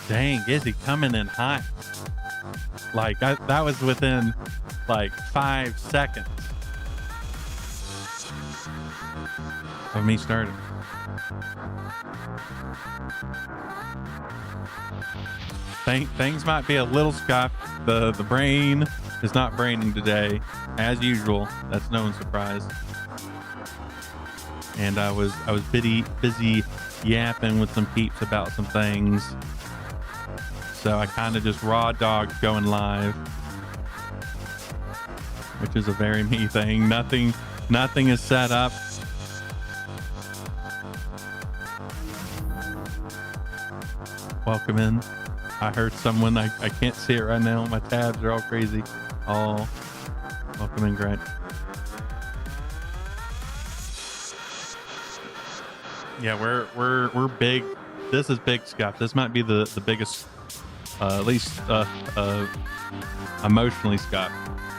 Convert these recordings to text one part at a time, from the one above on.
Dang, is he coming in hot? Like, that was within like 5 seconds of me starting. Things might be a little scuffed. The brain is not braining today, as usual. That's no one's surprise. And I was busy yapping with some peeps about some things. So I kind of just raw dogged going live, which is a very me thing. Nothing is set up. Welcome in. I heard someone, I can't see it right now. My tabs are all crazy. Oh, welcome in, Grant. Yeah, we're big. This is big scuff. This might be the biggest, at least emotionally scuff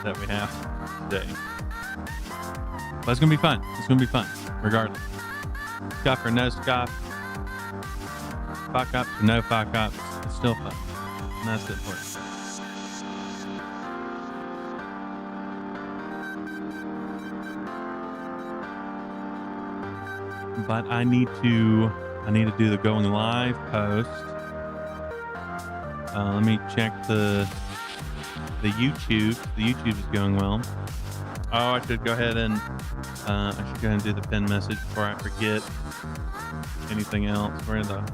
that we have today. But it's gonna be fun. It's gonna be fun, regardless. Scuff or no scuff, fuck ups or no fuck ups, it's still fun. And that's the important. But I need to do the going live post. Let me check the YouTube. The YouTube is going well. Oh, I should go ahead and do the pin message before I forget anything else. Where the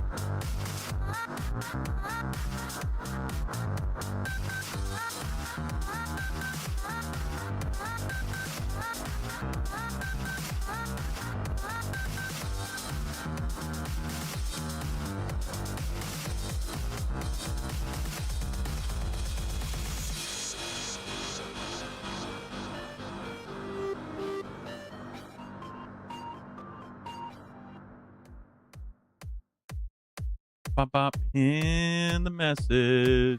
pop up in the message.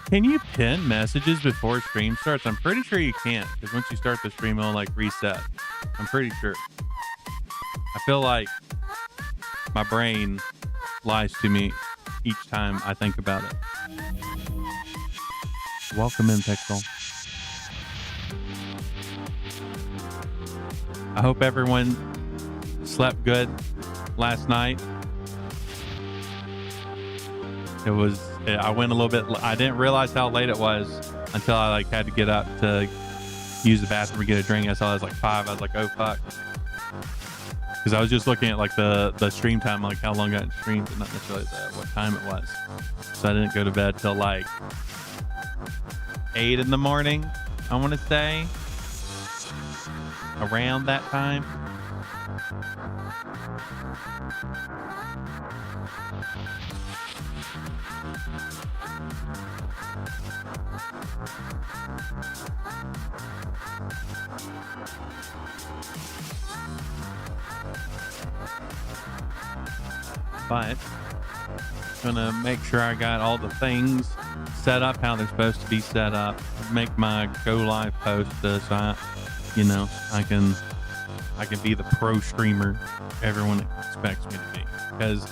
Can you pin messages before stream starts? I'm pretty sure you can't, because once you start the stream, it'll like reset. I'm pretty sure. I feel like my brain lies to me each time I think about it. Welcome in, Pixel. I hope everyone slept good last night. I went a little bit, I didn't realize how late it was until I like had to get up to use the bathroom to get a drink. I saw it was like 5. I was like, oh fuck. Because I was just looking at like the stream time, like how long I had streamed, but not necessarily what time it was. So I didn't go to bed till like 8 in the morning, I want to say. Around that time. But gonna make sure I got all the things set up how they're supposed to be set up. Make my go live post so I can be the pro streamer everyone expects me to be. Because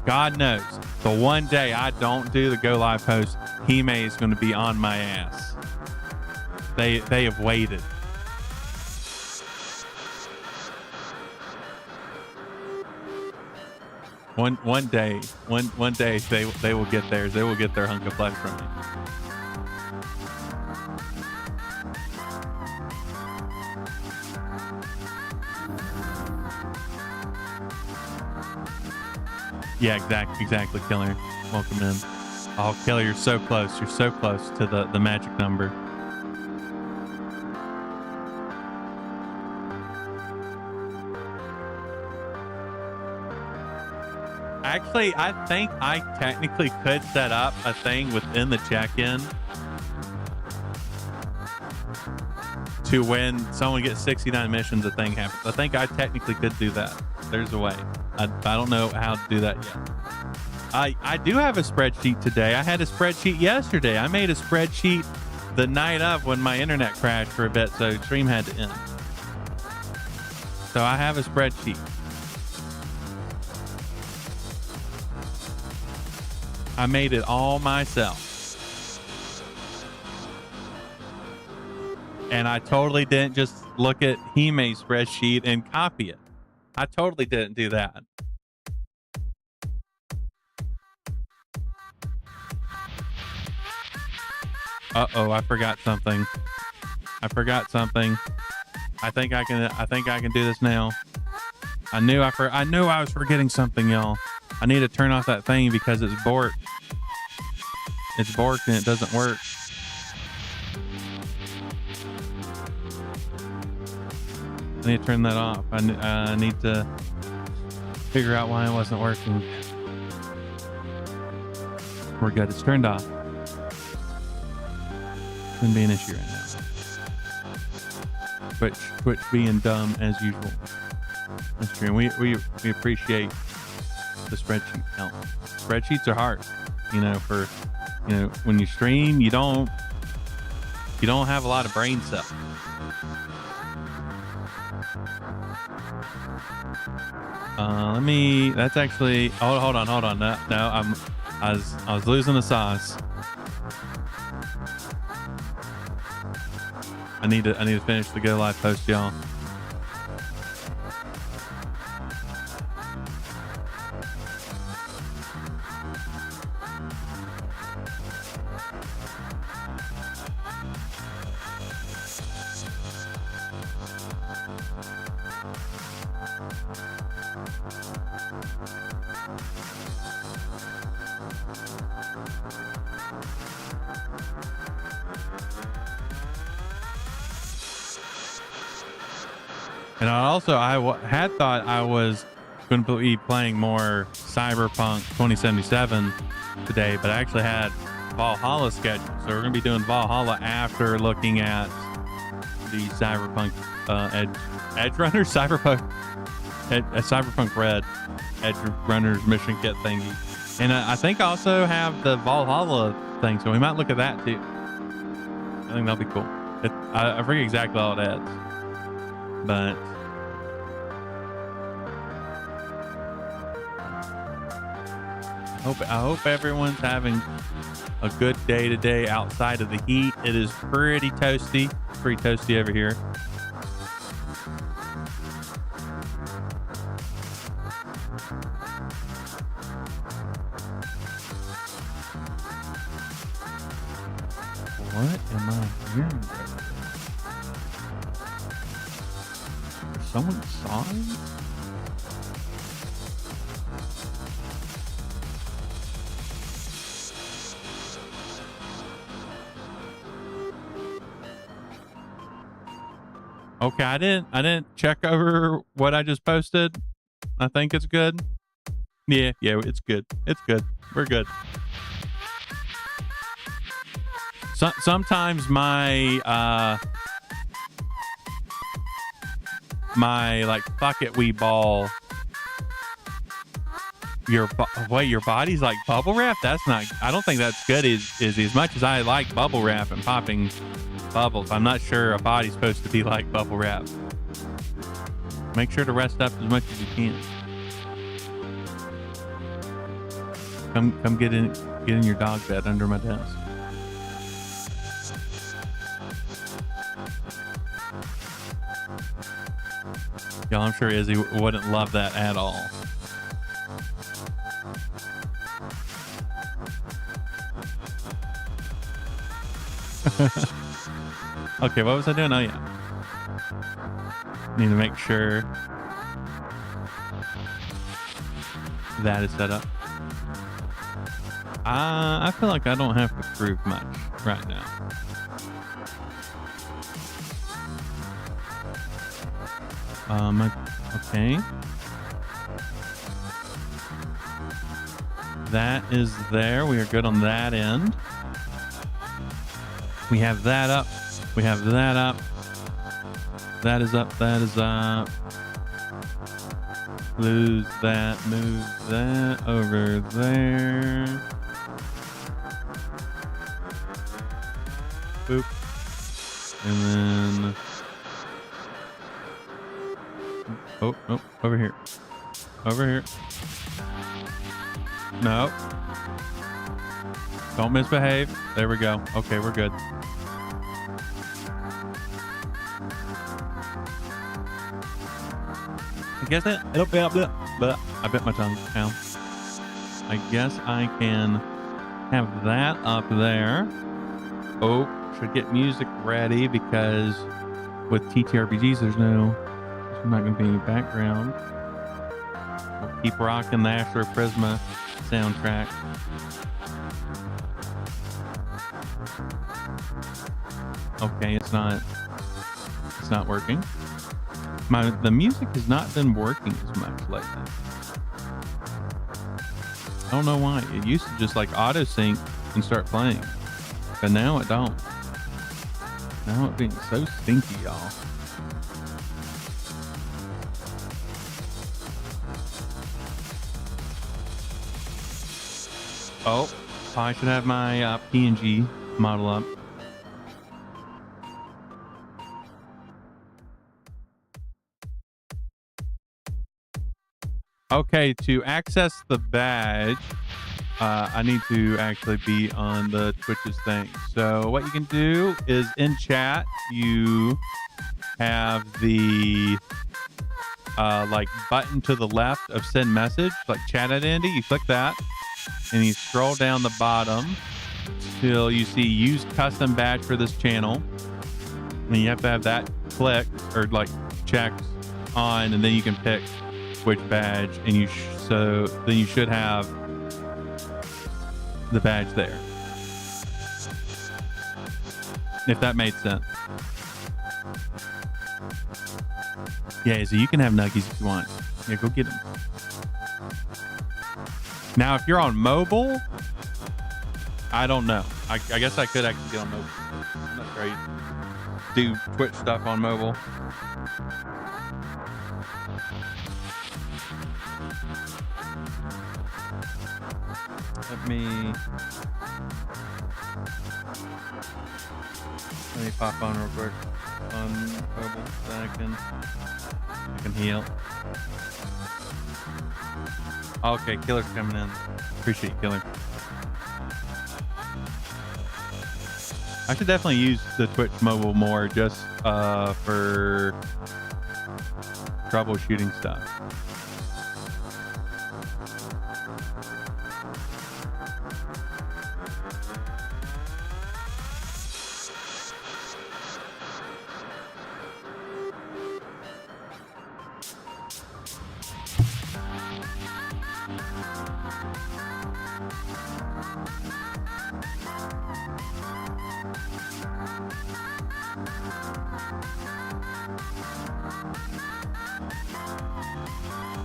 God knows the one day I don't do the go live post, Hime is going to be on my ass. They have waited. One day they will get theirs. They will get their hunk of flesh from me. Yeah, exactly, Killer. Welcome in. Oh, Killer, you're so close. You're so close to the magic number. Actually, I think I technically could set up a thing within the check-in to when someone gets 69 missions, a thing happens. I think I technically could do that. There's a way. I don't know how to do that yet. I do have a spreadsheet today. I had a spreadsheet yesterday. I made a spreadsheet the night of when my internet crashed for a bit, so stream had to end. So I have a spreadsheet. I made it all myself. And I totally didn't just look at Hime's spreadsheet and copy it. I totally didn't do that. Uh-oh, I forgot something. I think I can do this now. I knew I was forgetting something, y'all. I need to turn off that thing because it's borked. It's borked and it doesn't work. I need to turn that off. I need to figure out why it wasn't working. We're good. It's turned off. Shouldn't be an issue right now. Twitch being dumb as usual. That's true. We appreciate the spreadsheet help. Spreadsheets are hard, when you stream, you don't have a lot of brain cells. That's actually, hold on. No, I was losing the sauce. I need to finish the go live post, y'all. And I had thought I was going to be playing more Cyberpunk 2077 today, but I actually had Valhalla scheduled. So we're going to be doing Valhalla after looking at the Cyberpunk Edge Runner, Cyberpunk Red Edge Runner's mission kit thingy. And I think I also have the Valhalla thing, so we might look at that too. I think that'll be cool. I forget exactly all it adds, but I hope everyone's having a good day today outside of the heat. It is pretty toasty over here. What am I hearing? Is someone sawing? Okay, I didn't check over what I just posted. I think it's good. Yeah, it's good. It's good. We're good. Sometimes my like bucket wee ball. Your body's like bubble wrap. That's not. I don't think that's good. As much as I like bubble wrap and popping bubbles, I'm not sure a body's supposed to be like bubble wrap. Make sure to rest up as much as you can. Come get in your dog bed under my desk. Y'all, I'm sure Izzy wouldn't love that at all. Okay, what was I doing? Oh yeah. Need to make sure that is set up. I feel like I don't have to prove much right now. Okay. That is there. We are good on that end. We have that up. We have that up. That is up. That is up. Lose that. Move that over there. Boop. And then... Oh, oh, over here. Over here. No. Don't misbehave. There we go. Okay, we're good. I guess it. I bit my tongue. Ow. I guess I can have that up there. Oh, should get music ready because with TTRPGs, there's not going to be any background. We'll keep rocking the Astro Prisma soundtrack. Okay, it's not working. The music has not been working as much lately. I don't know why. It used to just like auto sync and start playing, but now it don't. Now it being so stinky, y'all. Oh, I should have my PNG model up. Okay, to access the badge, I need to actually be on the Twitch's thing. So what you can do is in chat, you have the like button to the left of send message, like chat at Andy. You click that and you scroll down the bottom till you see use custom badge for this channel. And you have to have that clicked or like checked on, and then you can pick which badge, and so then you should have the badge there, if that made sense. Yeah, so you can have nuggies if you want. Yeah, go get them. Now if you're on mobile, I don't know. I guess I could actually get on mobile. I'm not sure I do Twitch stuff on mobile. Let me pop on real quick on mobile so I can heal. Okay, Killer's coming in. Appreciate you, Killer. I should definitely use the Twitch mobile more just for troubleshooting stuff.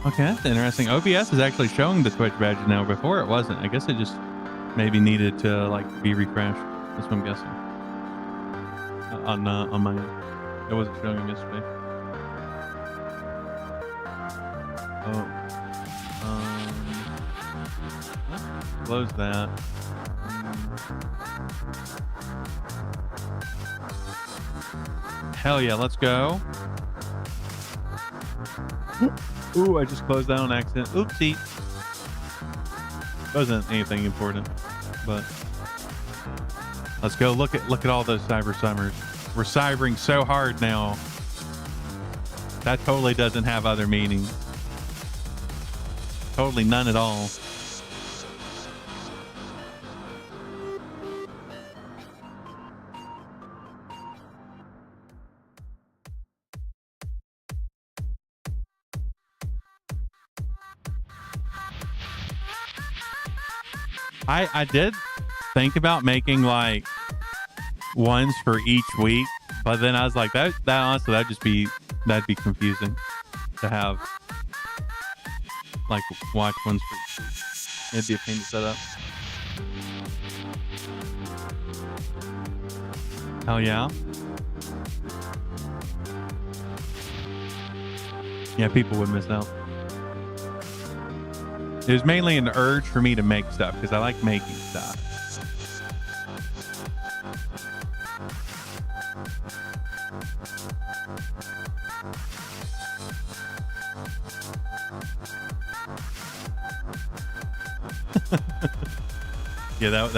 Okay, that's interesting. OBS is actually showing the Twitch badge now. Before it wasn't. I guess it just maybe needed to like be refreshed. That's what I'm guessing. On my end, it wasn't showing yesterday. Oh, let's close that. Hell yeah, let's go. Ooh, I just closed that on accident. Oopsie. Wasn't anything important, but let's go. Look at all those cyber summers. We're cybering so hard now. That totally doesn't have other meaning. Totally none at all. I did think about making like ones for each week, but then I was like, that honestly, that'd be confusing to have like watch ones for each week. It'd be a pain to set up. Hell yeah. Yeah, people would miss out. It was mainly an urge for me to make stuff because I like making stuff. Yeah, that'd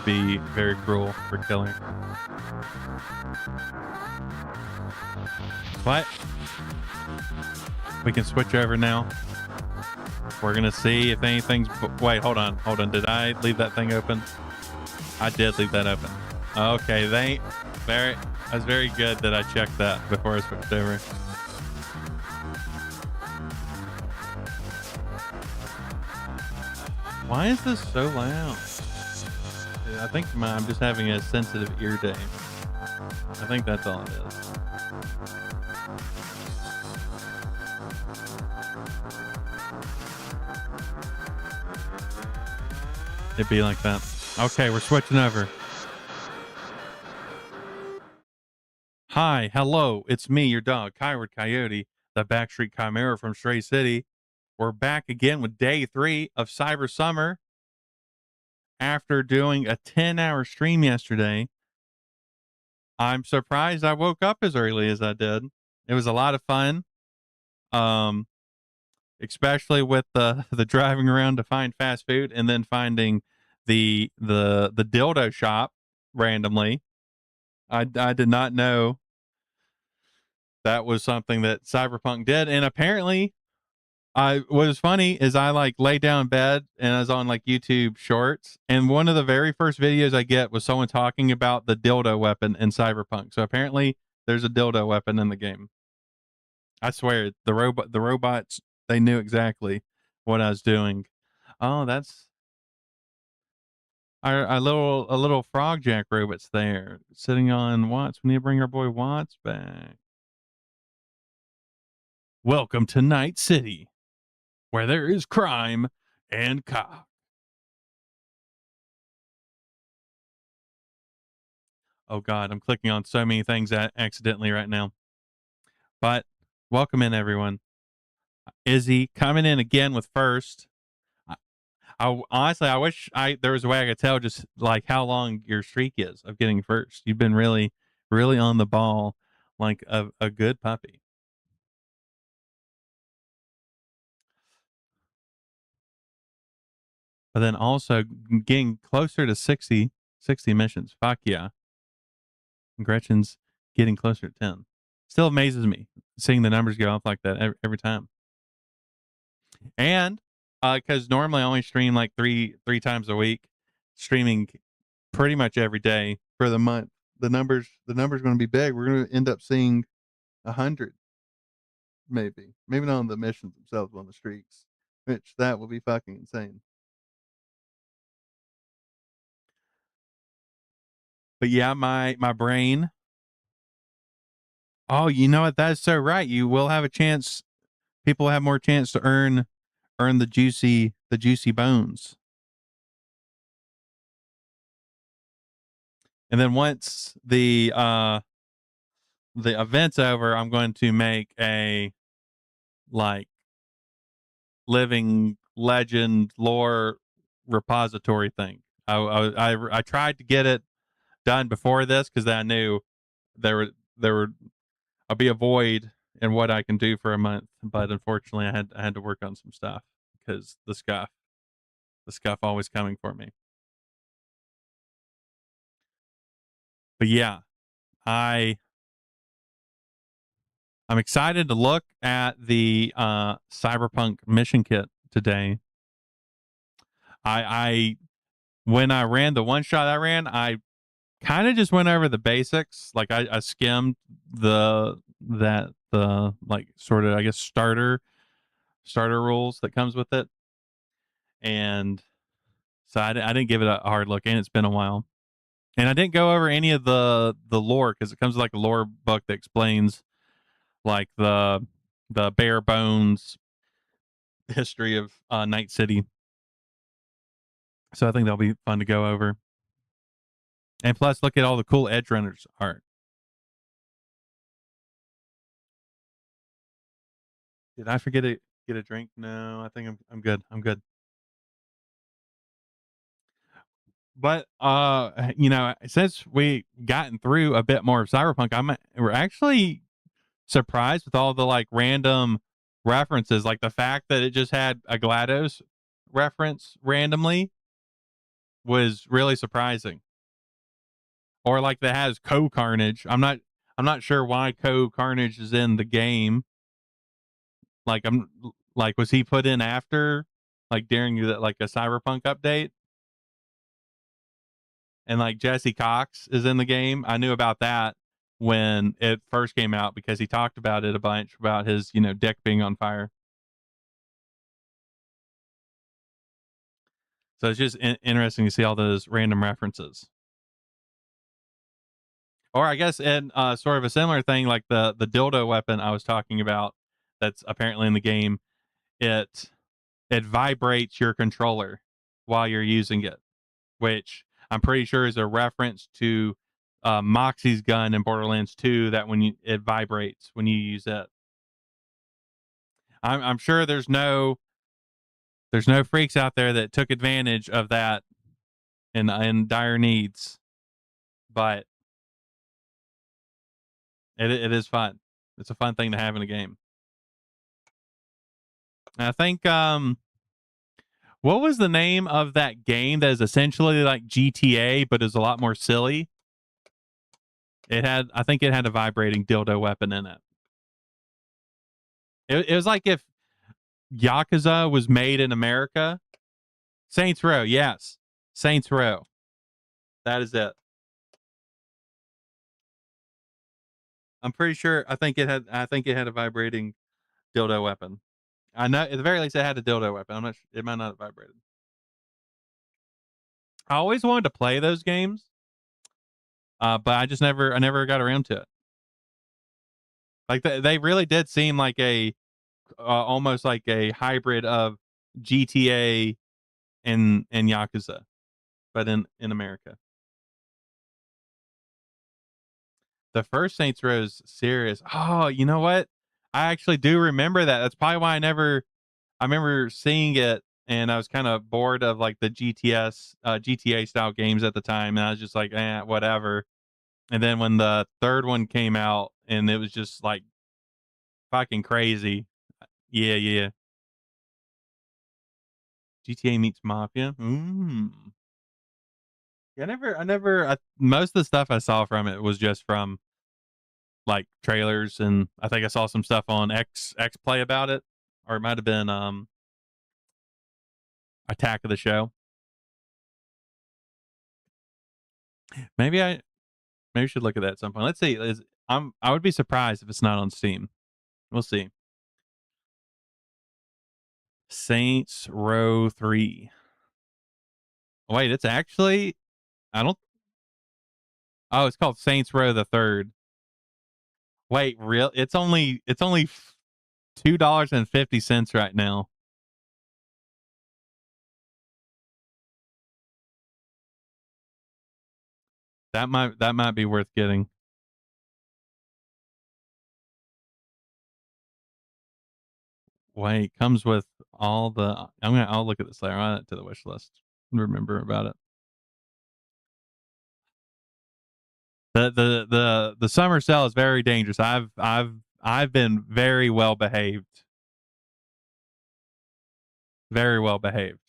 be very cruel for Killer. What? We can switch over now. We're gonna see if anything's. Wait, hold on. Did I leave that thing open? I did leave that open. Okay, that's very good that I checked that before I switched over. Why is this so loud? I think I'm just having a sensitive ear day. I think that's all it is. It'd be like that. Okay, we're switching over. Hi, hello, it's me, your dog, Coyote, the Backstreet Chimera from Stray City. We're back again with day 3 of Cyber Summer. After doing a 10-hour stream yesterday, I'm surprised I woke up as early as I did. It was a lot of fun. Especially with the driving around to find fast food and then finding the dildo shop randomly. I did not know that was something that Cyberpunk did, and apparently, what was funny is I like lay down in bed and I was on like YouTube Shorts, and one of the very first videos I get was someone talking about the dildo weapon in Cyberpunk. So apparently, there's a dildo weapon in the game. I swear, the robots, they knew exactly what I was doing. Oh, that's our little frog jack robot's there, sitting on Watts. We need to bring our boy Watts back. Welcome to Night City, where there is crime and cock. Oh God, I'm clicking on so many things accidentally right now. But welcome in, everyone. Izzy coming in again with first. I honestly, I wish there was a way I could tell just like how long your streak is of getting first. You've been really, really on the ball, like a good puppy. But then also getting closer to 60 missions. Fuck yeah. Gretchen's getting closer to 10. Still amazes me seeing the numbers go up like that every time. And because normally I only stream like three times a week, streaming pretty much every day for the month. The numbers going to be big. We're going to end up seeing 100, maybe not on the missions themselves, but on the streaks, which that will be fucking insane. But yeah, my brain. Oh, you know what? That's so right. You will have a chance. People have more chance to earn the juicy bones. And then once the event's over, I'm going to make a like living legend lore repository thing. I tried to get it done before this because I knew there would I'll be a void in what I can do for a month, but unfortunately I had to work on some stuff because the scuff always coming for me. But yeah, I'm excited to look at the Cyberpunk mission kit today. I when I ran the one shot I ran, I kind of just went over the basics. Like I skimmed the like sort of I guess starter rules that comes with it, and so I didn't give it a hard look, and it's been a while. And I didn't go over any of the lore because it comes with like a lore book that explains like the bare bones history of Night City. So I think that'll be fun to go over. And plus, look at all the cool Edge Runners art. Did I forget to get a drink? No, I think I'm good. I'm good. But since we gotten through a bit more of Cyberpunk, we're actually surprised with all the like random references, like the fact that it just had a GLaDOS reference randomly was really surprising. Or like that has Co Carnage. I'm not sure why Co Carnage is in the game. Like was he put in after like during like a Cyberpunk update? And like Jesse Cox is in the game. I knew about that when it first came out because he talked about it a bunch about his, dick being on fire. So it's just interesting to see all those random references. Or I guess in sort of a similar thing, like the dildo weapon I was talking about, that's apparently in the game. It it vibrates your controller while you're using it, which I'm pretty sure is a reference to Moxie's gun in Borderlands 2. That when it vibrates when you use it. I'm sure there's no freaks out there that took advantage of that in dire needs, but it is fun. It's a fun thing to have in a game. And I think what was the name of that game that is essentially like GTA but is a lot more silly? I think it had a vibrating dildo weapon in it. It was like if Yakuza was made in America. Saints Row, yes. Saints Row. That is it. I'm pretty sure I think it had a vibrating dildo weapon. I know at the very least it had a dildo weapon. I'm not sure, it might not have vibrated. I always wanted to play those games, but I never got around to it. Like they really did seem like a almost like a hybrid of GTA and Yakuza, but in America. The first Saints Row is serious. Oh, you know what? I actually do remember that. That's probably why I remember seeing it and I was kind of bored of like the GTA style games at the time, and I was just like, whatever. And then when the third one came out, and it was just like fucking crazy. Yeah, yeah. GTA meets Mafia. Yeah, most of the stuff I saw from it was just from like trailers, and I think I saw some stuff on X Play about it, or it might have been Attack of the Show. Maybe maybe should look at that at some point. Let's see. I would be surprised if it's not on Steam. We'll see. Saints Row 3. Wait, it's actually I don't oh, it's called Saints Row the Third. Wait, real? It's only $2.50 right now. That might be worth getting. Wait, comes with all the. I'll look at this later. I'll add it to the wish list. Remember about it. The summer sale is very dangerous. I've been very well behaved. Very well behaved.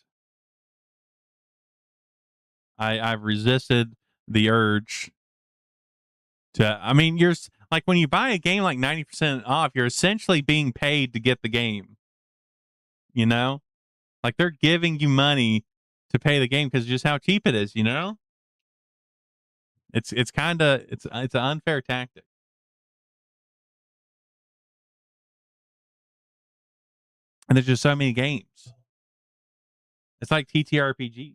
I've resisted the urge to. I mean, like when you buy a game like 90% off, you're essentially being paid to get the game. You know, like they're giving you money to pay the game because just how cheap it is. It's kind of it's an unfair tactic. And there's just so many games. It's like TTRPGs.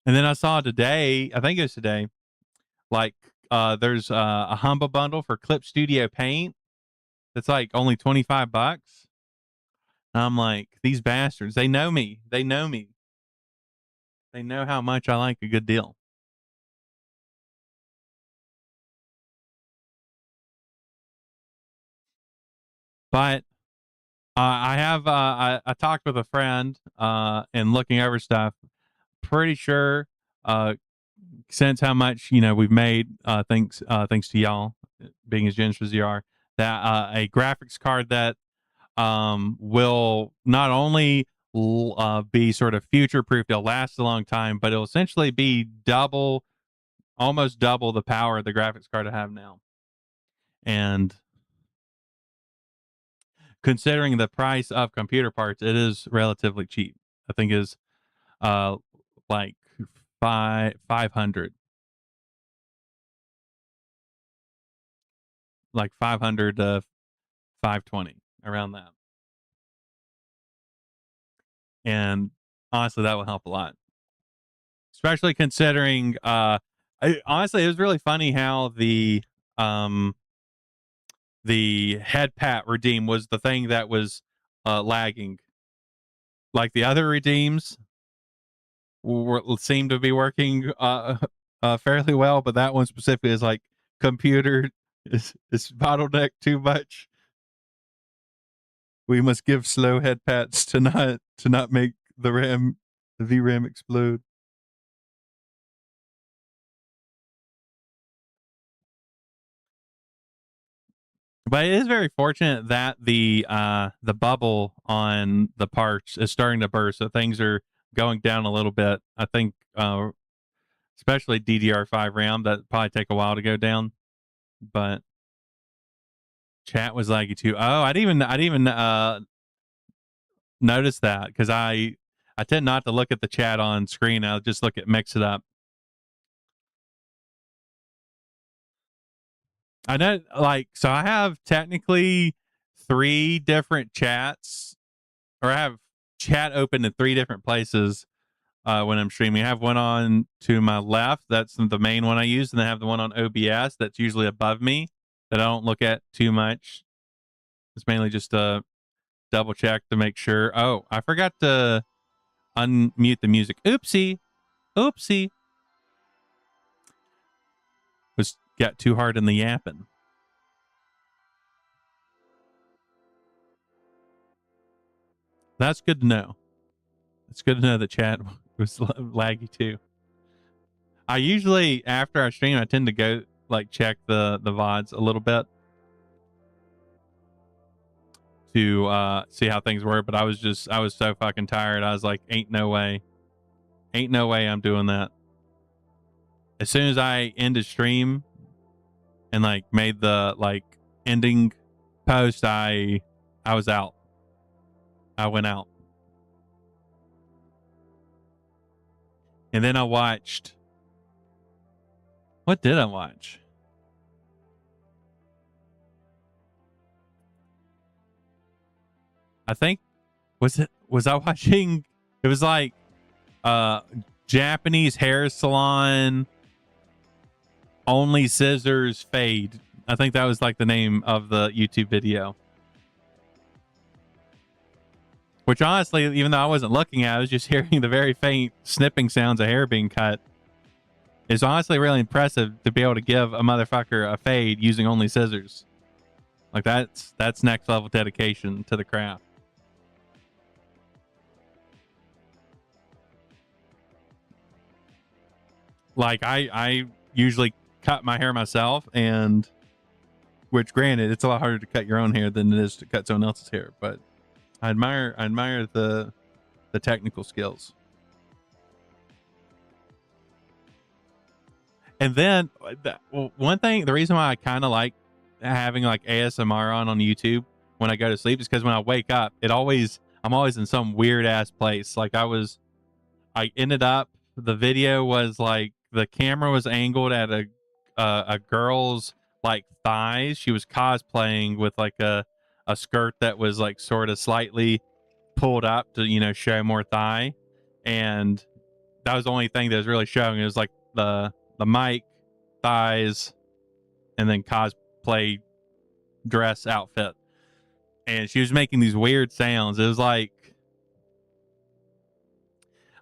And then I saw today, I think it was today, like there's a Humble bundle for Clip Studio Paint that's like only $25. And I'm like, these bastards, they know me. They know me. They know how much I like a good deal. But I have I talked with a friend and looking over stuff. Pretty sure since how much we've made, thanks to y'all being as generous as you are, that a graphics card that will not only be sort of future proof, it'll last a long time, but it'll essentially be almost double the power of the graphics card I have now. And considering the price of computer parts, it is relatively cheap. I think is uh like 500, like 500 to 520, around that. And honestly, that will help a lot, especially considering honestly, it was really funny how the head pat redeem was the thing that was lagging. Like the other redeems seemed to be working fairly well, but that one specifically is like computer is bottleneck too much. We must give slow head pats to not make the VRAM explode. But it is very fortunate that the bubble on the parts is starting to burst, so things are going down a little bit. I think especially DDR5 RAM, that probably take a while to go down. But chat was laggy too. Oh, I didn't even notice that, because I tend not to look at the chat on screen. I'll just look at Mix It Up. I know, like, so I have technically 3 different chats, or I have chat open in 3 different places when I'm streaming. I have one on to my left. That's the main one I use. And then I have the one on OBS that's usually above me that I don't look at too much. It's mainly just to double check to make sure. Oh, I forgot to unmute the music. Oopsie. Oopsie. Got too hard in the yapping. That's good to know. It's good to know the chat was laggy too. I usually, after I stream, I tend to go like check the VODs a little bit to see how things were, but I was so fucking tired. I was like, ain't no way I'm doing that. As soon as I ended stream and like made the like ending post, I was out. I went out. And then I watched, what did I watch? I think was I watching, it was like Japanese hair salon only scissors fade. I think that was like the name of the YouTube video. Which honestly, even though I wasn't looking at it, I was just hearing the very faint snipping sounds of hair being cut. It's honestly really impressive to be able to give a motherfucker a fade using only scissors. Like that's next level dedication to the craft. Like I usually cut my hair myself, and which granted, it's a lot harder to cut your own hair than it is to cut someone else's hair, but I admire the technical skills. And then one thing, the reason why I kind of like having like ASMR on YouTube when I go to sleep is because when I wake up, I'm always in some weird ass place. Like I ended up, the video was like the camera was angled at a girl's like thighs. She was cosplaying with like a skirt that was like sort of slightly pulled up to show more thigh, and that was the only thing that was really showing. It was like the mic, thighs, and then cosplay dress outfit, and she was making these weird sounds. It was like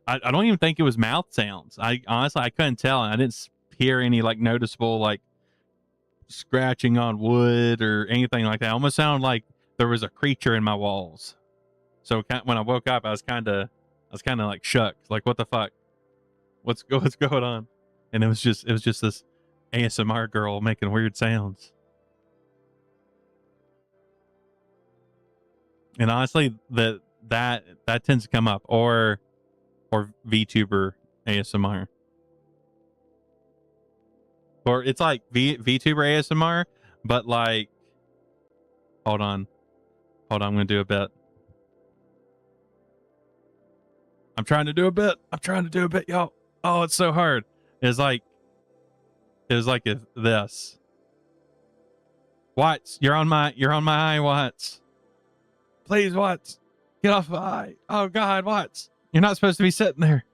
I don't even think it was mouth sounds. I honestly, I couldn't tell, and I didn't hear any like noticeable like scratching on wood or anything like that. It almost sounded like there was a creature in my walls. So when I woke up, I was kind of like shook, like what the fuck, what's going on? And it was just this ASMR girl making weird sounds. And honestly, that tends to come up, or VTuber ASMR, or it's like VTuber ASMR, but like, hold on, I'm gonna do a bit. I'm trying to do a bit, y'all. Oh, it's so hard. It was like if this. Watts, you're on my eye, Watts. Please, Watts, get off my eye. Oh God, Watts, you're not supposed to be sitting there.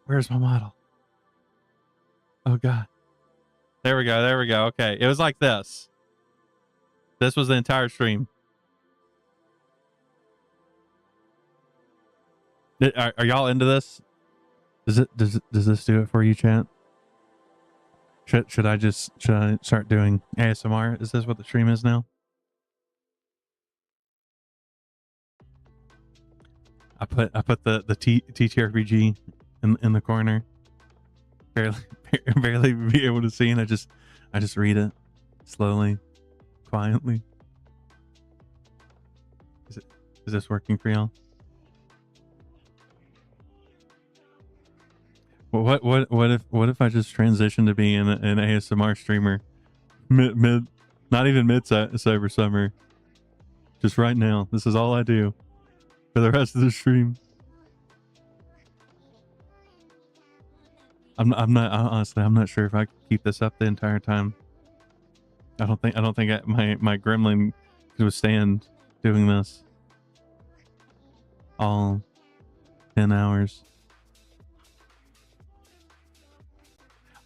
Where's my model? Oh God. There we go. Okay, it was like this. This was the entire stream. Are y'all into this? Does this do it for you, chat? Should I start doing ASMR? Is this what the stream is now? I put the TTRPG in the corner. Barely be able to see, and I just read it slowly, quietly. Is this working for y'all? What if I just transition to being an ASMR streamer, mid not even mid cyber summer, just right now? This is all I do for the rest of the stream. I'm not honestly, I'm not sure if I can keep this up the entire time. I don't think my gremlin could withstand doing this all 10 hours.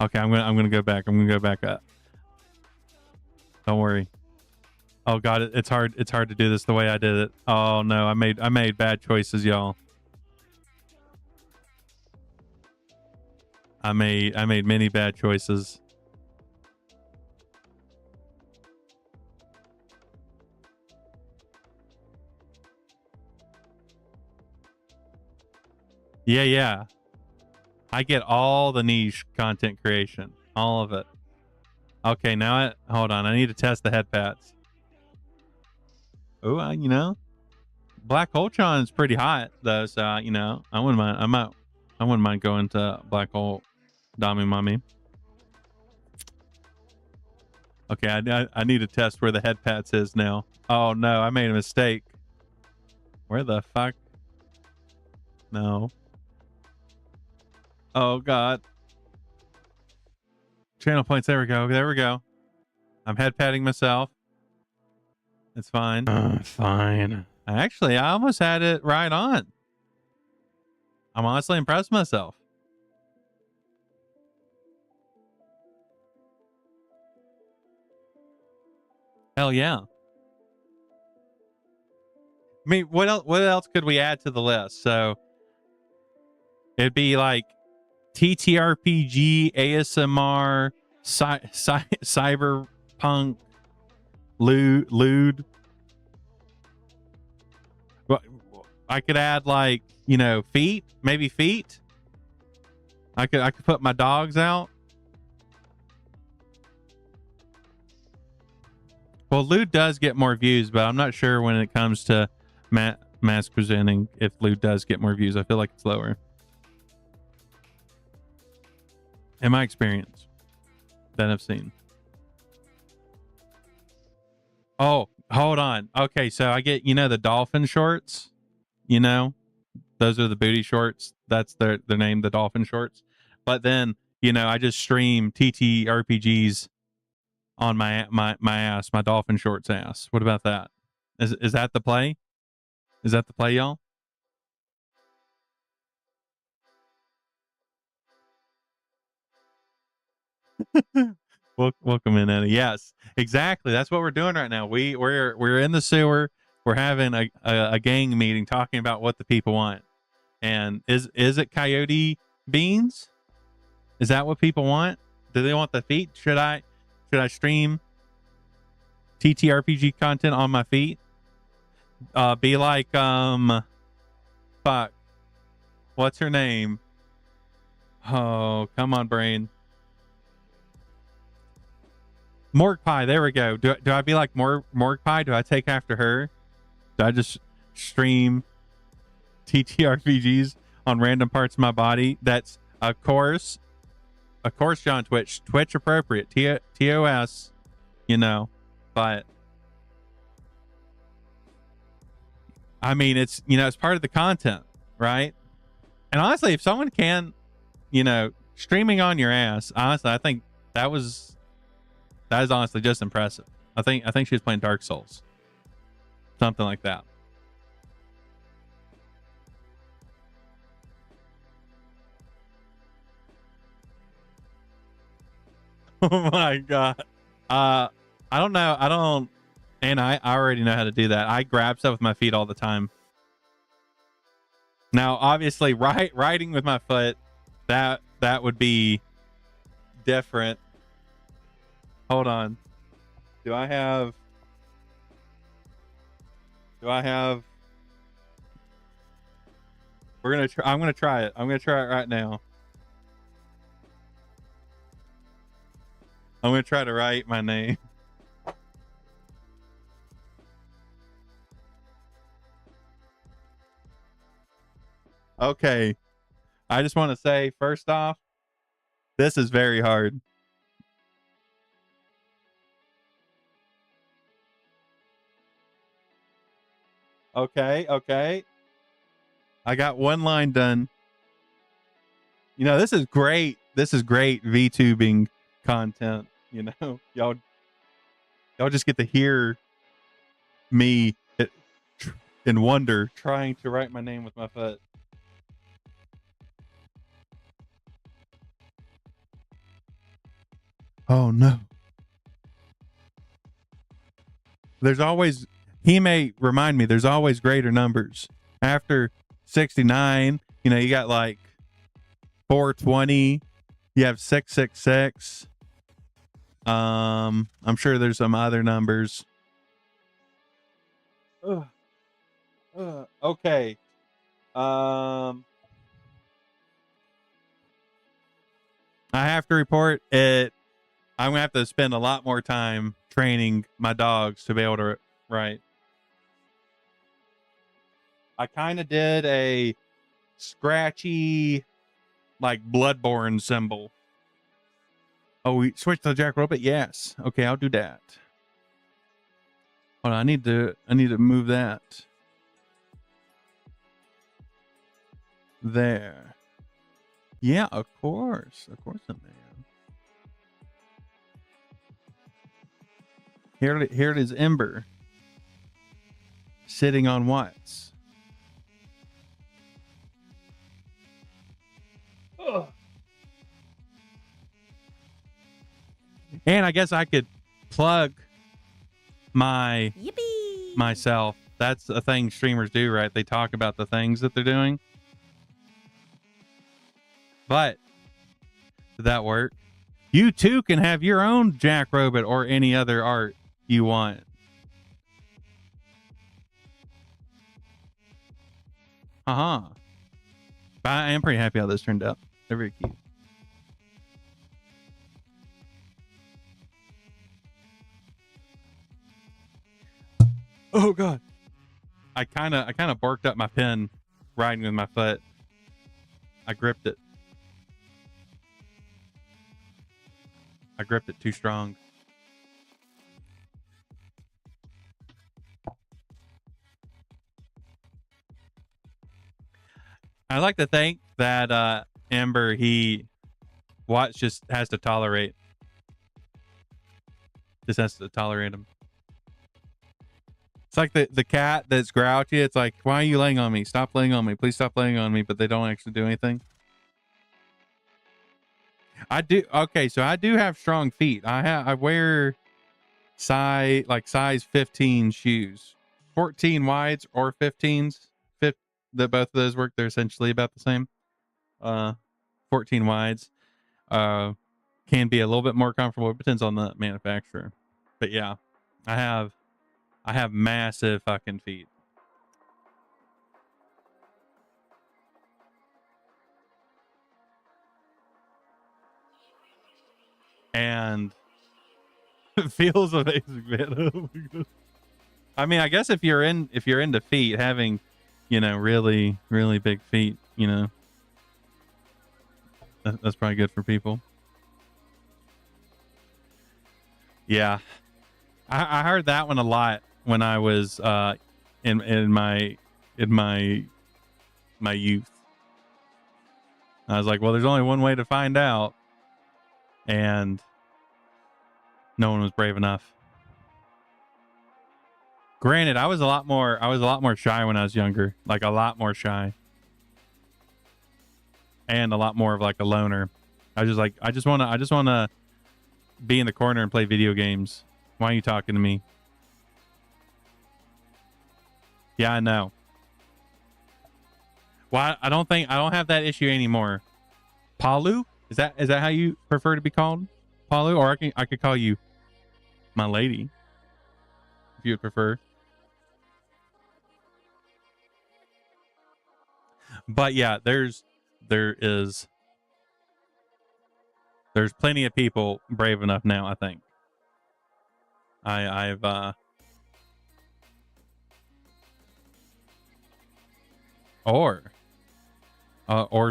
Okay, I'm gonna go back. I'm gonna go back up. Don't worry. Oh God, it's hard. It's hard to do this the way I did it. Oh no, I made bad choices, y'all. I made many bad choices. Yeah. I get all the niche content creation, all of it. Okay, now hold on. I need to test the head pats. Oh, you know, Black Ultron is pretty hot though, so you know, I wouldn't mind. I wouldn't mind going to Black Hole, Dami Mommy. Okay, I need to test where the head pats is now. Oh no, I made a mistake. Where the fuck? No. Oh God. Channel points. There we go. I'm head patting myself. It's fine. Fine. I almost had it right on. I'm honestly impressed with myself. Hell yeah. I mean, what else could we add to the list? So it'd be like TTRPG, ASMR, Cyberpunk, lewd. I could add like, you know, maybe feet. I could put my dogs out. Well, lewd does get more views, but I'm not sure when it comes to mass presenting if lewd does get more views. I feel like it's lower. In my experience that I've seen. Oh, hold on. Okay, so I get, you know, the dolphin shorts, you know, those are the booty shorts. That's their name, the dolphin shorts. But then, you know, I just stream TTRPGs on my ass, my dolphin shorts ass. What about that? Is that the play? Is that the play, y'all? Welcome in, Eddie. Yes, exactly. That's what we're doing right now. We're in the sewer. We're having a gang meeting talking about what the people want. And is it coyote beans? Is that what people want? Do they want the feet? Should I stream TTRPG content on my feet? Be like fuck. What's her name? Oh, come on, brain. Morg Pie. There we go. Do I be like Morg Pie? Do I take after her? Do I just stream TTRPGs on random parts of my body? That's of course on Twitch appropriate. TOS, you know, but I mean, it's, you know, it's part of the content, right? And honestly, if someone can, you know, streaming on your ass, honestly, I think that is honestly just impressive. I think she was playing Dark Souls, something like that. Oh my god. I don't know. And I already know how to do that. I grab stuff with my feet all the time. Now, obviously, riding with my foot, that would be different. Hold on. I'm gonna try it. I'm gonna try it right now. I'm gonna try to write my name. Okay. I just want to say, first off, this is very hard. Okay. I got one line done. You know, this is great. This is great VTubing content. You know, y'all just get to hear me in wonder trying to write my name with my foot. Oh no. There's always, he may remind me, there's always greater numbers. After 69, you know, you got like 420, you have 666. I'm sure there's some other numbers. Okay. I have to report it. I'm gonna have to spend a lot more time training my dogs to be able to write. I kind of did a scratchy, like Bloodborne symbol. Oh, we switched to the Jack Robot? Yes. Okay, I'll do that. Hold on, I need to move that. There. Yeah, of course. Of course I am. Here it is, Ember. Sitting on what? Ugh. And I guess I could plug myself. That's a thing streamers do, right? They talk about the things that they're doing. But did that work? You too can have your own Jack Robot or any other art you want. But I am pretty happy how this turned out. They're very cute. Oh god. I kind of barked up my pen riding with my foot. I gripped it. I gripped it too strong. I like to think that Ember, Watts just has to tolerate. Just has to tolerate him. It's like the cat that's grouchy. It's like, why are you laying on me? Stop laying on me. Please stop laying on me. But they don't actually do anything. I do. Okay, so I do have strong feet. I wear size 15 shoes, 14 wides or 15s. Both of those work. They're essentially about the same. 14 wides. Can be a little bit more comfortable. It depends on the manufacturer. But yeah, I have massive fucking feet. and it feels amazing, man. Oh my God. I mean, I guess if you're into feet, having, really, really big feet, that's probably good for people. Yeah. I heard that one a lot when I was in my youth. I was like, well, there's only one way to find out, and no one was brave enough. Granted, I was a lot more shy when I was younger, like a lot more shy, and a lot more of like a loner. I just wanna be in the corner and play video games. Why are you talking to me? Yeah, I know. Well, I don't have that issue anymore. Palu? Is that how you prefer to be called? Palu? Or I could call you my lady, if you would prefer. But yeah, there's plenty of people brave enough now, I think. I've or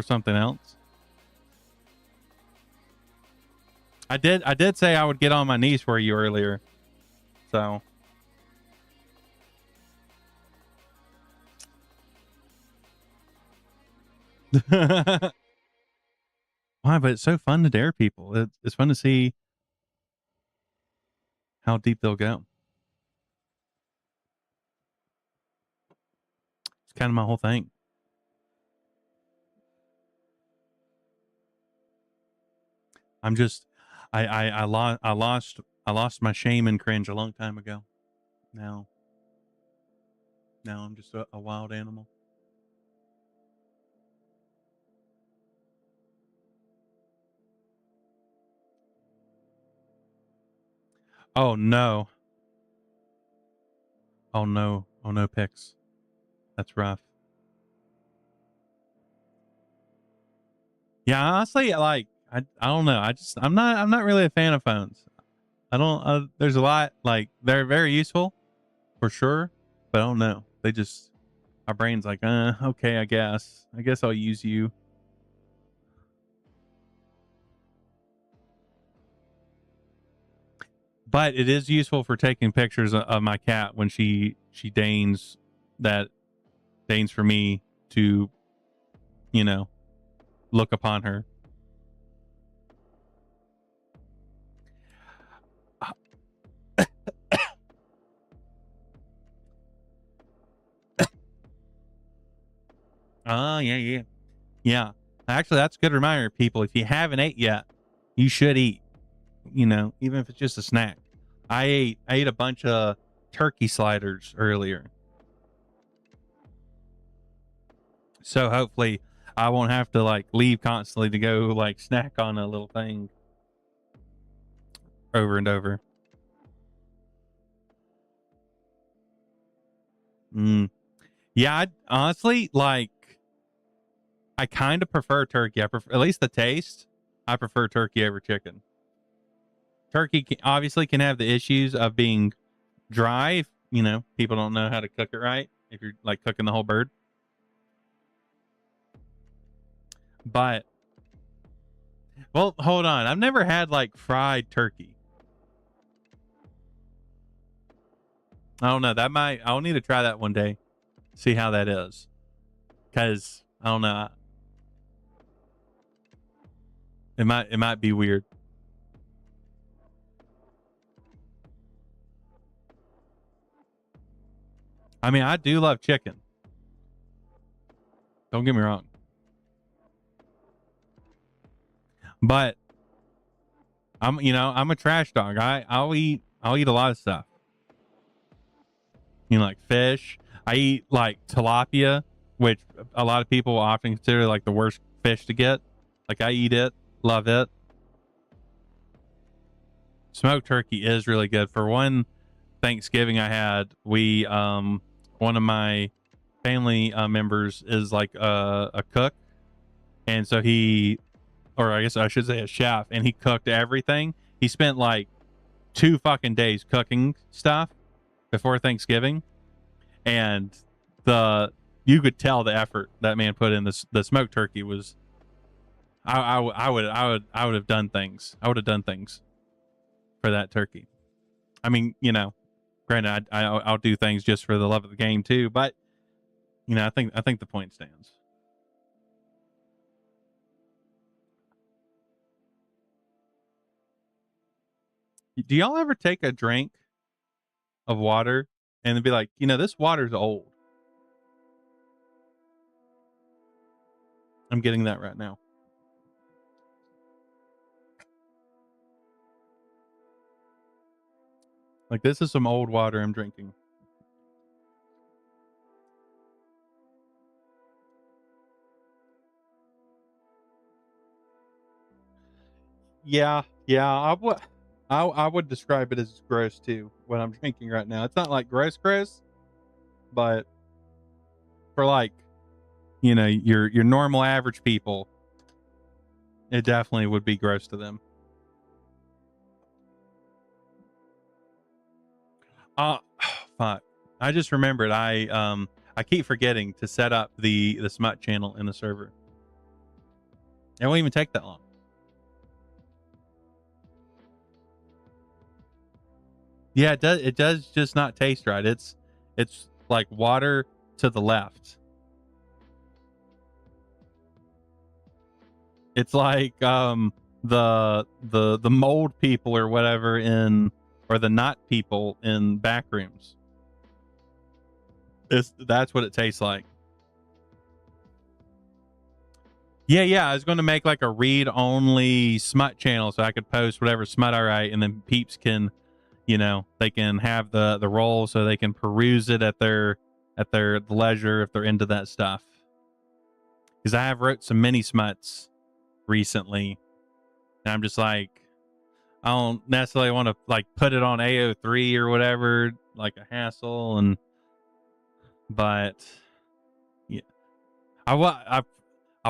something else. I did say I would get on my knees for you earlier. So why? But it's so fun to dare people. It's fun to see how deep they'll go. It's kind of my whole thing. I'm just I lost my shame and cringe a long time ago. Now I'm just a wild animal. Oh no. Oh no. Oh no, pics. That's rough. Yeah, honestly, like I don't know. I'm not really a fan of phones. I don't. There's a lot, like, they're very useful, for sure, but I don't know. They just, our brain's like, okay, I guess I'll use you. But it is useful for taking pictures of my cat when she deigns for me to, look upon her. Oh, yeah. Actually, that's a good reminder, people. If you haven't ate yet, you should eat. Even if it's just a snack. I ate a bunch of turkey sliders earlier, so hopefully I won't have to like leave constantly to go like snack on a little thing over and over. Yeah, I honestly, like, I kind of prefer turkey. I prefer, at least the taste, I prefer turkey over chicken. Turkey obviously can have the issues of being dry if, people don't know how to cook it right, if you're like cooking the whole bird. But, well, hold on. I've never had like fried turkey. I don't know. I'll need to try that one day. See how that is. Cause I don't know. It might be weird. I mean, I do love chicken. Don't get me wrong. But I'm a trash dog. I'll eat a lot of stuff. Like fish. I eat like tilapia, which a lot of people often consider like the worst fish to get. Like, I eat it, love it. Smoked turkey is really good. For one Thanksgiving I had, we one of my family members is like a cook, and so he, or I guess I should say a chef, and he cooked everything, he spent like 2 fucking days cooking stuff before Thanksgiving, and you could tell the effort that man put in. The smoked turkey was. I would have done things. I would have done things for that turkey. I mean, you know, granted, I'll do things just for the love of the game too, but you know, I think the point stands. Do y'all ever take a drink of water and be like, you know, this water's old? I'm getting that right now. Like, this is some old water I'm drinking. Yeah, I would describe it as gross too. What I'm drinking right now, it's not like gross, but for like, you know, your normal average people, it definitely would be gross to them. Fuck. I just remembered I keep forgetting to set up the smut channel in the server. It won't even take that long. Yeah, it does just not taste right. It's like water to the left. It's like the mold people or whatever or the not people in back rooms. That's what it tastes like. Yeah. I was going to make like a read only smut channel so I could post whatever smut I write, and then peeps can, you know, they can have the roll so they can peruse it at their leisure if they're into that stuff. Because I have wrote some mini smuts recently, and I'm just like, I don't necessarily want to like put it on AO3 or whatever, like a hassle, but yeah, I'll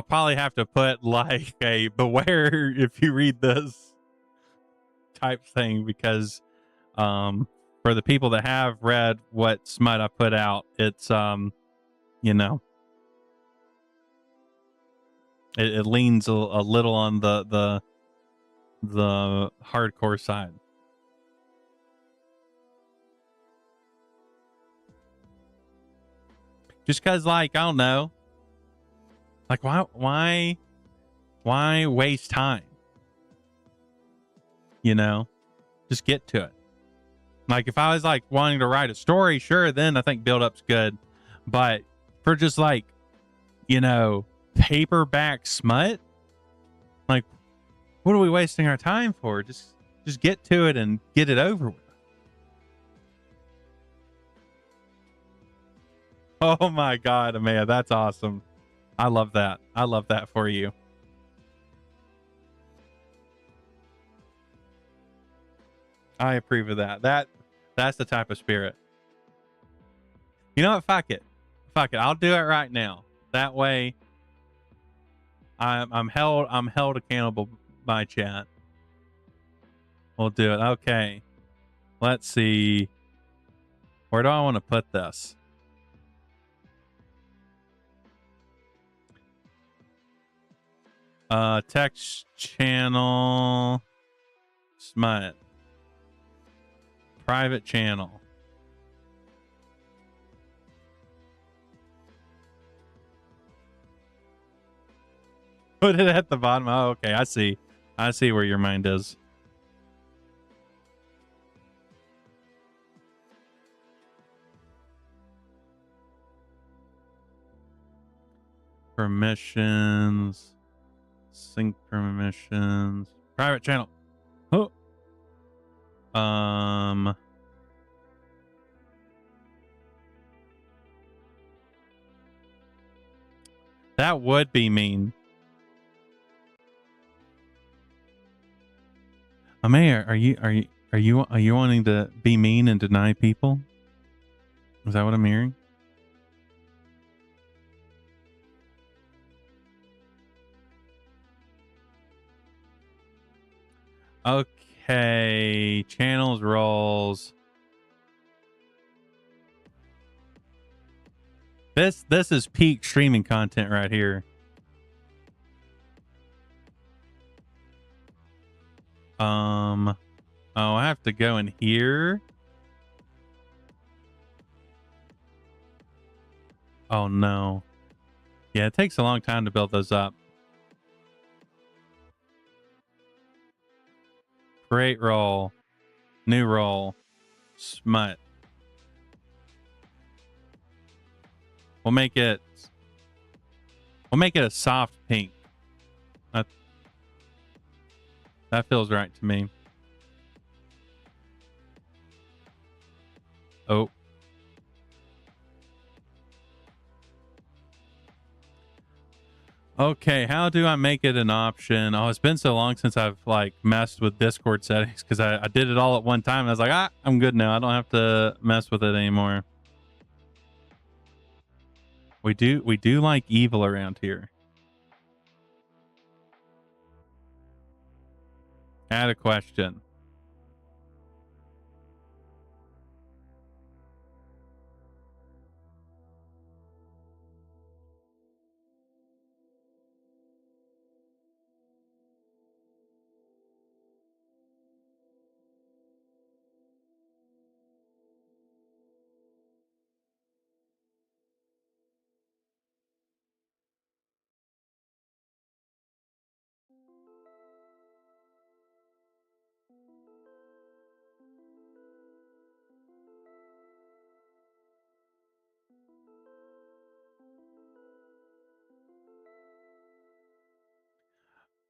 probably have to put like a beware if you read this type thing, because for the people that have read what smut I put out, it's you know, it leans a little on the hardcore side. Just cause like, I don't know, like why waste time? You know, just get to it. Like if I was like wanting to write a story, sure, then I think build up's good. But for just like, you know, paperback smut, like what are we wasting our time for? Just get to it and get it over with. Oh my god, Amaya, that's awesome. I love that. I love that for you. I approve of that. That's the type of spirit. You know what? Fuck it. I'll do it right now. That way, I'm held accountable by chat. We'll do it. Okay. Let's see. Where do I want to put this? Text channel. Smut. Private channel. Put it at the bottom. Oh, okay. I see where your mind is. Permissions. Sync permissions. Private channel. Oh. That would be mean. Amaya, are you wanting to be mean and deny people? Is that what I'm hearing? Okay, channels, roles. This is peak streaming content right here. Oh, I have to go in here. Oh no. Yeah, it takes a long time to build those up. Create role. New role. Smut. We'll make it a soft pink. That feels right to me. Oh. Okay, how do I make it an option? Oh, it's been so long since I've like messed with Discord settings because I did it all at one time and I was like, I'm good now. I don't have to mess with it anymore. We do like evil around here. Add a question.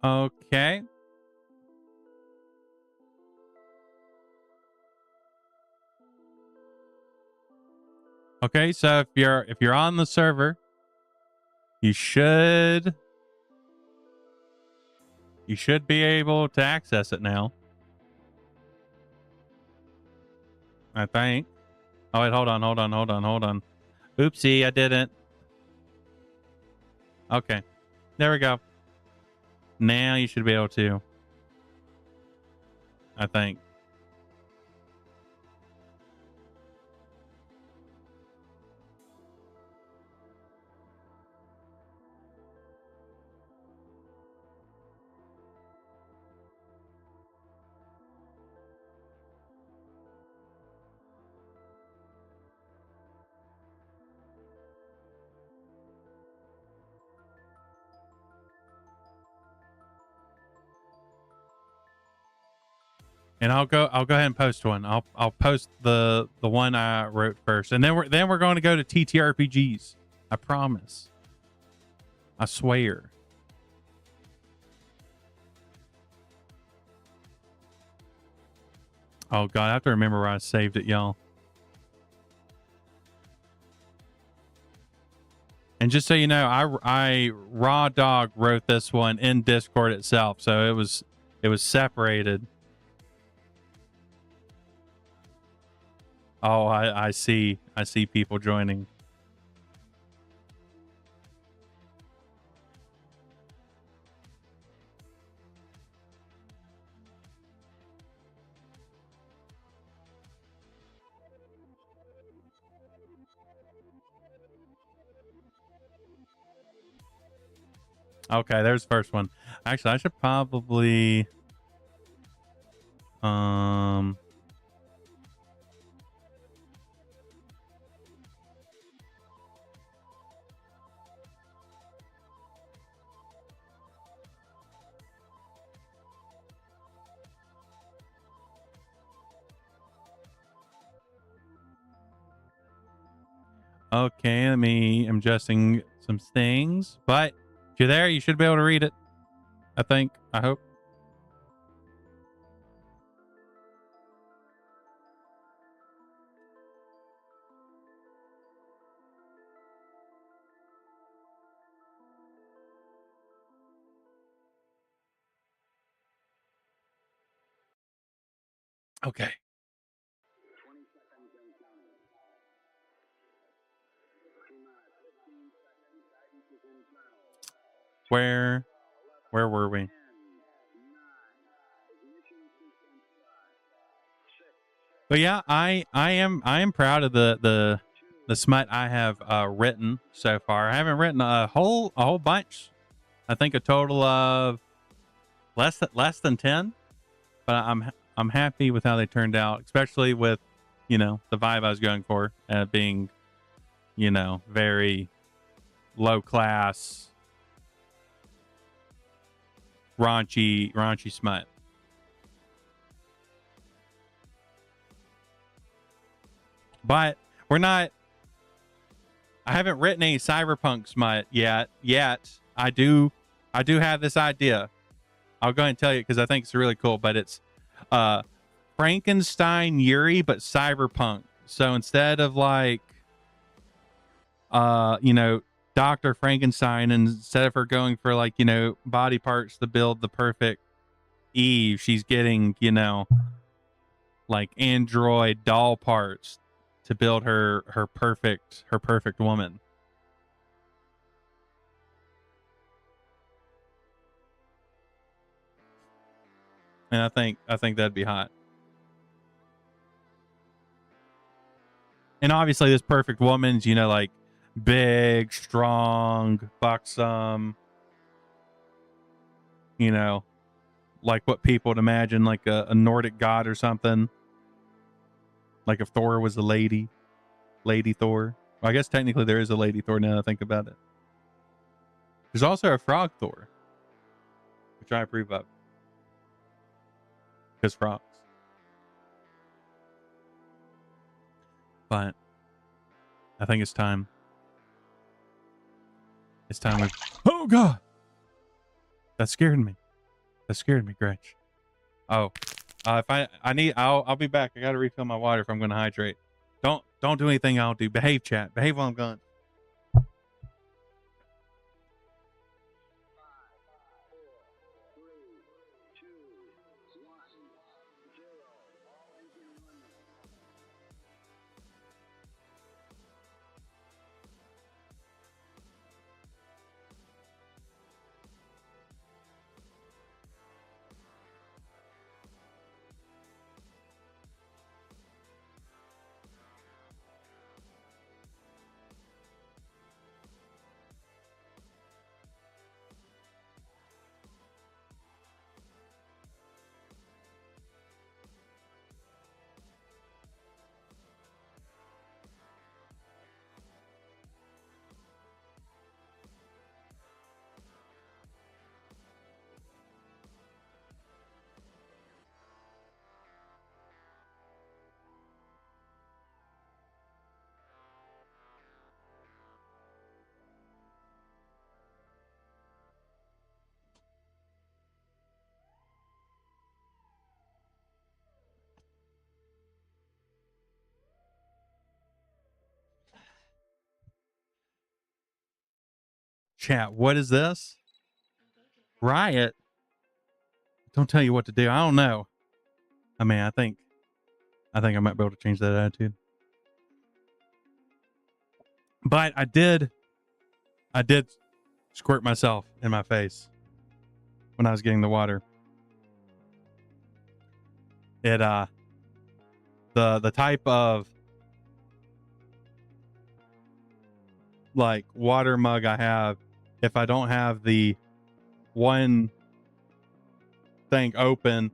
Okay. Okay, so if you're on the server, you should be able to access it now. I think. Oh wait, hold on. Oopsie, I didn't. Okay. There we go. Now you should be able to. I think. And I'll go ahead and post one. I'll post the one I wrote first. And then we're going to go to TTRPGs. I promise. I swear. Oh god, I have to remember where I saved it, y'all. And just so you know, I raw dog wrote this one in Discord itself, so it was separated. Oh, I see people joining. Okay, there's the first one. Actually, I should probably okay, I'm adjusting some things. But if you're there, you should be able to read it. I think. I hope. Okay. Where were we? But yeah, I am proud of the smut I have written so far. I haven't written a whole bunch. I think a total of less than 10, but I'm happy with how they turned out, especially with, you know, the vibe I was going for, being, you know, very low class, raunchy smut. But we're not. I haven't written any cyberpunk smut yet. I do have this idea. I'll go ahead and tell you because I think it's really cool. But it's Frankenstein Yuri, but cyberpunk. So instead of like you know, Dr. Frankenstein, and instead of her going for like, you know, body parts to build the perfect Eve, she's getting, you know, like android doll parts to build her perfect woman. And I think that'd be hot. And obviously this perfect woman's, you know, like big, strong, buxom, you know, like what people would imagine, like a Nordic god or something. Like if Thor was a lady Thor. Well, I guess technically there is a lady Thor now that I think about it. There's also a frog Thor, which I approve of. Because frogs. But I think it's time. It's time we... Oh, God! That scared me. That scared me, Gretch. Oh. If I need... I'll be back. I gotta refill my water if I'm gonna hydrate. Don't do anything I'll do. Behave, chat. Behave while I'm gone. Chat, what is this? Riot? Don't tell you what to do. I don't know. I mean, I think I might be able to change that attitude. But I did squirt myself in my face when I was getting the water. It the type of like water mug I have, if I don't have the one thing open,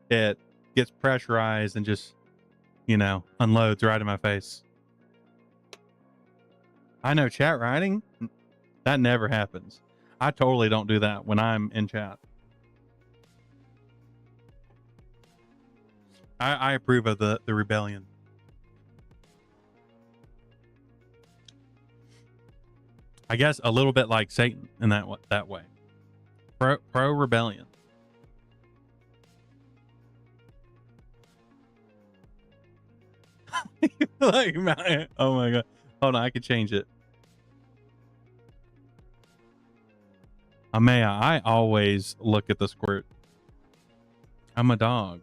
it gets pressurized and just, you know, unloads right in my face. I know, chat writing, that never happens. I totally don't do that when I'm in chat. I approve of the rebellion. I guess a little bit like Satan in that way. Pro rebellion. Like, oh my God. Hold on, I could change it. Amaya, I always look at the squirt. I'm a dog.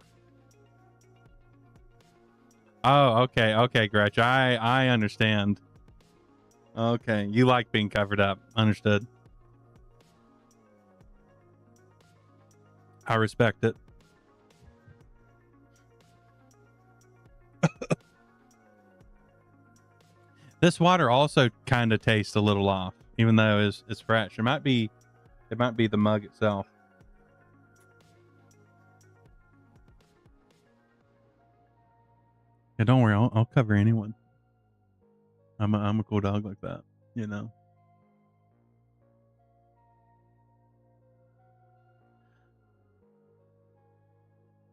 Oh, okay, Gretch. I understand. Okay, you like being covered up. Understood. I respect it. This water also kind of tastes a little off, even though it's fresh. It might be the mug itself. Yeah, don't worry, I'll cover anyone. I'm a cool dog like that, you know.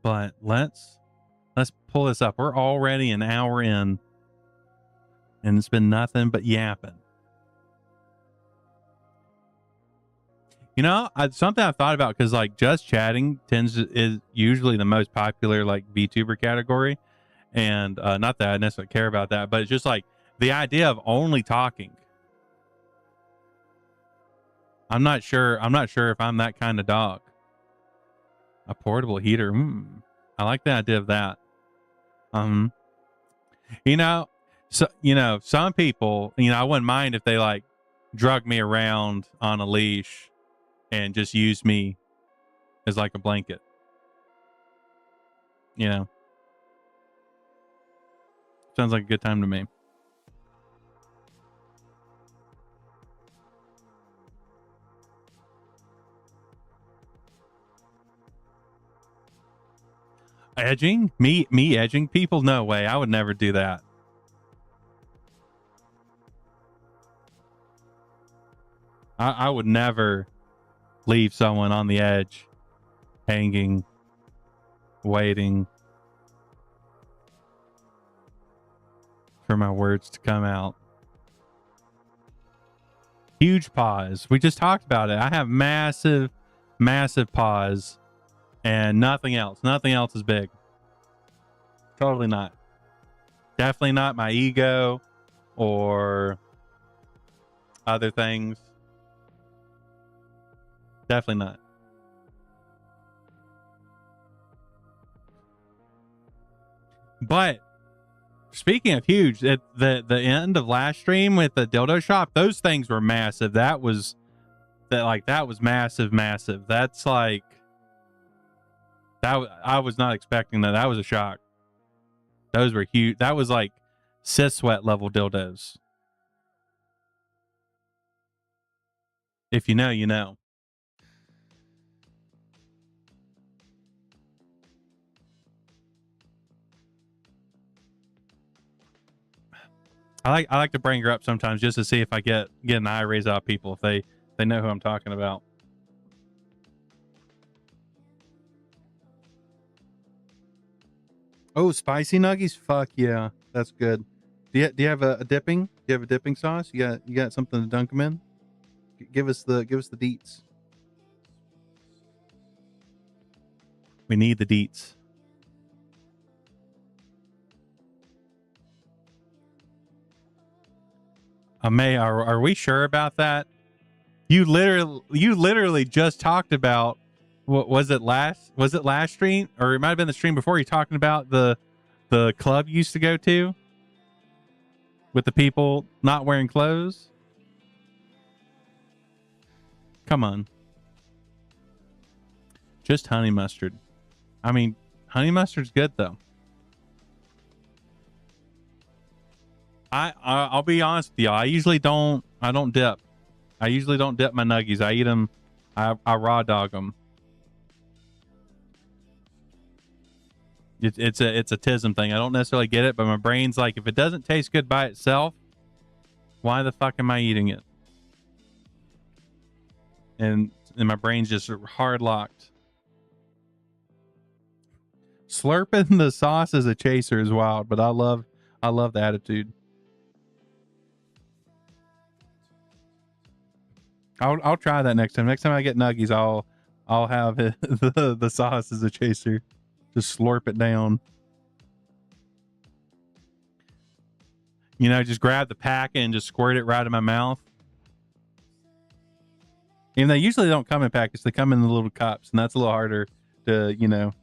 But let's pull this up. We're already an hour in, and it's been nothing but yapping. You know, something I've thought about, because like just chatting is usually the most popular like VTuber category, and not that I necessarily care about that, but it's just like the idea of only talking. I'm not sure if I'm that kind of dog. A portable heater. I like the idea of that. You know, some people, I wouldn't mind if they like drug me around on a leash and just use me as like a blanket. Sounds like a good time to me. Edging? Me edging people? No way. I would never do that. I would never leave someone on the edge, hanging, waiting for my words to come out. Huge paws. We just talked about it. I have massive paws and nothing else. Nothing else is big. Totally not. Definitely not my ego or other things. Definitely not. But speaking of huge, at the end of last stream with the dildo shop, those things were massive. That was massive. That's like that. I was not expecting that. That was a shock. Those were huge. That was like sis sweat level dildos. If you know, you know. I like to bring her up sometimes just to see if I get an eye raise out of people if they know who I'm talking about. Oh, spicy nuggies? Fuck yeah, that's good. Do you have a dipping? Do you have a dipping sauce? You got something to dunk them in? Give us the deets. We need the deets. May, are we sure about that? You literally just talked about, what was it last stream, or it might have been the stream before, you talking about the club you used to go to with the people not wearing clothes? Come on. Just honey mustard. I mean, honey mustard's good though. I'll be honest with you. I don't dip. I usually don't dip my nuggies. I eat them. I raw dog them. It's a tism thing. I don't necessarily get it, but my brain's like, if it doesn't taste good by itself, why the fuck am I eating it? And my brain's just hard locked. Slurping the sauce as a chaser is wild, but I love the attitude. I'll try that next time. Next time I get nuggies, I'll have the sauce as a chaser. Just slurp it down. Just grab the packet and just squirt it right in my mouth. And they usually don't come in packets. They come in the little cups, and that's a little harder to,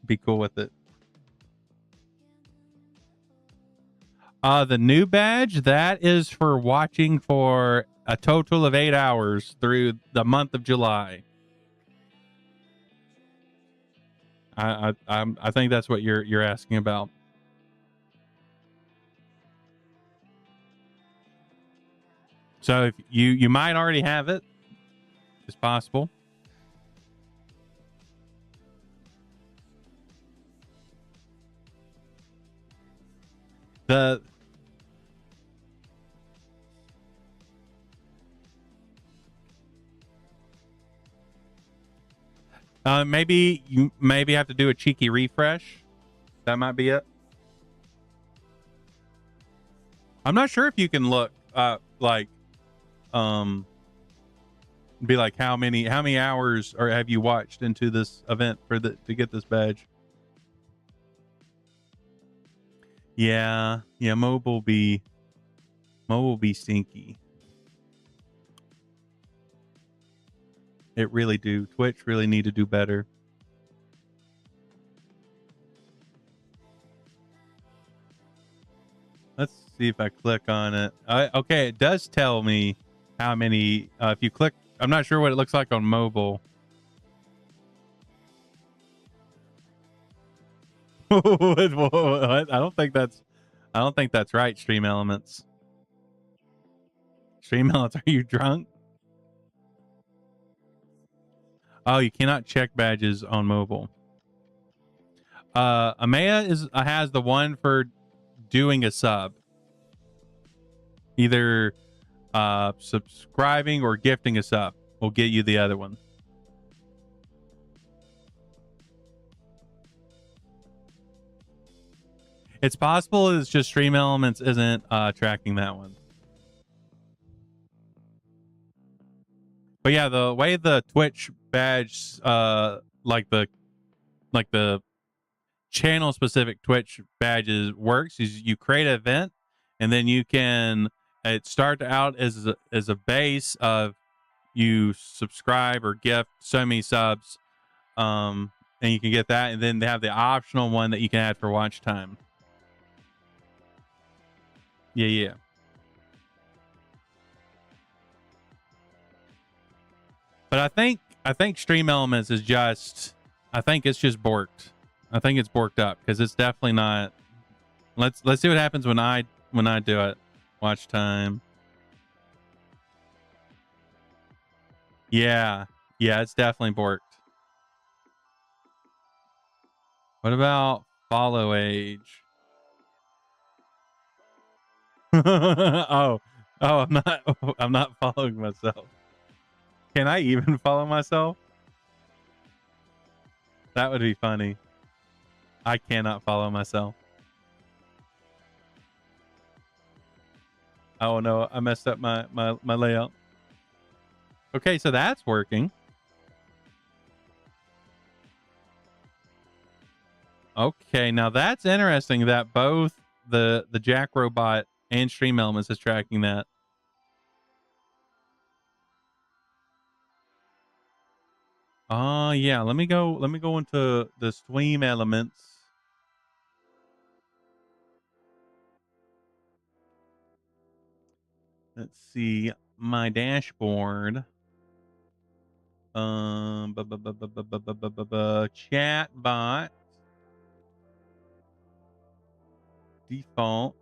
be cool with it. The new badge, that is for watching for a total of 8 hours through the month of July. I think that's what you're asking about. So if you might already have it. It's possible. The maybe you have to do a cheeky refresh. That might be it. I'm not sure if you can look like be like how many hours or have you watched into this event for to get this badge. Yeah, mobile be stinky. It really do. Twitch really need to do better. Let's see if I click on it. Okay, it does tell me how many. If you click, I'm not sure what it looks like on mobile. What? I don't think that's right. Stream Elements. Stream Elements. Are you drunk? Oh, you cannot check badges on mobile. Amaya has the one for doing a sub. Either subscribing or gifting a sub will get you the other one. It's possible it's just Stream Elements isn't tracking that one. But yeah, the way the Twitch badge, like the channel specific Twitch badges works is you create an event and then you can start out as a base of you subscribe or gift so many subs, and you can get that, and then they have the optional one that you can add for watch time. Yeah. But I think Stream Elements is just, I think it's just borked. I think it's borked up because it's definitely not. Let's see what happens when I do it. Watch time. Yeah, it's definitely borked. What about follow age? oh, I'm not following myself. Can I even follow myself? That would be funny. I cannot follow myself. Oh no, I messed up my layout. Okay, so that's working. Okay, now that's interesting that both the Jack Robot and Stream Elements is tracking that. Yeah, let me go into the Stream Elements. Let's see my dashboard. Chat bot default.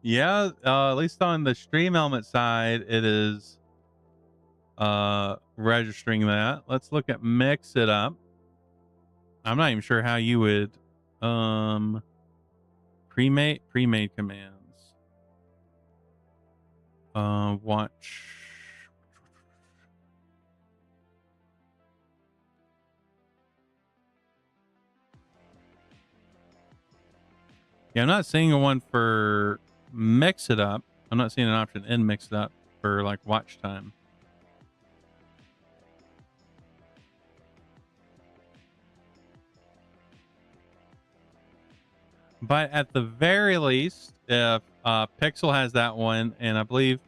Yeah, at least on the Stream Element side, it is registering that. Let's look at Mix It Up. I'm not even sure how you would pre-made commands. Watch. Yeah, I'm not seeing a one for Mix It Up. I'm not seeing an option in Mix It Up for like watch time. But at the very least, if Pixel has that one, and I believe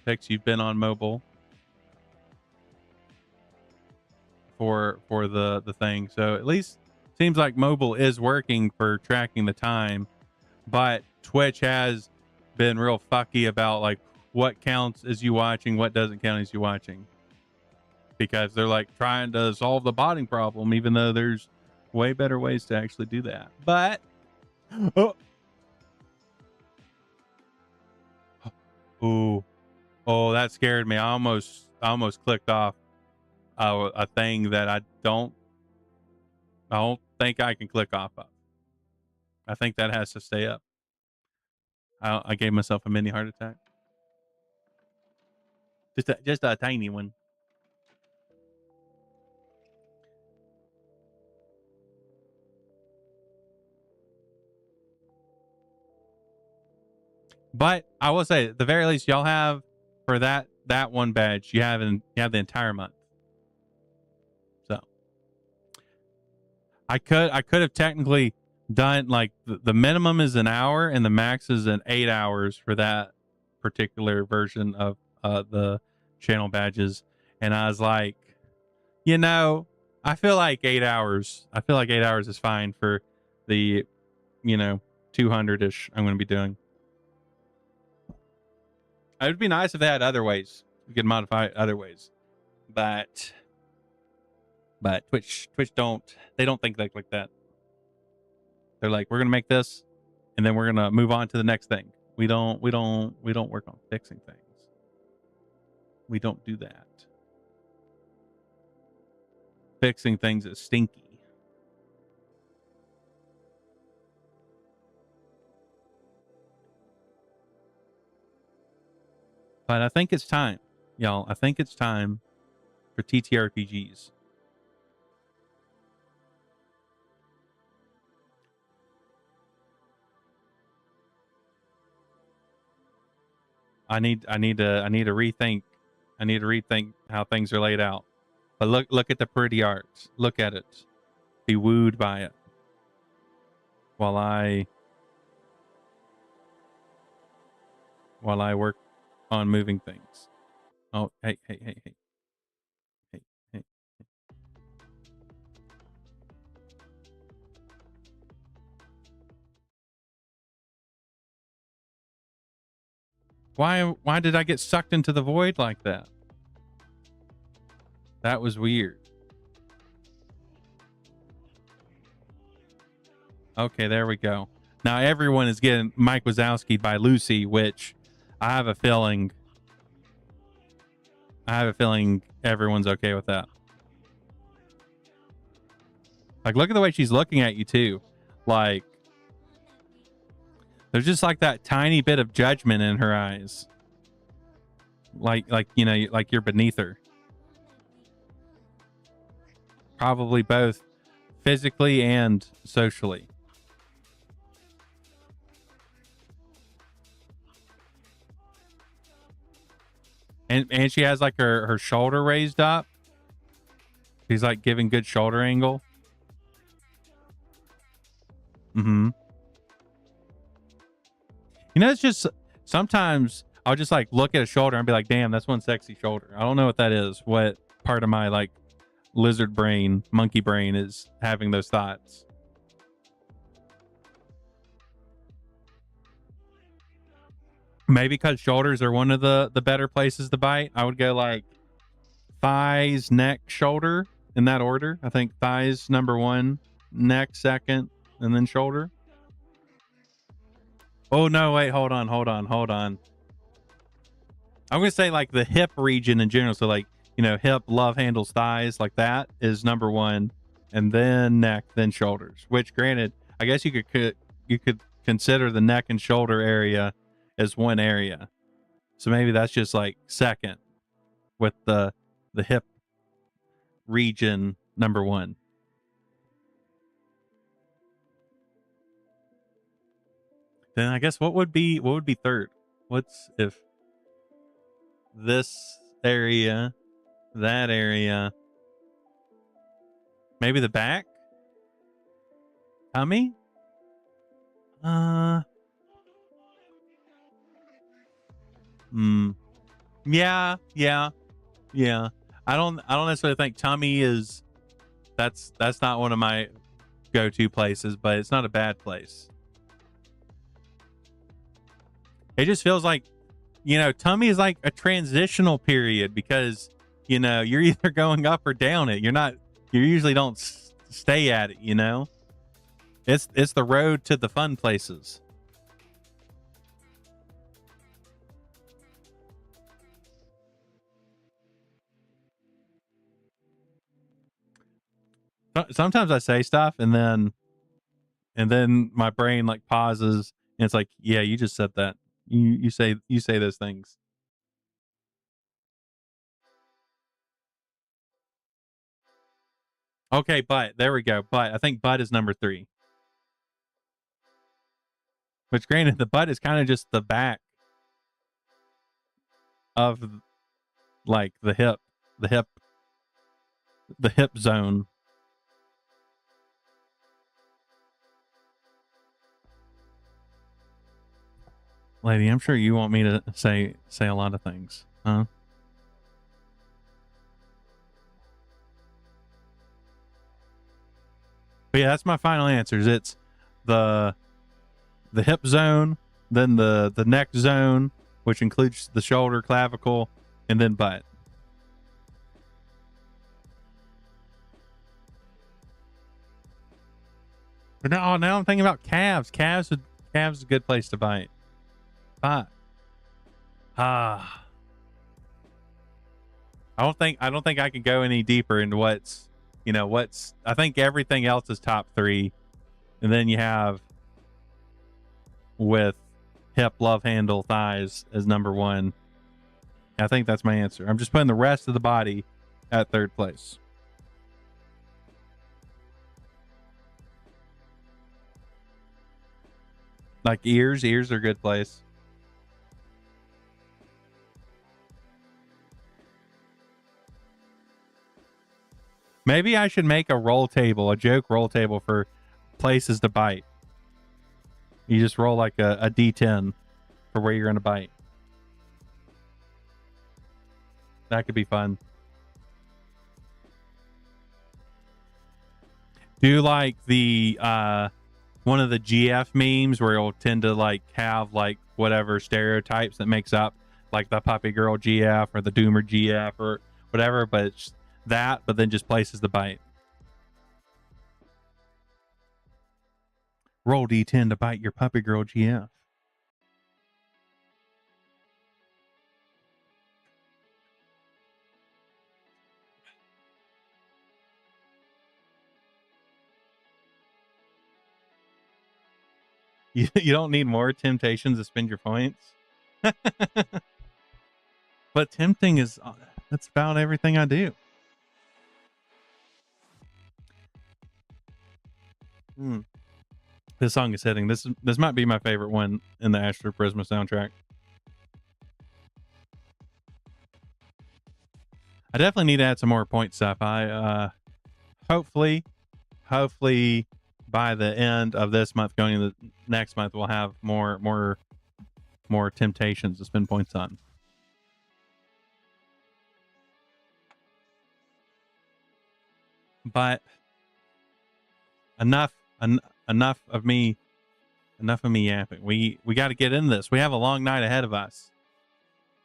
Pix, you've been on mobile for the thing, so at least seems like mobile is working for tracking the time. But Twitch has been real fucky about like what counts as you watching, what doesn't count as you watching, because they're like trying to solve the botting problem, even though there's way better ways to actually do that. But oh, ooh, oh, that scared me. I almost clicked off a thing that I don't think I can click off of. I think that has to stay up. I gave myself a mini heart attack. Just a tiny one. But I will say, at the very least, y'all have for that one badge, you have the entire month. So I could have technically done like the minimum is an hour and the max is 8 hours for that particular version of the channel badges. And I was like, I feel like 8 hours. I feel like 8 hours is fine for the 200-ish I'm going to be doing. It would be nice if they had other ways. We could modify it other ways. But Twitch don't think like that. They're like, we're gonna make this and then we're gonna move on to the next thing. We don't work on fixing things. We don't do that. Fixing things is stinky. But I think it's time, y'all. I think it's time for TTRPGs. I need to rethink. I need to rethink how things are laid out. But look at the pretty art. Look at it. Be wooed by it. While I work on moving things. Oh, hey. Why did I get sucked into the void like that? That was weird. Okay, there we go. Now everyone is getting Mike Wazowski'd by Lucy, which I have a feeling everyone's okay with that. Like, look at the way she's looking at you too. Like, there's just like that tiny bit of judgment in her eyes. Like you're beneath her. Probably both physically and socially. And she has like her shoulder raised up. She's like giving good shoulder angle. It's just sometimes I'll just like look at a shoulder and be like, damn, that's one sexy shoulder. I don't know what that is. What part of my like lizard brain, monkey brain is having those thoughts. Maybe because shoulders are one of the better places to bite. I would go like thighs, neck, shoulder in that order. I think thighs number 1, neck second, and then shoulder. Oh no, wait, hold on. I'm gonna say like the hip region in general. So like, hip, love handles, thighs, like that is number 1, and then neck, then shoulders. Which, granted, I guess you could consider the neck and shoulder area as one area. So maybe that's just like second, with the hip region number 1. Then I guess what would be third? What's if this area, that area, maybe the back, tummy? Yeah. I don't necessarily think tummy is that's not one of my go-to places, but it's not a bad place. It just feels like, tummy is like a transitional period because, you're either going up or down it. You usually don't stay at it, you know? It's the road to the fun places. Sometimes I say stuff and then my brain like pauses and it's like, yeah, you just said that. You say those things. Okay, but there we go. But I think butt is number 3. Which granted, the butt is kind of just the back of like the hip zone. Lady, I'm sure you want me to say a lot of things, huh? But yeah, that's my final answers. It's the hip zone, then the neck zone, which includes the shoulder, clavicle, and then butt. But now I'm thinking about calves. Calves is a good place to bite. But I don't think I can go any deeper into what's I think everything else is top 3. And then you have with hip, love handle, thighs as number 1. I think that's my answer. I'm just putting the rest of the body at 3rd place. Like ears are a good place. Maybe I should make a joke roll table for places to bite. You just roll like a D10 for where you're going to bite. That could be fun. Do like the one of the GF memes where it'll tend to like have like whatever stereotypes that makes up like the puppy girl GF or the doomer GF or whatever, but it's that, but then just places to bite. Roll D10 to bite your puppy girl GF. You don't need more temptations to spend your points. But tempting is that's about everything I do. This song is hitting. This might be my favorite one in the Astro Prisma soundtrack. I definitely need to add some more point stuff. I hopefully by the end of this month, going into the next month, we'll have more temptations to spend points on. But enough of me yapping. We got to get in this. We have a long night ahead of us,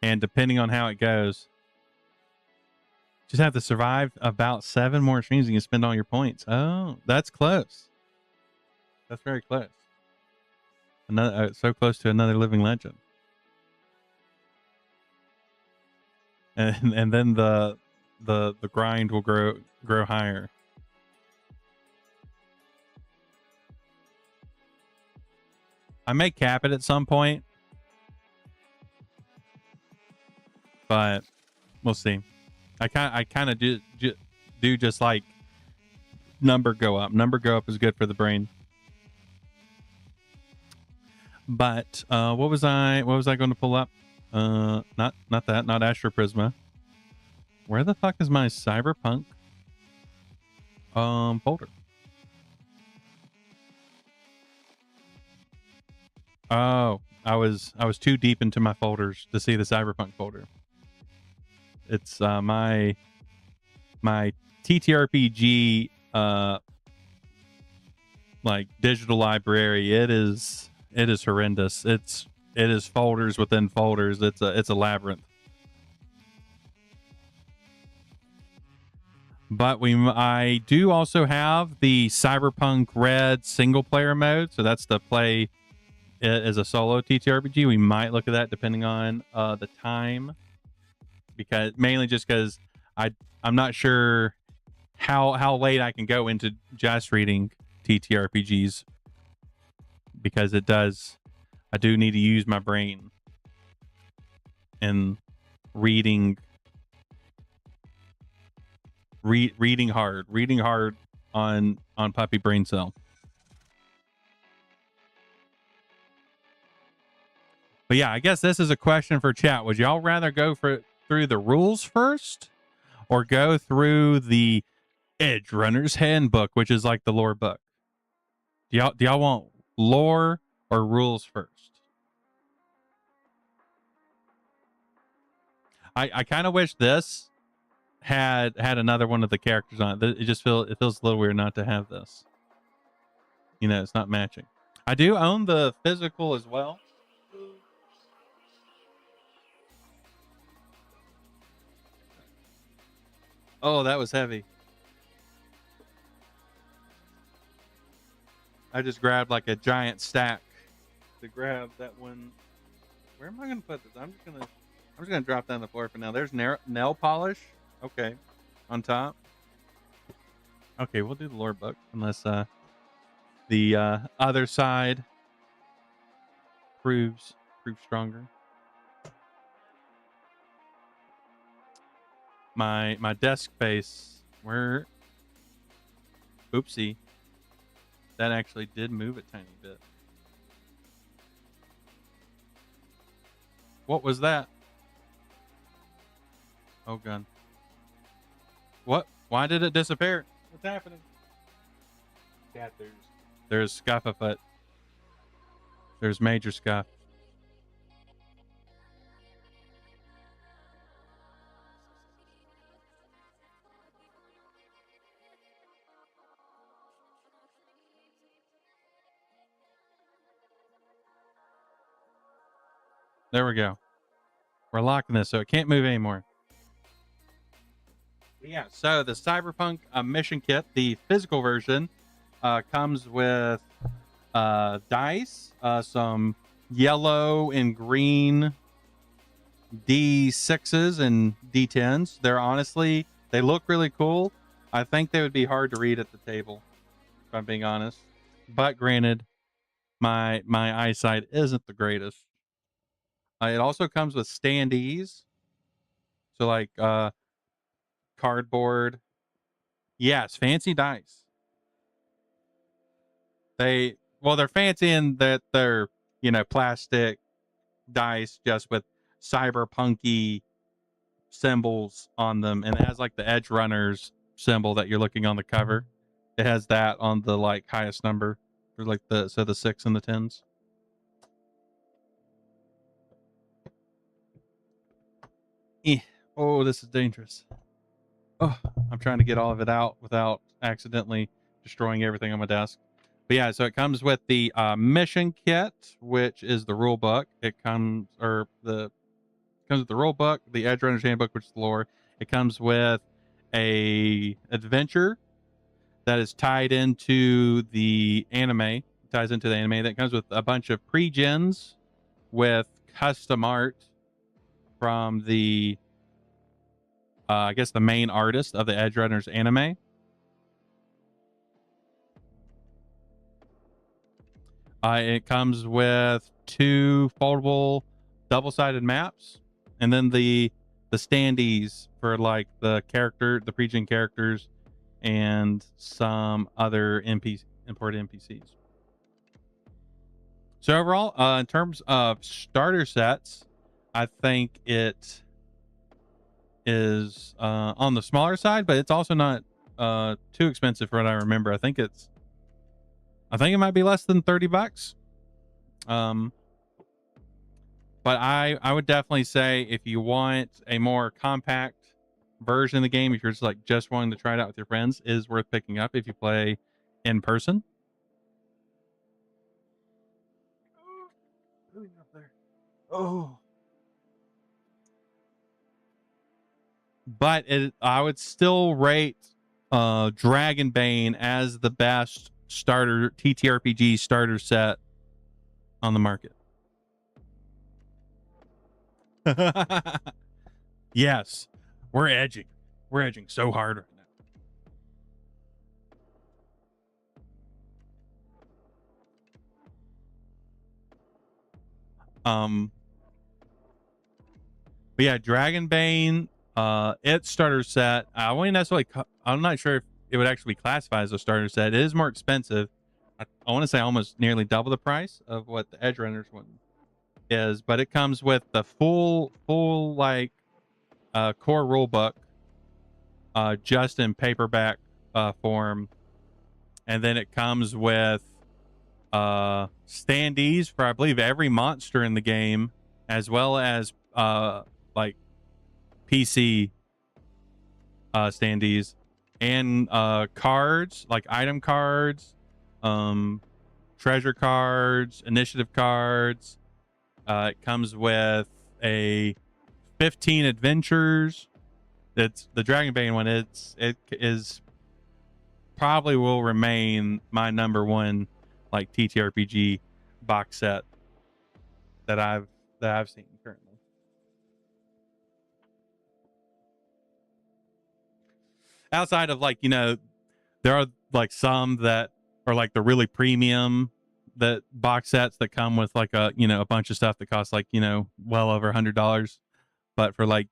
and depending on how it goes, just have to survive about 7 more streams and you can spend all your points. Oh, that's close. That's very close. Another so close to another living legend. And then the grind will grow higher. I may cap it at some point, but we'll see. I kind of do just like number go up. Number go up is good for the brain. But what was I going to pull up? Not Astro Prisma. Where the fuck is my Cyberpunk folder? Oh, I was too deep into my folders to see the Cyberpunk folder. It's my TTRPG like digital library. It is horrendous. It is folders within folders. It's a labyrinth. But I do also have the Cyberpunk Red single player mode, so that's to play it as a solo TTRPG. We might look at that depending on the time, because mainly just because I'm not sure how late I can go into just reading TTRPGs, because I do need to use my brain and reading reading hard on puppy brain cell. But yeah, I guess this is a question for chat. Would y'all rather go through the rules first, or go through the Edge Runner's Handbook, which is like the lore book? Do y'all want lore or rules first? I kind of wish this had another one of the characters on it. It feels a little weird not to have this. You know, it's not matching. I do own the physical as well. Oh, that was heavy. I just grabbed like a giant stack to grab that one. Where am I going to put this? I'm just gonna drop down the floor for now. There's nail polish. Okay, on top. Okay, we'll do the lore book unless the other side proves stronger. My desk space. Where? Oopsie. That actually did move a tiny bit. What was that? Oh, gun. What? Why did it disappear? What's happening? Cat, there's scuff afoot. There's major scuff. There we go. We're locking this so it can't move anymore. Yeah, so the Cyberpunk mission kit, the physical version, comes with dice, some yellow and green D6s and D10s. They look really cool. I think they would be hard to read at the table, if I'm being honest. But granted, my eyesight isn't the greatest. It also comes with standees. So like cardboard. Yes, fancy dice. They're fancy in that they're, plastic dice just with cyberpunky symbols on them, and it has like the Edge Runners symbol that you're looking on the cover. It has that on the like highest number, or like the 6 and the 10s. Oh, this is dangerous. Oh, I'm trying to get all of it out without accidentally destroying everything on my desk. But yeah, so it comes with the mission kit, which is the rule book. It comes with the rule book, the Edge Runner's Handbook, which is the lore. It comes with a adventure that is tied into the anime. That comes with a bunch of pre-gens with custom art from the I guess the main artist of the Edge Runners anime. It comes with 2 foldable double-sided maps, and then the standees for like the pre-gen characters, and some other imported NPCs. So overall, in terms of starter sets, I think it is on the smaller side, but it's also not too expensive for what I remember. I think it might be less than $30. But I would definitely say, if you want a more compact version of the game, if you're just wanting to try it out with your friends, is worth picking up if you play in person. Oh. But I would still rate Dragonbane as the best starter TTRPG starter set on the market. Yes, we're edging. We're edging so hard right now. But yeah, Dragonbane, its starter set. I wouldn't necessarily. I'm not sure if it would actually be classified as a starter set. It is more expensive. I want to say almost nearly double the price of what the Edge Runners one is, but it comes with the full like core rule book, just in paperback form, and then it comes with standees for I believe every monster in the game, as well as like PC standees and cards like item cards, treasure cards, initiative cards. It comes with a 15 adventures. It's the Dragonbane one. It is probably will remain my number one like TTRPG box set that I've seen currently. Outside of like, there are like some that are like the really premium that box sets that come with like a bunch of stuff that costs like well over $100. But for like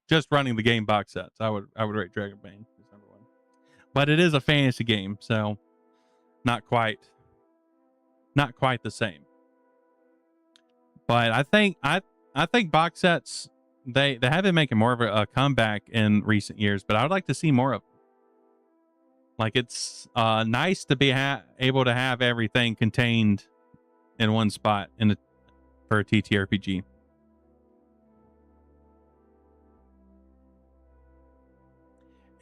just running the game box sets, I would rate Dragonbane as number one. But it is a fantasy game, so not quite the same. But I think box sets they have been making more of a comeback in recent years, but I would like to see more of them. Like it's nice to be able to have everything contained in one spot for a TTRPG.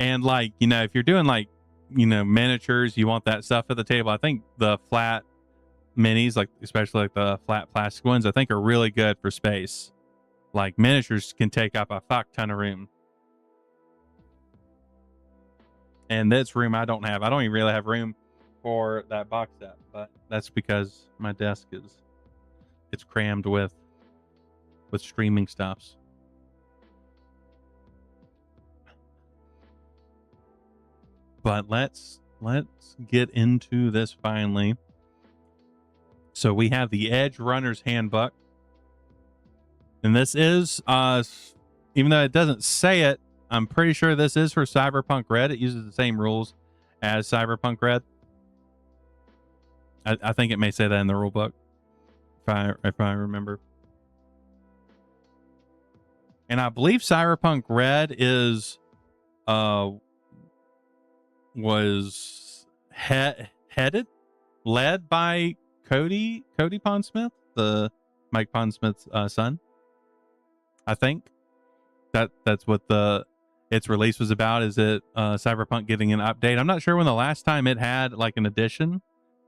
And like, if you're doing like, miniatures, you want that stuff at the table. I think the flat minis, like especially like the flat plastic ones, I think are really good for space. Like miniatures can take up a fuck ton of room. And this room I don't have. I don't even really have room for that box set, but that's because my desk it's crammed with streaming stuffs. But let's get into this finally. So we have the Edge Runner's Handbook. And this is even though it doesn't say it, I'm pretty sure this is for Cyberpunk Red. It uses the same rules as Cyberpunk Red. I think it may say that in the rule book, if I remember. And I believe Cyberpunk Red is was led by Cody Pondsmith, the Mike Pondsmith's son. I think that's what its release was about. Is it Cyberpunk getting an update? I'm not sure when the last time it had like an edition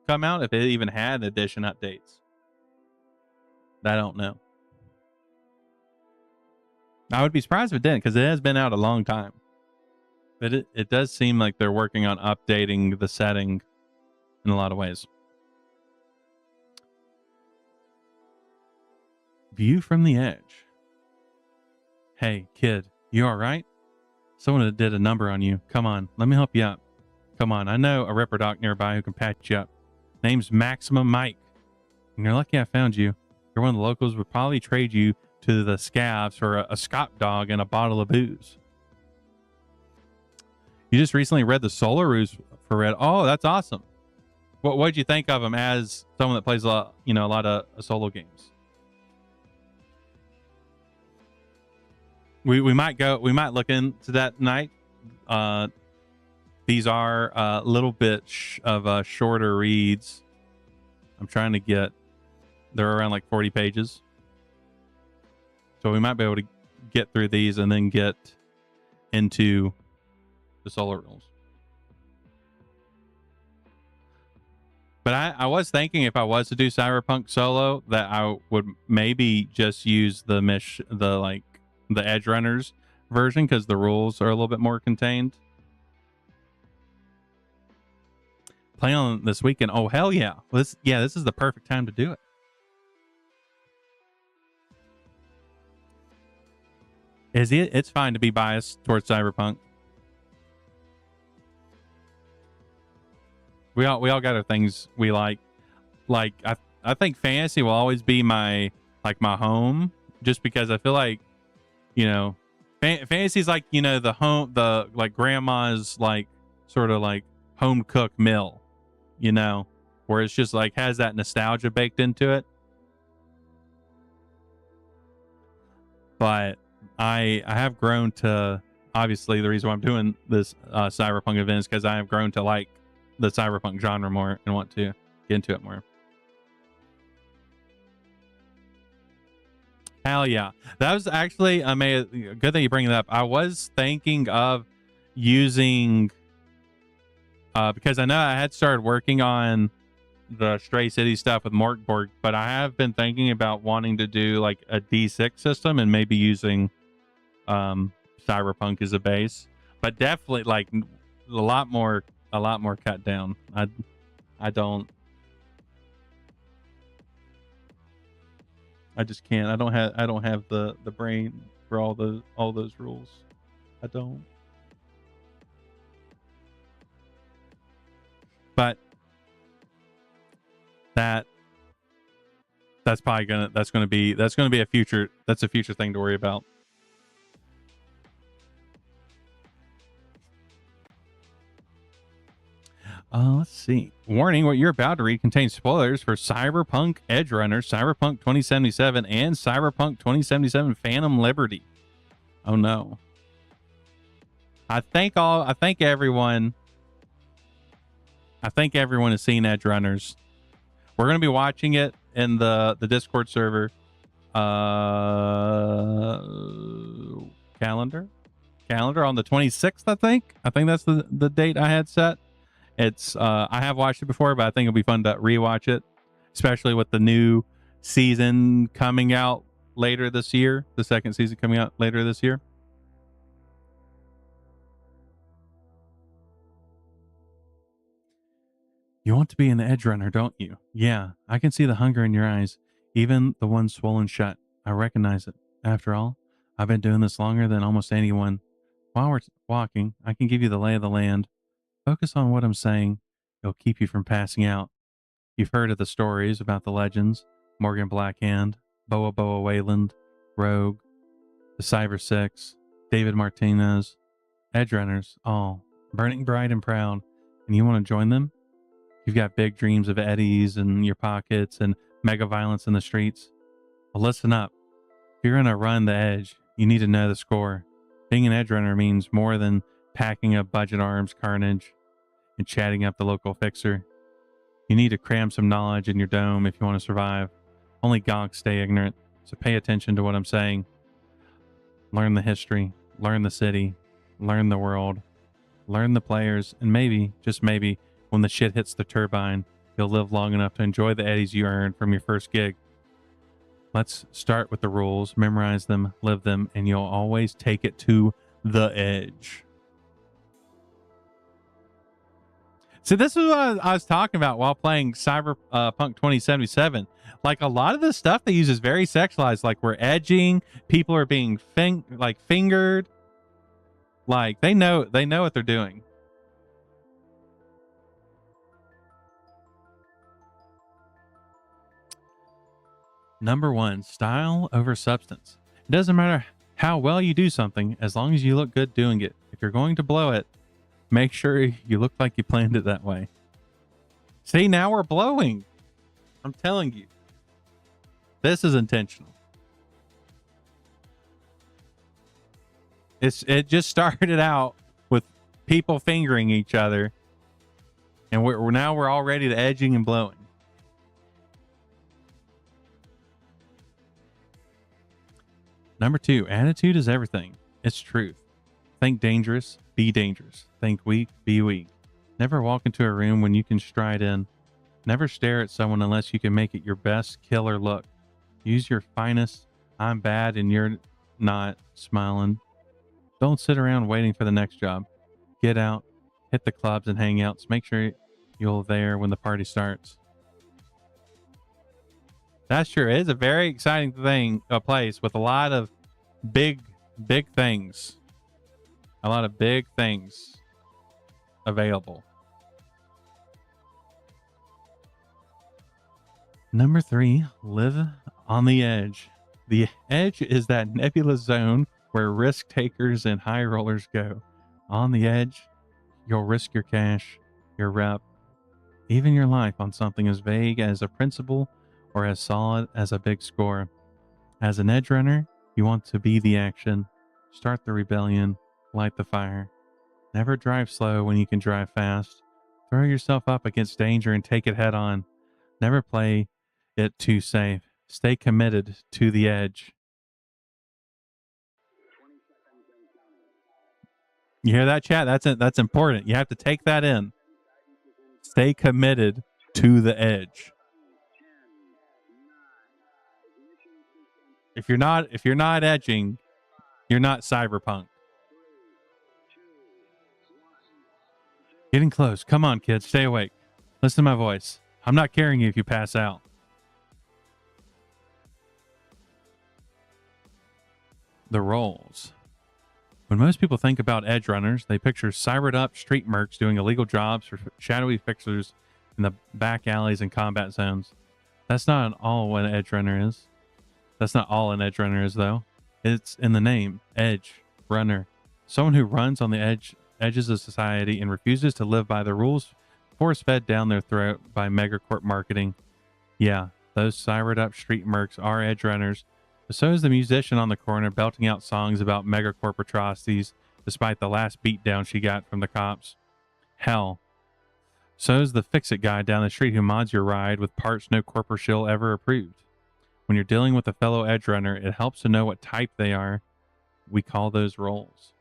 come out, if it even had edition updates. I don't know. I would be surprised if it didn't, because it has been out a long time. But it does seem like they're working on updating the setting in a lot of ways. View from the edge. Hey, kid, you all right? Someone did a number on you. Come on, let me help you up. Come on, I know a Ripper Doc nearby who can patch you up. Name's Maximum Mike. And you're lucky I found you. You're one of the locals would probably trade you to the scavs for a Scott dog and a bottle of booze. You just recently read the Solar Ruse for Red. Oh, that's awesome. What'd you think of him as someone that plays a lot of solo games? We might look into that tonight. These are a little bit of shorter reads. I'm trying to get, they're around like 40 pages. So we might be able to get through these and then get into the Solar rules. But I was thinking if I was to do Cyberpunk solo, that I would maybe just use the Edge Runners version, because the rules are a little bit more contained. Plan on this weekend. Oh, hell yeah. This is the perfect time to do it. Is it? It's fine to be biased towards Cyberpunk. We all got our things we like. Like I think fantasy will always be my home, just because I feel like, you know, fantasy's like, you know, the like grandma's like sort of like home cooked meal, you know, where it's just like has that nostalgia baked into it. But I have grown to, obviously the reason why I'm doing this Cyberpunk event is because I have grown to like the Cyberpunk genre more and want to get into it more. Hell yeah. That was actually good that you bring it up. I was thinking of using because I know I had started working on the Stray City stuff with Morkborg, but I have been thinking about wanting to do like a D6 system and maybe using Cyberpunk as a base, but definitely like a lot more cut down. I just can't. I don't have the brain for all those rules. I don't. But that's gonna be a future thing to worry about. Let's see. Warning, what you're about to read contains spoilers for Cyberpunk Edgerunner, Cyberpunk 2077, and Cyberpunk 2077 Phantom Liberty. Oh no. I think everyone has seen Edgerunners. We're going to be watching it in the Discord server calendar on the 26th, I think that's the date I had set. It's I have watched it before, but I think it'll be fun to rewatch it, especially with the new season coming out later this year, the second season coming out later this year. You want to be an Edgerunner, don't you? Yeah, I can see the hunger in your eyes, even the one swollen shut. I recognize it. After all, I've been doing this longer than almost anyone. While we're walking, I can give you the lay of the land. Focus on what I'm saying. It'll keep you from passing out. You've heard of the stories about the legends, Morgan Blackhand, Boa Wayland, Rogue, the Cyber Six, David Martinez, Edgerunners, all burning bright and proud. And you want to join them? You've got big dreams of eddies in your pockets and mega violence in the streets. Well, listen up. If you're going to run the edge, you need to know the score. Being an Edgerunner means more than packing up budget arms carnage and chatting up the local fixer. You need to cram some knowledge in your dome if you want to survive. Only gonks stay ignorant, so pay attention to what I'm saying. Learn the history, learn the city, learn the world, learn the players, and maybe, just maybe, when the shit hits the turbine, you'll live long enough to enjoy the eddies you earned from your first gig. Let's start with the rules, memorize them, live them, and you'll always take it to the edge. So this is what I was talking about while playing Cyberpunk 2077. Like a lot of the stuff they use is very sexualized. Like we're edging, people are being fingered. Like they know what they're doing. Number 1, style over substance. It doesn't matter how well you do something as long as you look good doing it. If you're going to blow it, make sure you look like you planned it that way. See, now we're blowing. I'm telling you. This is intentional. It just started out with people fingering each other. And we're now all ready to edging and blowing. Number 2, attitude is everything. It's truth. Think dangerous, be dangerous. Think weak, be weak. Never walk into a room when you can stride in. Never stare at someone unless you can make it your best killer look. Use your finest, I'm bad and you're not, smiling. Don't sit around waiting for the next job. Get out, hit the clubs and hangouts. Make sure you'll there when the party starts. That sure is a very exciting thing, a place with a lot of big things. A lot of big things available. Number 3, live on the edge. The edge is that nebulous zone where risk takers and high rollers go. On the edge, you'll risk your cash, your rep, even your life on something as vague as a principle or as solid as a big score. As an edge runner, you want to be the action, start the rebellion, light the fire. Never drive slow when you can drive fast. Throw yourself up against danger and take it head on. Never play it too safe. Stay committed to the edge. You hear that, chat? That's important. You have to take that in. Stay committed to the edge. If you're not edging, you're not cyberpunk. Getting close. Come on, kids. Stay awake. Listen to my voice. I'm not carrying you if you pass out. The roles. When most people think about edge runners, they picture cybered up street mercs doing illegal jobs for shadowy fixers in the back alleys and combat zones. That's not all what an edge runner is. That's not all an edge runner is, though. It's in the name, edge runner. Someone who runs on the edges of society and refuses to live by the rules force-fed down their throat by megacorp marketing. Yeah, those cybered up street mercs are edge runners. But so is the musician on the corner belting out songs about megacorp atrocities despite the last beatdown she got from the cops. Hell, so is the fix-it guy down the street who mods your ride with parts no corporate shill ever approved. When you're dealing with a fellow edge runner, it helps to know what type they are. We call those roles.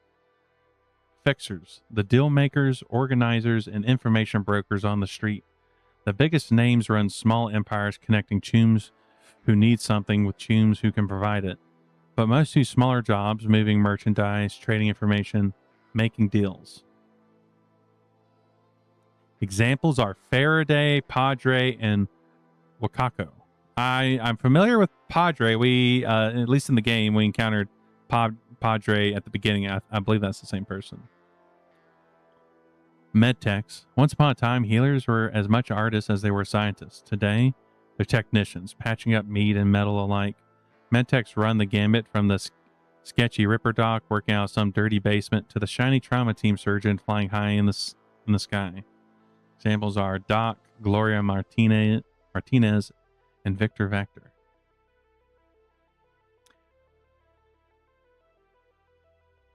Fixers, the deal makers, organizers, and information brokers on the street. The biggest names run small empires connecting chooms who need something with chooms who can provide it. But most do smaller jobs, moving merchandise, trading information, making deals. Examples are Faraday, Padre, and Wakako. I'm familiar with Padre. We, at least in the game, we encountered Padre at the beginning. I believe that's the same person. Medtechs. Once upon a time, healers were as much artists as they were scientists. Today, they're technicians, patching up meat and metal alike. Medtechs run the gambit from the sketchy Ripper Doc working out some dirty basement to the shiny trauma team surgeon flying high in the sky. Examples are Doc, Gloria Martinez, and Victor Vector.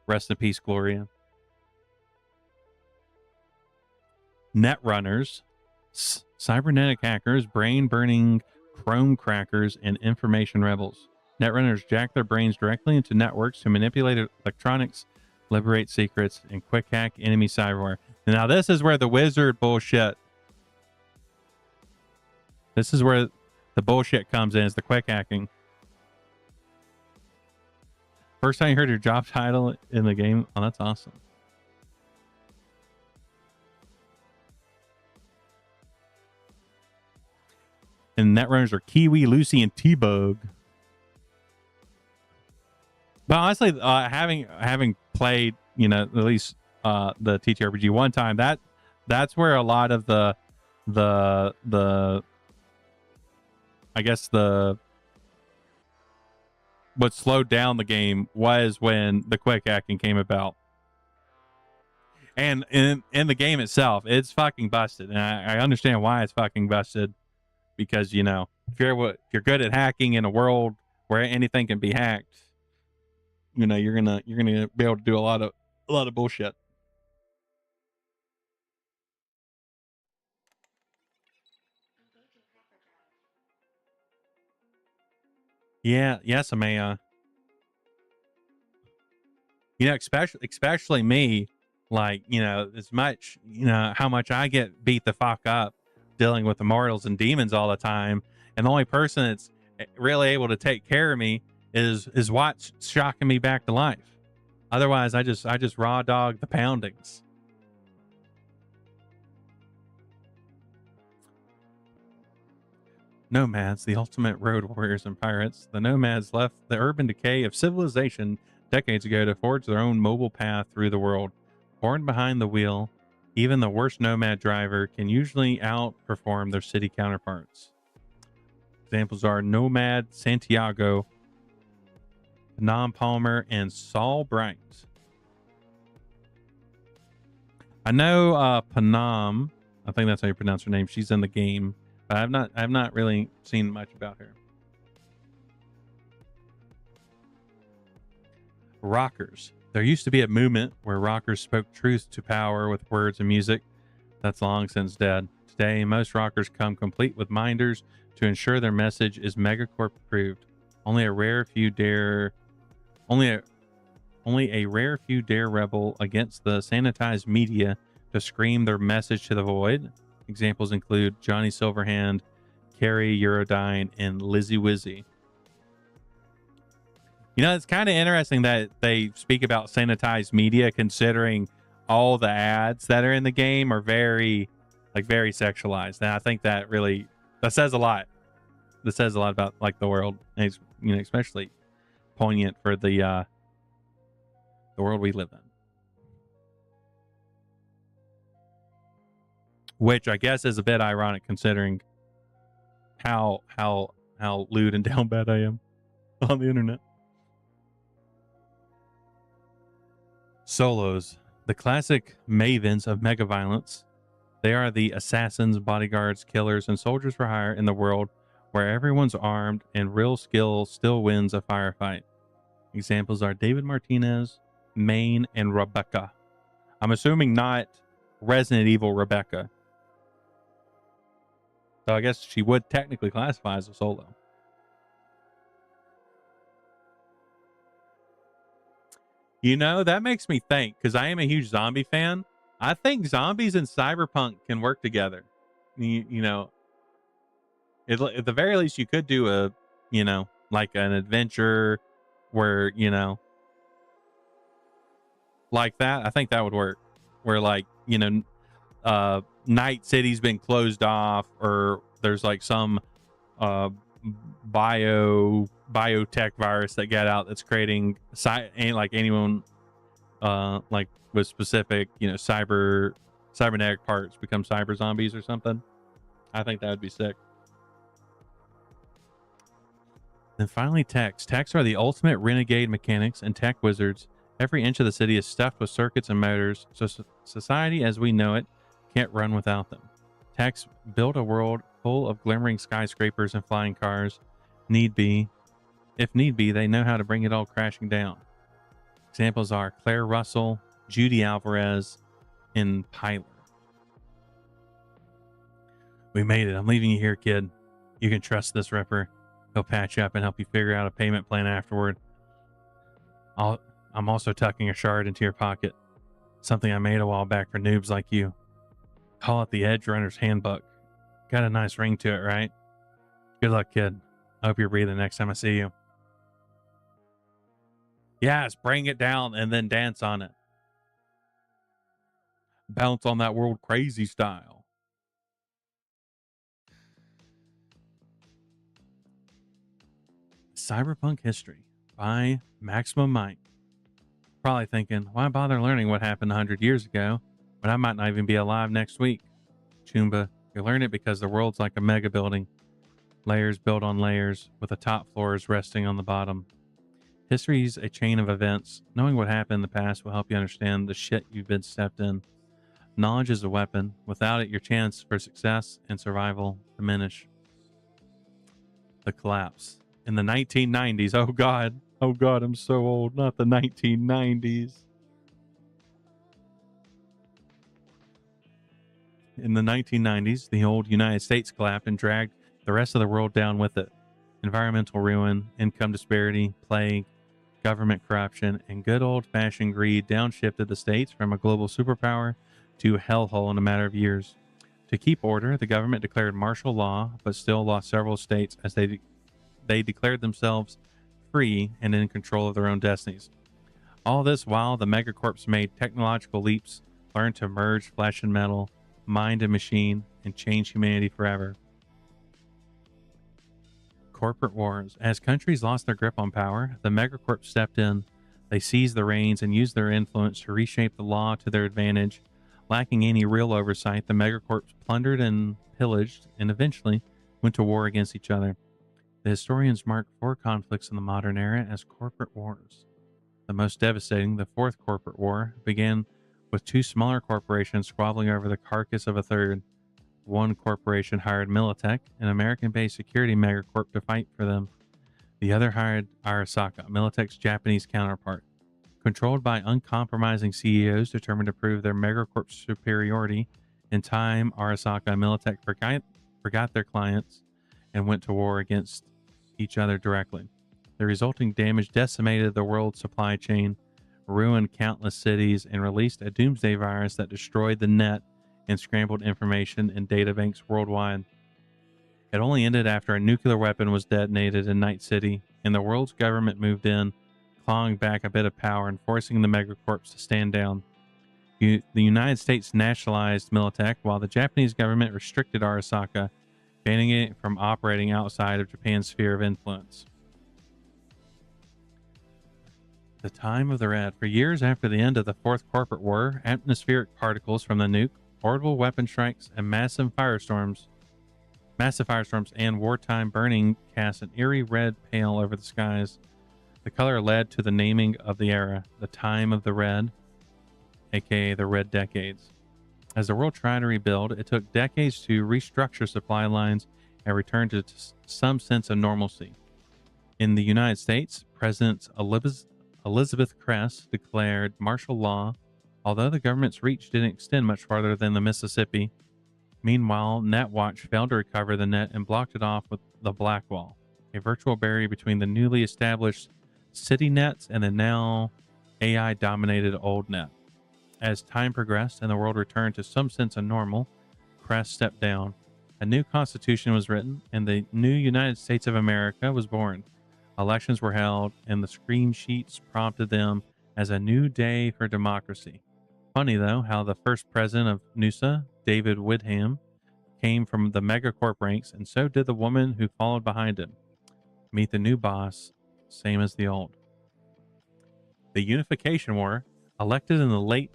Rest in peace, Gloria. Netrunners, cybernetic hackers, brain-burning chrome crackers, and information rebels. Netrunners jack their brains directly into networks to manipulate electronics, liberate secrets, and quick hack enemy cyberware. Now this is where the wizard bullshit. This is where the bullshit comes in, is the quick hacking. First time you heard your job title in the game? Oh, that's awesome. And Netrunners are Kiwi, Lucy, and T-Bug. But honestly, having played, at least the TTRPG one time, that's where a lot of the I guess what slowed down the game was when the quick hacking came about. And in the game itself, it's fucking busted. And I understand why it's fucking busted. Because, if you're good at hacking in a world where anything can be hacked, you're gonna be able to do a lot of bullshit. Yeah, yes, Amaya. Especially me, like, as much, how much I get beat the fuck up dealing with immortals and demons all the time, and the only person that's really able to take care of me is what's shocking me back to life. Otherwise, I just raw dog the poundings. Nomads, the ultimate road warriors and pirates. The nomads left the urban decay of civilization decades ago to forge their own mobile path through the world. Born behind the wheel, even the worst nomad driver can usually outperform their city counterparts. Examples are Nomad Santiago, Nam Palmer, and Saul Bright. I know Panam, I think that's how you pronounce her name. She's in the game, but I've not really seen much about her. Rockers. There used to be a movement where rockers spoke truth to power with words and music. That's long since dead. Today, most rockers come complete with minders to ensure their message is megacorp approved. Only a rare few dare rebel against the sanitized media to scream their message to the void. Examples include Johnny Silverhand, Carrie Eurodyne, and Lizzie Wizzy. You know, it's kind of interesting that they speak about sanitized media, considering all the ads that are in the game are very sexualized. And I think that says a lot. That says a lot about like the world, and it's, you know, especially poignant for the world we live in. Which I guess is a bit ironic considering how lewd and down bad I am on the internet. Solos, the classic mavens of mega violence. They are the assassins, bodyguards, killers, and soldiers for hire in the world where everyone's armed and real skill still wins a firefight. Examples are David Martinez, Maine, and Rebecca. I'm assuming not Resident Evil Rebecca. So I guess she would technically classify as a solo. You know, that makes me think, because I am a huge zombie fan. I think zombies and cyberpunk can work together. You know, at the very least, you could do a, you know, like an adventure where, you know, like that. I think that would work. Where, like, you know, Night City's been closed off, or there's like some biotech virus that got out that's creating like anyone like with specific, you know, cybernetic parts become cyber zombies or something. I think that would be sick. Then finally, techs. Techs are the ultimate renegade mechanics and tech wizards. Every inch of the city is stuffed with circuits and motors, so society as we know it can't run without them. Techs build a world full of glimmering skyscrapers and flying cars. If need be, they know how to bring it all crashing down. Examples are Claire Russell, Judy Alvarez, and Pyler. We made it. I'm leaving you here, kid. You can trust this Ripper. He'll patch you up and help you figure out a payment plan afterward. I'm also tucking a shard into your pocket. Something I made a while back for noobs like you. Call it the Edge Runner's Handbook. Got a nice ring to it, right? Good luck, kid. I hope you're breathing next time I see you. Yes, bring it down and then dance on it. Bounce on that world crazy style. Cyberpunk History by Maximum Mike. Probably thinking, why bother learning what happened 100 years ago when I might not even be alive next week? Choomba, you learn it because the world's like a mega building. Layers built on layers, with the top floors resting on the bottom. History's a chain of events. Knowing what happened in the past will help you understand the shit you've been stepped in. Knowledge is a weapon. Without it, your chance for success and survival diminish. The collapse. In the 1990s, oh God, I'm so old, not the 1990s. In the 1990s, the old United States collapsed and dragged the rest of the world down with it. Environmental ruin, income disparity, plague, government corruption, and good old-fashioned greed downshifted the states from a global superpower to a hellhole in a matter of years. To keep order, the government declared martial law, but still lost several states as they declared themselves free and in control of their own destinies. All this while the megacorps made technological leaps, learned to merge flesh and metal, mind and machine, and change humanity forever. Corporate wars. As countries lost their grip on power, the megacorps stepped in. They seized the reins and used their influence to reshape the law to their advantage. Lacking any real oversight, the megacorps plundered and pillaged and eventually went to war against each other. The historians mark 4 conflicts in the modern era as corporate wars. The most devastating, the Fourth Corporate War, began with 2 smaller corporations squabbling over the carcass of a third. One corporation hired Militech, an American-based security megacorp, to fight for them. The other hired Arasaka, Militech's Japanese counterpart. Controlled by uncompromising CEOs determined to prove their megacorp's superiority, in time, Arasaka and Militech forgot their clients and went to war against each other directly. The resulting damage decimated the world's supply chain, ruined countless cities, and released a doomsday virus that destroyed the net and scrambled information in data banks worldwide. It only ended after a nuclear weapon was detonated in Night City, and the world's government moved in, clawing back a bit of power and forcing the megacorps to stand down. The United States nationalized Militech, while the Japanese government restricted Arasaka, banning it from operating outside of Japan's sphere of influence. The time of the Red. For years after the end of the Fourth Corporate War, atmospheric particles from the nuke, orbital weapon strikes, and massive firestorms and wartime burning cast an eerie red pale over the skies. The color led to the naming of the era, the Time of the Red, aka the Red Decades. As the world tried to rebuild, it took decades to restructure supply lines and return to some sense of normalcy. In the United States, President Elizabeth Kress declared martial law, although the government's reach didn't extend much farther than the Mississippi. Meanwhile, NetWatch failed to recover the net and blocked it off with the Black Wall, a virtual barrier between the newly established city nets and the now AI-dominated old net. As time progressed and the world returned to some sense of normal, Kress stepped down. A new constitution was written, and the new United States of America was born. Elections were held, and the scream sheets prompted them as a new day for democracy. Funny, though, how the first president of NUSA, David Widham, came from the megacorp ranks, and so did the woman who followed behind him. Meet the new boss, same as the old. The Unification War. Elected in the late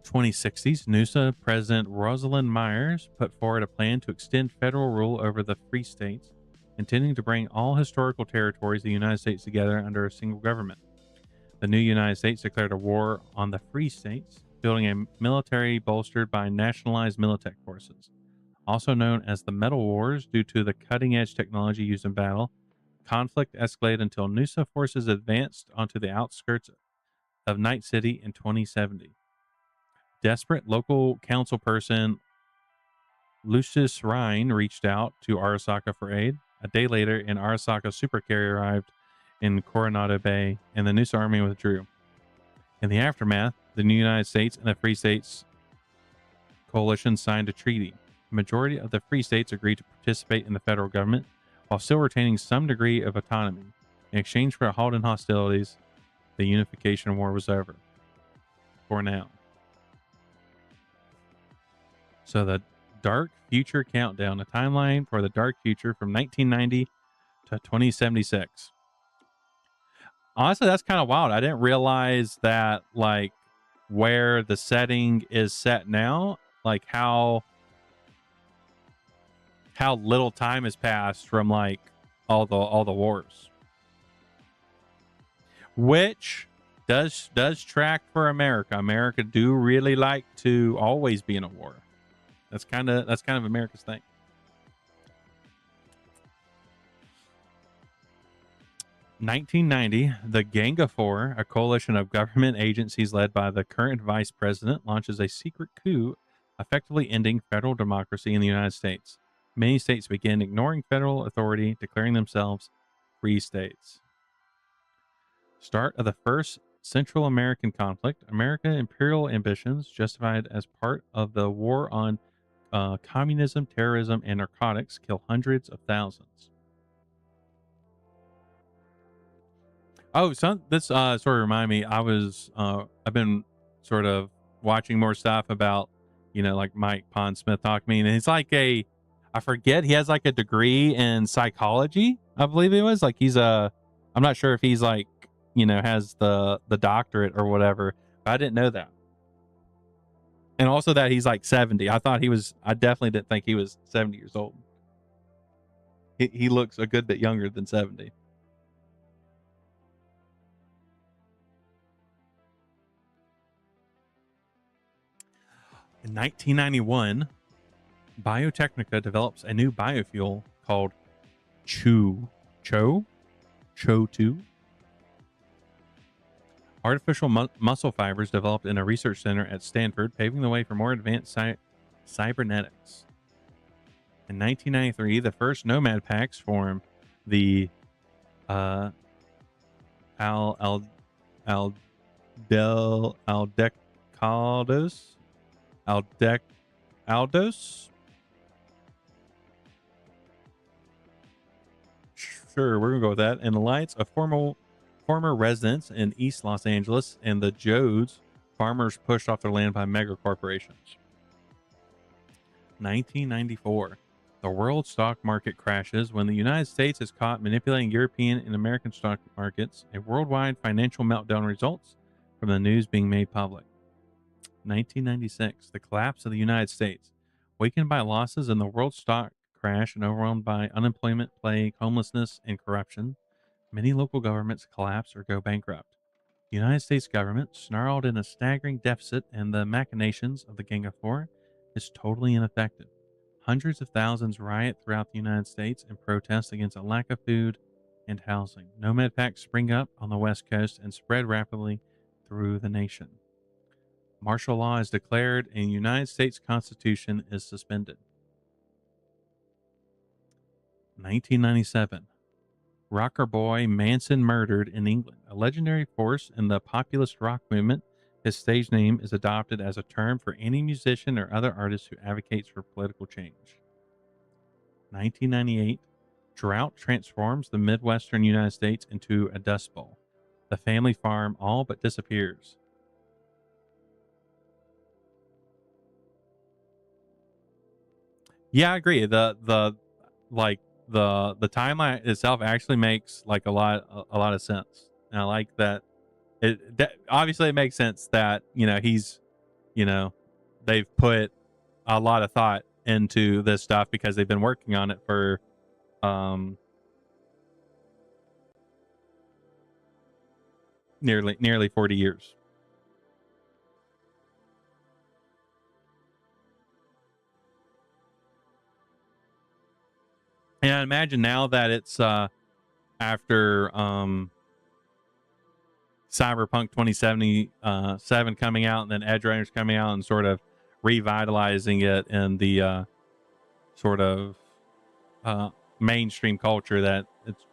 2060s, NUSA President Rosalind Myers put forward a plan to extend federal rule over the free states, intending to bring all historical territories of the United States together under a single government. The new United States declared a war on the free states, building a military bolstered by nationalized Militech forces. Also known as the Metal Wars due to the cutting-edge technology used in battle, conflict escalated until NUSA forces advanced onto the outskirts of Night City in 2070. Desperate local councilperson Lucius Rhine reached out to Arasaka for aid. A day later, an Arasaka supercarrier arrived in Coronado Bay, and the NUSA army withdrew. In the aftermath, the new United States and the Free States coalition signed a treaty. The majority of the Free States agreed to participate in the federal government, while still retaining some degree of autonomy. In exchange for a halt in hostilities, the Unification War was over. For now. So the Dark Future Countdown, a timeline for the Dark Future from 1990 to 2076. Honestly, that's kind of wild. I didn't realize that, like, where the setting is set now, like how little time has passed from like all the wars, which does track for America. America do really like to always be in a war. That's kind of America's thing. In 1990, the Gang of Four, a coalition of government agencies led by the current vice president, launches a secret coup, effectively ending federal democracy in the United States. Many states begin ignoring federal authority, declaring themselves free states. Start of the first Central American conflict. American imperial ambitions, justified as part of the war on communism, terrorism, and narcotics, kill hundreds of thousands. Oh, this sort of remind me. I've been sort of watching more stuff about, like Mike Pondsmith talking to me, and he's like I forget, he has like a degree in psychology, I believe it was. Like he's I'm not sure if he's like, has the doctorate or whatever. But I didn't know that. And also that he's like 70. I definitely didn't think he was 70 years old. He looks a good bit younger than 70. In 1991, Biotechnica develops a new biofuel called Cho 2. Artificial muscle fibers developed in a research center at Stanford, paving the way for more advanced cybernetics. In 1993, the first nomad packs form the Al Aldecados. Aldos. Sure, we're gonna go with that. And the Lights, a former residents in East Los Angeles, and the Jodes, farmers pushed off their land by mega corporations. 1994. The world stock market crashes when the United States is caught manipulating European and American stock markets. A worldwide financial meltdown results from the news being made public. 1996. The collapse of the United States. Weakened by losses in the world stock crash and overwhelmed by unemployment, plague, homelessness, and corruption, many local governments collapse or go bankrupt. The United States government, snarled in a staggering deficit and the machinations of the Gang of Four, is totally ineffective. Hundreds of thousands riot throughout the United States in protest against a lack of food and housing. Nomad packs spring up on the West Coast and spread rapidly through the nation. Martial law is declared and the United States Constitution is suspended. 1997. Rocker boy Manson murdered in England. A legendary force in the populist rock movement, his stage name is adopted as a term for any musician or other artist who advocates for political change. 1998. Drought transforms the Midwestern United States into a dust bowl. The family farm all but disappears. Yeah, I agree. The timeline itself actually makes like a lot of sense. And I like that obviously it makes sense that, he's, they've put a lot of thought into this stuff because they've been working on it for nearly 40 years. And I imagine now that it's after Cyberpunk 2077 coming out, and then Edge Runners coming out and sort of revitalizing it in the sort of mainstream culture, that it's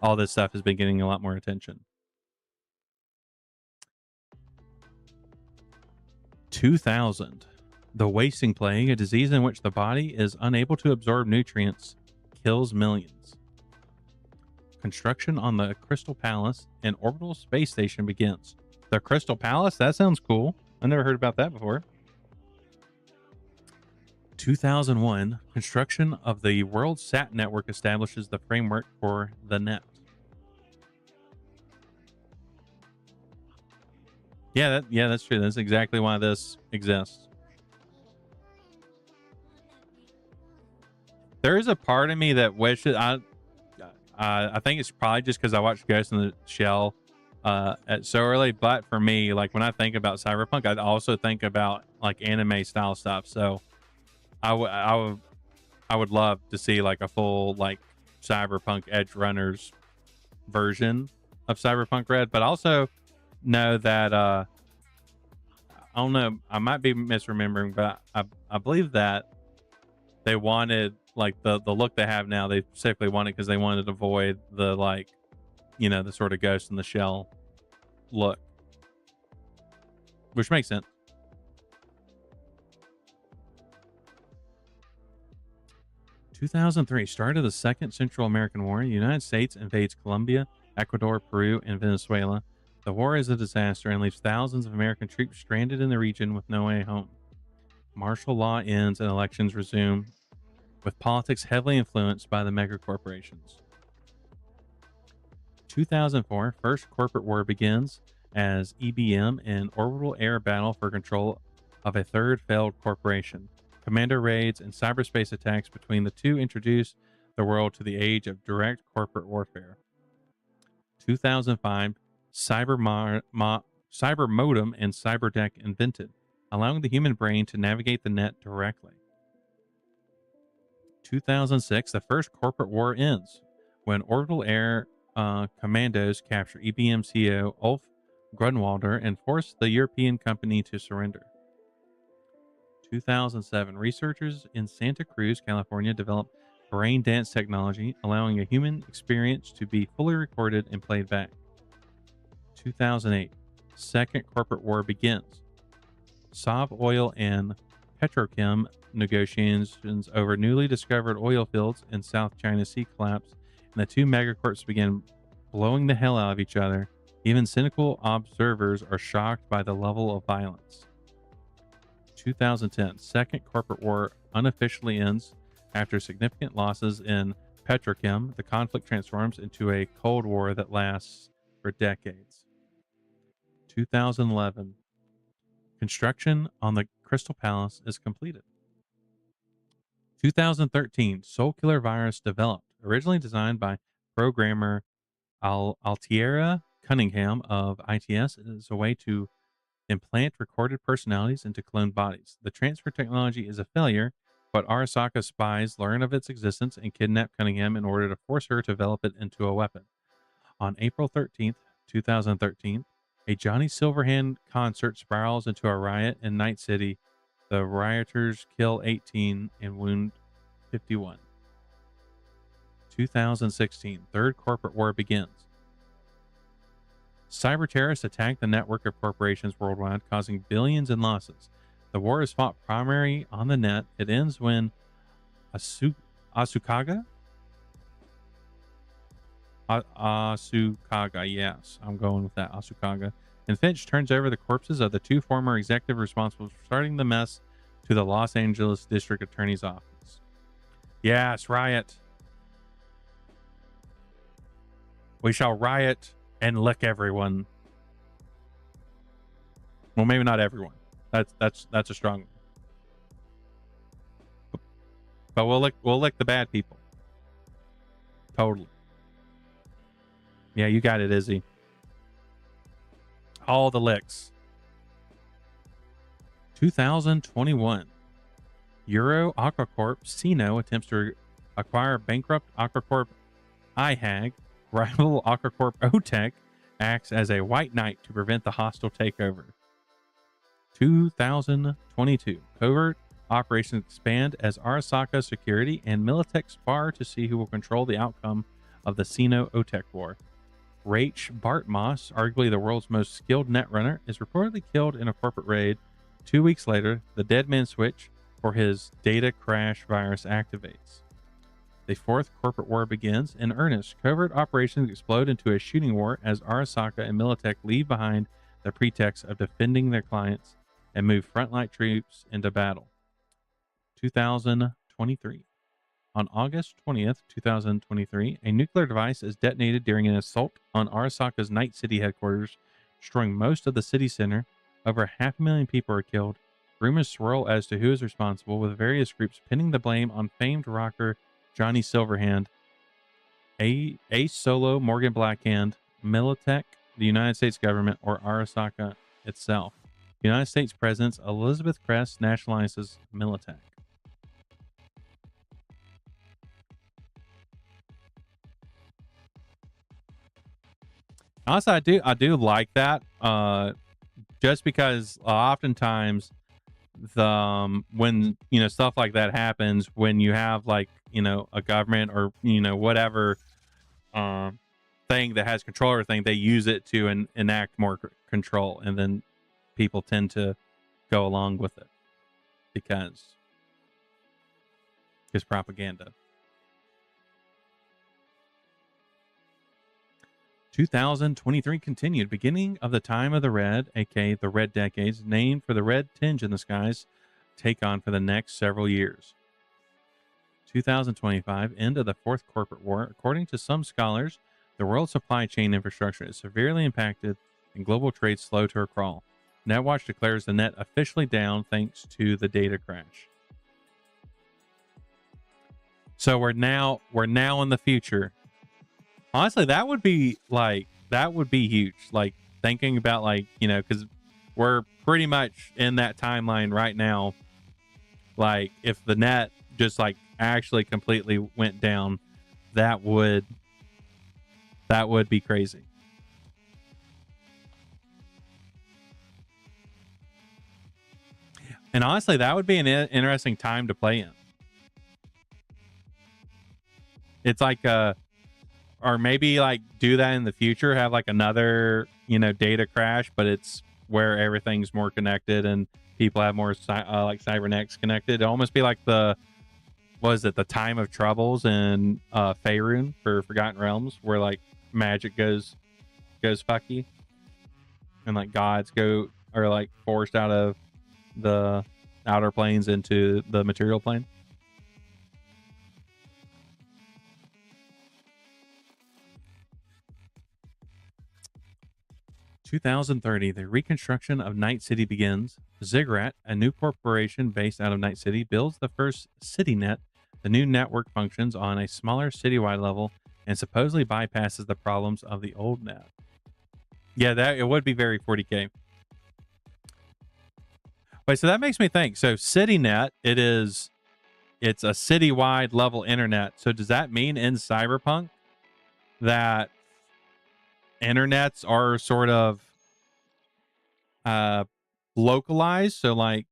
all this stuff has been getting a lot more attention. 2000. The wasting plague, a disease in which the body is unable to absorb nutrients, kills millions. Construction on the Crystal Palace and orbital space station begins. The Crystal Palace? That sounds cool. I never heard about that before. 2001. Construction of the World Sat Network establishes the framework for the net. Yeah, that's true. That's exactly why this exists. There is a part of me that wishes I think it's probably just because I watched Ghost in the Shell at so early. But for me, like when I think about Cyberpunk, I also think about like anime style stuff. So I would love to see like a full like Cyberpunk Edge Runners version of Cyberpunk Red. But also know that I don't know, I might be misremembering, but I believe that they wanted like the look they have now, they specifically wanted because they wanted to avoid the like, the sort of Ghost in the Shell look, which makes sense. 2003, start of the Second Central American War. The United States invades Colombia, Ecuador, Peru, and Venezuela. The war is a disaster and leaves thousands of American troops stranded in the region with no way home. Martial law ends and elections resume. with politics heavily influenced by the megacorporations. 2004, first corporate war begins as EBM in orbital air battle for control of a third failed corporation. Commando raids and cyberspace attacks between the two introduce the world to the age of direct corporate warfare. 2005, cyber modem and cyberdeck invented, allowing the human brain to navigate the net directly. 2006, the first corporate war ends when orbital air commandos capture EBM CEO Ulf Grunwalder and force the European company to surrender. 2007, researchers in Santa Cruz, California developed brain dance technology, allowing a human experience to be fully recorded and played back. 2008, second corporate war begins. Sav Oil and Petrochem negotiations over newly discovered oil fields in South China Sea collapse, and the two megacorps began blowing the hell out of each other. Even cynical observers are shocked by the level of violence. 2010, second corporate war unofficially ends. After significant losses in Petrochem, the conflict transforms into a Cold War that lasts for decades. 2011, construction on the Crystal Palace is completed. 2013, Soul Killer virus developed, originally designed by programmer Altiera Cunningham of ITS, is a way to implant recorded personalities into cloned bodies. The transfer technology is a failure, but Arasaka spies learn of its existence and kidnap Cunningham in order to force her to develop it into a weapon. On April 13th, 2013, a Johnny Silverhand concert spirals into a riot in Night City. The rioters kill 18 and wound 51. 2016, third corporate war begins. Cyber terrorists attack the network of corporations worldwide, causing billions in losses. The war is fought primarily on the net. It ends when Asukaga, yes, I'm going with that, Asukaga, and Finch turns over the corpses of the two former executives responsible for starting the mess to the Los Angeles District Attorney's Office. Yes, riot. We shall riot and lick everyone. Well, maybe not everyone. That's a strong one. But we'll lick the bad people. Totally. Yeah, you got it, Izzy. All the licks. 2021. Euro Aquacorp Sino attempts to acquire bankrupt Aquacorp iHag. Rival Aquacorp OTEC acts as a white knight to prevent the hostile takeover. 2022. Covert operations expand as Arasaka Security and Militech spar to see who will control the outcome of the Sino-OTEC war. Rach Bartmoss, arguably the world's most skilled netrunner, is reportedly killed in a corporate raid. 2 weeks later, the dead man switch for his data crash virus activates. The fourth corporate war begins in earnest. Covert operations explode into a shooting war as Arasaka and Militech leave behind the pretext of defending their clients and move frontline troops into battle. 2023. On August 20th, 2023, a nuclear device is detonated during an assault on Arasaka's Night City headquarters, destroying most of the city center. Over 500,000 people are killed. Rumors swirl as to who is responsible, with various groups pinning the blame on famed rocker Johnny Silverhand, Ace Solo, Morgan Blackhand, Militech, the United States government, or Arasaka itself. United States President Elizabeth Kress nationalizes Militech. Honestly, I do like that. Just because oftentimes when stuff like that happens, when you have a government or whatever thing that has control over thing, they use it to enact more control, and then people tend to go along with it because it's propaganda. 2023 continued. Beginning of the time of the red, aka the red decades, named for the red tinge in the skies, take on for the next several years. 2025, end of the fourth corporate war. According to some scholars, the world's supply chain infrastructure is severely impacted and global trade slow to a crawl. NetWatch declares the net officially down thanks to the data crash. So we're now in the future. Honestly, that would be huge. Like thinking about because we're pretty much in that timeline right now. Like if the net just like actually completely went down, that would be crazy. And honestly, that would be an interesting time to play in. It's like or maybe like do that in the future, have like another data crash, but it's where everything's more connected and people have more like cybernetics connected. It'd almost be like the time of troubles in Faerun for Forgotten Realms, where like magic goes fucky and like gods are like forced out of the outer planes into the material plane. In 2030, the reconstruction of Night City begins. Ziggurat, a new corporation based out of Night City, builds the first CityNet. The new network functions on a smaller citywide level and supposedly bypasses the problems of the old net. Yeah, it would be very 40K. Wait, so that makes me think. So CityNet, it's a citywide level internet. So does that mean in Cyberpunk that internets are sort of localized? So like,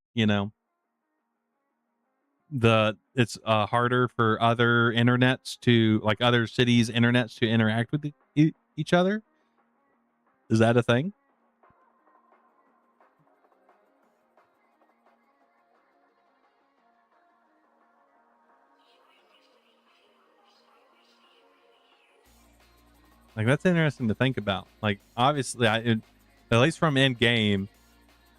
it's harder for other internets to like other cities' internets to interact with each other. Is that a thing? Like that's interesting to think about. Like obviously, at least from in game,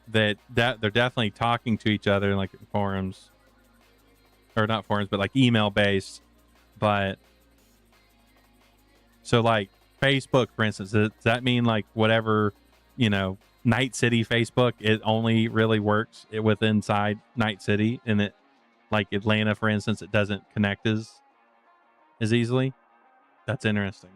that they're definitely talking to each other in like forums, or not forums, but like email based. But so like Facebook, for instance, does that mean like whatever Night City Facebook, it only really works with inside Night City, and it like Atlanta, for instance, it doesn't connect as easily? That's interesting.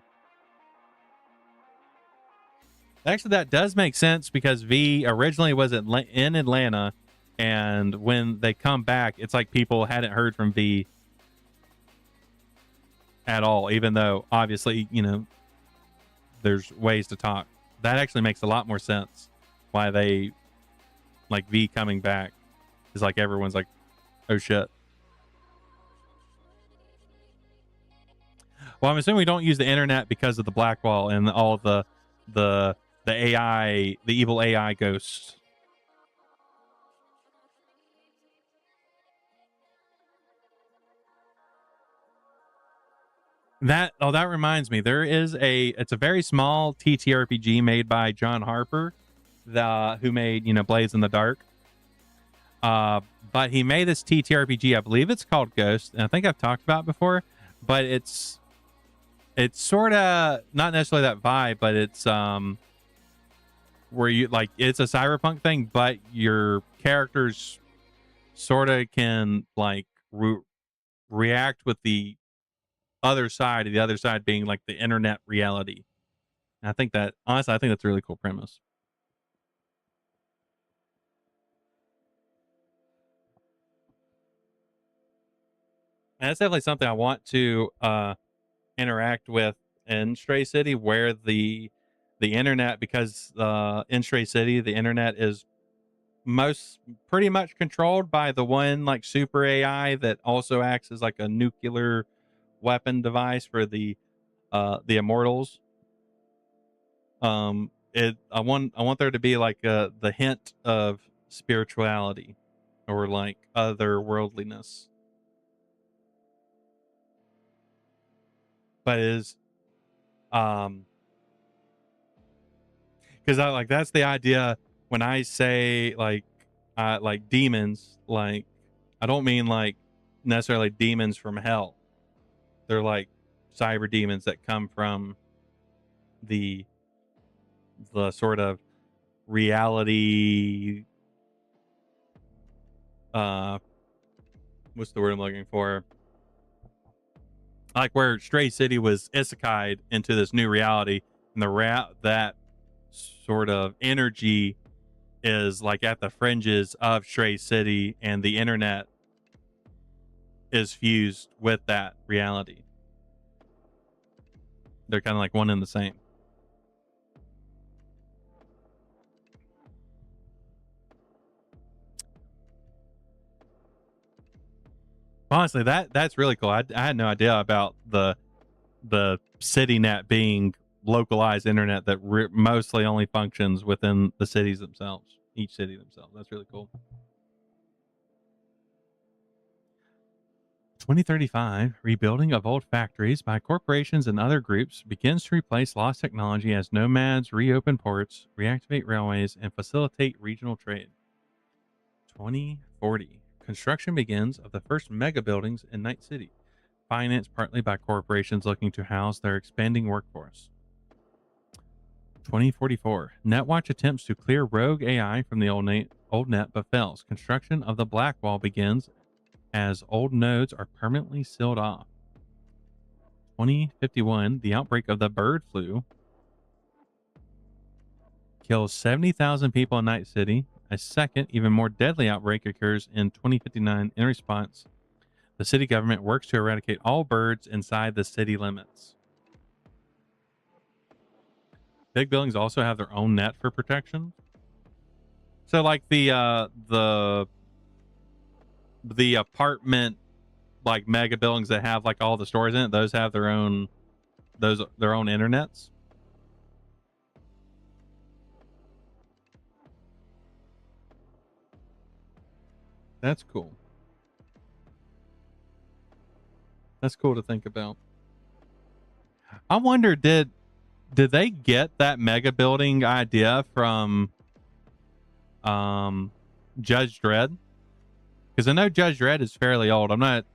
Actually, that does make sense because V originally was in Atlanta, and when they come back, it's like people hadn't heard from V at all, even though obviously, there's ways to talk. That actually makes a lot more sense why they like V coming back is like everyone's like, oh shit. Well, I'm assuming we don't use the internet because of the black wall and all the AI, the evil AI ghosts. That reminds me, it's a very small TTRPG made by John Harper, who made Blades in the Dark. But he made this TTRPG, I believe it's called Ghost, and I think I've talked about it before, but it's sort of not necessarily that vibe, but it's where you like it's a cyberpunk thing, but your characters sort of can like react with the other side being like the internet reality. And I think that honestly, I think that's a really cool premise. And that's definitely something I want to interact with in Stray City, where the internet, because in Stray City the internet is pretty much controlled by the one like super AI that also acts as like a nuclear weapon device for the immortals. I want there to be like the hint of spirituality or like otherworldliness, but is because I like that's the idea when I say like demons. Like I don't mean like necessarily demons from hell. They're like cyber demons that come from the sort of reality, what's the word I'm looking for? Like where Stray City was isekai'd into this new reality, and that sort of energy is like at the fringes of Stray City, and the internet is fused with that reality. They're kind of like one and the same. Honestly, that's really cool. I had no idea about the CityNet being localized internet that mostly only functions within the cities themselves, each city themselves. That's really cool. 2035, rebuilding of old factories by corporations and other groups begins to replace lost technology as nomads reopen ports, reactivate railways, and facilitate regional trade. 2040, construction begins of the first mega buildings in Night City, financed partly by corporations looking to house their expanding workforce. 2044, NetWatch attempts to clear rogue AI from the old net but fails. Construction of the Black Wall begins as old nodes are permanently sealed off. 2051, the outbreak of the bird flu kills 70,000 people in Night City. A second, even more deadly outbreak occurs in 2059. In response, the city government works to eradicate all birds inside the city limits. Big buildings also have their own net for protection. So like the apartment like mega buildings that have like all the stores in it, those have their own internets. That's cool. That's cool to think about. I wonder, did they get that mega building idea from Judge Dredd? Because I know Judge Dredd is fairly old. I'm not,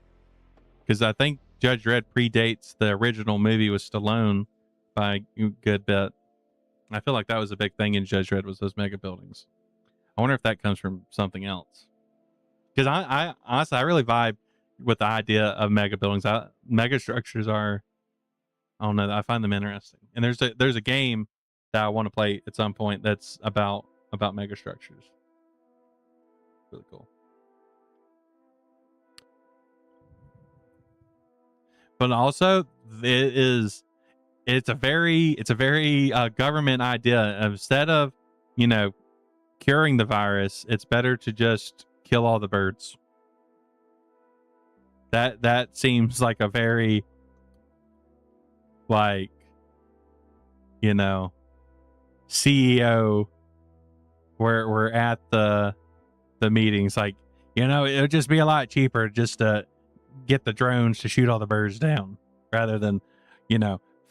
because I think Judge Dredd predates the original movie with Stallone by a good bit. I feel like that was a big thing in Judge Dredd, was those mega buildings. I wonder if that comes from something else. Because I honestly, I really vibe with the idea of mega buildings. Mega structures are, I don't know, I find them interesting. And there's a game that I want to play at some point that's about mega structures. Really cool. But also, it's a very government idea. Instead of, curing the virus, it's better to just kill all the birds. That seems like a very, like, CEO, where we're at the meetings, like, it would just be a lot cheaper just to get the drones to shoot all the birds down rather than,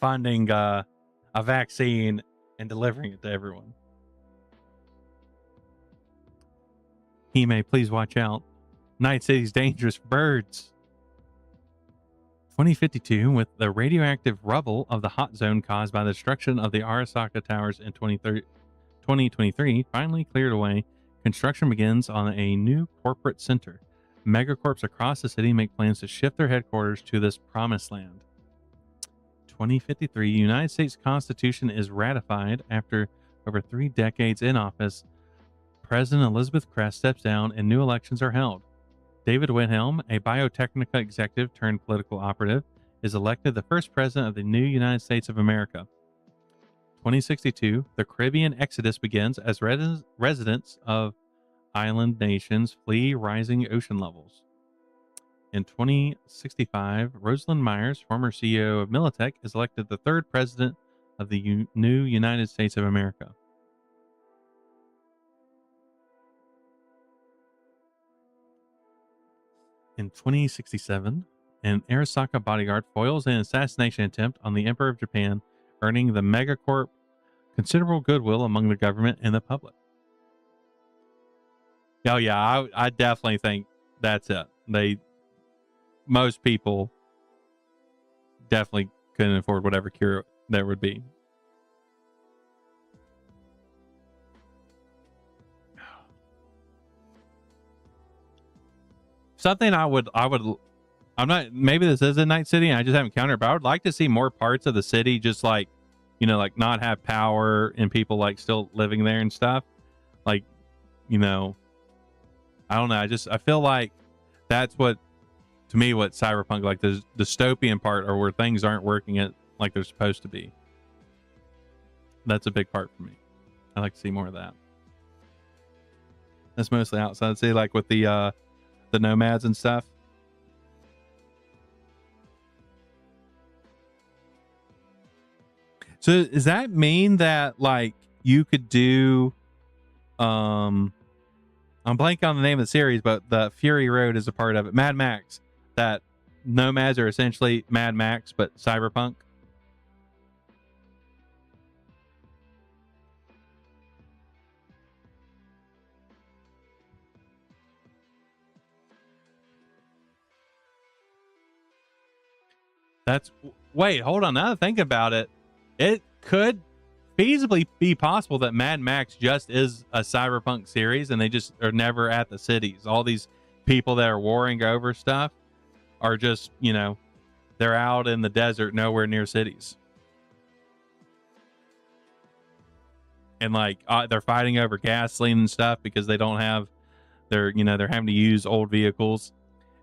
finding a vaccine and delivering it to everyone. He-May, please watch out. Night City's dangerous for birds. 2052, with the radioactive rubble of the hot zone caused by the destruction of the Arasaka Towers in 2023 finally cleared away, construction begins on a new corporate center. Megacorps across the city make plans to shift their headquarters to this promised land. 2053, United States Constitution is ratified after over 3 decades in office. President Elizabeth Crest steps down and new elections are held. David Wilhelm, a Biotechnica executive turned political operative, is elected the first president of the new United States of America. 2062, the Caribbean exodus begins as residents of island nations flee rising ocean levels. In 2065, Rosalind Myers, former CEO of Militech, is elected the third president of the new United States of America. In 2067, an Arasaka bodyguard foils an assassination attempt on the Emperor of Japan, earning the Megacorp considerable goodwill among the government and the public. Oh yeah, I definitely think that's it. most people definitely couldn't afford whatever cure there would be. Something I'm not, maybe this is in Night City and I just haven't countered, but I would like to see more parts of the city just like, you know, like not have power and people like still living there and stuff. Like, you know, I don't know. I feel like that's what, to me, what Cyberpunk, like the dystopian part, or where things aren't working like they're supposed to be. That's a big part for me. I like to see more of that. That's mostly outside. See, like with the nomads and stuff. So does that mean that like you could do I'm blanking on the name of the series, but the Fury Road is a part of it. Mad Max. That nomads are essentially Mad Max, but cyberpunk. That's wait, hold on. Now that I think about it, it could feasibly be possible that Mad Max just is a cyberpunk series and they just are never at the cities. All these people that are warring over stuff are just, you know, they're out in the desert, nowhere near cities. And like they're fighting over gasoline and stuff because they don't have they're having to use old vehicles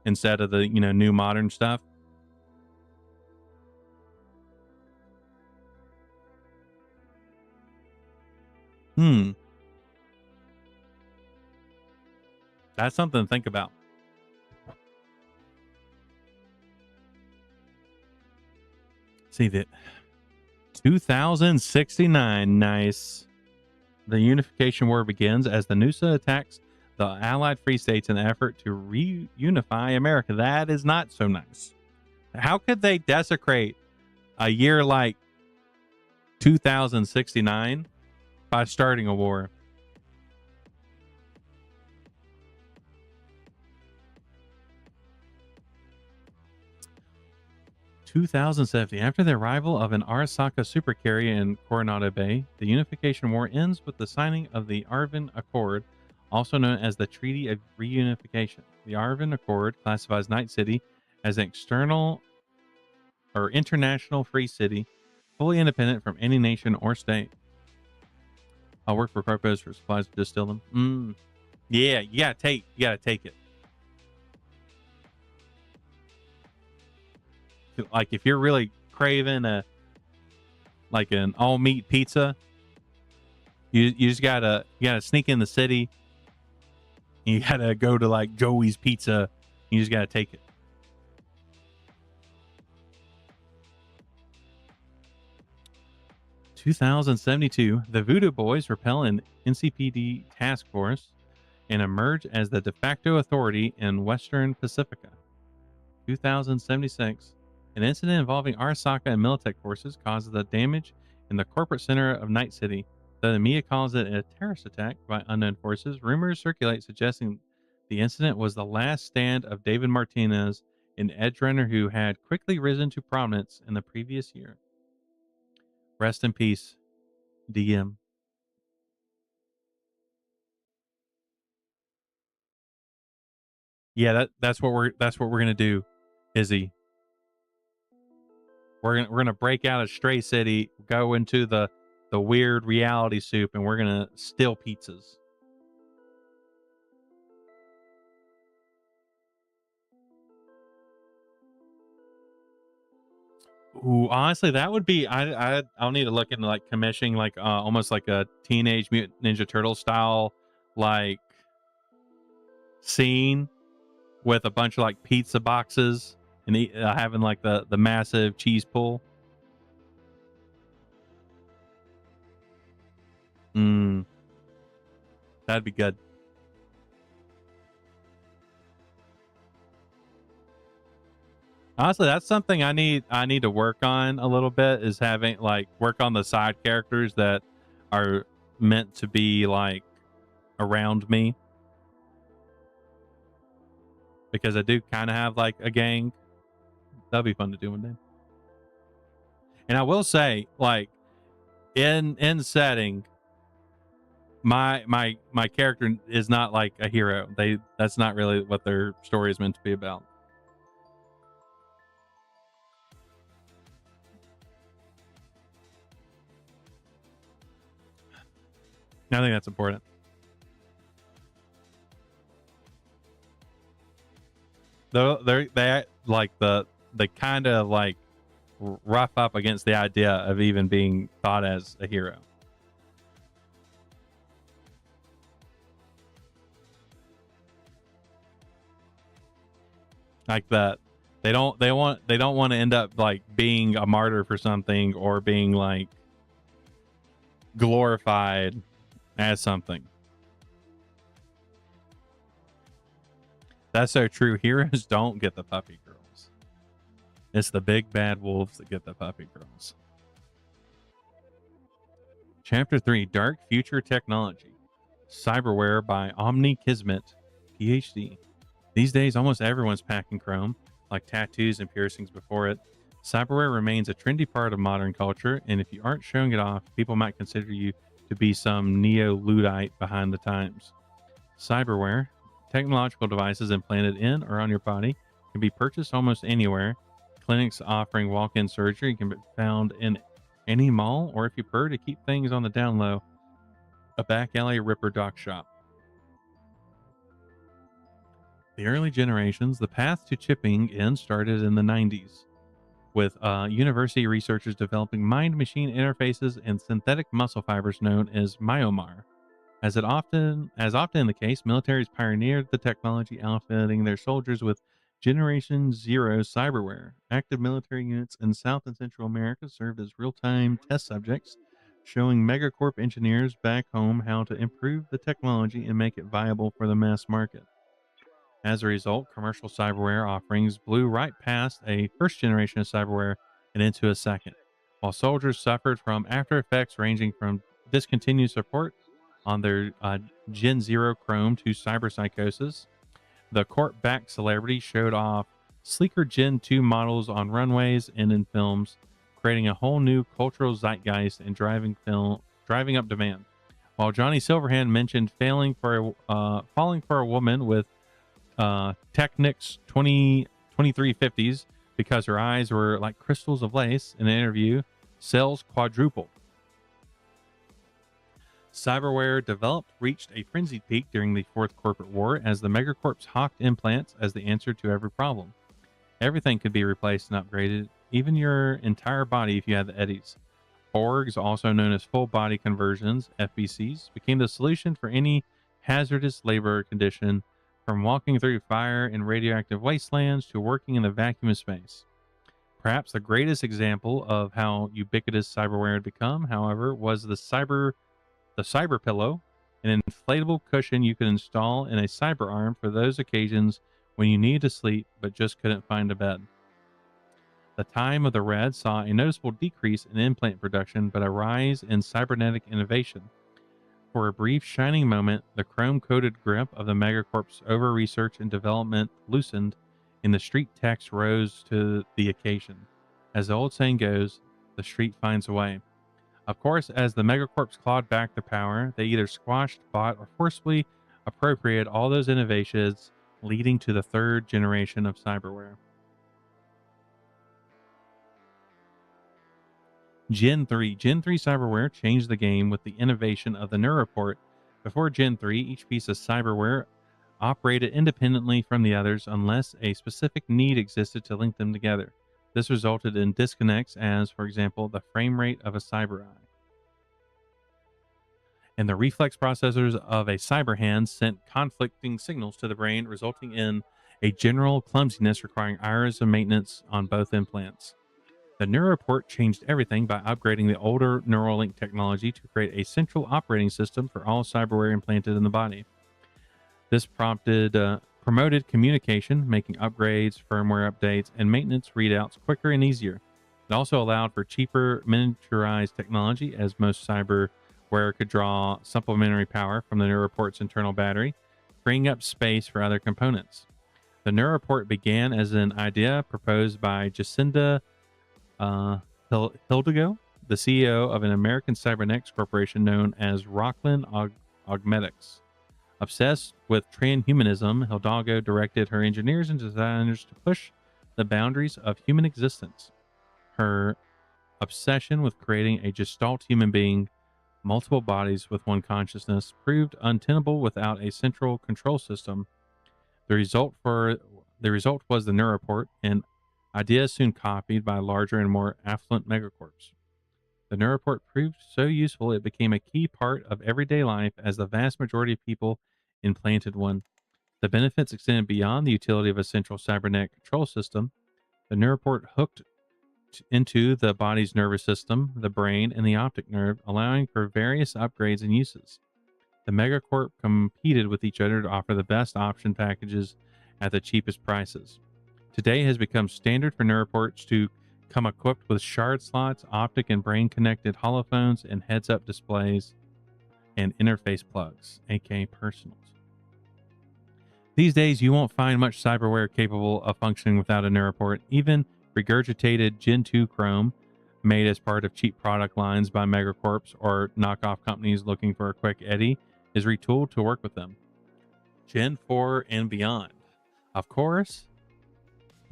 instead of the, you know, new modern stuff. That's something to think about. See that 2069. Nice. The unification war begins as the NUSA attacks the Allied Free States in an effort to reunify America. That is not so nice. How could they desecrate a year like 2069 by starting a war? 2070. After the arrival of an Arasaka supercarrier in Coronado Bay, the Unification War ends with the signing of the Arvin Accord, also known as the Treaty of Reunification. The Arvin Accord classifies Night City as an external or international free city, fully independent from any nation or state. I'll work for corpos for supplies to distill them. Yeah, you gotta take it. Like if you're really craving an all meat pizza, you just gotta sneak in the city. You gotta go to like Joey's Pizza. You just gotta take it. (2072) The Voodoo Boys repel an NCPD task force and emerge as the de facto authority in Western Pacifica. 2076. An incident involving Arasaka and Militech forces causes the damage in the corporate center of Night City. Though the media calls it a terrorist attack by unknown forces, rumors circulate suggesting the incident was the last stand of David Martinez, an edge runner who had quickly risen to prominence in the previous year. Rest in peace, DM. Yeah, that's what we're gonna do, Izzy. We're gonna break out of Stray City, go into the weird reality soup, and we're gonna steal pizzas. Ooh, honestly, that would be. I'll need to look into like commissioning, like almost like a Teenage Mutant Ninja Turtle style, like scene with a bunch of like pizza boxes and having like the massive cheese pull. That'd be good. Honestly, that's something I need to work on a little bit, is having like work on the side characters that are meant to be like around me. because I do kind of have like a gang. That'll be fun to do one day. And I will say, like, in setting, my character is not like a hero. That's not really what their story is meant to be about. I think that's important. Though they like they kind of like rough up against the idea of even being thought as a hero. Like that, they don't want to end up like being a martyr for something or being like glorified as something. That's so true. Heroes don't get the puppy girls. It's the big bad wolves that get the puppy girls. Chapter 3, Dark Future Technology. Cyberware by Omni Kismet, PhD. These days, almost everyone's packing chrome, like tattoos and piercings before it. Cyberware remains a trendy part of modern culture, and if you aren't showing it off, people might consider you to be some neo-Luddite behind the times. Cyberware, technological devices implanted in or on your body, can be purchased almost anywhere. Clinics offering walk-in surgery can be found in any mall, or if you prefer to keep things on the down low, a back alley ripper doc shop. The early generations, the path to chipping in started in the 90s, with university researchers developing mind-machine interfaces and synthetic muscle fibers known as myomar. As often in the case, militaries pioneered the technology, outfitting their soldiers with Generation Zero cyberware. Active military units in South and Central America served as real-time test subjects, showing megacorp engineers back home how to improve the technology and make it viable for the mass market. As a result, commercial cyberware offerings blew right past a first generation of cyberware and into a second, while soldiers suffered from after effects ranging from discontinued support on their Gen Zero Chrome to cyberpsychosis. The corp-backed celebrity showed off sleeker Gen 2 models on runways and in films, creating a whole new cultural zeitgeist and driving up demand. While Johnny Silverhand mentioned falling for a woman with Technics 2350s because her eyes were like crystals of lace in an interview, sales quadrupled. Cyberware developed reached a frenzied peak during the Fourth Corporate War as the megacorps hawked implants as the answer to every problem. Everything could be replaced and upgraded, even your entire body if you had the eddies. Orgs, also known as full body conversions, FBCs, became the solution for any hazardous labor condition, from walking through fire and radioactive wastelands to working in the vacuum of space. Perhaps the greatest example of how ubiquitous cyberware had become, however, was the cyber pillow, an inflatable cushion you could install in a cyber arm for those occasions when you needed to sleep but just couldn't find a bed. The time of the Red saw a noticeable decrease in implant production, but a rise in cybernetic innovation. For a brief shining moment, the chrome-coated grip of the megacorp's over-research and development loosened, and the street techs rose to the occasion. As the old saying goes, the street finds a way. Of course, as the megacorps clawed back their power, they either squashed, bought, or forcibly appropriated all those innovations, leading to the third generation of cyberware. Gen 3. Gen 3 cyberware changed the game with the innovation of the Neuroport. Before Gen 3, each piece of cyberware operated independently from the others unless a specific need existed to link them together. This resulted in disconnects as, for example, the frame rate of a cyber eye. And the reflex processors of a cyber hand sent conflicting signals to the brain, resulting in a general clumsiness requiring hours of maintenance on both implants. The Neuroport changed everything by upgrading the older Neuralink technology to create a central operating system for all cyberware implanted in the body. This promoted communication, making upgrades, firmware updates, and maintenance readouts quicker and easier. It also allowed for cheaper miniaturized technology, as most cyberware could draw supplementary power from the Neuroport's internal battery, freeing up space for other components. The Neuroport began as an idea proposed by Jacinda Hidalgo, the CEO of an American cybernetics corporation known as Rockland Augmetics. Obsessed with transhumanism, Hidalgo directed her engineers and designers to push the boundaries of human existence. Her obsession with creating a gestalt human being, multiple bodies with one consciousness, proved untenable without a central control system. The result was the Neuroport, an idea soon copied by larger and more affluent megacorps. The Neuroport proved so useful it became a key part of everyday life as the vast majority of people implanted one. The benefits extended beyond the utility of a central cybernetic control system. The Neuroport hooked into the body's nervous system, the brain, and the optic nerve, allowing for various upgrades and uses. The megacorp competed with each other to offer the best option packages at the cheapest prices. Today has become standard for Neuroports to come equipped with shard slots, optic and brain connected holophones, and heads-up displays and interface plugs, aka personals. These days, you won't find much cyberware capable of functioning without a Neuroport. Even regurgitated Gen 2 Chrome, made as part of cheap product lines by megacorps or knockoff companies looking for a quick eddy, is retooled to work with them. Gen 4 and beyond. Of course,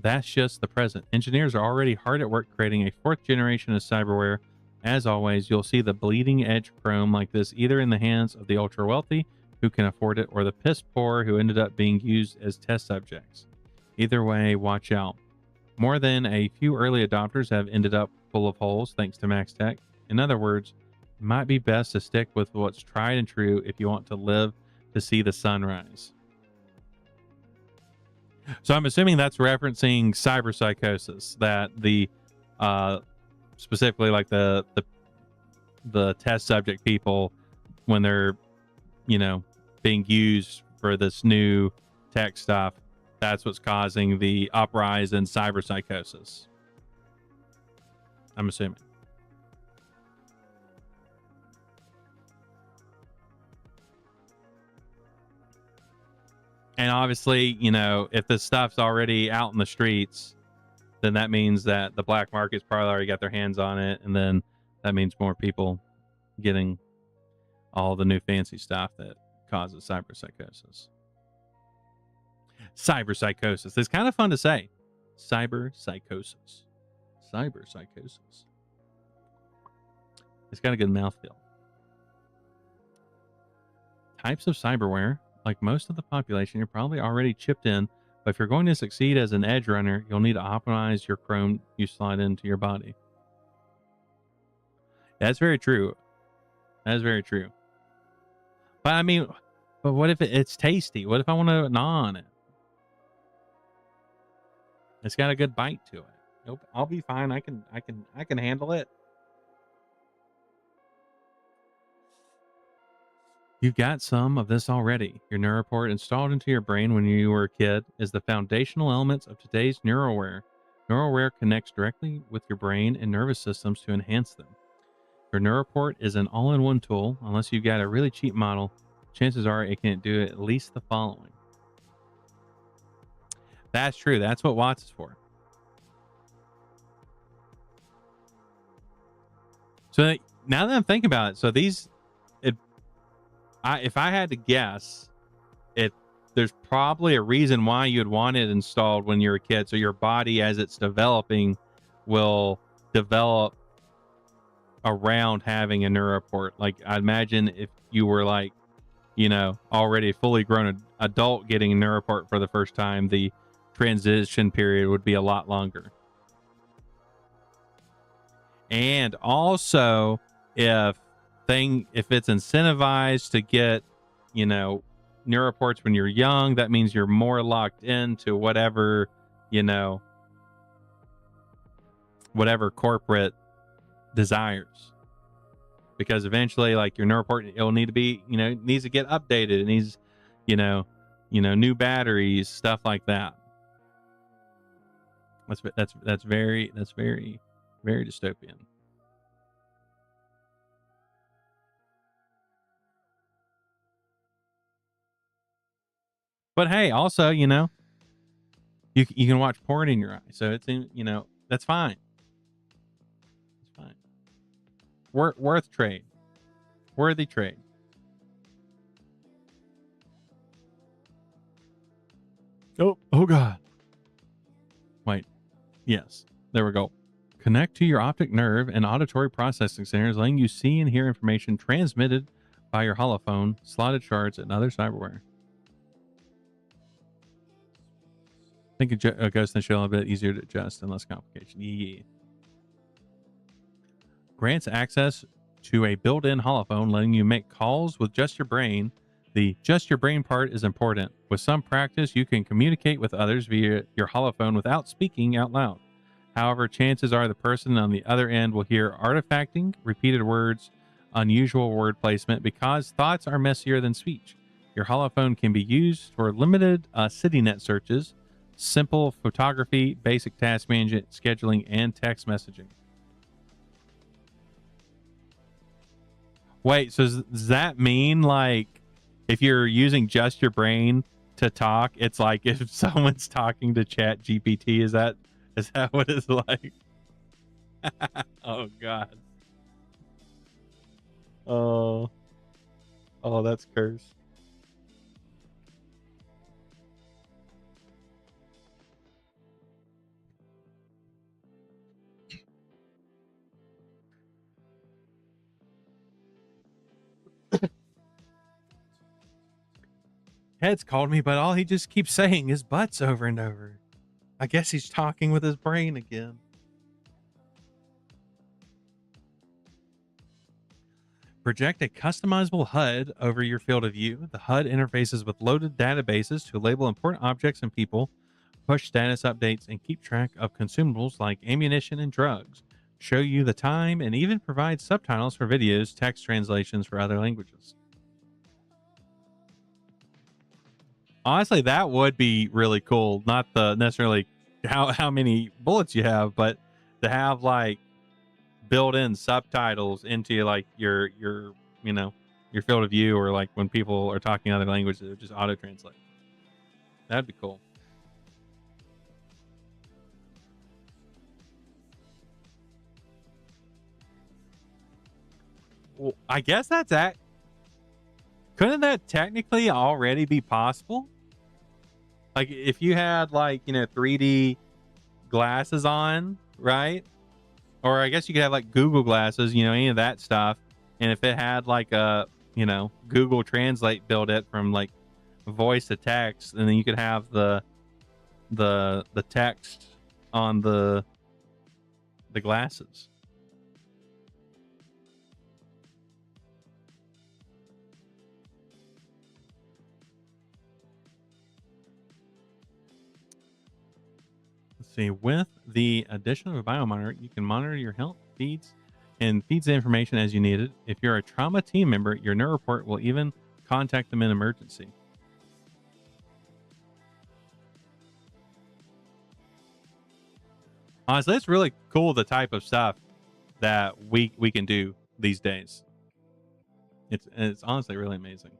that's just the present. Engineers are already hard at work creating a fourth generation of cyberware. As always, you'll see the bleeding edge Chrome like this either in the hands of the ultra wealthy who can afford it or the piss poor who ended up being used as test subjects. Either way, watch out. More than a few early adopters have ended up full of holes thanks to Max Tech. In other words, it might be best to stick with what's tried and true if you want to live to see the sunrise. So I'm assuming that's referencing cyberpsychosis, that the specifically like the test subject people, when they're being used for this new tech stuff, that's what's causing the uprise in cyberpsychosis. I'm assuming. And obviously, if this stuff's already out in the streets, then that means that the black market's probably already got their hands on it. And then that means more people getting all the new fancy stuff that causes cyberpsychosis. Cyberpsychosis. It's kind of fun to say. Cyberpsychosis. Cyberpsychosis. It's got a good mouthfeel. Types of cyberware. Like most of the population, you're probably already chipped in, but if you're going to succeed as an edge runner, you'll need to optimize your Chrome you slide into your body. That's very true. That is very true. But I mean, but what if it's tasty? What if I want to gnaw on it? It's got a good bite to it. Nope, I'll be fine. I can handle it. You've got some of this already. Your Neuroport installed into your brain when you were a kid is the foundational elements of today's neuroware. Neuroware connects directly with your brain and nervous systems to enhance them. Your Neuroport is an all-in-one tool. Unless you've got a really cheap model, chances are it can't do at least the following. That's true. That's what Watts is for. So now that I'm thinking about it, so if I had to guess, there's probably a reason why you'd want it installed when you're a kid. So your body, as it's developing, will develop around having a Neuroport. Like, I imagine if you were like, already a fully grown adult getting a Neuroport for the first time, the transition period would be a lot longer. And also, if it's incentivized to get, Neuroports when you're young, that means you're more locked into whatever corporate desires. Because eventually, like, your Neuroport, it'll need to be, it needs to get updated. It needs, new batteries, stuff like that. That's very, very dystopian. But hey, also, You can watch porn in your eye, so it's in, that's fine. It's fine. Worth trade. Worthy trade. Oh God. Wait. Yes. There we go. Connect to your optic nerve and auditory processing centers, letting you see and hear information transmitted by your holophone, slotted shards, and other cyberware. I think it goes to show a bit easier to adjust and less complication. Yeah. Grants access to a built-in holophone, letting you make calls with just your brain. The just your brain part is important. With some practice, you can communicate with others via your holophone without speaking out loud. However, chances are the person on the other end will hear artifacting, repeated words, unusual word placement, because thoughts are messier than speech. Your holophone can be used for limited CityNet searches, simple photography, basic task management, scheduling, and text messaging. Wait, so does that mean like if you're using just your brain to talk, it's like if someone's talking to Chat GPT, is that what it's like? Oh God. Oh, that's cursed. Head's called me, but all he just keeps saying is butts over and over. I guess he's talking with his brain again. Project a customizable HUD over your field of view. The HUD interfaces with loaded databases to label important objects and people, push status updates, and keep track of consumables like ammunition and drugs, show you the time, and even provide subtitles for videos, text translations for other languages. Honestly, that would be really cool. Not the necessarily how many bullets you have, but to have like built-in subtitles into like your your field of view, or like when people are talking other languages, it would just auto translate. That'd be cool. Well, I guess couldn't that technically already be possible? Like if you had like 3D glasses on, right? Or I guess you could have like Google glasses, any of that stuff. And if it had like a, Google Translate built it from like voice to text, and then you could have the text on the glasses. Let's see. With the addition of a biomonitor, you can monitor your health feeds and feeds the information as you need it. If you're a trauma team member, your neuroport will even contact them in emergency. Honestly, it's really cool the type of stuff that we can do these days. It's honestly really amazing.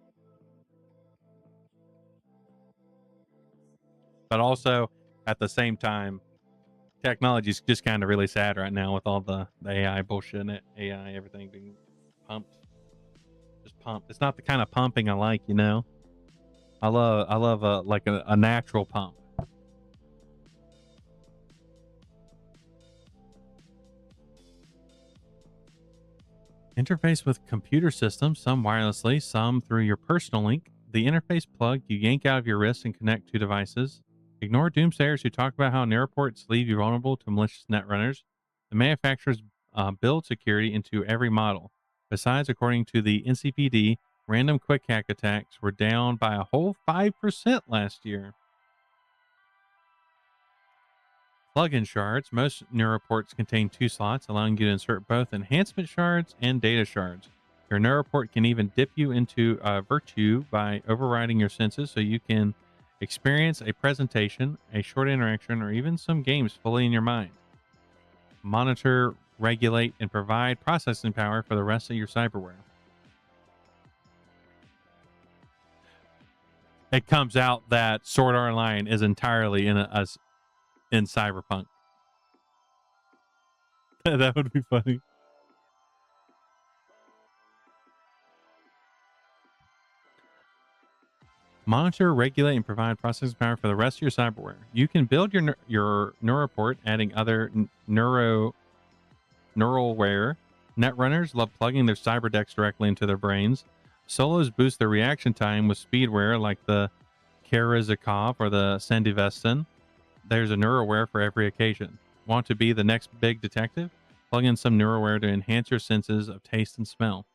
But also at the same time, technology's just kind of really sad right now with all the AI bullshit and AI everything being pumped. Just pumped. It's not the kind of pumping I like, I love like a natural pump. Interface with computer systems, some wirelessly, some through your personal link. The interface plug you yank out of your wrist and connect to devices. Ignore doomsayers who talk about how airports leave you vulnerable to malicious netrunners. The manufacturers build security into every model. Besides, according to the NCPD, random quick hack attacks were down by a whole 5% last year. Plugin shards. Most neuroports contain 2 slots, allowing you to insert both enhancement shards and data shards. Your neuroport can even dip you into Virtue by overriding your senses, so you can experience a presentation, a short interaction, or even some games fully in your mind. Monitor, regulate, and provide processing power for the rest of your cyberware. it comes out that Sword Art Online is entirely in in Cyberpunk. That would be funny. Monitor, regulate, and provide processing power for the rest of your cyberware. You can build your neuroport, adding other neuralware. Netrunners love plugging their cyberdecks directly into their brains. Solos boost their reaction time with speedware like the Karazakov or the Sandivestin. There's a neuralware for every occasion. Want to be the next big detective? Plug in some neuralware to enhance your senses of taste and smell.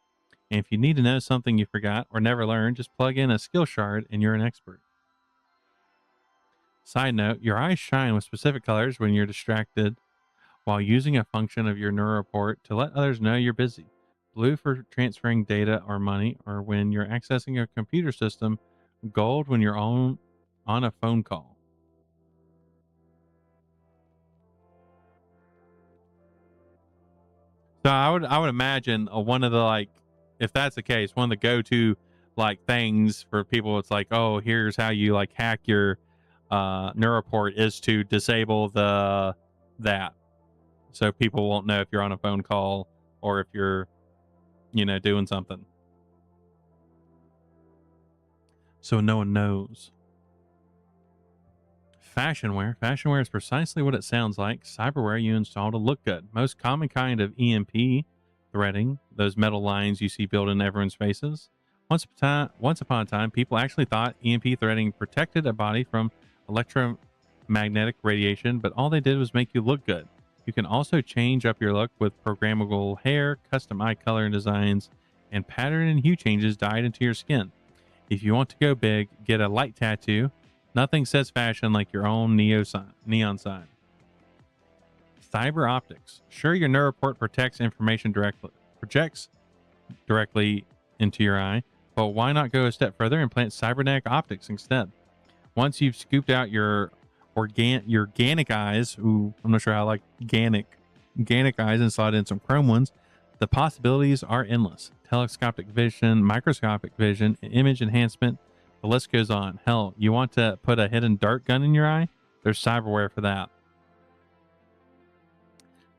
And if you need to know something you forgot or never learned, just plug in a skill shard and you're an expert. Side note, your eyes shine with specific colors when you're distracted while using a function of your neuroport to let others know you're busy. Blue for transferring data or money, or when you're accessing a computer system. Gold when you're on a phone call. So I would imagine one of the, like, if that's the case, one of the go-to like things for people, it's like, oh, here's how you like hack your neuroport is to disable that, so people won't know if you're on a phone call or if you're, doing something, so no one knows. Fashionware is precisely what it sounds like. Cyberware you install to look good. Most common kind of EMP threading, those metal lines you see built in everyone's faces. Once upon a time, people actually thought EMP threading protected a body from electromagnetic radiation, but all they did was make you look good. You can also change up your look with programmable hair, custom eye color and designs, and pattern and hue changes dyed into your skin. If you want to go big, get a light tattoo. Nothing says fashion like your own neon sign. Cyber optics. Sure, your neuroport projects directly into your eye, but why not go a step further and plant cybernetic optics instead? Once you've scooped out your organic eyes, ooh, I'm not sure how I like organic eyes, and slide in some chrome ones, the possibilities are endless. Telescopic vision, microscopic vision, image enhancement, the list goes on. Hell, you want to put a hidden dart gun in your eye? There's cyberware for that.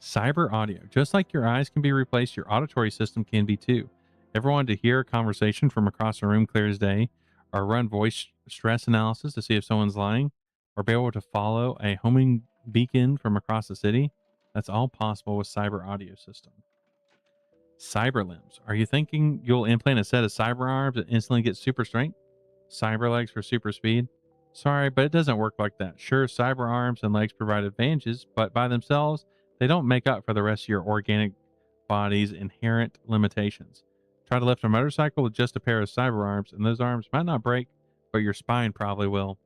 Cyber audio. Just like your eyes can be replaced, your auditory system can be too. Ever wanted to hear a conversation from across the room clear as day, or run voice stress analysis to see if someone's lying, or be able to follow a homing beacon from across the city? That's all possible with cyber audio system. Cyber limbs. Are you thinking you'll implant a set of cyber arms that instantly get super strength? Cyber legs for super speed? Sorry, but it doesn't work like that. Sure, cyber arms and legs provide advantages, but by themselves, they don't make up for the rest of your organic body's inherent limitations. Try to lift a motorcycle with just a pair of cyber arms, and those arms might not break, but your spine probably will.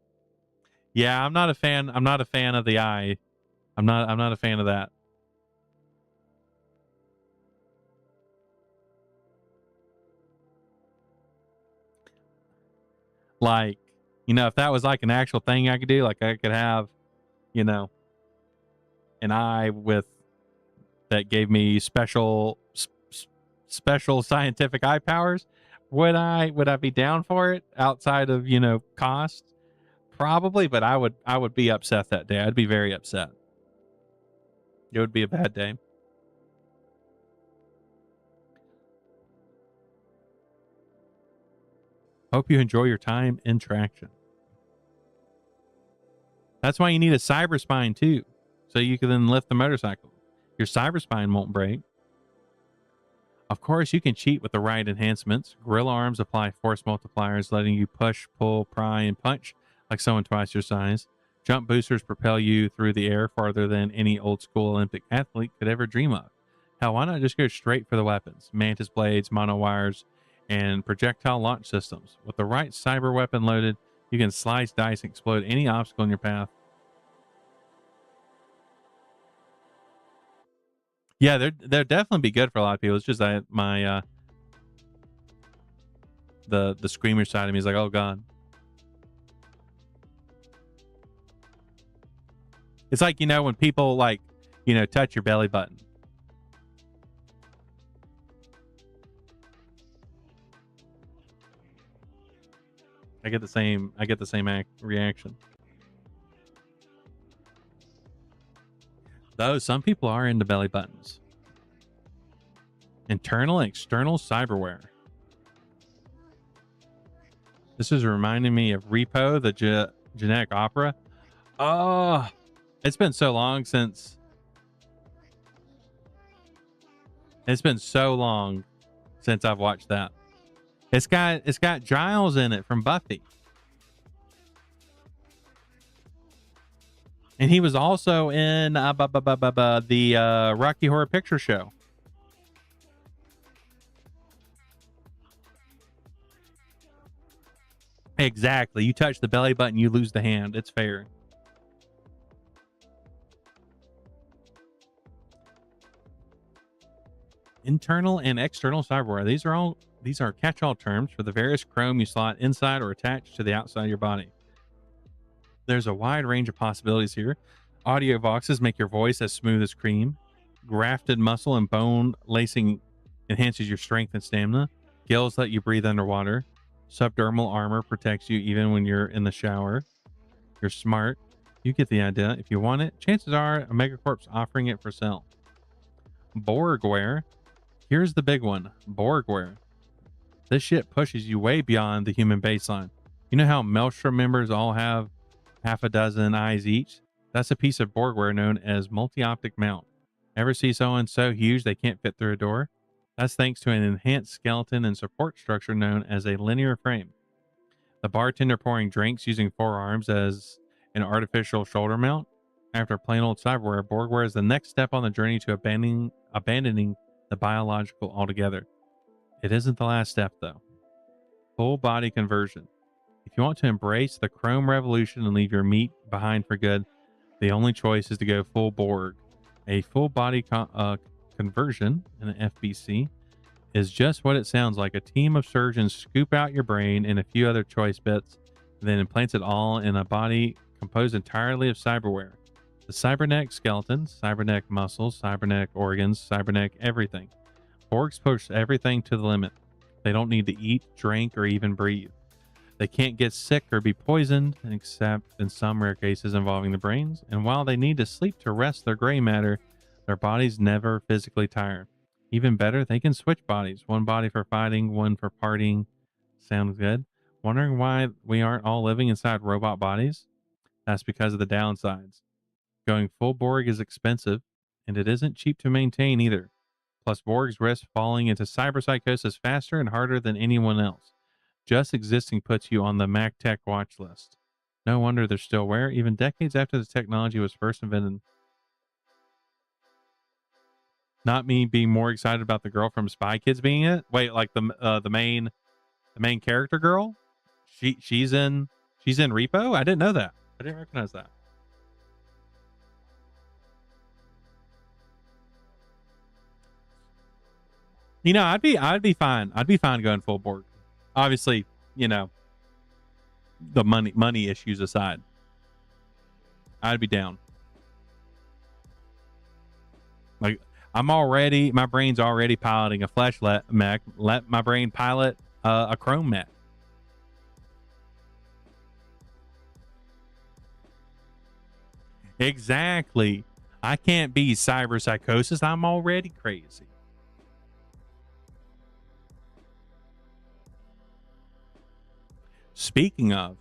Yeah, I'm not a fan. I'm not a fan of the eye. I'm not a fan of that. Like, if that was like an actual thing I could do, like I could have, an eye with that gave me special scientific eye powers, would I be down for it outside of, cost? Probably, but I would be upset that day. I'd be very upset. It would be a bad day. Hope you enjoy your time in traction. That's why you need a cyber spine too, so you can then lift the motorcycle. Your cyber spine won't break. Of course, you can cheat with the right enhancements. Gorilla arms apply force multipliers, letting you push, pull, pry, and punch like someone twice your size. Jump boosters propel you through the air farther than any old school Olympic athlete could ever dream of. Hell, why not just go straight for the weapons? Mantis blades, monowires, and projectile launch systems. With the right cyber weapon loaded, you can slice, dice, and explode any obstacle in your path. Yeah, they're definitely be good for a lot of people. It's just that my the screamer side of me is like, oh god. It's like, when people like, touch your belly button. I get the same reaction. Though some people are into belly buttons. Internal and external cyberware. This is reminding me of Repo, the genetic opera. Oh, it's been so long since. It's been so long since I've watched that. It's got Giles in it from Buffy. And he was also in the Rocky Horror Picture Show. Exactly. You touch the belly button, you lose the hand. It's fair. Internal and external cyberware. These are catch-all terms for the various chrome you slot inside or attach to the outside of your body. There's a wide range of possibilities here. Audio boxes make your voice as smooth as cream. Grafted muscle and bone lacing enhances your strength and stamina. Gills let you breathe underwater. Subdermal armor protects you even when you're in the shower. You're smart. You get the idea. If you want it, chances are Megacorp's offering it for sale. Borgware. Here's the big one. Borgware. This shit pushes you way beyond the human baseline. You know how Maelstrom members all have half a dozen eyes each? That's a piece of Borgware known as multi-optic mount. Ever see someone so huge they can't fit through a door? That's thanks to an enhanced skeleton and support structure known as a linear frame. The bartender pouring drinks using forearms as an artificial shoulder mount. After plain old cyberware, Borgware is the next step on the journey to abandoning the biological altogether. It isn't the last step, though. Full body conversion. If you want to embrace the chrome revolution and leave your meat behind for good, the only choice is to go full Borg. A full body conversion in an FBC is just what it sounds like. A team of surgeons scoop out your brain and a few other choice bits, then implants it all in a body composed entirely of cyberware. The cybernetic skeleton, cybernetic muscles, cybernetic organs, cybernetic everything. Borgs push everything to the limit. They don't need to eat, drink, or even breathe. They can't get sick or be poisoned, except in some rare cases involving the brains. And while they need to sleep to rest their gray matter, their bodies never physically tire. Even better, they can switch bodies. One body for fighting, one for partying. Sounds good. Wondering why we aren't all living inside robot bodies? That's because of the downsides. Going full Borg is expensive, and it isn't cheap to maintain either. Plus, Borgs risk falling into cyberpsychosis faster and harder than anyone else. Just existing puts you on the MacTech watch list. No wonder they're still rare, even decades after the technology was first invented. Not me being more excited about the girl from Spy Kids being it. Wait, like the main character girl? She's in Repo? I didn't know that. I didn't recognize that. You know, I'd be fine. I'd be fine going full Borg. Obviously, you know, the money issues aside, I'd be down. Like, my brain's already piloting a flesh mech. Let my brain pilot a chrome mech. Exactly. I can't be cyberpsychosis. I'm already crazy. Speaking of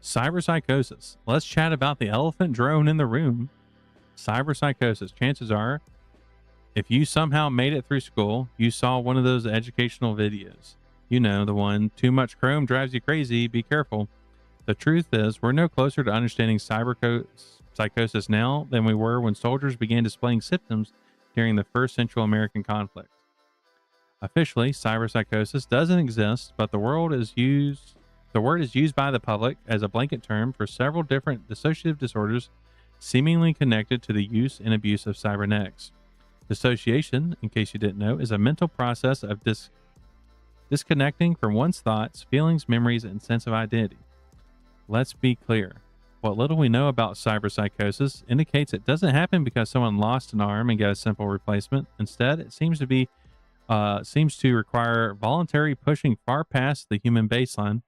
cyberpsychosis, let's chat about the elephant drone in the room. Cyberpsychosis. Chances are, if you somehow made it through school, you saw one of those educational videos. You know, the one, too much chrome drives you crazy, be careful. The truth is, we're no closer to understanding cyberpsychosis now than we were when soldiers began displaying symptoms during the first Central American conflict. Officially, cyberpsychosis doesn't exist, but the word is used by the public as a blanket term for several different dissociative disorders seemingly connected to the use and abuse of cybernetics. Dissociation, in case you didn't know, is a mental process of disconnecting from one's thoughts, feelings, memories, and sense of identity. Let's be clear. What little we know about cyberpsychosis indicates it doesn't happen because someone lost an arm and got a simple replacement. Instead, it seems to be seems to require voluntary pushing far past the human baseline.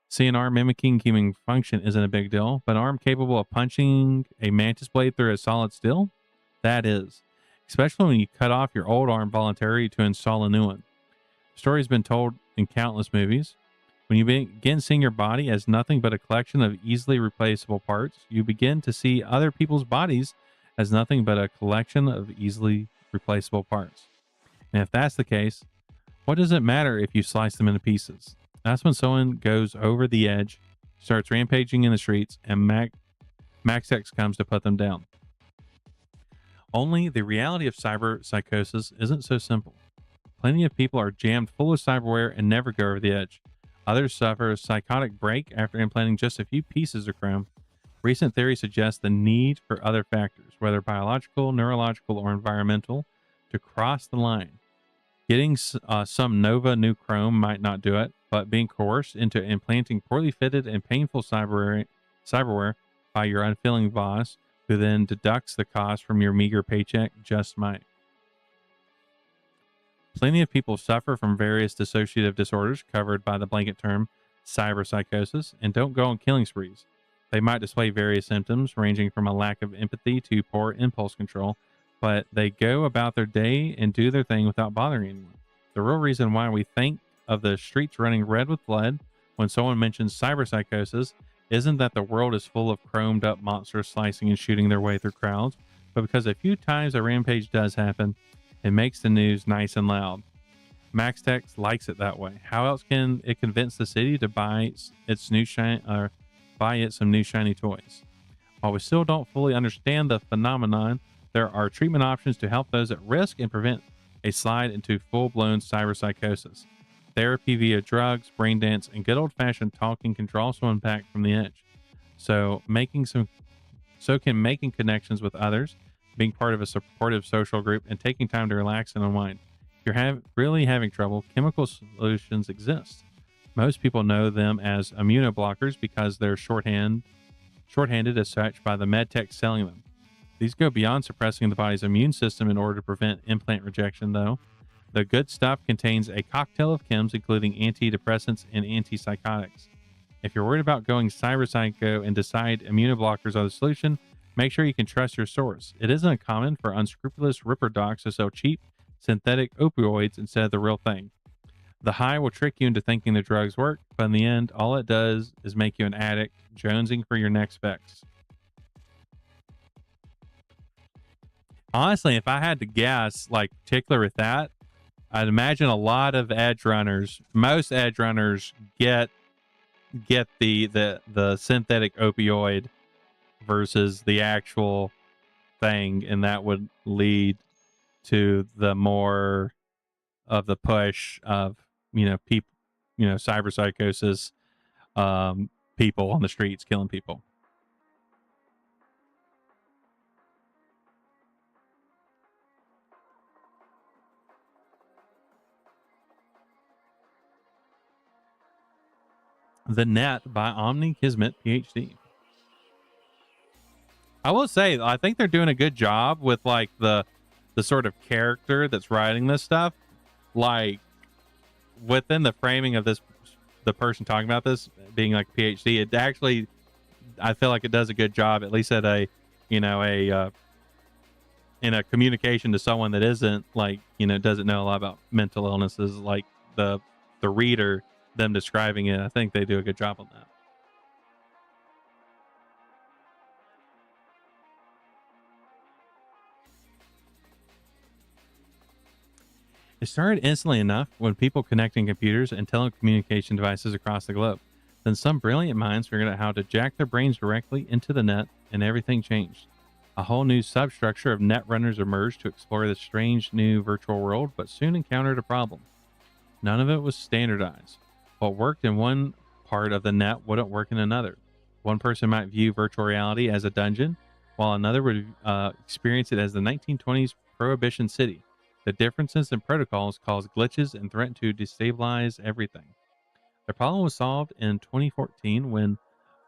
See an arm mimicking human function isn't a big deal, but an arm capable of punching a mantis blade through a solid steel? That is. Especially when you cut off your old arm voluntarily to install a new one. The story's been told in countless movies. When you begin seeing your body as nothing but a collection of easily replaceable parts, you begin to see other people's bodies as nothing but a collection of easily replaceable parts. And if that's the case, what does it matter if you slice them into pieces? That's when someone goes over the edge, starts rampaging in the streets, and Max X comes to put them down. Only the reality of cyber psychosis isn't so simple. Plenty of people are jammed full of cyberware and never go over the edge. Others suffer a psychotic break after implanting just a few pieces of chrome. Recent theory suggests the need for other factors, whether biological, neurological, or environmental, to cross the line. Getting some Nova new chrome might not do it, but being coerced into implanting poorly fitted and painful cyberware by your unfeeling boss, who then deducts the cost from your meager paycheck, just might. Plenty of people suffer from various dissociative disorders covered by the blanket term cyberpsychosis and don't go on killing sprees. They might display various symptoms ranging from a lack of empathy to poor impulse control, but they go about their day and do their thing without bothering anyone. The real reason why we think of the streets running red with blood when someone mentions cyberpsychosis isn't that the world is full of chromed up monsters slicing and shooting their way through crowds, but because a few times a rampage does happen, it makes the news nice and loud. MaxTex likes it that way. How else can it convince the city to buy it some new shiny toys? While we still don't fully understand the phenomenon, there are treatment options to help those at risk and prevent a slide into full-blown cyberpsychosis. Therapy via drugs, brain dance, and good old-fashioned talking can draw someone back from the edge. So can making connections with others, being part of a supportive social group, and taking time to relax and unwind. If you're really having trouble, chemical solutions exist. Most people know them as immunoblockers because they're shorthanded as such by the medtech selling them. These go beyond suppressing the body's immune system in order to prevent implant rejection, though. The good stuff contains a cocktail of chems, including antidepressants and antipsychotics. If you're worried about going cyber psycho and decide immunoblockers are the solution, make sure you can trust your source. It isn't uncommon for unscrupulous ripper docs to sell cheap, synthetic opioids instead of the real thing. The high will trick you into thinking the drugs work, but in the end, all it does is make you an addict, jonesing for your next fix. Honestly, if I had to guess, like particular with that, I'd imagine a lot of edge runners, most edge runners get the synthetic opioid versus the actual thing, and that would lead to the more of the push of people, cyber psychosis, people on the streets killing people. The Net by Omni Kismet, PhD. I will say, I think they're doing a good job with like the sort of character that's writing this stuff. Like within the framing of this, the person talking about this being like a PhD, it actually, I feel like it does a good job, at least at a, in a communication to someone that isn't like, doesn't know a lot about mental illnesses, like the reader, them describing it. I think they do a good job on that. It started instantly enough when people connecting computers and telecommunication devices across the globe. Then some brilliant minds figured out how to jack their brains directly into the net, and everything changed. A whole new substructure of net runners emerged to explore this strange new virtual world, but soon encountered a problem. None of it was standardized. What worked in one part of the net wouldn't work in another. One person might view virtual reality as a dungeon, while another would experience it as the 1920s Prohibition City. The differences in protocols caused glitches and threatened to destabilize everything. The problem was solved in 2014 when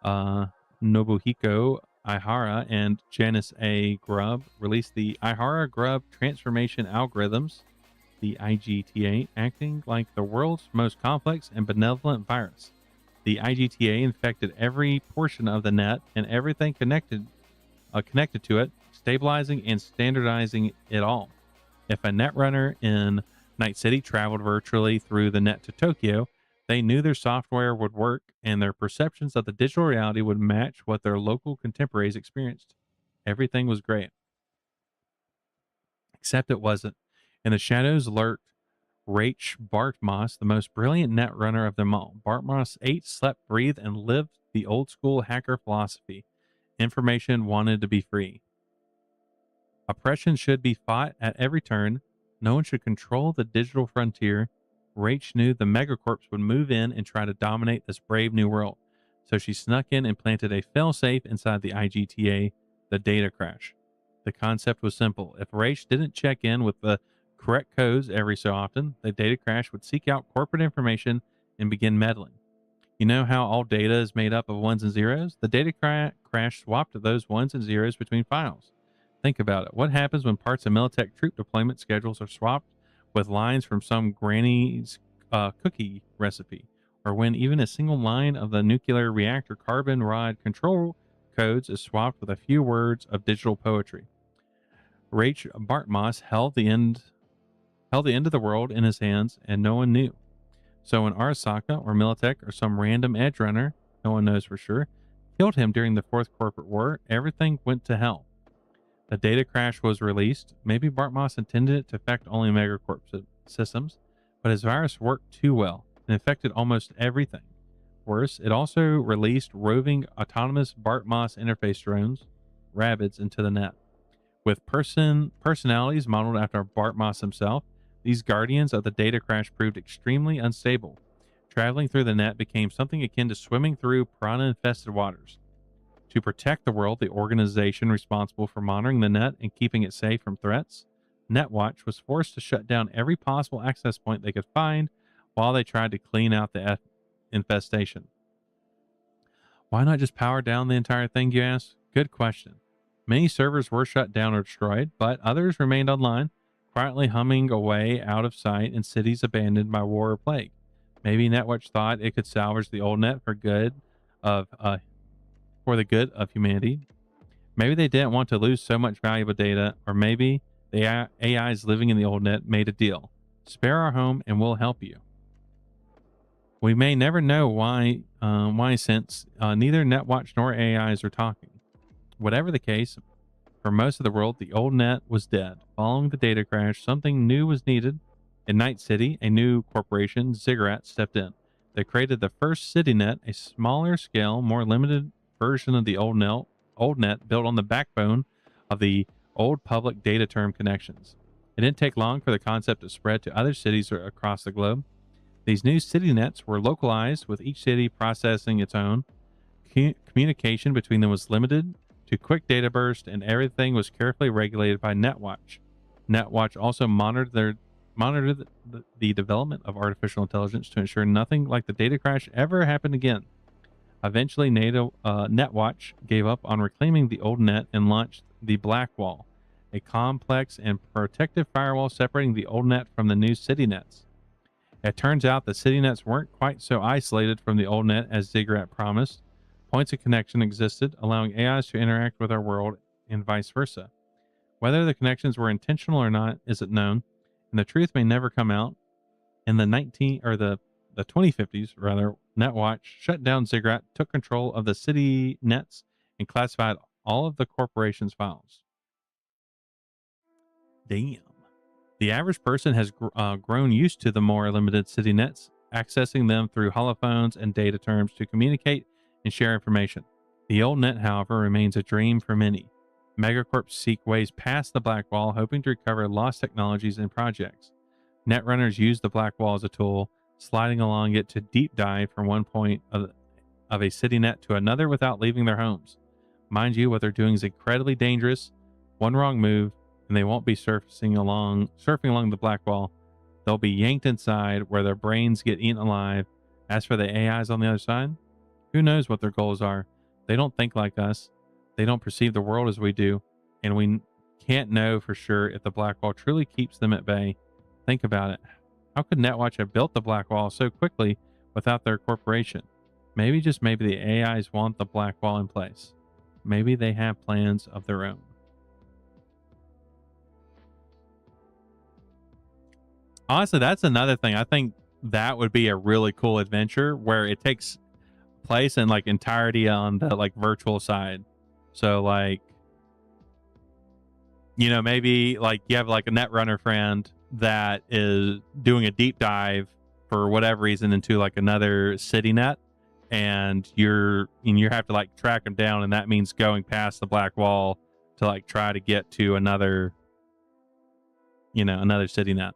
Nobuhiko Ihara and Janice A. Grubb released the Ihara Grubb transformation algorithms. the IGTA, acting like the world's most complex and benevolent virus. The IGTA infected every portion of the net and everything connected to it, stabilizing and standardizing it all. If a netrunner in Night City traveled virtually through the net to Tokyo, they knew their software would work and their perceptions of the digital reality would match what their local contemporaries experienced. Everything was great. Except it wasn't. In the shadows lurked Rach Bartmoss, the most brilliant netrunner of them all. Bartmoss ate, slept, breathed, and lived the old school hacker philosophy. Information wanted to be free. Oppression should be fought at every turn. No one should control the digital frontier. Rach knew the megacorps would move in and try to dominate this brave new world. So she snuck in and planted a failsafe inside the IGTA, the data crash. The concept was simple. If Rach didn't check in with the correct codes every so often, the data crash would seek out corporate information and begin meddling. You know how all data is made up of ones and zeros? The data crash swapped those ones and zeros between files. Think about it. What happens when parts of Militech troop deployment schedules are swapped with lines from some granny's cookie recipe? Or when even a single line of the nuclear reactor carbon rod control codes is swapped with a few words of digital poetry? Rach Bartmoss held the end of the world in his hands, and no one knew. So when Arasaka or Militech or some random edge runner, no one knows for sure, killed him during the Fourth Corporate War, everything went to hell. The data crash was released. Maybe Bartmoss intended it to affect only Megacorp systems, but his virus worked too well and infected almost everything. Worse, it also released roving autonomous Bartmoss interface drones, Rabbids, into the net. With personalities modeled after Bartmoss himself, these guardians of the data crash proved extremely unstable. Traveling through the net became something akin to swimming through piranha-infested waters. To protect the world, the organization responsible for monitoring the net and keeping it safe from threats, Netwatch, was forced to shut down every possible access point they could find while they tried to clean out the infestation. Why not just power down the entire thing, you ask? Good question. Many servers were shut down or destroyed, but others remained online, quietly humming away out of sight in cities abandoned by war or plague. Maybe Netwatch thought it could salvage the old net for the good of humanity. Maybe they didn't want to lose so much valuable data, or maybe the AIs living in the old net made a deal. Spare our home and we'll help you. We may never know why since neither Netwatch nor AIs are talking. Whatever the case, for most of the world, the old net was dead. Following the data crash, something new was needed. In Night City, a new corporation, Ziggurat, stepped in. They created the first CityNet, a smaller scale, more limited version of the old net built on the backbone of the old public data term connections. It didn't take long for the concept to spread to other cities across the globe. These new city nets were localized, with each city processing its own. Communication between them was limited to quick data bursts, and everything was carefully regulated by Netwatch. Netwatch also monitored the development of artificial intelligence to ensure nothing like the data crash ever happened again. Eventually, Netwatch gave up on reclaiming the old net and launched the Black Wall, a complex and protective firewall separating the old net from the new city nets. It turns out the city nets weren't quite so isolated from the old net as Ziggurat promised. Points of connection existed, allowing AIs to interact with our world and vice versa. Whether the connections were intentional or not isn't known, and the truth may never come out. In the 2050s, Netwatch shut down Ziggurat, took control of the city nets, and classified all of the corporation's files. Damn. The average person has grown used to the more limited city nets, accessing them through holophones and data terms to communicate and share information. The old net, however, remains a dream for many. Megacorps seek ways past the Black Wall, hoping to recover lost technologies and projects. Netrunners use the Black Wall as a tool, sliding along it to deep dive from one point of a city net to another without leaving their homes. Mind you, what they're doing is incredibly dangerous. One wrong move, and they won't be surfing along the Black Wall. They'll be yanked inside where their brains get eaten alive. As for the AIs on the other side, who knows what their goals are? They don't think like us. They don't perceive the world as we do, and we can't know for sure if the Black Wall truly keeps them at bay. Think about it. How could Netwatch have built the Black Wall so quickly without their corporation? Maybe, just maybe, the AIs want the Black Wall in place. Maybe they have plans of their own. Honestly, that's another thing. I think that would be a really cool adventure where it takes place in like entirety on the like virtual side. So like, you know, maybe like you have like a Netrunner friend that is doing a deep dive for whatever reason into like another city net, and you have to like track them down, and that means going past the Black Wall to like try to get to another, you know, another city net.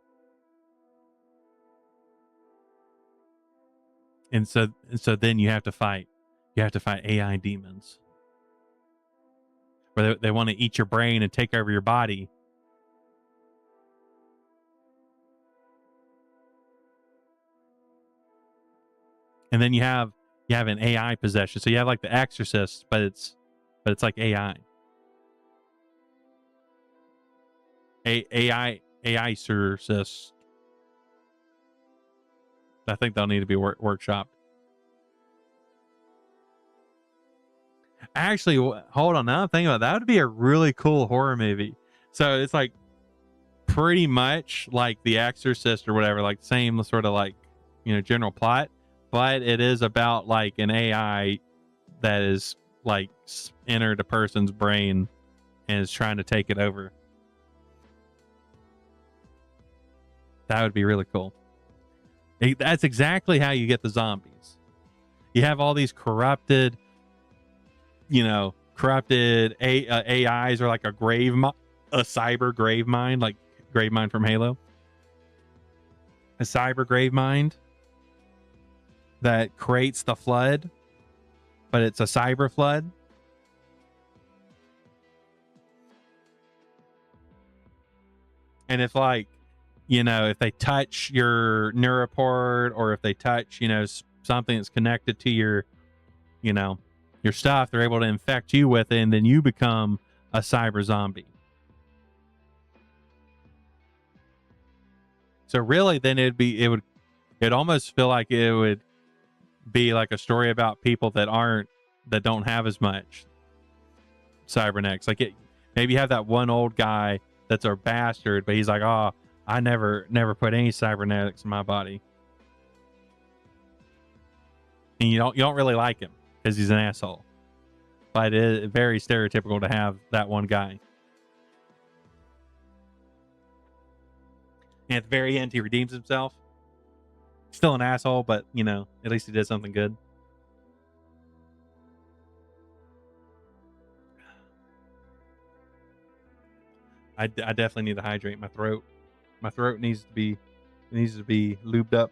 And so then you have to fight AI demons where they want to eat your brain and take over your body. And then you have an AI possession. So you have like the Exorcist, but it's like AI. AI exorcist. I think they'll need to be workshopped. Actually, hold on. Now I'm thinking about it, that would be a really cool horror movie. So it's like pretty much like The Exorcist or whatever, like same sort of like, you know, general plot, but it is about like an AI that is like entered a person's brain and is trying to take it over. That would be really cool. That's exactly how you get the zombies. You have all these corrupted, you know, AIs, or like a cyber grave mind, like grave mind from Halo. A cyber grave mind that creates the flood, but it's a cyber flood. And if like, you know, if they touch your neuroport, or if they touch, you know, something that's connected to your, you know, your stuff, they're able to infect you with it, and then you become a cyber zombie. So really, then it'd almost feel like it would be like a story about people that don't have as much cybernetics. Like maybe you have that one old guy that's a bastard, but he's like, oh, I never put any cybernetics in my body, and you don't really like him because he's an asshole. But it is very stereotypical to have that one guy. And at the very end, he redeems himself. Still an asshole, but you know, at least he did something good. I definitely need to hydrate my throat. My throat needs to be lubed up.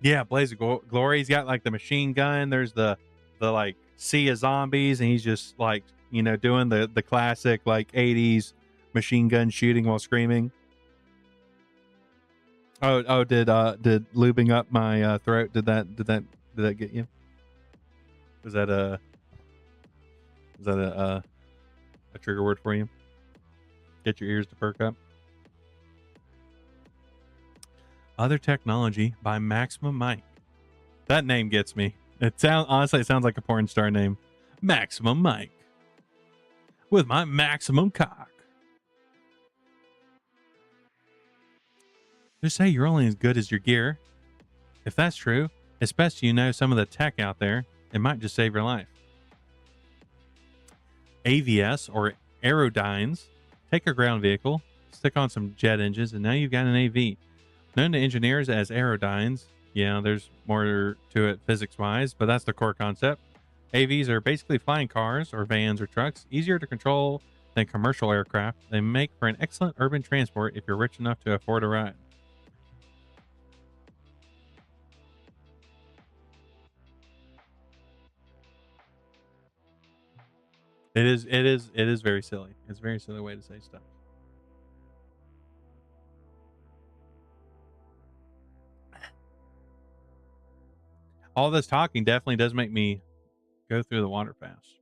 Yeah, Blaze of Glory. He's got like the machine gun. There's the like sea of zombies, and he's just like, you know, doing the classic like 80s machine gun shooting while screaming. Oh, did lubing up my throat, did that get you? Was that a trigger word for you? Get your ears to perk up. Other Technology by Maximum Mike. That name gets me. Honestly, it sounds like a porn star name. Maximum Mike. With my maximum cock. Just say you're only as good as your gear. If that's true, especially you know some of the tech out there, it might just save your life. AVS, or Aerodynes. Take a ground vehicle, stick on some jet engines, and now you've got an AV. Known to engineers as Aerodynes. Yeah, there's more to it physics-wise, but that's the core concept. AVs are basically flying cars or vans or trucks, easier to control than commercial aircraft. They make for an excellent urban transport if you're rich enough to afford a ride. It is very silly. It's a very silly way to say stuff. all this talking definitely does make me go through the water fast,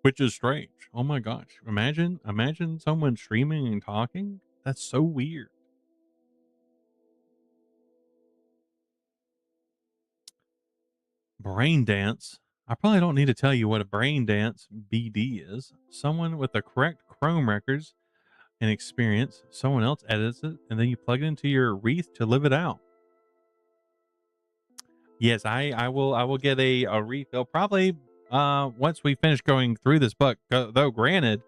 which is strange. Oh my gosh. Imagine someone streaming and talking. That's so weird. Brain dance. I probably don't need to tell you what a brain dance BD is. Someone with the correct Chrome records and experience, someone else edits it, and then you plug it into your wreath to live it out. Yes, I will get a refill probably once we finish going through this book. Though granted,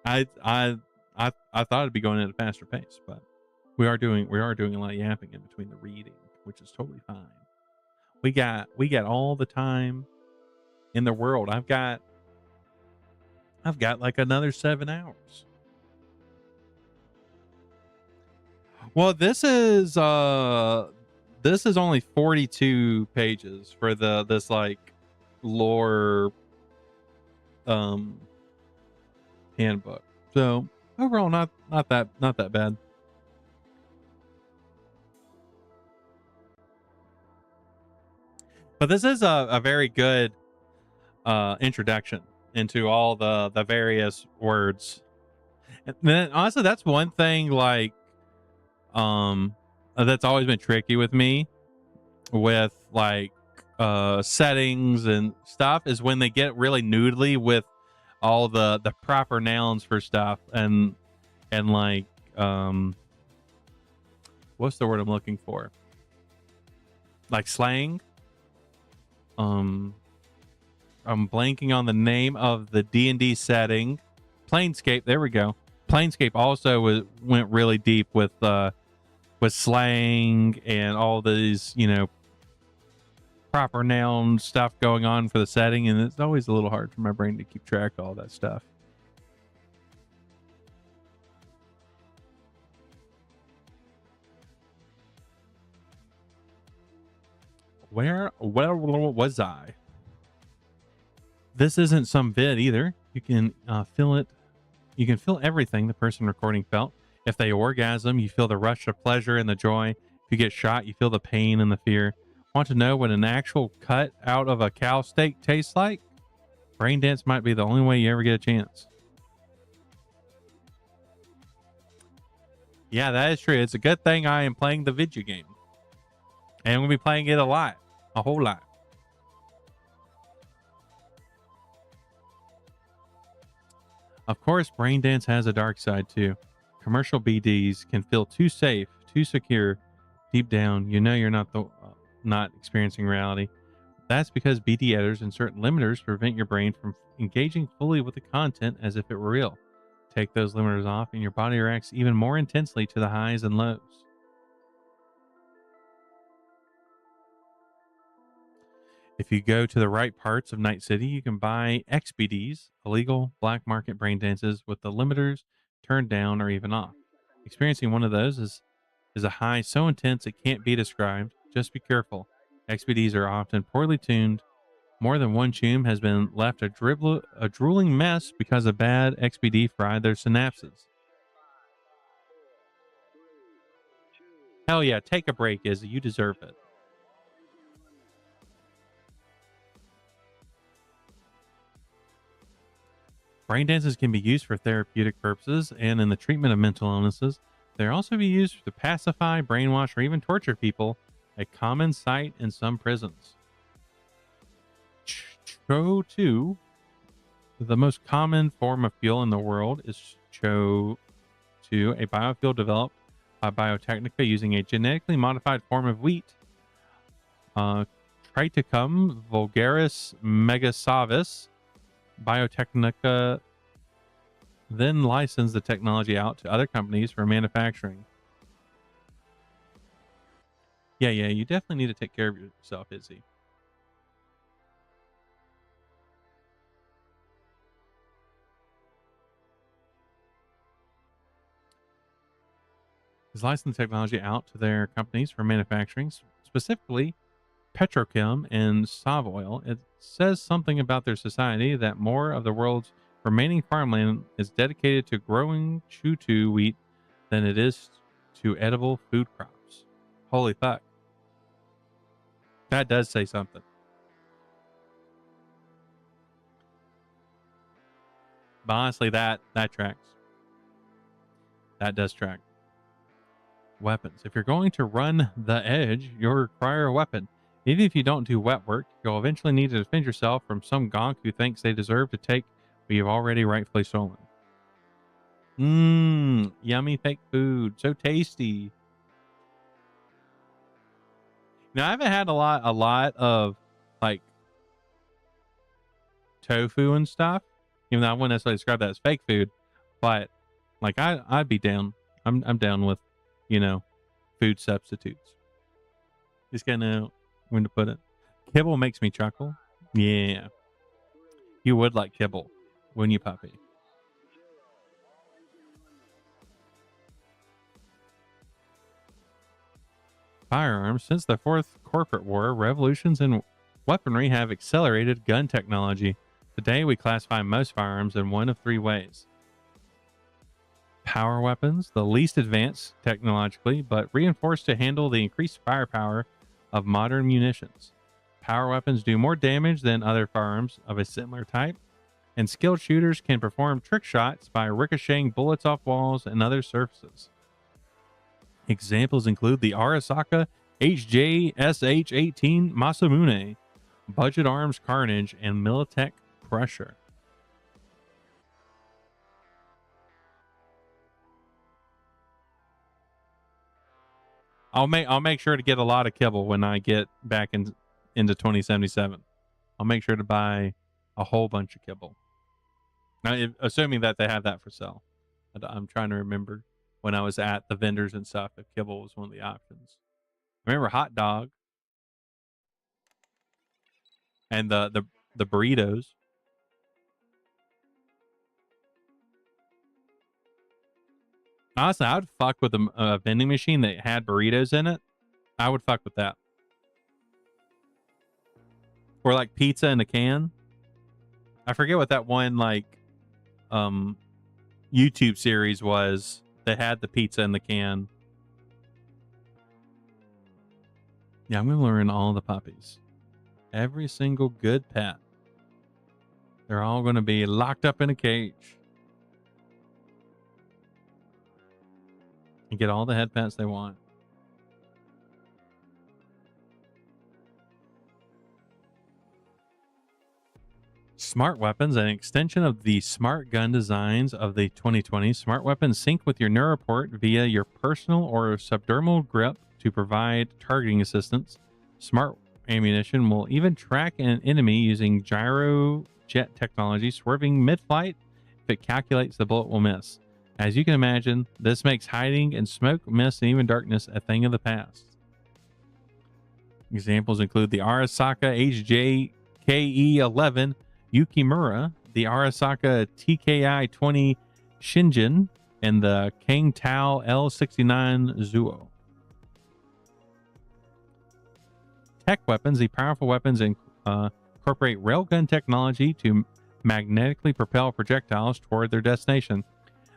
I I I thought it'd be going at a faster pace, but we are doing a lot of yapping in between the reading, which is totally fine. We got all the time in the world. I've got like another 7 hours. Well, this is only 42 pages for this like lore um handbook. So overall not that bad. But this is a very good introduction into all the various words. And then honestly that's one thing like that's always been tricky with me with like settings and stuff is when they get really noodly with all the proper nouns for stuff and like what's the word I'm looking for, like slang. I'm blanking on the name of the D&D setting. Planescape, there we go. Planescape also went really deep with slang and all these, proper noun stuff going on for the setting, and it's always a little hard for my brain to keep track of all that stuff. Where was I? This isn't some vid either. You can feel it. You can feel everything the person recording felt. If they orgasm, you feel the rush of pleasure and the joy. If you get shot, you feel the pain and the fear. Want to know what an actual cut out of a cow steak tastes like? Brain dance might be the only way you ever get a chance. Yeah, that is true. It's a good thing I am playing the video game. And I'm going to be playing it a lot. A whole lot. Of course, brain dance has a dark side too. Commercial BDs can feel too safe, too secure. Deep down, you know you're not experiencing reality. That's because BD editors and certain limiters prevent your brain from engaging fully with the content as if it were real. Take those limiters off, and your body reacts even more intensely to the highs and lows. If you go to the right parts of Night City, you can buy XBDs, illegal black market brain dances, with the limiters turned down or even off. Experiencing one of those is a high so intense it can't be described. Just be careful. XBDs are often poorly tuned. More than one tune has been left a drooling mess because a bad XBD fried their synapses. Hell yeah, take a break, Izzy. You deserve it. Brain dances can be used for therapeutic purposes and in the treatment of mental illnesses. They also be used to pacify, brainwash, or even torture people, a common sight in some prisons. Cho2, the most common form of fuel in the world, is Cho2, a biofuel developed by Biotechnica using a genetically modified form of wheat. Triticum vulgaris megasavis. Biotechnica then licensed the technology out to other companies for manufacturing. Yeah, you definitely need to take care of yourself, Izzy. Has licensed technology out to their companies for manufacturing, specifically Petrochem and Savoil. It says something about their society that more of the world's remaining farmland is dedicated to growing Cho2 wheat than it is to edible food crops. Holy fuck. That does say something. But honestly, that tracks. That does track. Weapons. If you're going to run the edge, you'll require a weapon. Even if you don't do wet work, you'll eventually need to defend yourself from some gonk who thinks they deserve to take what you've already rightfully stolen. Mmm, yummy fake food. So tasty. Now, I haven't had a lot of like tofu and stuff, even though I wouldn't necessarily describe that as fake food, but like I'd be down. I'm down with, you know, food substitutes. Just gotta know when to put it. Kibble makes me chuckle. Yeah. You would like kibble, wouldn't you, puppy? Firearms. Since the Fourth Corporate War, revolutions in weaponry have accelerated gun technology. Today, we classify most firearms in one of three ways. Power weapons, the least advanced technologically, but reinforced to handle the increased firepower of modern munitions. Power weapons do more damage than other firearms of a similar type, and skilled shooters can perform trick shots by ricocheting bullets off walls and other surfaces. Examples include the Arasaka HJSH-18 Masamune, Budget Arms Carnage, and Militech Crusher. I'll make sure to get a lot of kibble when I get back into 2077. I'll make sure to buy a whole bunch of kibble. Now, assuming that they have that for sale. I'm trying to remember when I was at the vendors and stuff if kibble was one of the options. Remember hot dog and the burritos. Honestly, I would fuck with a vending machine that had burritos in it. I would fuck with that. Or like pizza in a can. I forget what that one like YouTube series was that had the pizza in the can. Yeah, I'm gonna learn all the puppies. Every single good pet. They're all gonna be locked up in a cage. And get all the head pets they want. Smart weapons, an extension of the smart gun designs of the 2020s. Smart weapons sync with your neuroport via your personal or subdermal grip to provide targeting assistance. Smart ammunition will even track an enemy using gyro jet technology, swerving mid-flight if it calculates the bullet will miss. As you can imagine, this makes hiding in smoke, mist, and even darkness a thing of the past. Examples include the Arasaka HJKE-11 Yukimura, the Arasaka TKI-20 Shinjin, and the Kang Tao L69 Zuo. Tech weapons. The powerful weapons incorporate railgun technology to magnetically propel projectiles toward their destination.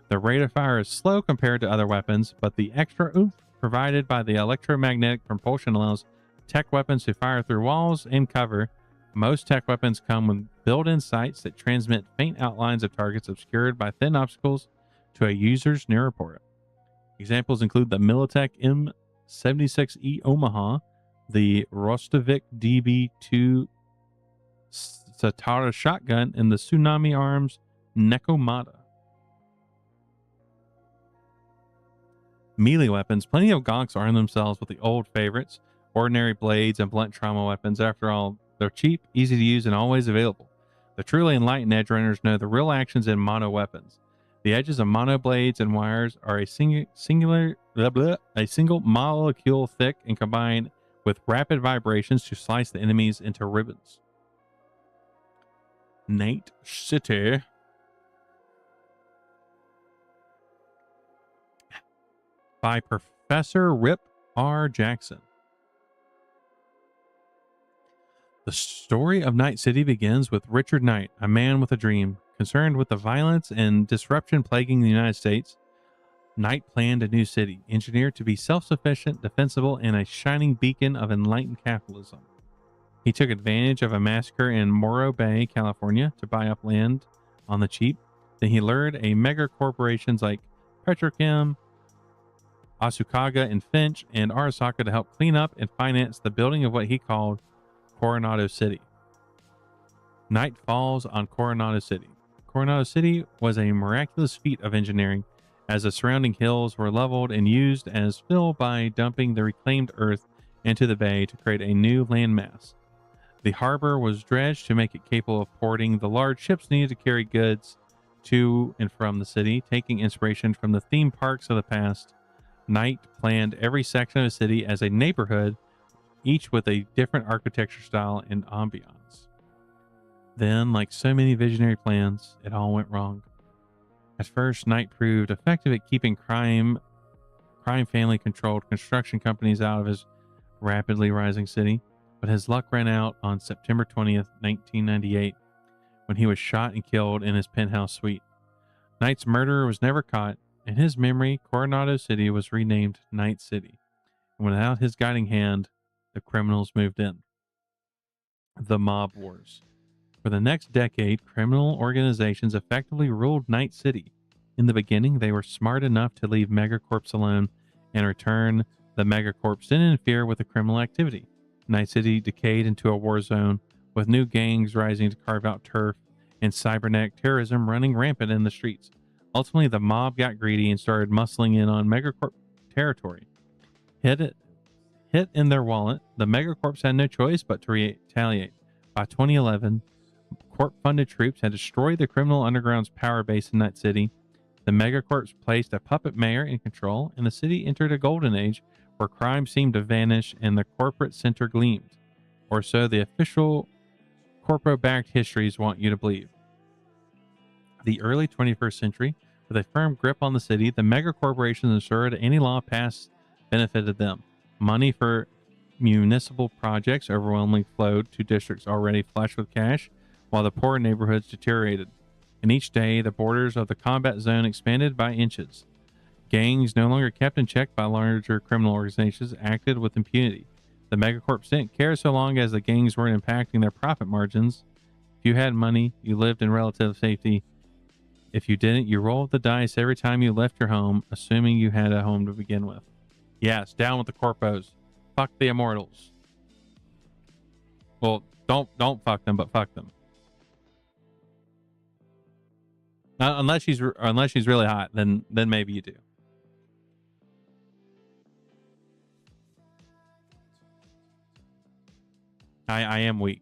The rate of fire is slow compared to other weapons, but the extra oomph provided by the electromagnetic propulsion allows tech weapons to fire through walls and cover. Most tech weapons come with built-in sights that transmit faint outlines of targets obscured by thin obstacles to a user's neuroport. Examples include the Militech M76E Omaha, the Rostovik DB2 Satara shotgun, and the Tsunami Arms Nekomata. Melee weapons. Plenty of gonks arm themselves with the old favorites, ordinary blades and blunt trauma weapons. After all, they're cheap, easy to use, and always available. The truly enlightened edge runners know the real actions in mono weapons. The edges of mono blades and wires are a single molecule thick and combined with rapid vibrations to slice the enemies into ribbons. Night City. By Professor Rip R. Jackson. The story of Night City begins with Richard Knight, a man with a dream. Concerned with the violence and disruption plaguing the United States, Knight planned a new city, engineered to be self-sufficient, defensible, and a shining beacon of enlightened capitalism. He took advantage of a massacre in Morro Bay, California, to buy up land on the cheap. Then he lured a mega corporations like Petrochem, Asukaga and Finch, and Arasaka to help clean up and finance the building of what he called Coronado City. Night falls on Coronado City. Coronado City was a miraculous feat of engineering, as the surrounding hills were leveled and used as fill by dumping the reclaimed earth into the bay to create a new landmass. The harbor was dredged to make it capable of porting the large ships needed to carry goods to and from the city, taking inspiration from the theme parks of the past. Knight planned every section of the city as a neighborhood, each with a different architecture style and ambiance. Then, like so many visionary plans, it all went wrong. At first, Knight proved effective at keeping crime family-controlled construction companies out of his rapidly rising city, but his luck ran out on September 20th, 1998, when he was shot and killed in his penthouse suite. Knight's murderer was never caught. In his memory, Coronado City was renamed Night City, and without his guiding hand, the criminals moved in. The Mob Wars. For the next decade, criminal organizations effectively ruled Night City. In the beginning, they were smart enough to leave megacorps alone and return the megacorps didn't interfere with the criminal activity. Night City decayed into a war zone, with new gangs rising to carve out turf and cybernetic terrorism running rampant in the streets. Ultimately, the mob got greedy and started muscling in on megacorp territory. Hit in their wallet, the megacorps had no choice but to retaliate. By 2011, corp-funded troops had destroyed the criminal underground's power base in Night City. The megacorps placed a puppet mayor in control, and the city entered a golden age where crime seemed to vanish and the corporate center gleamed. Or so the official corporate-backed histories want you to believe. The early 21st century, with a firm grip on the city, the megacorporations ensured any law passed benefited them. Money for municipal projects overwhelmingly flowed to districts already flush with cash, while the poor neighborhoods deteriorated. And each day, the borders of the combat zone expanded by inches. Gangs, no longer kept in check by larger criminal organizations, acted with impunity. The megacorps didn't care so long as the gangs weren't impacting their profit margins. If you had money, you lived in relative safety. If you didn't, you rolled the dice every time you left your home, assuming you had a home to begin with. Yes, down with the corpos. Fuck the immortals. Well, don't fuck them, but fuck them. Unless she's really hot, then maybe you do. I am weak.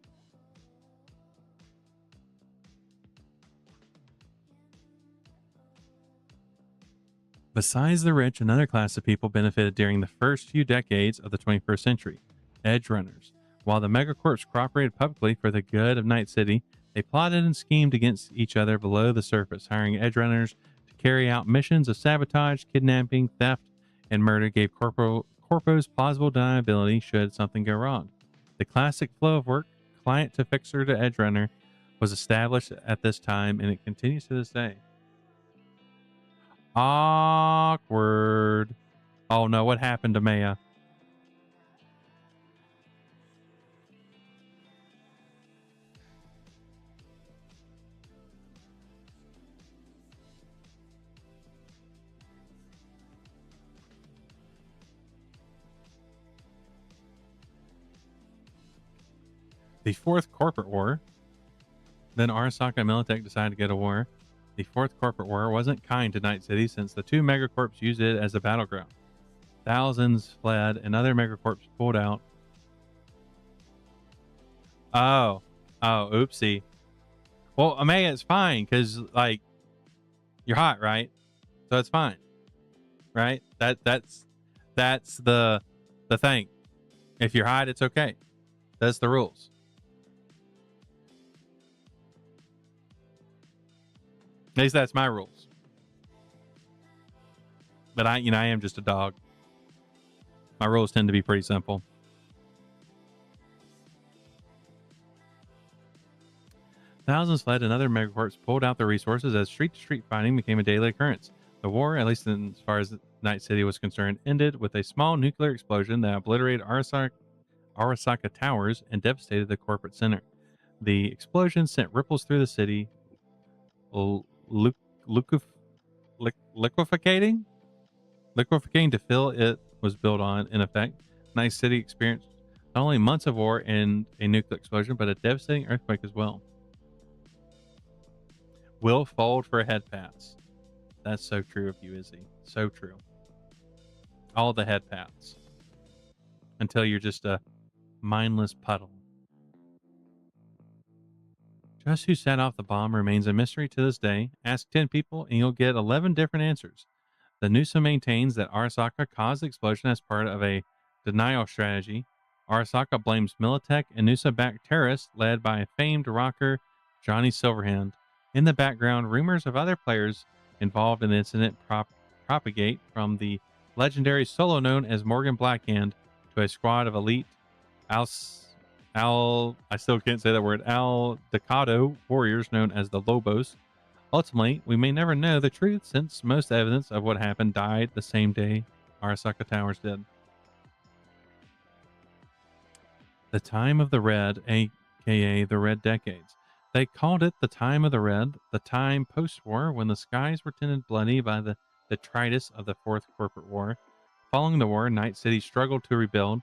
Besides the rich, another class of people benefited during the first few decades of the 21st century: edge runners. While the megacorps cooperated publicly for the good of Night City, they plotted and schemed against each other below the surface. Hiring edge runners to carry out missions of sabotage, kidnapping, theft, and murder gave corpos plausible deniability should something go wrong. The classic flow of work, client to fixer to edge runner, was established at this time, and it continues to this day. Awkward. Oh no, what happened to Maya? The Fourth Corporate War. Then Arasaka and Militech decided to go to war. The Fourth Corporate War wasn't kind to Night City since the two megacorps used it as a battleground. Thousands fled and other megacorps pulled out. Oh, oopsie. Well, Amaya, it's fine because like you're hot, right? So it's fine, right? That's the thing. If you're hot, it's okay. That's the rules. At least that's my rules. But I am just a dog. My rules tend to be pretty simple. Thousands fled and other megacorps pulled out their resources as street-to-street fighting became a daily occurrence. The war, at least as far as Night City was concerned, ended with a small nuclear explosion that obliterated Arasaka Towers and devastated the corporate center. The explosion sent ripples through the city, l- lu- lucuf- liquefying to fill it was built on. In effect, Night City experienced not only months of war and a nuclear explosion, but a devastating earthquake as well. Will fold for a head pass. That's so true of you, Izzy. So true. All the head paths until you're just a mindless puddle. Just who set off the bomb remains a mystery to this day. Ask 10 people and you'll get 11 different answers. The Nusa maintains that Arasaka caused the explosion as part of a denial strategy. Arasaka blames Militech and Nusa backed terrorists led by famed rocker Johnny Silverhand. In the background, rumors of other players involved in the incident propagate from the legendary solo known as Morgan Blackhand to a squad of elite I still can't say that word, Al Decado warriors known as the Lobos. Ultimately, we may never know the truth since most evidence of what happened died the same day Arasaka Towers did. The Time of the Red, aka the Red Decades. They called it the Time of the Red, the time post-war when the skies were tinted bloody by the detritus of the Fourth Corporate War. Following the war, Night City struggled to rebuild,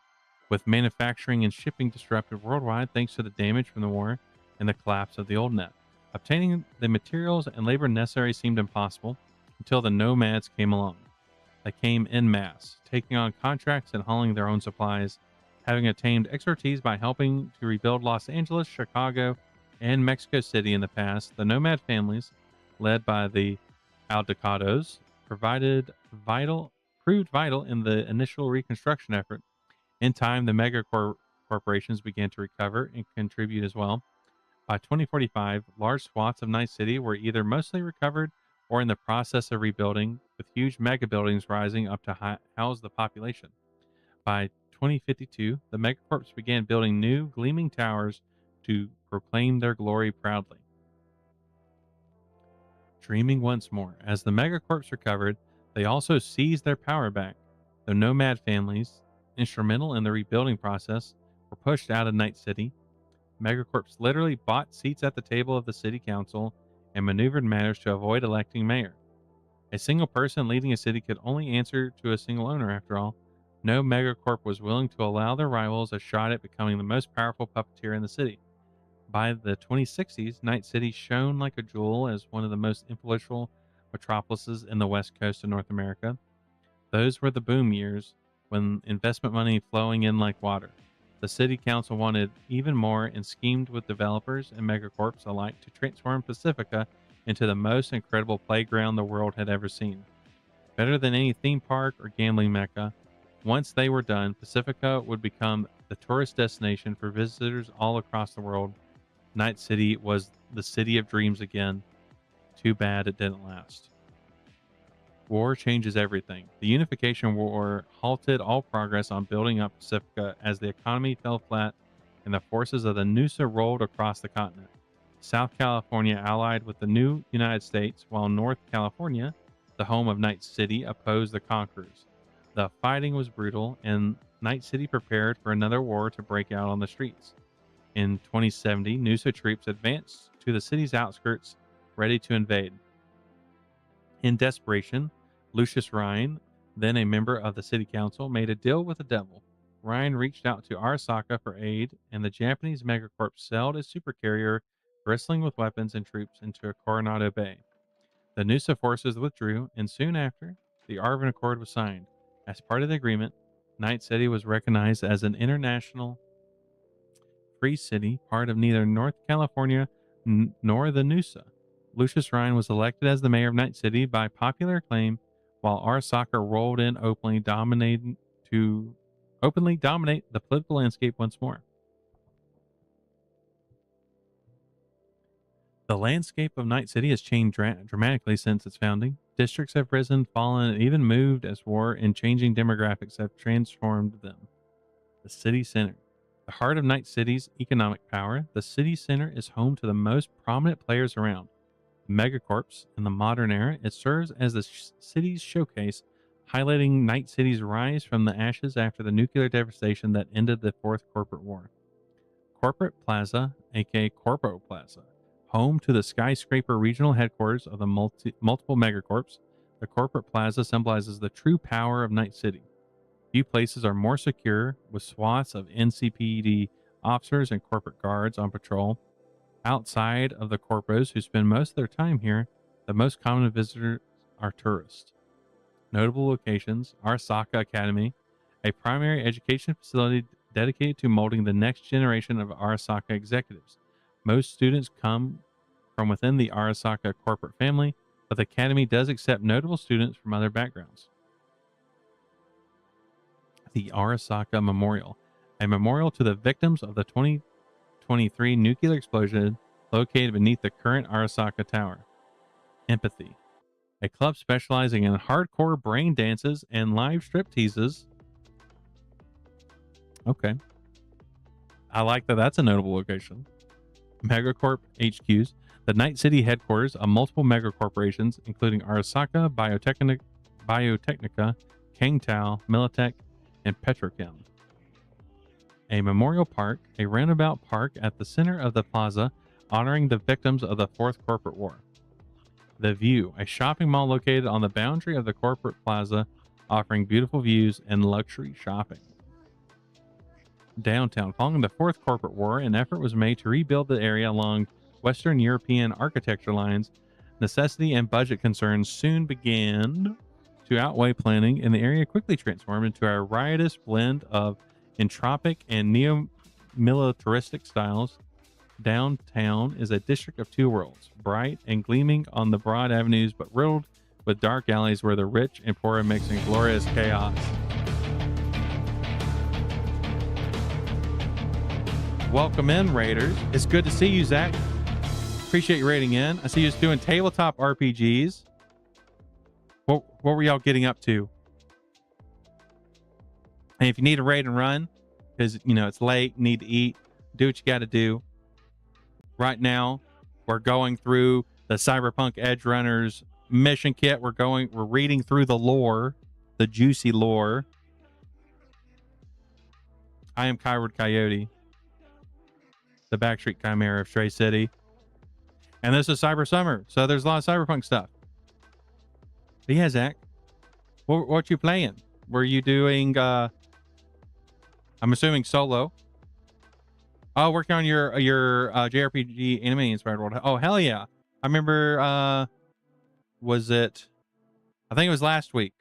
with manufacturing and shipping disrupted worldwide thanks to the damage from the war and the collapse of the old net. Obtaining the materials and labor necessary seemed impossible until the nomads came along. They came en masse, taking on contracts and hauling their own supplies, having attained expertise by helping to rebuild Los Angeles, Chicago, and Mexico City in the past. The nomad families, led by the Aldecados, proved vital in the initial reconstruction effort. In time, the corporations began to recover and contribute as well. By 2045, large swaths of Night City were either mostly recovered or in the process of rebuilding, with huge mega buildings rising up to house the population. By 2052, the megacorps began building new, gleaming towers to proclaim their glory proudly. Dreaming once more. As the megacorps recovered, they also seized their power back. The nomad families, instrumental in the rebuilding process, were pushed out of Night City. Megacorps literally bought seats at the table of the city council and maneuvered matters to avoid electing mayor. A single person leading a city could only answer to a single owner, after all. No megacorp was willing to allow their rivals a shot at becoming the most powerful puppeteer in the city. By the 2060s, Night City shone like a jewel as one of the most influential metropolises in the west coast of North America. Those were the boom years, when investment money flowing in like water. The city council wanted even more and schemed with developers and megacorps alike to transform Pacifica into the most incredible playground the world had ever seen. Better than any theme park or gambling mecca. Once they were done, Pacifica would become the tourist destination for visitors all across the world. Night City was the city of dreams again. Too bad it didn't last. War changes everything. The Unification War halted all progress on building up Pacifica as the economy fell flat and the forces of the Nusa rolled across the continent. South California allied with the new United States, while North California, the home of Night City, opposed the conquerors. The fighting was brutal, and Night City prepared for another war to break out on the streets. In 2070, Nusa troops advanced to the city's outskirts, ready to invade. In desperation, Lucius Ryan, then a member of the city council, made a deal with the devil. Ryan reached out to Arasaka for aid, and the Japanese megacorp sailed a supercarrier bristling with weapons and troops into Coronado Bay. The Nusa forces withdrew, and soon after, the Arvin Accord was signed. As part of the agreement, Night City was recognized as an international free city, part of neither North California nor the Nusa. Lucius Ryan was elected as the mayor of Night City by popular acclaim, while Arasaka rolled in openly dominate the political landscape once more. The landscape of Night City has changed dramatically since its founding. Districts have risen, fallen, and even moved as war and changing demographics have transformed them. The city center. The heart of Night City's economic power, the city center is home to the most prominent players around. Megacorps in the modern era, it serves as the city's showcase, highlighting Night City's rise from the ashes after the nuclear devastation that ended the Fourth Corporate War. Corporate Plaza, aka Corpo Plaza, home to the skyscraper regional headquarters of the multiple megacorps, the Corporate Plaza symbolizes the true power of Night City. Few places are more secure, with swaths of NCPD officers and corporate guards on patrol. Outside of the corpos who spend most of their time here, the most common visitors are tourists. Notable locations: Arasaka Academy, a primary education facility dedicated to molding the next generation of Arasaka executives. Most students come from within the Arasaka corporate family, but the academy does accept notable students from other backgrounds. The Arasaka Memorial, a memorial to the victims of the 2023 nuclear explosion located beneath the current Arasaka Tower. Empathy, a club specializing in hardcore brain dances and live stripteases. Okay. I like that that's a notable location. Megacorp HQs, the Night City headquarters of multiple megacorporations, including Arasaka, Biotechnica, Kangtao, Militech, and Petrochem. A memorial park, a roundabout park at the center of the plaza, honoring the victims of the Fourth Corporate War. The View, a shopping mall located on the boundary of the corporate plaza, offering beautiful views and luxury shopping. Downtown. Following the Fourth Corporate War, an effort was made to rebuild the area along Western European architecture lines. Necessity and budget concerns soon began to outweigh planning, and the area quickly transformed into a riotous blend of entropic and neo-militaristic styles. Downtown is a district of two worlds, bright and gleaming on the broad avenues, but riddled with dark alleys where the rich and poor mix in glorious chaos. Welcome in, Raiders. It's good to see you, Zach. Appreciate you raiding in. I see you just doing tabletop RPGs. What were y'all getting up to? And if you need a raid and run, because it's late, need to eat, do what you got to do. Right now, we're going through the Cyberpunk Edge Runners mission kit. We're reading through the lore, the juicy lore. I am Coyote, the Backstreet Chimera of Stray City. And this is Cybersummer, so there's a lot of Cyberpunk stuff. But yeah, Zach, what you playing? Were you doing, I'm assuming solo? Oh, working on your JRPG anime inspired world. Oh, hell yeah. I remember, I think it was last week.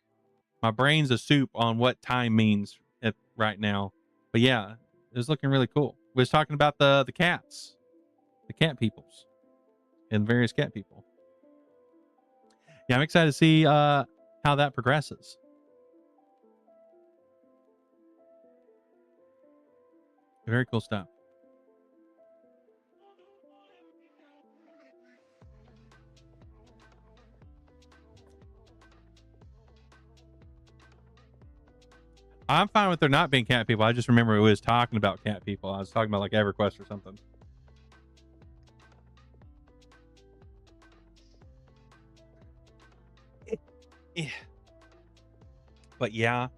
My brain's a soup on what time means right now. But yeah, it was looking really cool. We was talking about the cats, the cat peoples, and various cat people. Yeah, I'm excited to see how that progresses. Very cool stuff. I'm fine with there not being cat people. I just remember we was talking about cat people. I was talking about like EverQuest or something. Yeah. But yeah,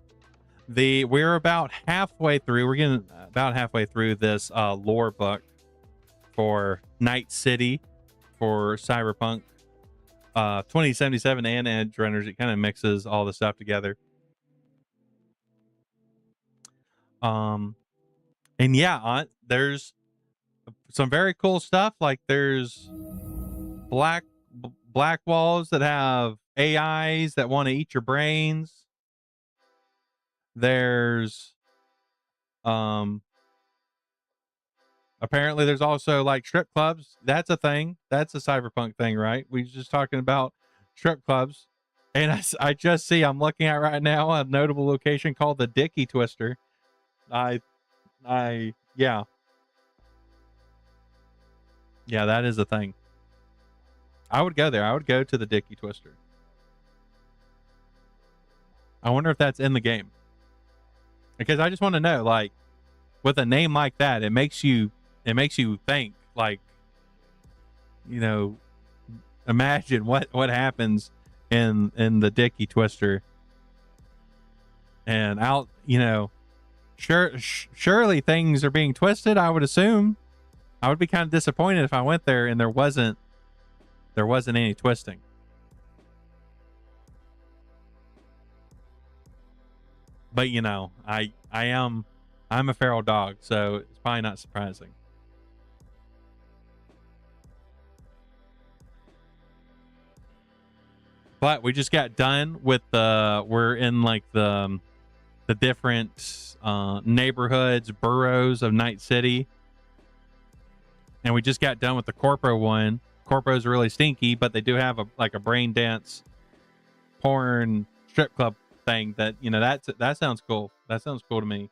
we're about halfway through. We're getting about halfway through this lore book for Night City for Cyberpunk 2077 and Edge Runners. It kind of mixes all the stuff together. And yeah, there's some very cool stuff. Like there's black walls that have AIs that want to eat your brains. There's apparently there's also like strip clubs. That's a thing. That's a Cyberpunk thing, right? We were just talking about strip clubs. And I just see, I'm looking at right now a notable location called the Dicky Twister. Yeah, that is a thing. I would go there. I would go to the Dicky Twister. I wonder if that's in the game, because I just want to know, like, with a name like that, it makes you think, like, imagine what happens in the Dicky Twister. And out, you know, surely things are being twisted, I would assume. I would be kind of disappointed if I went there and there wasn't any twisting. But you know, I'm a feral dog, so it's probably not surprising. But we just got done with we're in like the different neighborhoods, boroughs of Night City. And we just got done with the Corpo one. Corpo's really stinky, but they do have a brain dance porn strip club thing that, you know, that sounds cool. That sounds cool to me.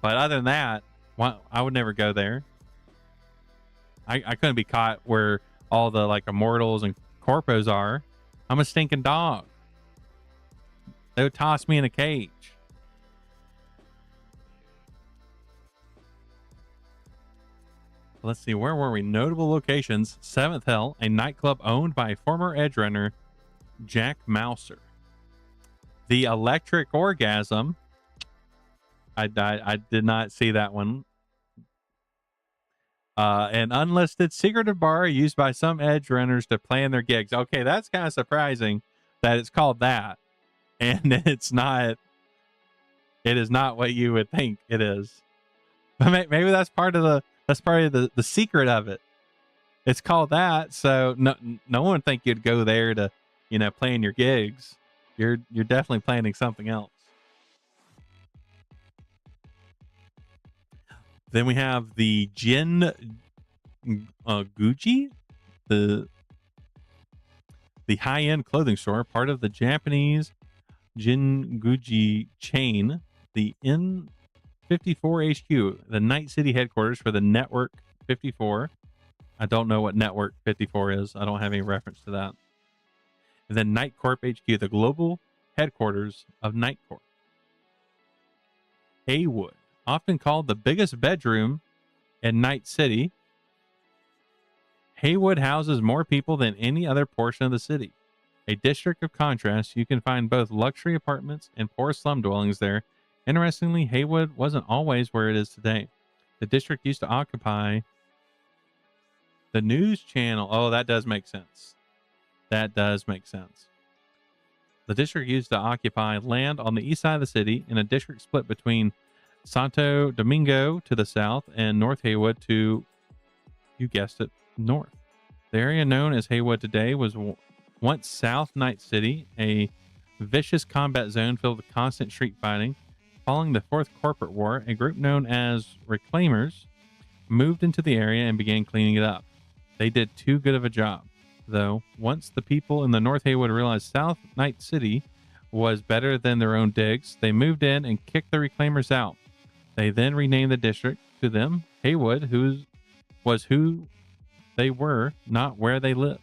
But other than that, I would never go there. I couldn't be caught where all the like immortals and corpos are. I'm a stinking dog. They would toss me in a cage. Let's see, where were we? Notable locations. Seventh Hell, a nightclub owned by former edge runner Jack Mouser. The Electric Orgasm. I did not see that one. An unlisted secretive bar used by some edge runners to plan their gigs. Okay, that's kind of surprising that it's called that, and it's not. It is not what you would think it is. But maybe that's part of the secret of it. It's called that, so no one would think you'd go there to, you know, plan your gigs. You're definitely planning something else. Then we have the Jin Gucci, the high-end clothing store, part of the Japanese Jin Gucci chain. The N54 HQ, the Night City headquarters for the Network 54. I don't know what Network 54 is. I don't have any reference to that. And then Night Corp HQ, the global headquarters of Night Corp. Haywood, often called the biggest bedroom in Night City. Haywood houses more people than any other portion of the city. A district of contrast, you can find both luxury apartments and poor slum dwellings there. Interestingly, Haywood wasn't always where it is today. The district used to occupy the news channel. Oh, that does make sense. That does make sense. The district used to occupy land on the east side of the city in a district split between Santo Domingo to the south and North Haywood to, you guessed it, north. The area known as Haywood today was once South Night City, a vicious combat zone filled with constant street fighting. Following the Fourth Corporate War, a group known as Reclaimers moved into the area and began cleaning it up. They did too good of a job, though. Once the people in the North Haywood realized South Night City was better than their own digs, they moved in and kicked the Reclaimers out. They then renamed the district to them Haywood, who they were, not where they lived.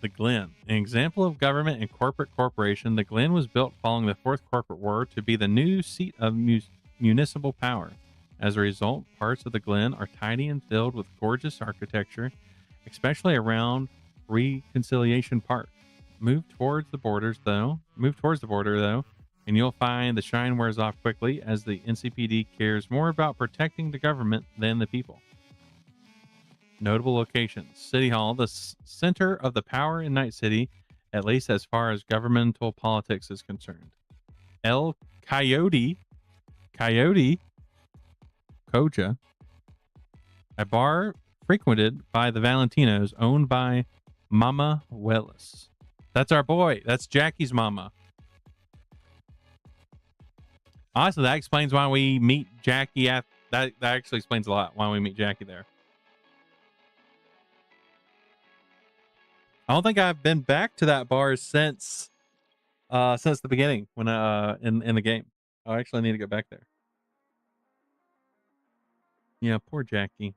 The Glen, an example of government and corporate corporation, the Glen was built following the Fourth Corporate War to be the new seat of municipal power. As a result, parts of the Glen are tidy and filled with gorgeous architecture, especially around Reconciliation Park. Move towards the border though, and you'll find the shine wears off quickly as the NCPD cares more about protecting the government than the people. Notable locations. City Hall, the center of the power in Night City, at least as far as governmental politics is concerned. El Coyote Koja, a bar frequented by the Valentinos, owned by Mama Willis. That's our boy. That's Jackie's mama. Honestly, that explains why we meet Jackie at that actually explains a lot why we meet Jackie there. I don't think I've been back to that bar since the beginning when in the game. I actually need to go back there. Yeah, poor Jackie.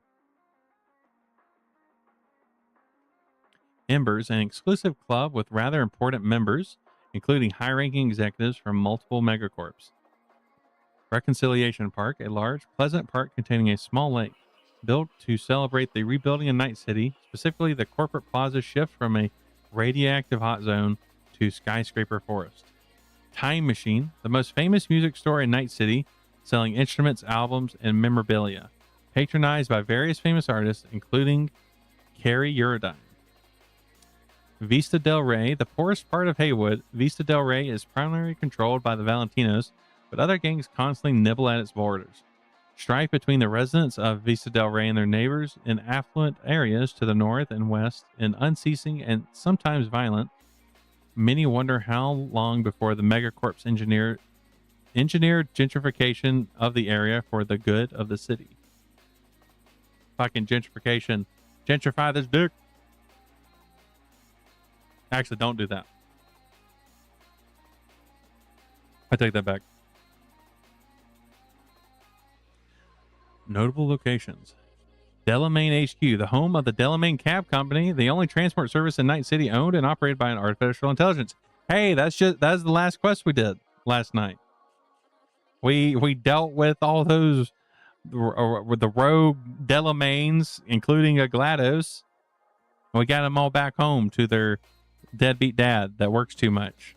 Embers, an exclusive club with rather important members, including high-ranking executives from multiple megacorps. Reconciliation Park, a large, pleasant park containing a small lake. built to celebrate the rebuilding of Night City, specifically the corporate plaza shift from a radioactive hot zone to skyscraper forest. Time Machine, the most famous music store in Night City, selling instruments, albums, and memorabilia, patronized by various famous artists, including Carrie Eurodyne. Vista del Rey, the poorest part of Haywood, Vista del Rey is primarily controlled by the Valentinos, but other gangs constantly nibble at its borders. Strife between the residents of Vista del Rey and their neighbors in affluent areas to the north and west is unceasing and sometimes violent. Many wonder how long before the megacorps engineered gentrification of the area for the good of the city. Fucking gentrification. Gentrify this dick. Actually, don't do that. I take that back. Notable locations. Delamain HQ, the home of the Delamain Cab Company, the only transport service in Night City owned and operated by an artificial intelligence. Hey, that's the last quest we did last night. We dealt with all those with the rogue Delamains, including a GLaDOS. We got them all back home to their deadbeat dad that works too much.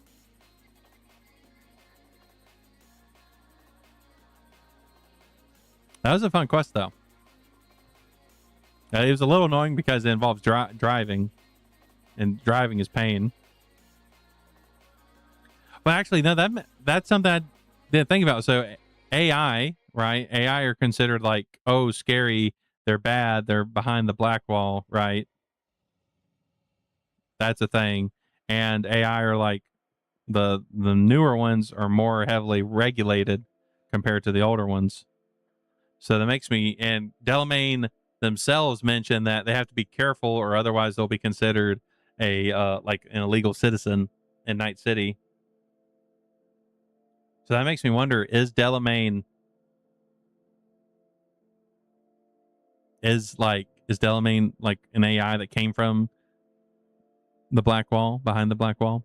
That was a fun quest, though. It was a little annoying because it involves driving, and driving is pain. But actually, no, that's something I didn't think about. So AI, right? AI are considered like, oh, scary. They're bad. They're behind the black wall, right? That's a thing. And AI are like the newer ones are more heavily regulated compared to the older ones. So that makes me, and Delamain themselves mention that they have to be careful or otherwise they'll be considered a like an illegal citizen in Night City. So that makes me wonder, is Delamain like an AI that came from the black wall, behind the black wall?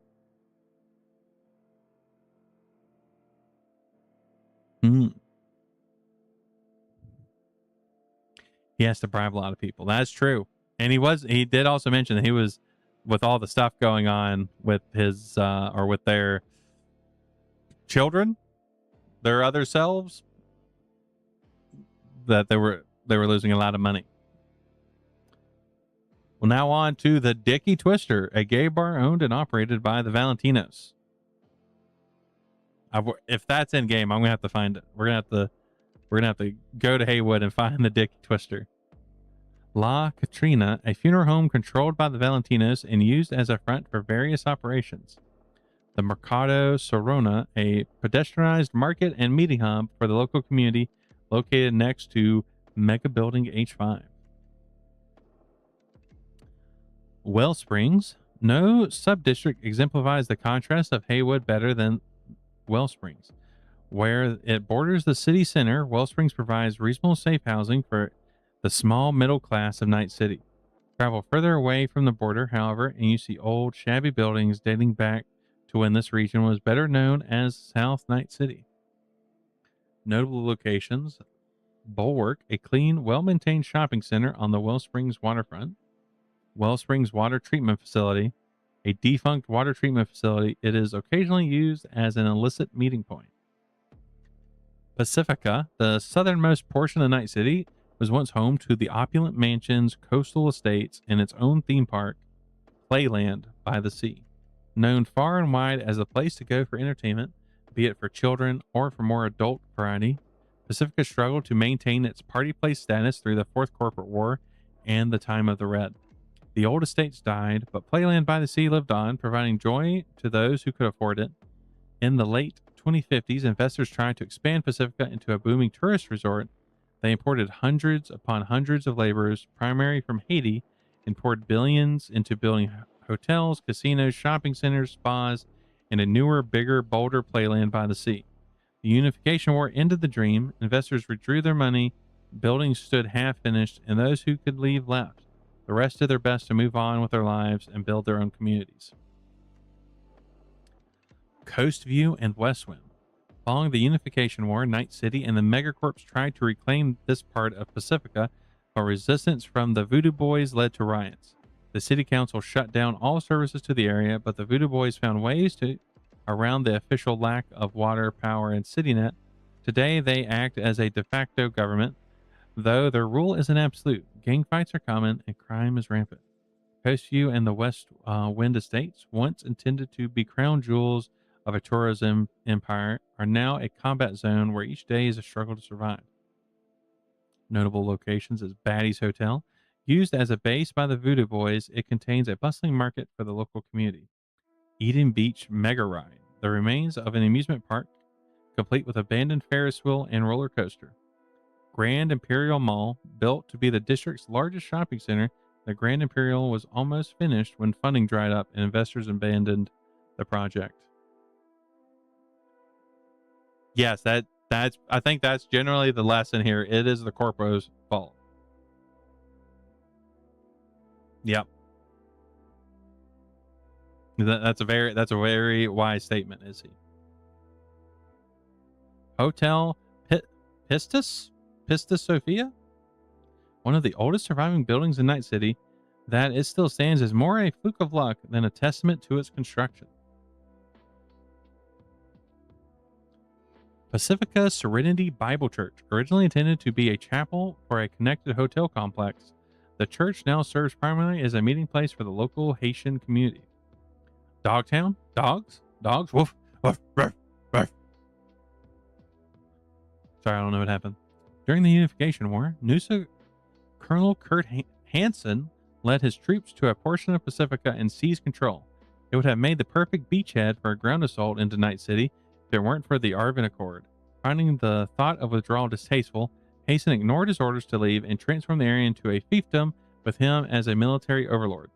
He has to bribe a lot of people. That's true. And he did also mention that he was, with all the stuff going on with his or with their children, their other selves, that they were losing a lot of money. Well, now on to the Dicky Twister, a gay bar owned and operated by the Valentinos. If that's in game, I'm gonna have to find it. We're gonna have to go to Haywood and find the Dicky Twister. La Katrina, a funeral home controlled by the Valentinos and used as a front for various operations. The Mercado Sorona, a pedestrianized market and meeting hub for the local community located next to Mega Building H5. Wellsprings, no sub-district exemplifies the contrast of Haywood better than Wellsprings. Where it borders the city center, Wellsprings provides reasonable safe housing for the small middle class of Night City. Travel further away from the border, however, and you see old, shabby buildings dating back to when this region was better known as South Night City. Notable locations: Bulwark, a clean, well-maintained shopping center on the Wellsprings waterfront. Wellsprings Water Treatment Facility, a defunct water treatment facility. It is occasionally used as an illicit meeting point. Pacifica, the southernmost portion of Night City, was once home to the opulent mansions, coastal estates, and its own theme park, Playland by the Sea. Known far and wide as a place to go for entertainment, be it for children or for more adult variety, Pacifica struggled to maintain its party place status through the Fourth Corporate War and the time of the Red. The old estates died, but Playland by the Sea lived on, providing joy to those who could afford it. In the late 2050s, investors tried to expand Pacifica into a booming tourist resort. They imported hundreds upon hundreds of laborers, primarily from Haiti, and poured billions into building hotels, casinos, shopping centers, spas, and a newer, bigger, bolder Playland by the Sea. The Unification War ended the dream. Investors withdrew their money. Buildings stood half finished, and those who could leave left. The rest did their best to move on with their lives and build their own communities. Coast View and Westwind. Following the Unification War, Night City and the Megacorps tried to reclaim this part of Pacifica, but resistance from the Voodoo Boys led to riots. The city council shut down all services to the area, but the Voodoo Boys found ways to around the official lack of water, power, and city net. Today, they act as a de facto government, though their rule isn't absolute. Gang fights are common and crime is rampant. Coast View and the West Wind Estates, once intended to be crown jewels of a tourism empire, are now a combat zone where each day is a struggle to survive. Notable locations is Batty's Hotel. Used as a base by the Voodoo Boys, it contains a bustling market for the local community. Eden Beach Mega Ride, the remains of an amusement park, complete with abandoned Ferris wheel and roller coaster. Grand Imperial Mall, built to be the district's largest shopping center, the Grand Imperial was almost finished when funding dried up and investors abandoned the project. Yes, that's I think that's generally the lesson here. It is the corpo's fault. Yep. That's a very wise statement, is he? Hotel Pistis Sophia, one of the oldest surviving buildings in Night City, that it still stands is more a fluke of luck than a testament to its construction. Pacifica Serenity Bible Church, originally intended to be a chapel for a connected hotel complex, the church now serves primarily as a meeting place for the local Haitian community. Dogtown? Dogs? Woof, woof, woof, woof. Sorry, I don't know what happened. During the Unification War, Noosa Colonel Kurt Hansen led his troops to a portion of Pacifica and seized control. It would have made the perfect beachhead for a ground assault into Night City if it weren't for the Arvin Accord. Finding the thought of withdrawal distasteful, Hasten ignored his orders to leave and transformed the area into a fiefdom with him as a military overlord.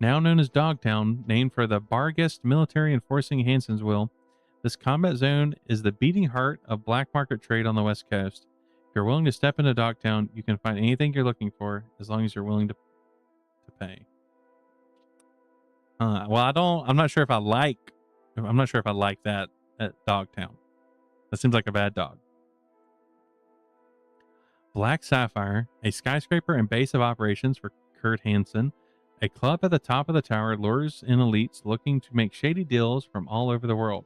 Now known as Dogtown, named for the Barghest military enforcing Hansen's will, this combat zone is the beating heart of black market trade on the West Coast. If you're willing to step into Dogtown, you can find anything you're looking for as long as you're willing to pay. Well, I'm not sure if I like that at Dogtown. That seems like a bad dog. Black Sapphire, a skyscraper and base of operations for Kurt Hansen. A club at the top of the tower lures in elites looking to make shady deals from all over the world.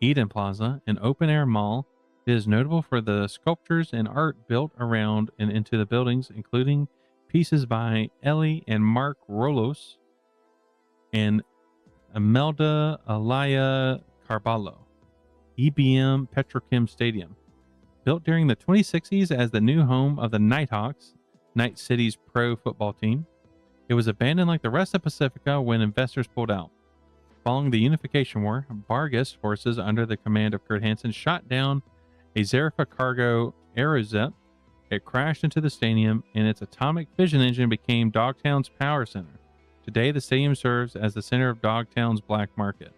Eden Plaza, an open-air mall, is notable for the sculptures and art built around and into the buildings, including pieces by Ellie and Mark Rolos and Imelda Alaya Carballo. EBM Petrochem Stadium. Built during the 2060s as the new home of the Nighthawks, Night City's pro football team, it was abandoned like the rest of Pacifica when investors pulled out. Following the Unification War, Barghest forces under the command of Kurt Hansen shot down a Zarafa cargo Aerozep. It crashed into the stadium, and its atomic fission engine became Dogtown's power center. Today, the stadium serves as the center of Dogtown's black market.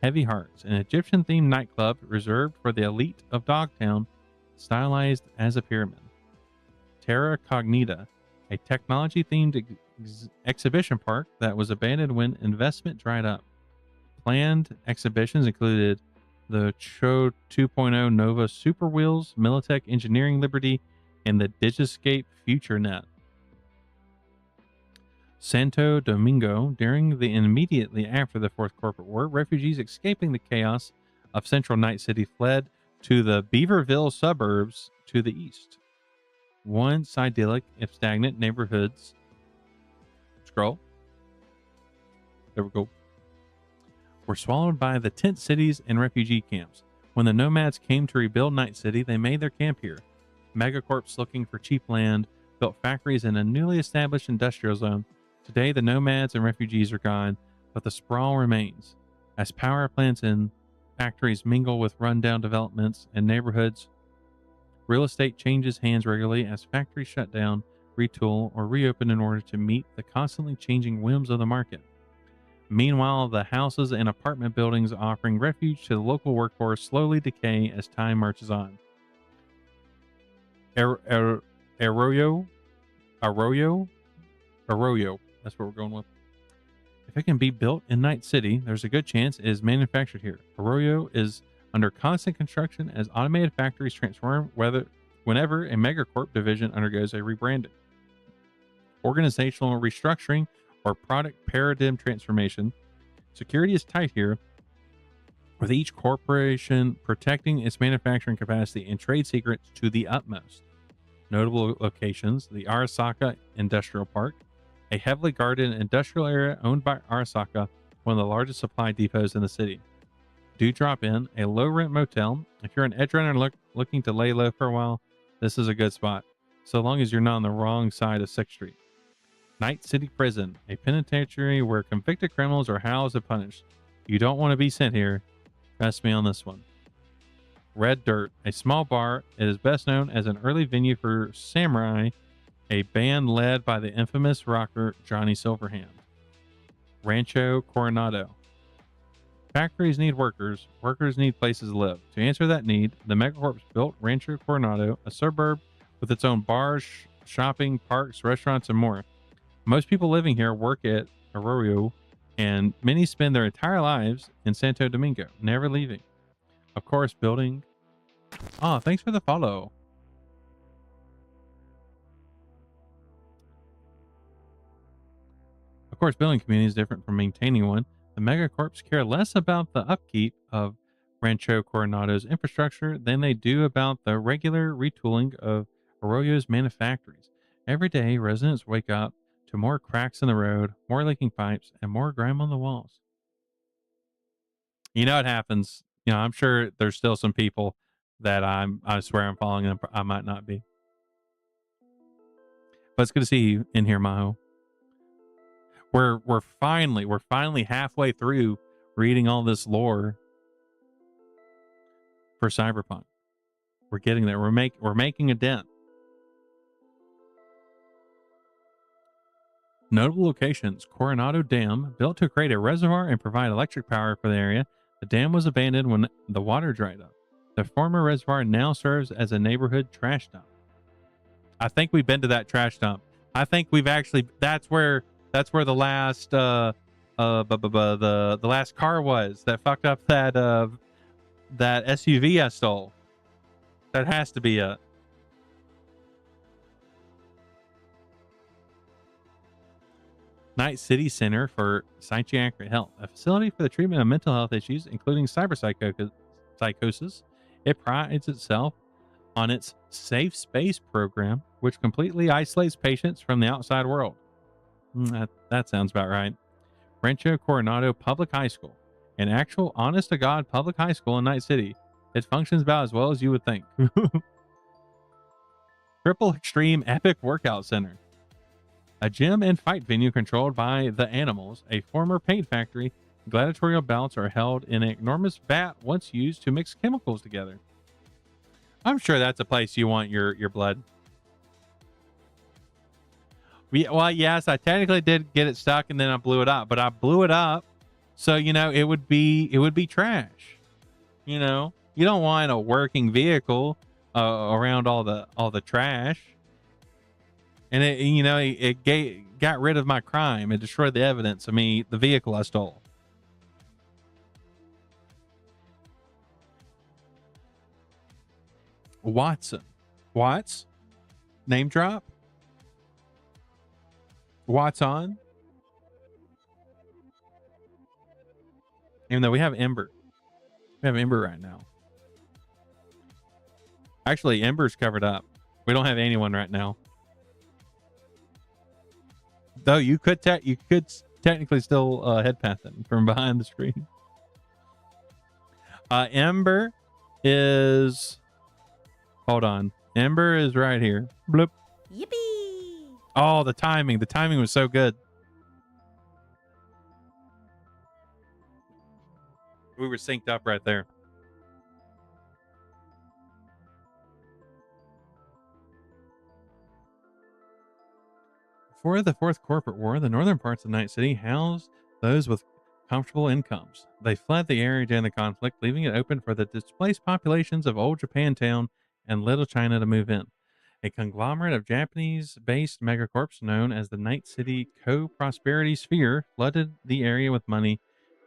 Heavy Hearts, an Egyptian-themed nightclub reserved for the elite of Dogtown, stylized as a pyramid. Terra Cognita, a technology-themed exhibition park that was abandoned when investment dried up. Planned exhibitions included the Cho 2.0 Nova Super Wheels, Militech Engineering Liberty, and the Digiscape FutureNet. Santo Domingo, during the and immediately after the Fourth Corporate War, refugees escaping the chaos of central Night City fled to the Beaverville suburbs to the east. Once idyllic, if stagnant neighborhoods. Scroll. There we go. Were swallowed by the tent cities and refugee camps. When the nomads came to rebuild Night City, they made their camp here. Megacorps looking for cheap land built factories in a newly established industrial zone. Today, the nomads and refugees are gone, but the sprawl remains. As power plants and factories mingle with rundown developments and neighborhoods, real estate changes hands regularly as factories shut down, retool, or reopen in order to meet the constantly changing whims of the market. Meanwhile, the houses and apartment buildings offering refuge to the local workforce slowly decay as time marches on. Arroyo. That's what we're going with. If it can be built in Night City, there's a good chance it is manufactured here. Arroyo is under constant construction as automated factories transform whenever a megacorp division undergoes a rebranding, organizational restructuring, or product paradigm transformation. Security is tight here, with each corporation protecting its manufacturing capacity and trade secrets to the utmost. Notable locations: the Arasaka Industrial Park, a heavily guarded industrial area owned by Arasaka, one of the largest supply depots in the city. Dewdrop Inn, a low rent motel. If you're an edge runner looking to lay low for a while, this is a good spot, so long as you're not on the wrong side of 6th Street. Night City Prison, a penitentiary where convicted criminals are housed and punished. You don't want to be sent here. Trust me on this one. Red Dirt, a small bar. It is best known as an early venue for Samurai, a band led by the infamous rocker Johnny Silverhand. Rancho Coronado. Factories need workers. Workers need places to live. To answer that need, the megacorps built Rancho Coronado, a suburb with its own bars, shopping, parks, restaurants, and more. Most people living here work at Arroyo, and many spend their entire lives in Santo Domingo, never leaving. Of course, building. Oh, thanks for the follow. Of course, building community is different from maintaining one. The megacorps care less about the upkeep of Rancho Coronado's infrastructure than they do about the regular retooling of Arroyo's manufactories. Every day, residents wake up to more cracks in the road, more leaking pipes, and more grime on the walls. You know what happens. You know, I'm sure there's still some people that I swear I'm following, and I might not be. But it's good to see you in here, Maho. We're finally halfway through reading all this lore for Cyberpunk. We're getting there. We're making a dent. Notable locations: Coronado Dam, built to create a reservoir and provide electric power for the area. The dam was abandoned when the water dried up. The former reservoir now serves as a neighborhood trash dump. I think we've been to that trash dump. I think we've actually. That's where the last the last car was that fucked up that SUV I stole. That has to be it. Night City Center for Psychiatric Health, a facility for the treatment of mental health issues, including cyberpsychosis. It prides itself on its safe space program, which completely isolates patients from the outside world. That sounds about right. Rancho Coronado Public High School, an actual honest-to-God public high school in Night City. It functions about as well as you would think. Triple Extreme Epic Workout Center, a gym and fight venue controlled by the Animals, a former paint factory. Gladiatorial bouts are held in an enormous vat once used to mix chemicals together. I'm sure that's a place you want your blood. Well, yes, I technically did get it stuck and then I blew it up, but I blew it up so it would be trash. You don't want a working vehicle around all the trash. And it got rid of my crime. It destroyed the evidence of the vehicle I stole. Watts? Name drop? Watson? Even though we have Ember. We have Ember right now. Actually, Ember's covered up. We don't have anyone right now. Though you could technically still head path them from behind the screen. Ember is... Hold on. Ember is right here. Bloop. Yippee! Oh, the timing. The timing was so good. We were synced up right there. Before the Fourth Corporate War, the northern parts of Night City housed those with comfortable incomes. They fled the area during the conflict, leaving it open for the displaced populations of Old Japantown and Little China to move in. A conglomerate of Japanese-based megacorps known as the Night City Co-Prosperity Sphere flooded the area with money,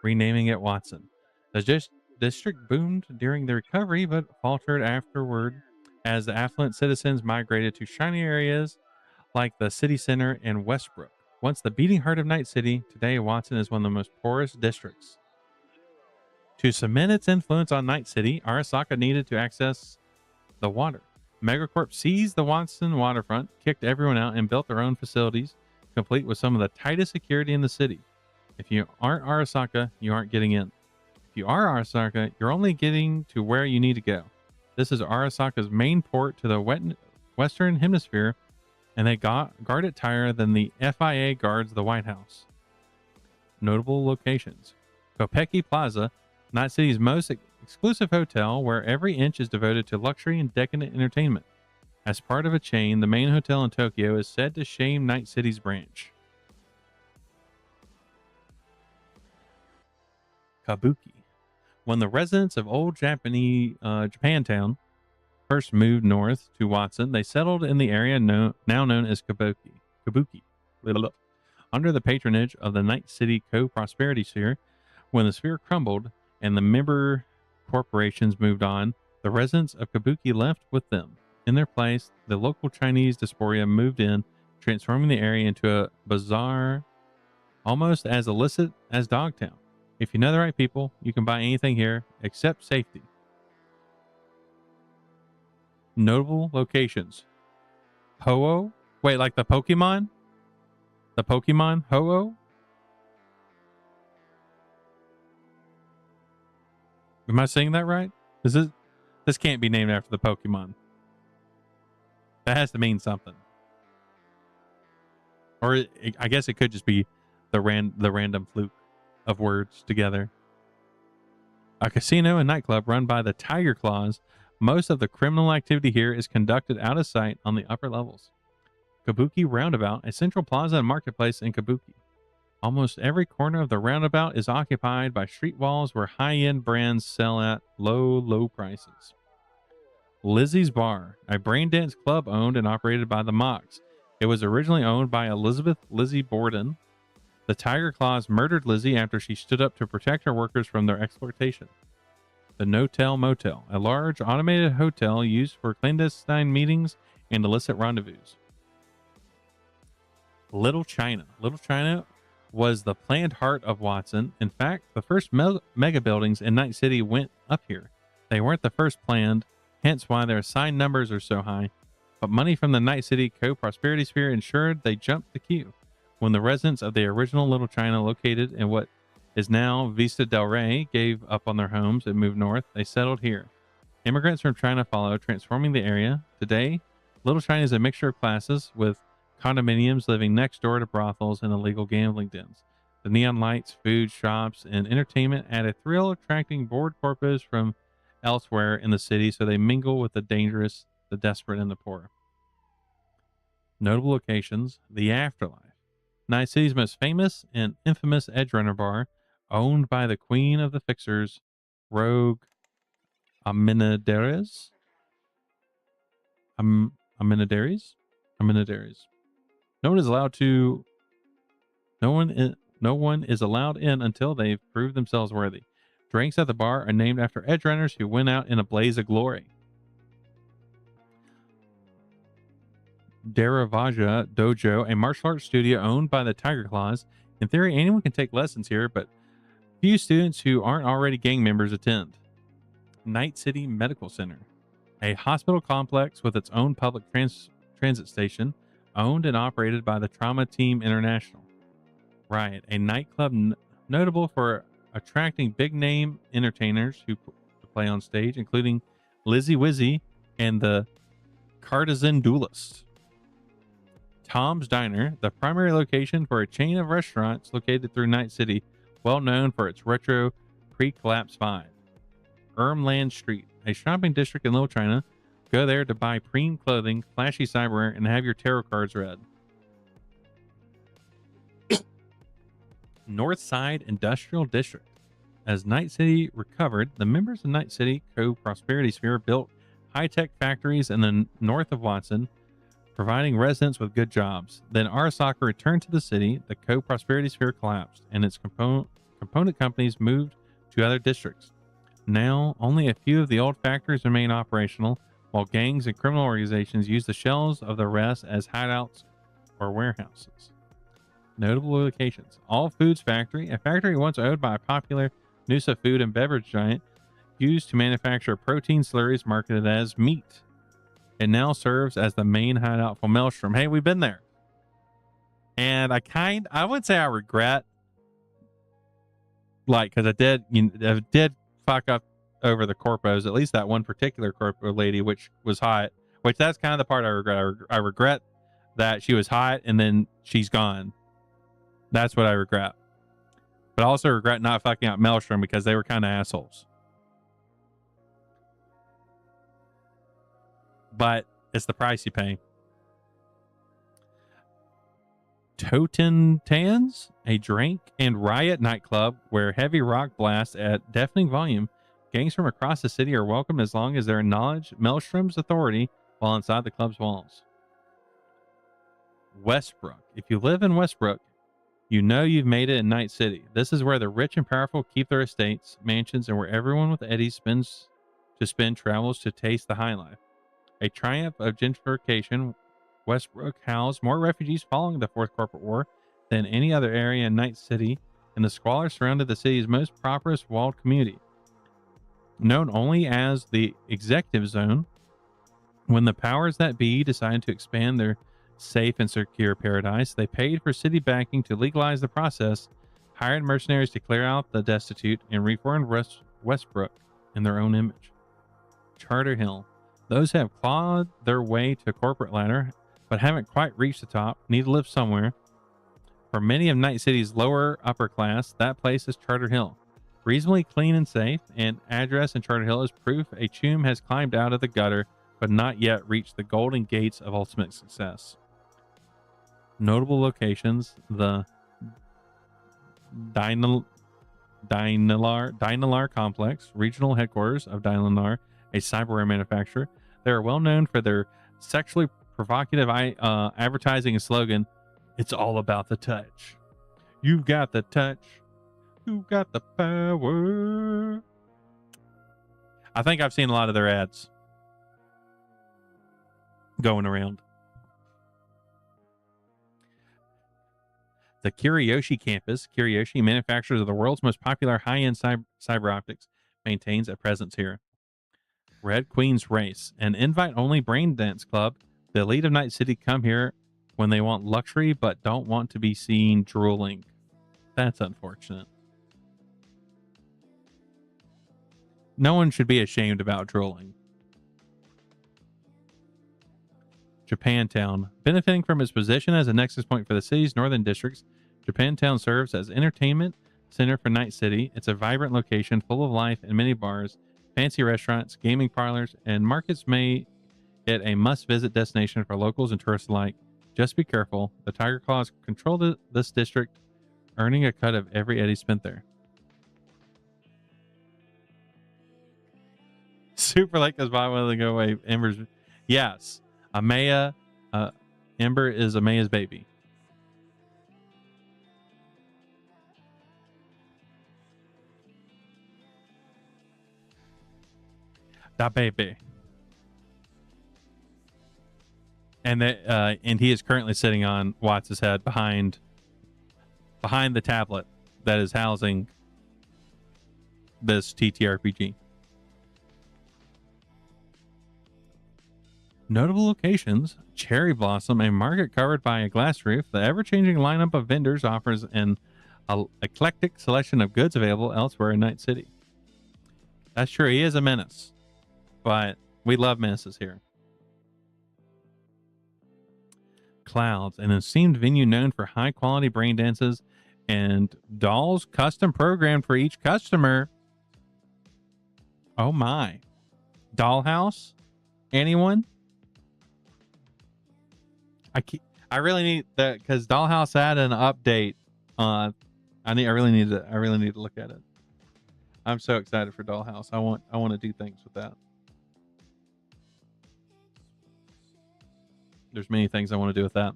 renaming it Watson. The district boomed during the recovery, but faltered afterward as the affluent citizens migrated to shiny areas like the city center and Westbrook. Once the beating heart of Night City, today Watson is one of the most poorest districts. To cement its influence on Night City, Arasaka needed to access the water. Megacorp seized the Watson waterfront, kicked everyone out, and built their own facilities, complete with some of the tightest security in the city. If you aren't Arasaka, you aren't getting in. If you are Arasaka, you're only getting to where you need to go. This is Arasaka's main port to the Western Hemisphere, and they guard it tighter than the FIA guards the White House. Notable locations: Kopeki Plaza, Night City's most exclusive hotel, where every inch is devoted to luxury and decadent entertainment. As part of a chain, the main hotel in Tokyo is said to shame Night City's branch. Kabuki. When the residents of old Japantown first moved north to Watson, they settled in the area now known as Kabuki. Under the patronage of the Night City Co-Prosperity Sphere. When the sphere crumbled and the member corporations moved on, the residents of Kabuki left with them. In their place, the local Chinese diaspora moved in, transforming the area into a bazaar almost as illicit as Dogtown. If you know the right people, you can buy anything here except safety. Notable locations: Ho-Oh. Wait, like the Pokemon? The Pokemon Ho-Oh? Am I saying that right? This can't be named after the Pokemon. That has to mean something. Or I guess it could just be the random fluke of words together. A casino and nightclub run by the Tiger Claws. Most of the criminal activity here is conducted out of sight on the upper levels. Kabuki Roundabout, a central plaza and marketplace in Kabuki. Almost every corner of the roundabout is occupied by street walls where high-end brands sell at low prices. Lizzie's Bar, a brain-dance club owned and operated by the Mocks. It was originally owned by Elizabeth Lizzie Borden. The Tiger Claws murdered Lizzie after she stood up to protect her workers from their exploitation. The No-Tell Motel, a large automated hotel used for clandestine meetings and illicit rendezvous. Little China. Little China was the planned heart of Watson. In fact, the first mega buildings in Night City went up here. They weren't the first planned, hence why their assigned numbers are so high. But money from the Night City Co-Prosperity Sphere ensured they jumped the queue. When the residents of the original Little China, located in what is now Vista del Rey, gave up on their homes and moved north, they settled here. Immigrants from China followed, transforming the area. Today, Little China is a mixture of classes, with condominiums living next door to brothels and illegal gambling dens. The neon lights, food, shops, and entertainment add a thrill, attracting bored corpos from elsewhere in the city, so they mingle with the dangerous, the desperate, and the poor. Notable locations: the Afterlife, Night City's most famous and infamous edgerunner bar, owned by the queen of the fixers, Rogue Amenadares. Amenadares. No one is allowed in until they've proved themselves worthy. Drinks at the bar are named after edgerunners who went out in a blaze of glory. Daravaja Dojo, a martial arts studio owned by the Tiger Claws. In theory, anyone can take lessons here, but few students who aren't already gang members attend. Night City Medical Center, a hospital complex with its own public transit station, owned and operated by the Trauma Team International. Right, a nightclub notable for attracting big-name entertainers who play on stage, including Lizzie Wizzy and the Cartizan Duelist. Tom's Diner, the primary location for a chain of restaurants located through Night City, well known for its retro pre-collapse vibe. Ermland Street, a shopping district in Little China. Go there to buy preem clothing, flashy cyberware, and have your tarot cards read. Northside Industrial District. As Night City recovered, the members of Night City Co-Prosperity Sphere built high-tech factories in the north of Watson, providing residents with good jobs. Then Arasaka returned to the city, the Co-Prosperity Sphere collapsed, and its component companies moved to other districts. Now, only a few of the old factories remain operational. while gangs and criminal organizations use the shells of the rest as hideouts or warehouses. Notable locations: All Foods Factory, a factory once owned by a popular Noosa food and beverage giant, used to manufacture protein slurries marketed as meat. It now serves as the main hideout for Maelstrom. Hey, we've been there. And I would say I regret, like, because I did fuck up over the corpos, at least that one particular corpo lady, which was hot, which that's kind of the part I regret. I regret that she was hot and then she's gone. That's what I regret. But I also regret not fucking out Maelstrom because they were kind of assholes. But it's the price you pay. Totentans, a drink and riot nightclub where heavy rock blasts at deafening volume. Gangs from across the city are welcome as long as they acknowledge Maelstrom's authority while inside the club's walls. Westbrook. If you live in Westbrook, you know you've made it in Night City. This is where the rich and powerful keep their estates, mansions, and where everyone with eddies travels to taste the high life. A triumph of gentrification, Westbrook housed more refugees following the Fourth Corporate War than any other area in Night City, and the squalor surrounded the city's most prosperous walled community. Known only as the Executive Zone, when the powers that be decided to expand their safe and secure paradise, they paid for city backing to legalize the process, hired mercenaries to clear out the destitute, and reformed Westbrook in their own image. Charter Hill. Those who have clawed their way to corporate ladder but haven't quite reached the top need to live somewhere. For many of Night City's lower upper class, that place is Charter Hill. Reasonably clean and safe, and address in Charter Hill is proof a chum has climbed out of the gutter but not yet reached the golden gates of ultimate success. Notable locations: the Dynalar Complex, regional headquarters of Dynalar, a cyberware manufacturer. They are well known for their sexually provocative advertising and slogan, "It's all about the touch. You've got the touch. You've got the power." I think I've seen a lot of their ads going around. The Kiriyoshi campus, Kiriyoshi, manufacturers of the world's most popular high-end cyber optics, maintains a presence here. Red Queen's Race, an invite-only brain dance club. The elite of Night City come here when they want luxury but don't want to be seen drooling. That's unfortunate. No one should be ashamed about drooling. Japantown. Benefiting from its position as a nexus point for the city's northern districts, Japantown serves as entertainment center for Night City. It's a vibrant location full of life and many bars, fancy restaurants, gaming parlors, and markets make it a must-visit destination for locals and tourists alike. Just be careful. The Tiger Claws control this district, earning a cut of every eddy spent there. Super Lake is by one of the go away. Ember's. Yes. Amaya. Ember is Amaya's baby. Da baby. And he is currently sitting on Watts' head behind the tablet that is housing this TTRPG. Notable locations: Cherry Blossom, a market covered by a glass roof. The ever-changing lineup of vendors offers an eclectic selection of goods available elsewhere in Night City. That's true. He is a menace, but we love menaces here. Clouds, an esteemed venue known for high-quality brain dances and dolls custom programmed for each customer. Oh my. Dollhouse? Anyone? I really need that because Dollhouse had an update. I really need to look at it. I'm so excited for Dollhouse. I want to do things with that. There's many things I want to do with that.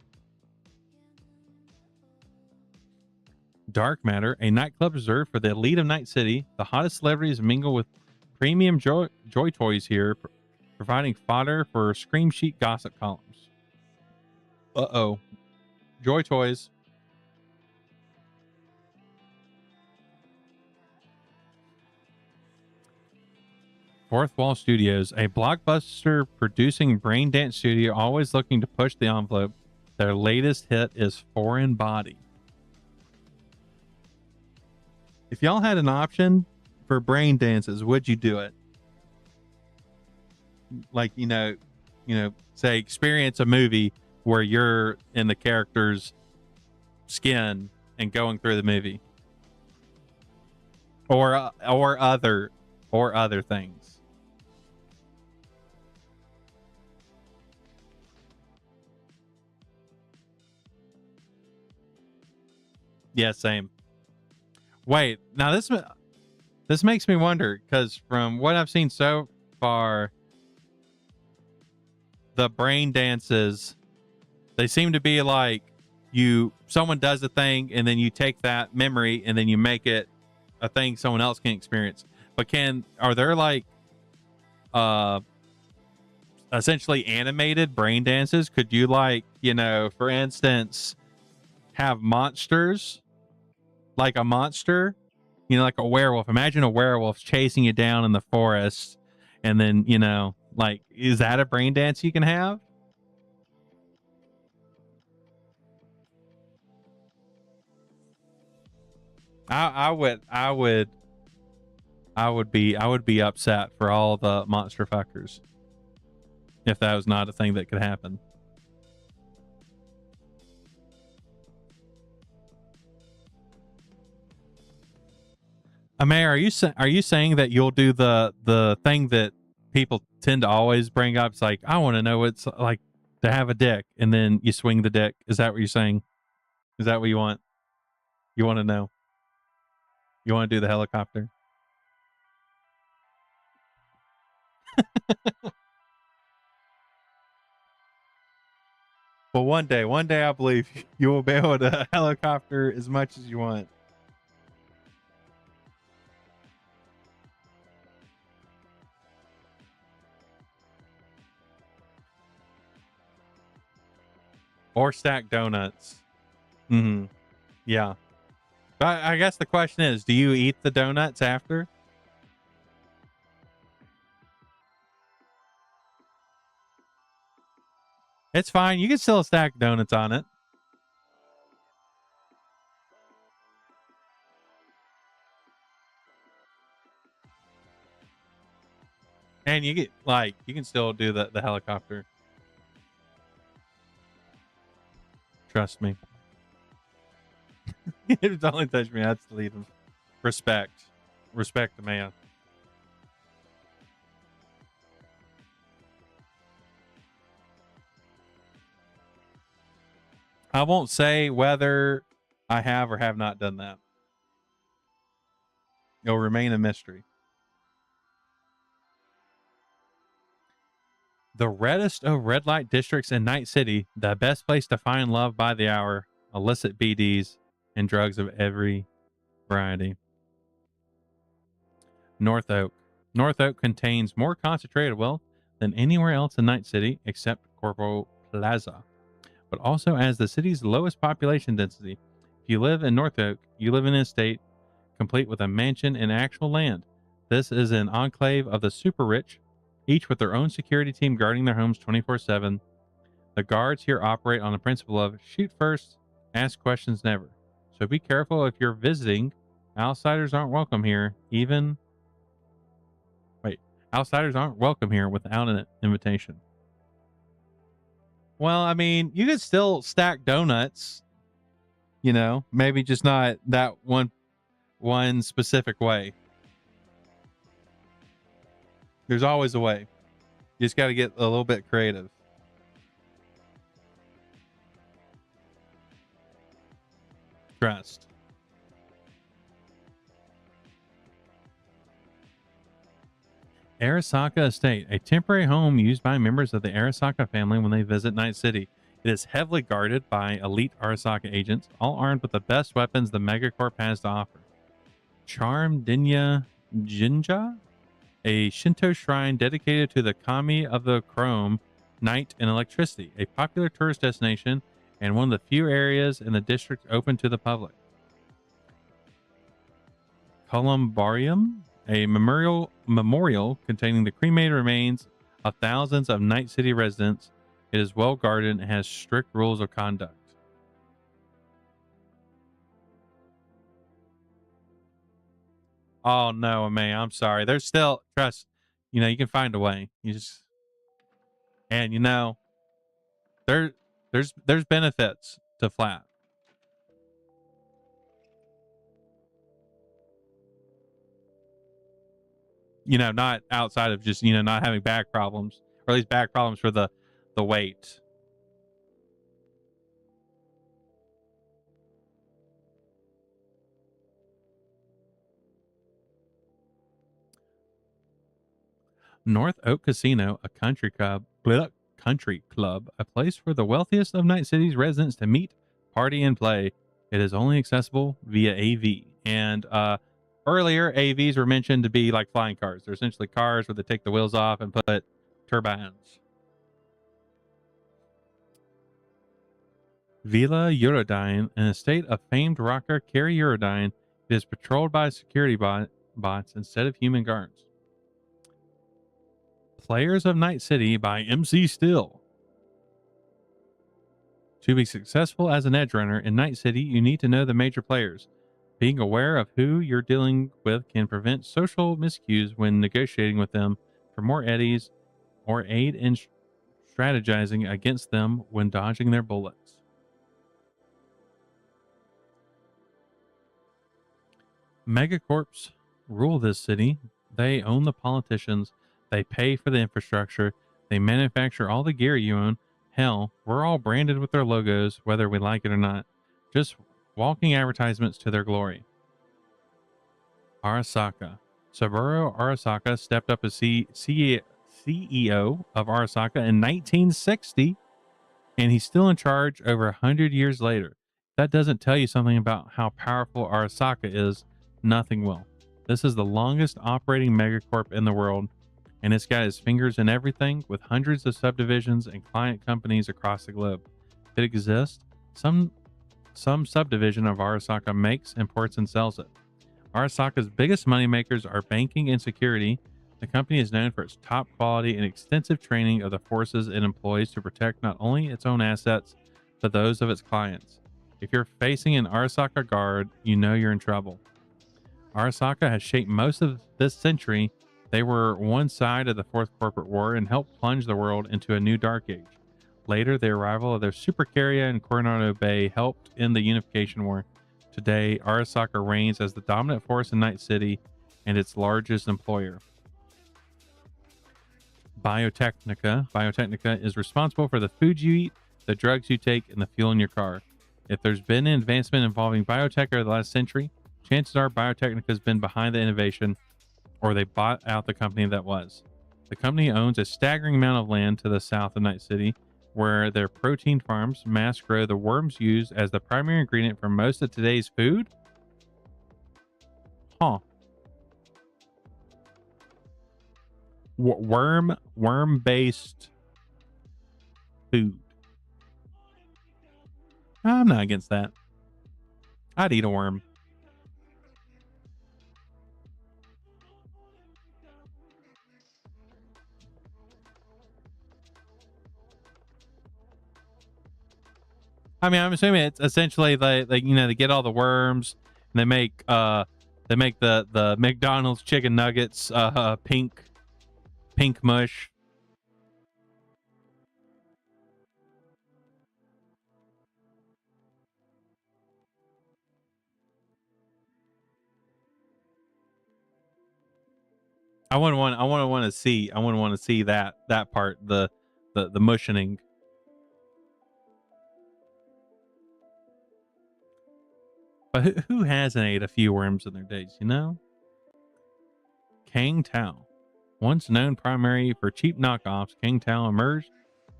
Dark Matter, a nightclub reserved for the elite of Night City. The hottest celebrities mingle with premium joy toys here. providing fodder for scream sheet gossip columns. Uh-oh. Joy Toys. Fourth Wall Studios, a blockbuster producing brain dance studio always looking to push the envelope. Their latest hit is Foreign Body. If y'all had an option for brain dances, would you do it? Like, say experience a movie where you're in the character's skin and going through the movie, or other things. Yeah, same. Wait, now this makes me wonder, because from what I've seen so far, the brain dances, they seem to be like someone does a thing and then you take that memory and then you make it a thing someone else can experience. But are there like essentially animated brain dances? Could you, like, for instance, have monsters, like a monster, like a werewolf? Imagine a werewolf chasing you down in the forest, and then, like, is that a brain dance you can have? I would be upset for all the monster fuckers if that was not a thing that could happen. Amay, are you saying that you'll do the thing that people tend to always bring up? It's like, I want to know what it's like to have a dick, and then you swing the dick. Is that what you're saying? Is that what you want? You want to know? You want to do the helicopter? Well, one day I believe you will be able to helicopter as much as you want. Or stack donuts. Mm-hmm. Yeah. But I guess the question is, do you eat the donuts after? It's fine. You can still stack donuts on it. And you can still do the helicopter. Trust me. If it's only touched me, I'd delete him. Respect the man. I won't say whether I have or have not done that. It'll remain a mystery. The reddest of red light districts in Night City, the best place to find love by the hour, illicit BDs, and drugs of every variety. North Oak. North Oak contains more concentrated wealth than anywhere else in Night City except Corporal Plaza, but also has the city's lowest population density. If you live in North Oak, you live in an estate complete with a mansion and actual land. This is an enclave of the super rich, each with their own security team guarding their homes 24/7. The guards here operate on the principle of shoot first, ask questions never. So be careful if you're visiting. Outsiders aren't welcome here, outsiders aren't welcome here without an invitation. Well, I mean, you could still stack donuts, maybe just not that one specific way. There's always a way. You just got to get a little bit creative. Trust. Arasaka Estate, a temporary home used by members of the Arasaka family when they visit Night City. It is heavily guarded by elite Arasaka agents, all armed with the best weapons the Megacorp has to offer. Charm Dinya Jinja? a Shinto shrine dedicated to the kami of the chrome, night, and electricity, a popular tourist destination and one of the few areas in the district open to the public. Columbarium, a memorial containing the cremated remains of thousands of Night City residents. It is well guarded and has strict rules of conduct. Oh no, man, I'm sorry. There's still trust. You can find a way. You just and there there's benefits to flat. Not outside of just, not having back problems, or at least back problems for the weight. North Oak Casino, a country club, a place for the wealthiest of Night City's residents to meet, party, and play. It is only accessible via AV. And earlier, AVs were mentioned to be like flying cars. They're essentially cars where they take the wheels off and put turbines. Villa Eurodyne, an estate of famed rocker Carrie Eurodyne, it is patrolled by security bots instead of human guards. Players of Night City by MC Still. To be successful as an edge runner in Night City, you need to know the major players. Being aware of who you're dealing with can prevent social miscues when negotiating with them for more eddies or aid in strategizing against them when dodging their bullets. Megacorps rule this city. They own the politicians. They pay for the infrastructure. They manufacture all the gear you own. Hell, we're all branded with their logos, whether we like it or not. Just walking advertisements to their glory. Arasaka. Saburo Arasaka stepped up as CEO of Arasaka in 1960, and he's still in charge over 100 years later. That doesn't tell you something about how powerful Arasaka is. Nothing will. This is the longest operating megacorp in the world, and it's got its fingers in everything with hundreds of subdivisions and client companies across the globe. It exists. Some subdivision of Arasaka makes, imports, and sells it. Arasaka's biggest moneymakers are banking and security. The company is known for its top quality and extensive training of the forces it employs to protect not only its own assets, but those of its clients. If you're facing an Arasaka guard, you know you're in trouble. Arasaka has shaped most of this century. They were one side of the Fourth Corporate War and helped plunge the world into a new dark age. Later, the arrival of their supercarrier in Coronado Bay helped end the Unification War. Today, Arasaka reigns as the dominant force in Night City and its largest employer. Biotechnica. Biotechnica is responsible for the food you eat, the drugs you take, and the fuel in your car. If there's been an advancement involving biotech over the last century, chances are Biotechnica has been behind the innovation, or they bought out the company that was. The company owns a staggering amount of land to the south of Night City, where their protein farms mass grow the worms used as the primary ingredient for most of today's food. Huh. Worm-based food. I'm not against that. I'd eat a worm. I mean, I'm assuming it's essentially like they get all the worms and they make the McDonald's chicken nuggets pink mush. I wouldn't want to see that part, the mushing. But who hasn't ate a few worms in their days, you know? Kang Tao. Once known primarily for cheap knockoffs, Kang Tao emerged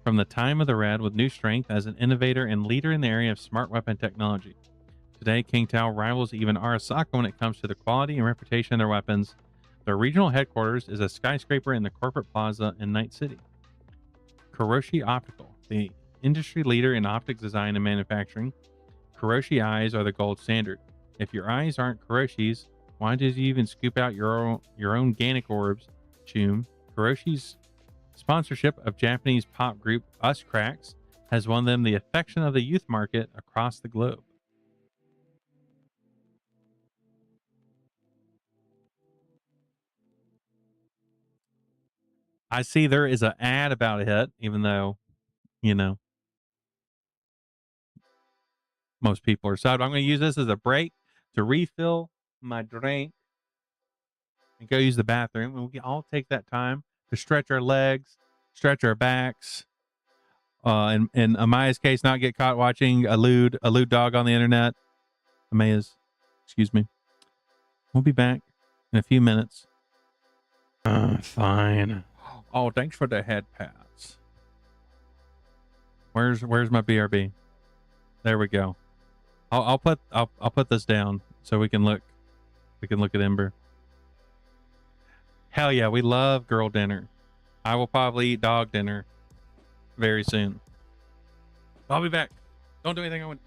from the time of the Red with new strength as an innovator and leader in the area of smart weapon technology. Today, Kang Tao rivals even Arasaka when it comes to the quality and reputation of their weapons. Their regional headquarters is a skyscraper in the corporate plaza in Night City. Kuroshi Optical, the industry leader in optics design and manufacturing. Kuroshi eyes are the gold standard. If your eyes aren't Kuroshi's, why did you even scoop out your own Ganic orbs, Choom? Kuroshi's sponsorship of Japanese pop group Us Cracks has won them the affection of the youth market across the globe. I see there is an ad about it, even though, you know, most people are sad. I'm going to use this as a break to refill my drink and go use the bathroom. And we can all take that time to stretch our legs, stretch our backs. In Amaya's case, not get caught watching a lewd dog on the internet. Amaya's, excuse me. We'll be back in a few minutes. Fine. Oh, thanks for the head pats. Where's my BRB? There we go. I'll put this down so we can look at Ember. Hell yeah, we love girl dinner. I will probably eat dog dinner very soon. I'll be back. Don't do anything. I want.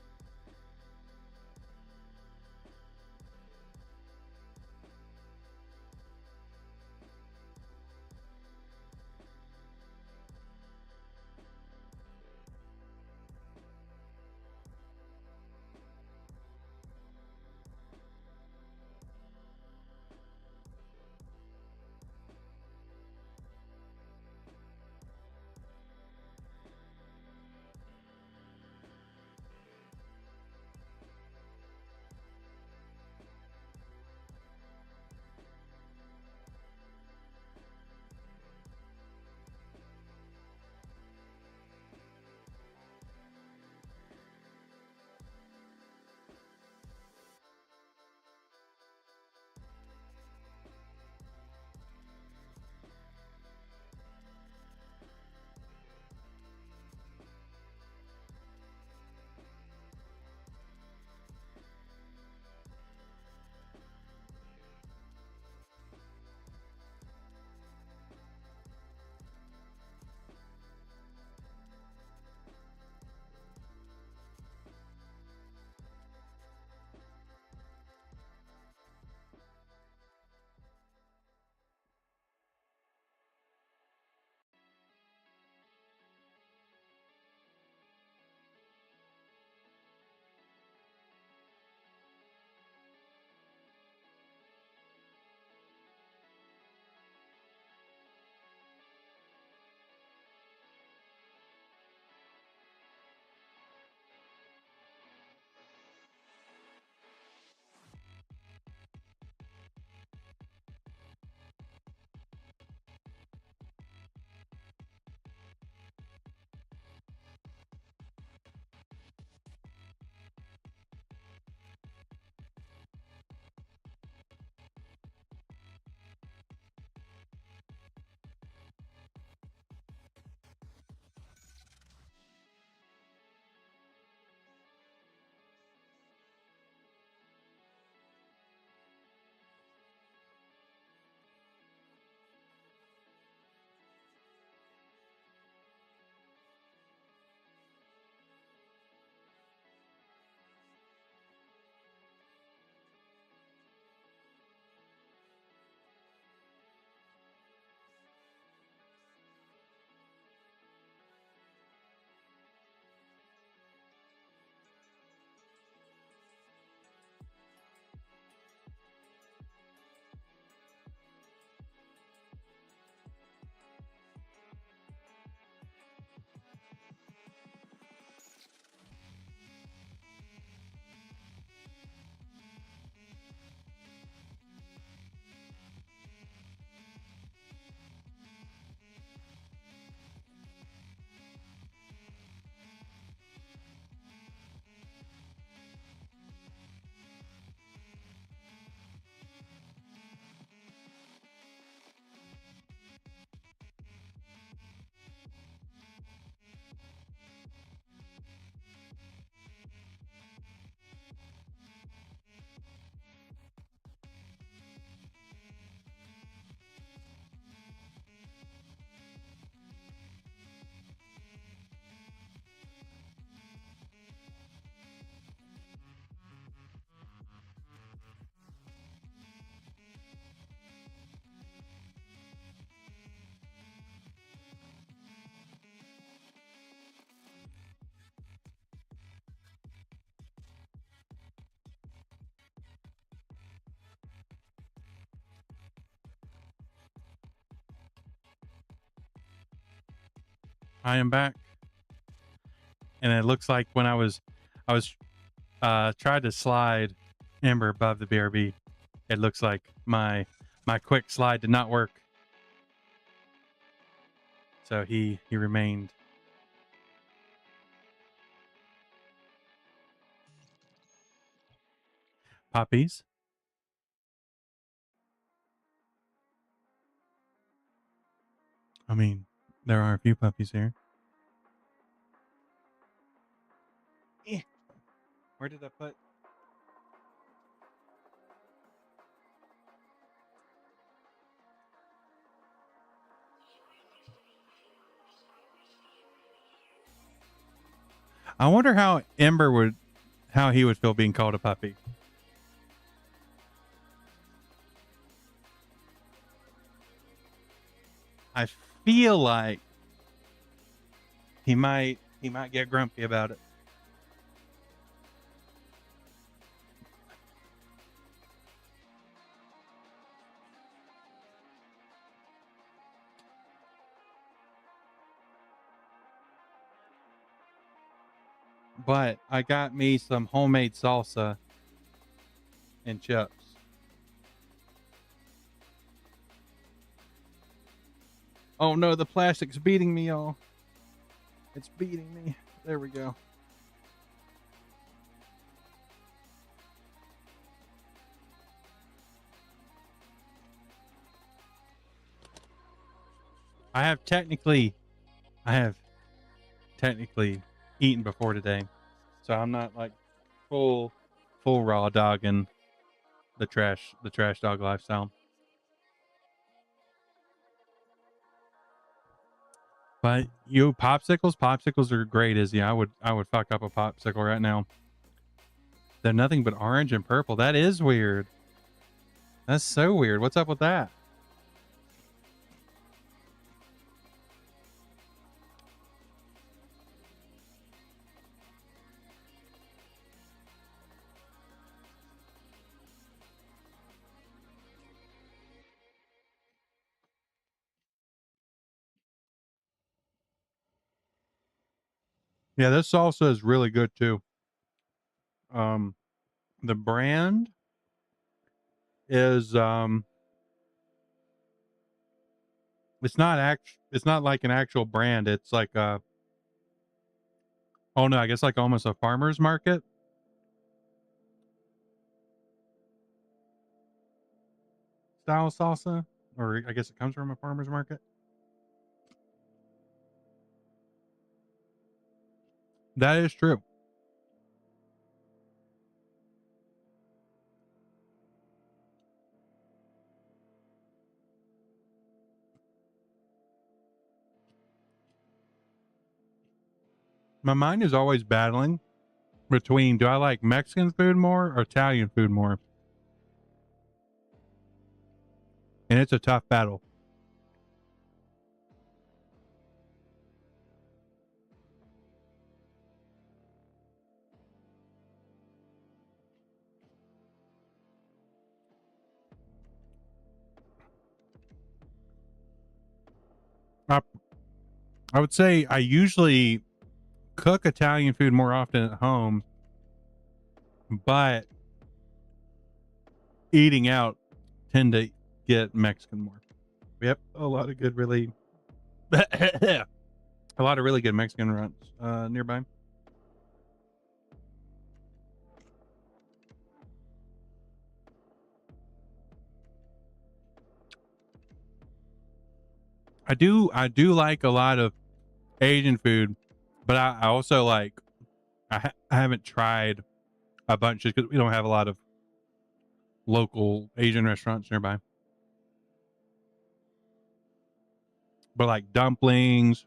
I am back, and it looks like when I was tried to slide Ember above the BRB, it looks like my quick slide did not work. So he remained. Puppies. I mean, there are a few puppies here. Where did I put? I wonder how he would feel being called a puppy. I feel like he might get grumpy about it. But I got me some homemade salsa and chips. Oh no, the plastic's beating me, y'all. It's beating me. There we go. I have technically eaten before today. So I'm not like full raw dog in the trash dog lifestyle. But you popsicles are great, Izzy. I would fuck up a popsicle right now. They're nothing but orange and purple. That is weird. That's so weird. What's up with that? Yeah, this salsa is really good too. The brand is it's not like an actual brand. It's like oh no, I guess like almost a farmer's market style salsa, or I guess it comes from a farmer's market. That is true. My mind is always battling between do I like Mexican food more or Italian food more? And it's a tough battle. I, I would say I usually cook Italian food more often at home, but eating out tend to get Mexican more. Yep, a lot of good, really, a lot of really good Mexican restaurants nearby. I do like a lot of Asian food, but I also like I haven't tried a bunch just because we don't have a lot of local Asian restaurants nearby. But like dumplings,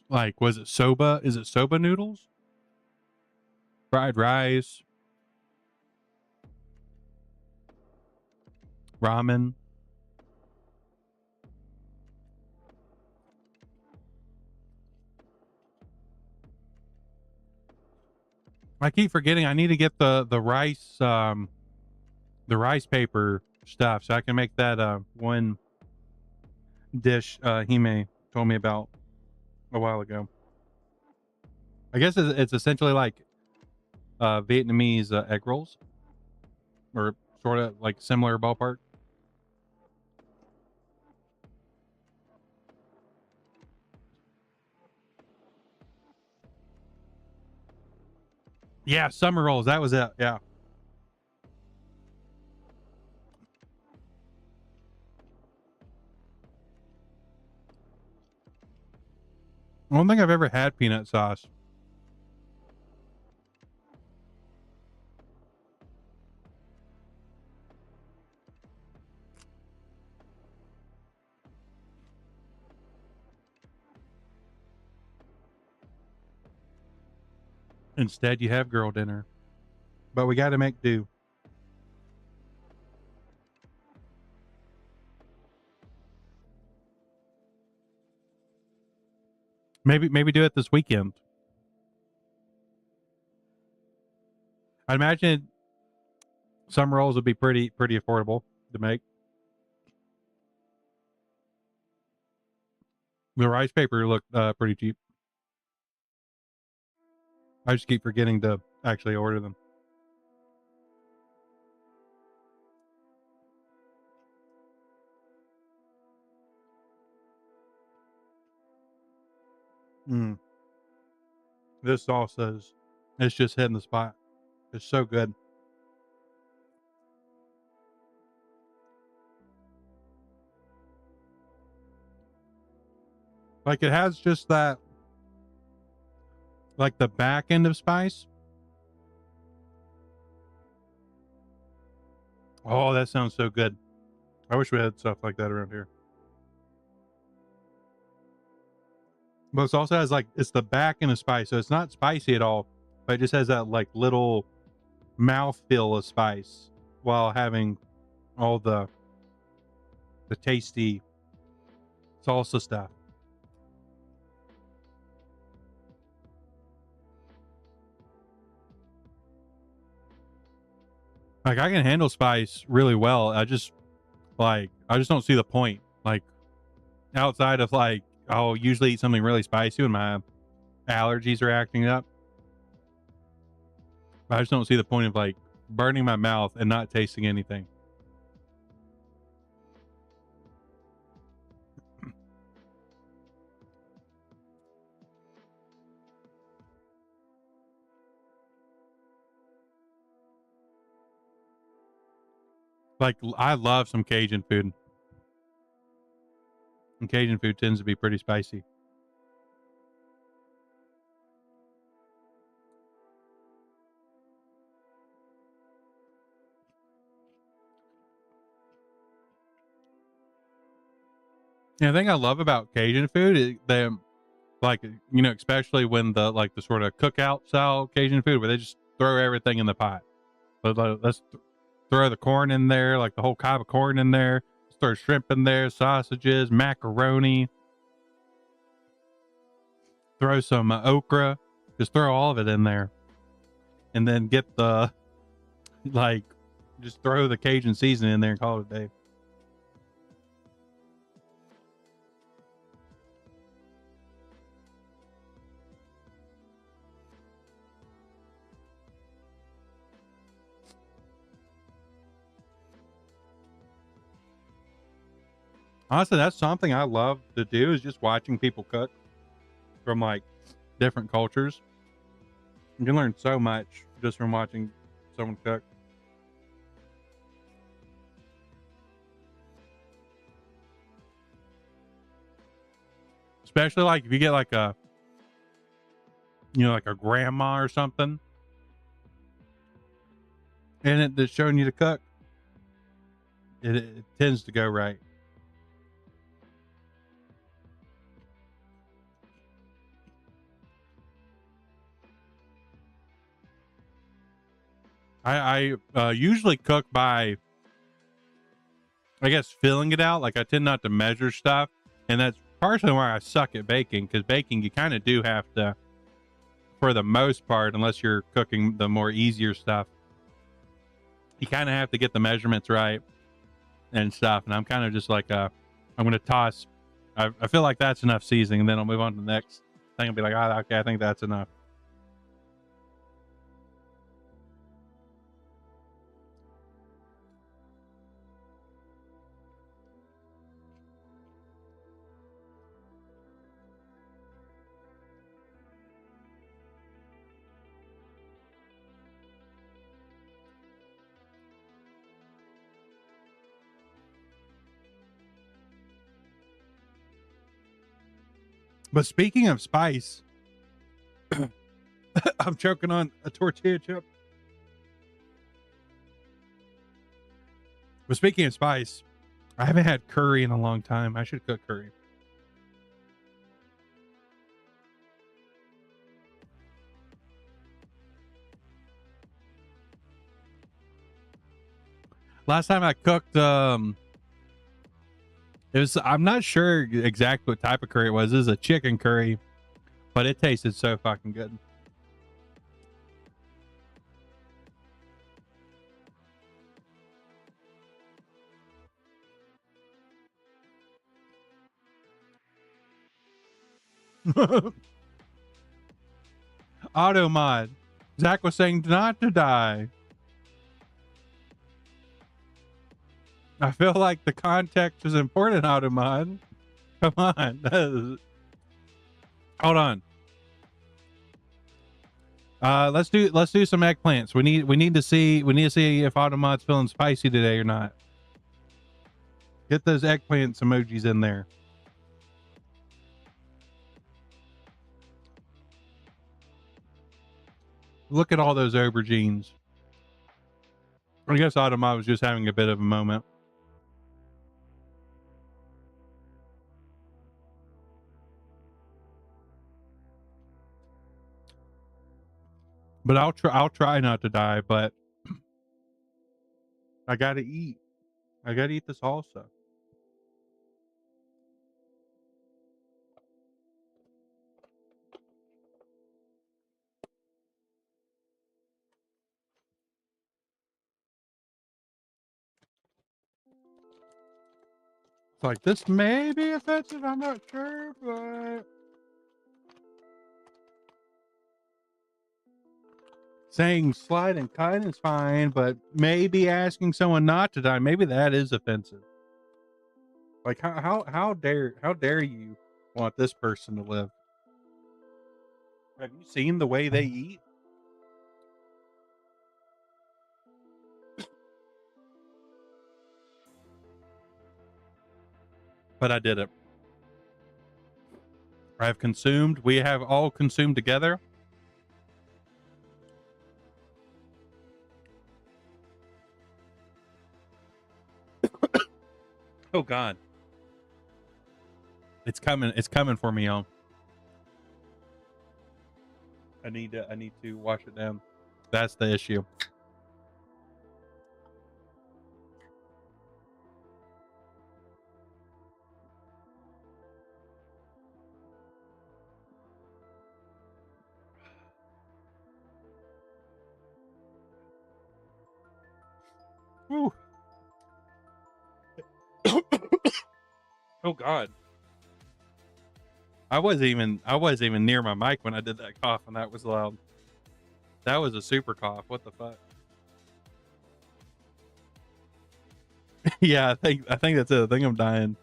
like was it soba? Is it soba noodles? Fried rice, ramen. I keep forgetting I need to get the rice paper stuff so I can make that one dish Hime told me about a while ago. I guess it's essentially like Vietnamese egg rolls, or sort of like similar ballpark. Yeah, summer rolls. That was it. Yeah. I don't think I've ever had peanut sauce. Instead, you have girl dinner. But we got to make do. Maybe do it this weekend. I imagine some rolls would be pretty affordable to make. The rice paper looked pretty cheap. I just keep forgetting to actually order them. Mm. This sauce is, it's just hitting the spot. It's so good. Like it has just that, like the back end of spice. Oh, that sounds so good. I wish we had stuff like that around here. But it also has like, it's the back end of spice, so it's not spicy at all, but it just has that like little mouthfeel of spice while having all the tasty salsa stuff. Like I can handle spice really well. I just don't see the point. Like outside of like I'll usually eat something really spicy when my allergies are acting up. I just don't see the point of like burning my mouth and not tasting anything. Like I love some Cajun food. And Cajun food tends to be pretty spicy. And the thing I love about Cajun food is they like, you know, especially when the like the sort of cookout style Cajun food where they just throw everything in the pot. But let's throw the corn in there, like the whole cob of corn in there. Let's throw shrimp in there, sausages, macaroni. Throw some okra. Just throw all of it in there, and then get the like, just throw the Cajun seasoning in there and call it a day. Honestly, that's something I love to do is just watching people cook from like different cultures. You can learn so much just from watching someone cook. Especially like if you get like a, you know, like a grandma or something, and it that's showing you to cook, it tends to go right. I usually cook by, I guess, filling it out. Like I tend not to measure stuff, and that's partially why I suck at baking. Because baking, you kind of do have to, for the most part, unless you're cooking the more easier stuff, you kind of have to get the measurements right and stuff. And I'm kind of just like I'm going to toss I feel like that's enough seasoning, and then I'll move on to the next thing and be like, ah, okay, I think that's enough. But speaking of spice, I'm choking on a tortilla chip. But speaking of spice, I haven't had curry in a long time. I should cook curry. Last time I cooked, it was, I'm not sure exactly what type of curry it was. It was a chicken curry, but it tasted so fucking good. Auto mod. Zach was saying not to die. I feel like the context is important, auto mod. Come on. Hold on. Let's do some eggplants. We need to see if Automod's feeling spicy today or not. Get those eggplants emojis in there. Look at all those aubergines. I guess Automod was just having a bit of a moment. But I'll try not to die, but I gotta eat. I gotta eat the salsa. It's like, this may be offensive, I'm not sure, but saying slight and kind is fine, but maybe asking someone not to die, maybe that is offensive. Like, how dare you want this person to live? Have you seen the way they eat? But I did it. I have consumed. We have all consumed together. Oh God. It's coming. It's coming for me, y'all. I need to wash it down. That's the issue. Whew. Oh God. I wasn't even near my mic when I did that cough, and that was loud. That was a super cough. What the fuck? Yeah, I think that's it. I think I'm dying.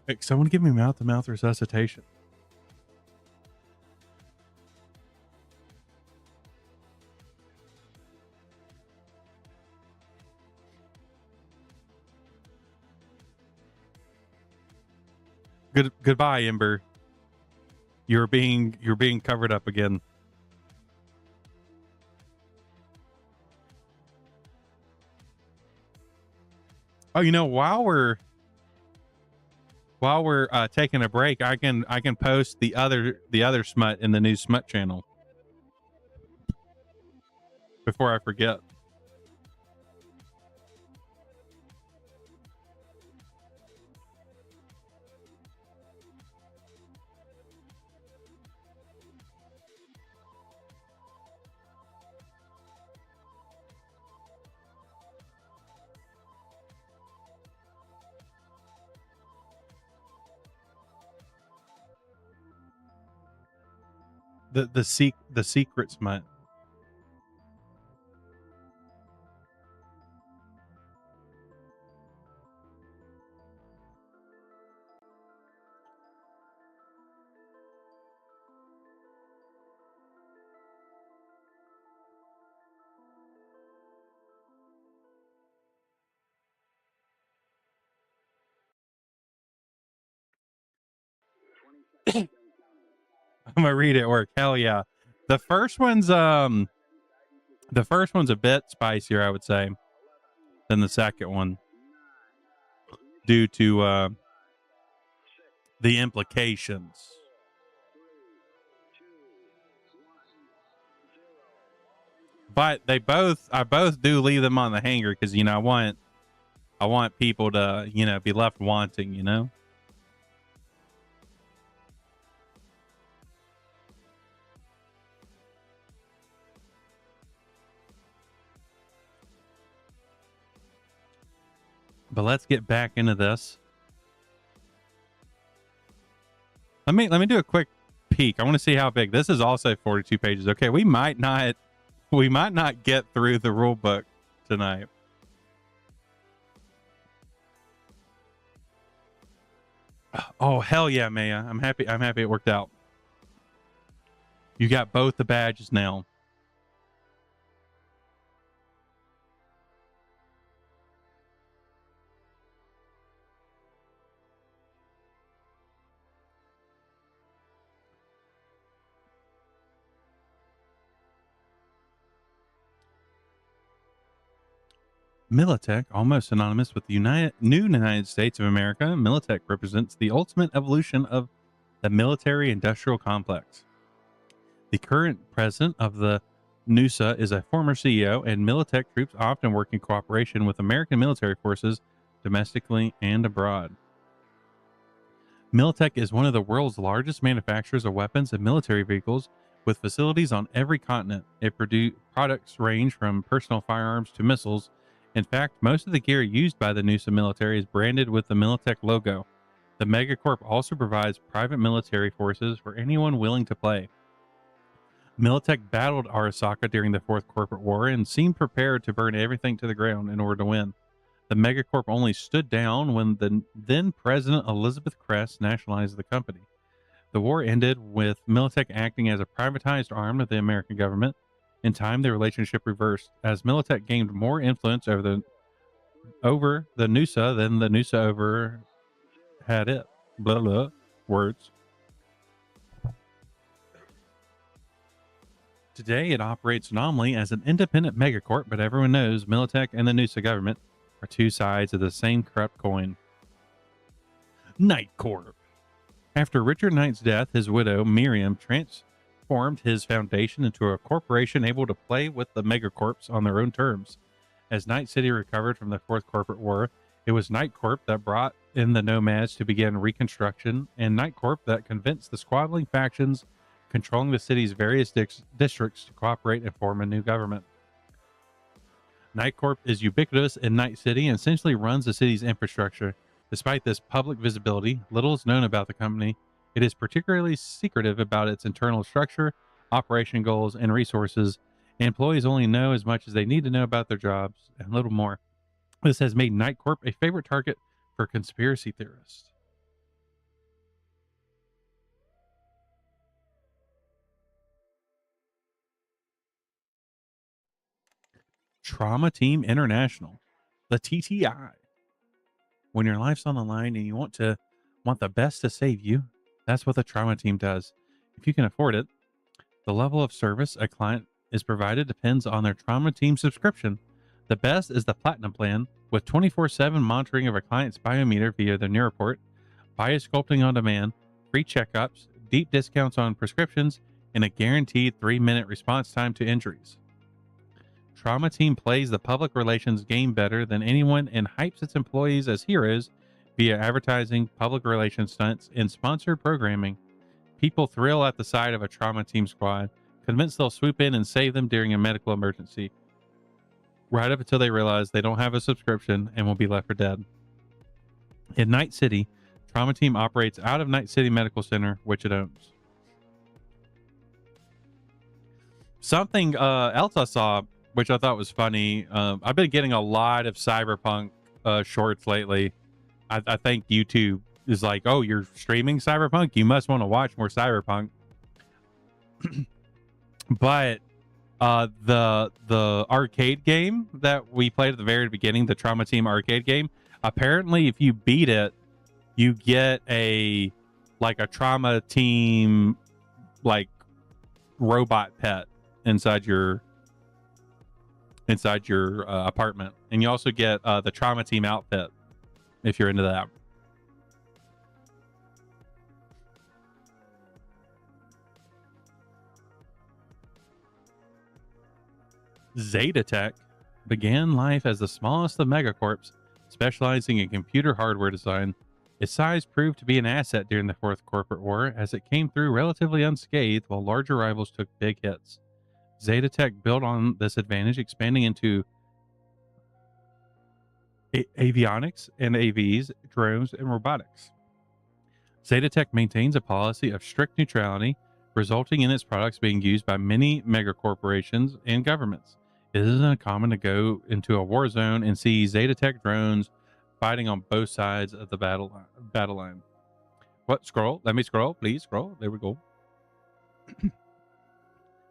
Hey, someone give me mouth-to-mouth resuscitation. Goodbye, Ember. You're being covered up again. Oh, you know, while we're taking a break, I can post the other smut in the new smut channel before I forget. the secrets might. I'm gonna read it at work. Hell yeah. The first one's a bit spicier, I would say, than the second one, due to the implications. But I both do leave them on the hanger because I want people to be left wanting. But let's get back into this. Let me do a quick peek. I want to see how big this is. Also 42 pages. Okay, we might not get through the rule book tonight. Oh hell yeah, Maya. I'm happy it worked out. You got both the badges now. Militech, almost synonymous with the new United States of America, Militech represents the ultimate evolution of the military-industrial complex. The current president of the NUSA is a former CEO, and Militech troops often work in cooperation with American military forces domestically and abroad. Militech is one of the world's largest manufacturers of weapons and military vehicles, with facilities on every continent. It products range from personal firearms to missiles. In fact, most of the gear used by the NUSA military is branded with the Militech logo. The Megacorp also provides private military forces for anyone willing to play. Militech battled Arasaka during the Fourth Corporate War and seemed prepared to burn everything to the ground in order to win. The Megacorp only stood down when the then President Elizabeth Crest nationalized the company. The war ended with Militech acting as a privatized arm of the American government. In time, the relationship reversed as Militech gained more influence over the NUSA than the NUSA over had it. Blah blah words. Today, it operates nominally as an independent megacorp, but everyone knows Militech and the NUSA government are two sides of the same corrupt coin. Knight Corp. After Richard Knight's death, his widow, Miriam, transformed his foundation into a corporation able to play with the megacorps on their own terms. As Night City recovered from the Fourth Corporate War, it was Night Corp that brought in the nomads to begin reconstruction, and Night Corp that convinced the squabbling factions controlling the city's various districts to cooperate and form a new government. Night Corp is ubiquitous in Night City and essentially runs the city's infrastructure. Despite this public visibility, little is known about the company. It is particularly secretive about its internal structure, operation goals, and resources. Employees only know as much as they need to know about their jobs, and little more. This has made Night Corp a favorite target for conspiracy theorists. Trauma Team International, the TTI. When your life's on the line and you want the best to save you, that's what the Trauma Team does. If you can afford it, the level of service a client is provided depends on their Trauma Team subscription. The best is the Platinum plan, with 24/7 monitoring of a client's biometer via their Neureport, biosculpting on demand, free checkups, deep discounts on prescriptions, and a guaranteed 3-minute response time to injuries. Trauma Team plays the public relations game better than anyone and hypes its employees as heroes via advertising, public relations stunts, and sponsored programming. People thrill at the sight of a Trauma Team squad, convinced they'll swoop in and save them during a medical emergency, right up until they realize they don't have a subscription and will be left for dead. In Night City, Trauma Team operates out of Night City Medical Center, which it owns. Something else I saw, which I thought was funny. I've been getting a lot of Cyberpunk shorts lately. I think YouTube is like, oh, you're streaming Cyberpunk, you must want to watch more Cyberpunk. But the arcade game that we played at the very beginning, the Trauma Team arcade game, apparently if you beat it, you get a Trauma Team like robot pet inside your apartment, and you also get the Trauma Team outfit if you're into that. Zetatech began life as the smallest of megacorps, specializing in computer hardware design. Its size proved to be an asset during the Fourth Corporate War, as it came through relatively unscathed while larger rivals took big hits. Zetatech built on this advantage, expanding into avionics and AVs, drones, and robotics. Zetatech maintains a policy of strict neutrality, resulting in its products being used by many megacorporations and governments. It isn't uncommon to go into a war zone and see Zetatech drones fighting on both sides of the battle line. What? Scroll? Let me scroll. Please scroll. There we go.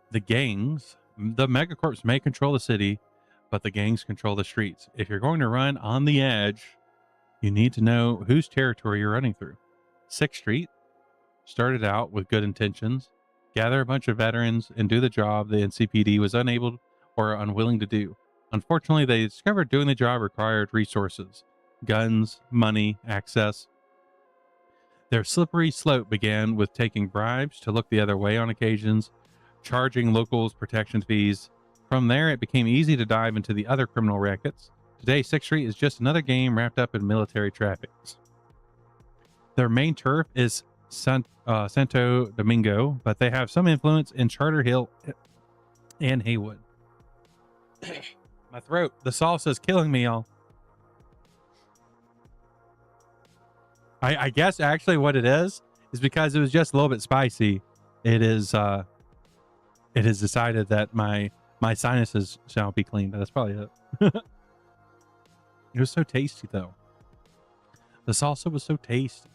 The gangs, the megacorps may control the city, but the gangs control the streets. If you're going to run on the edge, you need to know whose territory you're running through. 6th Street started out with good intentions, gather a bunch of veterans and do the job the NCPD was unable or unwilling to do. Unfortunately, they discovered doing the job required resources, guns, money, access. Their slippery slope began with taking bribes to look the other way on occasions, charging locals protection fees. From there, it became easy to dive into the other criminal rackets. Today, 6th Street is just another game wrapped up in military traffics. Their main turf is Santo Domingo, but they have some influence in Charter Hill and Haywood. My throat, the salsa is killing me, y'all. I guess actually what it is because it was just a little bit spicy. It has decided that my sinuses shall be cleaned. That's probably it. It was so tasty though. The salsa was so tasty.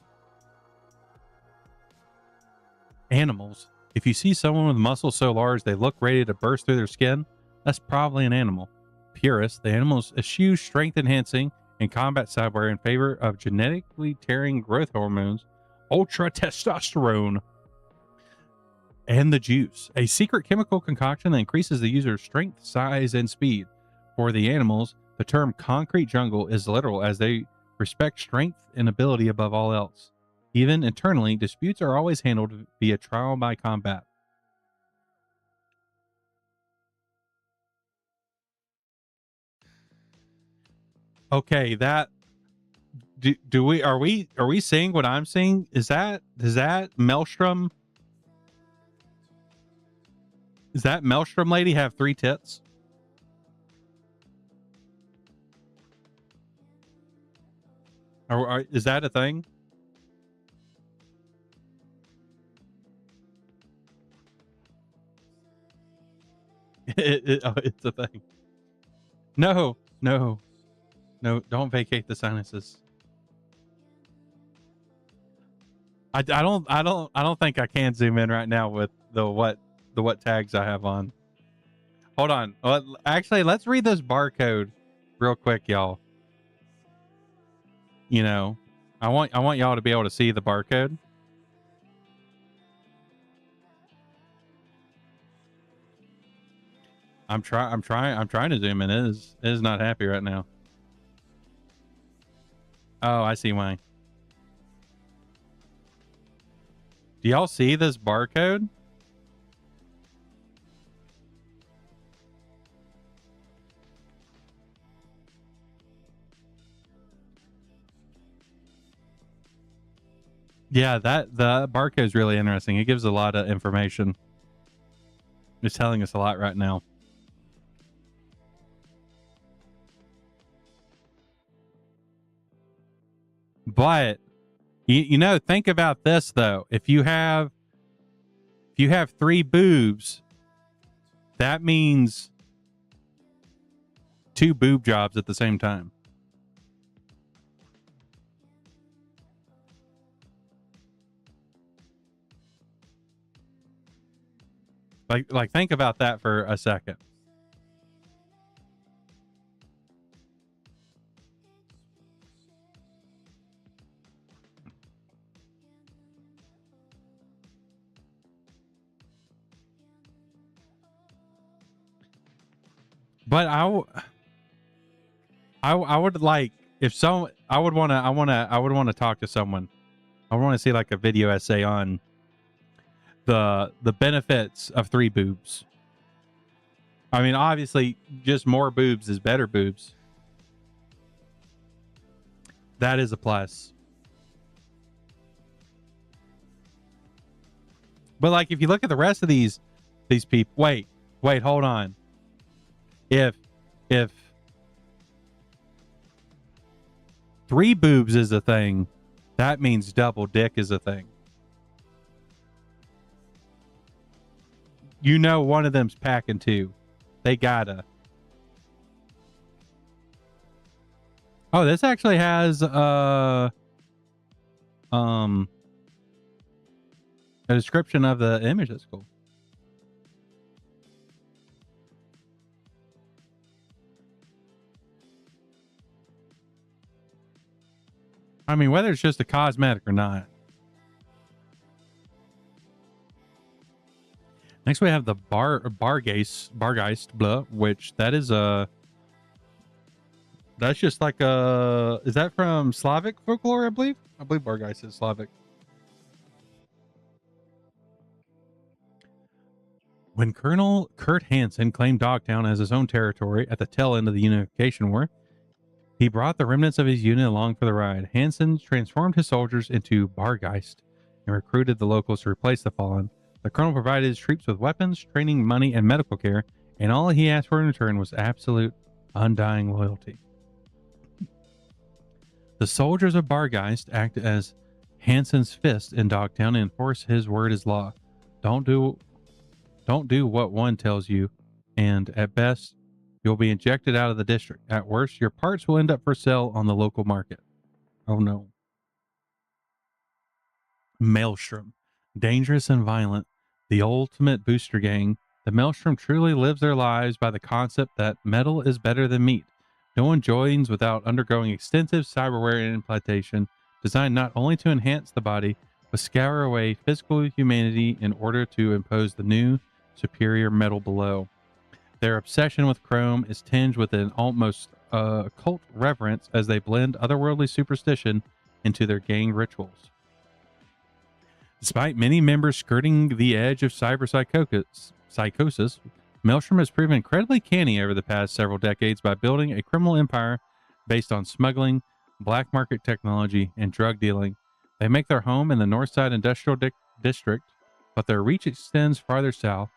Animals. If you see someone with muscles so large they look ready to burst through their skin, that's probably an animal. Purists, the animals eschew strength enhancing and combat cyberware in favor of genetically tearing growth hormones, ultra testosterone, and the juice, a secret chemical concoction that increases the user's strength, size, and speed. For the animals, the term concrete jungle is literal, as they respect strength and ability above all else. Even internally, disputes are always handled via trial by combat. Okay, that are we seeing what I'm seeing? Does that Maelstrom? Does that Maelstrom lady have 3 tits? Or is that a thing? It's a thing. No, don't vacate the sinuses. I don't think I can zoom in right now with the what tags I have on. Hold on. Actually, let's read this barcode real quick, y'all. You know, I want y'all to be able to see the barcode. I'm trying to zoom in. It is not happy right now. Oh, I see why. Do y'all see this barcode? Yeah, the barcode is really interesting. It gives a lot of information. It's telling us a lot right now. But you know, think about this though. If you have 3 boobs, that means 2 boob jobs at the same time. Like think about that for a second. But I would like, if some, I would want to talk to someone. I want to see like a video essay on the benefits of 3 boobs. I mean, obviously, just more boobs is better boobs. That is a plus. But like, if you look at the rest of these people, wait, hold on. If 3 boobs is a thing, that means double dick is a thing. You know, one of them's packing 2. They gotta. Oh, this actually has a description of the image. That's cool. I mean, whether it's just a cosmetic or not. Next, we have the Bargeist, blah, which that is that's just like a, is that from Slavic folklore, I believe? I believe Bargeist is Slavic. When Colonel Kurt Hansen claimed Dogtown as his own territory at the tail end of the Unification War, he brought the remnants of his unit along for the ride. Hansen transformed his soldiers into Bargeist and recruited the locals to replace the fallen. The colonel provided his troops with weapons, training, money, and medical care, and all he asked for in return was absolute, undying loyalty. The soldiers of Bargeist act as Hansen's fist in Dogtown and enforce his word as law. Don't do what one tells you, and at best, you'll be ejected out of the district. At worst, your parts will end up for sale on the local market. Oh no. Maelstrom. Dangerous and violent. The ultimate booster gang. The Maelstrom truly lives their lives by the concept that metal is better than meat. No one joins without undergoing extensive cyberware implantation designed not only to enhance the body, but scour away physical humanity in order to impose the new, superior metal below. Their obsession with chrome is tinged with an almost occult reverence as they blend otherworldly superstition into their gang rituals. Despite many members skirting the edge of cyber psychosis, Maelstrom has proven incredibly canny over the past several decades by building a criminal empire based on smuggling, black market technology, and drug dealing. They make their home in the Northside Industrial District, but their reach extends farther south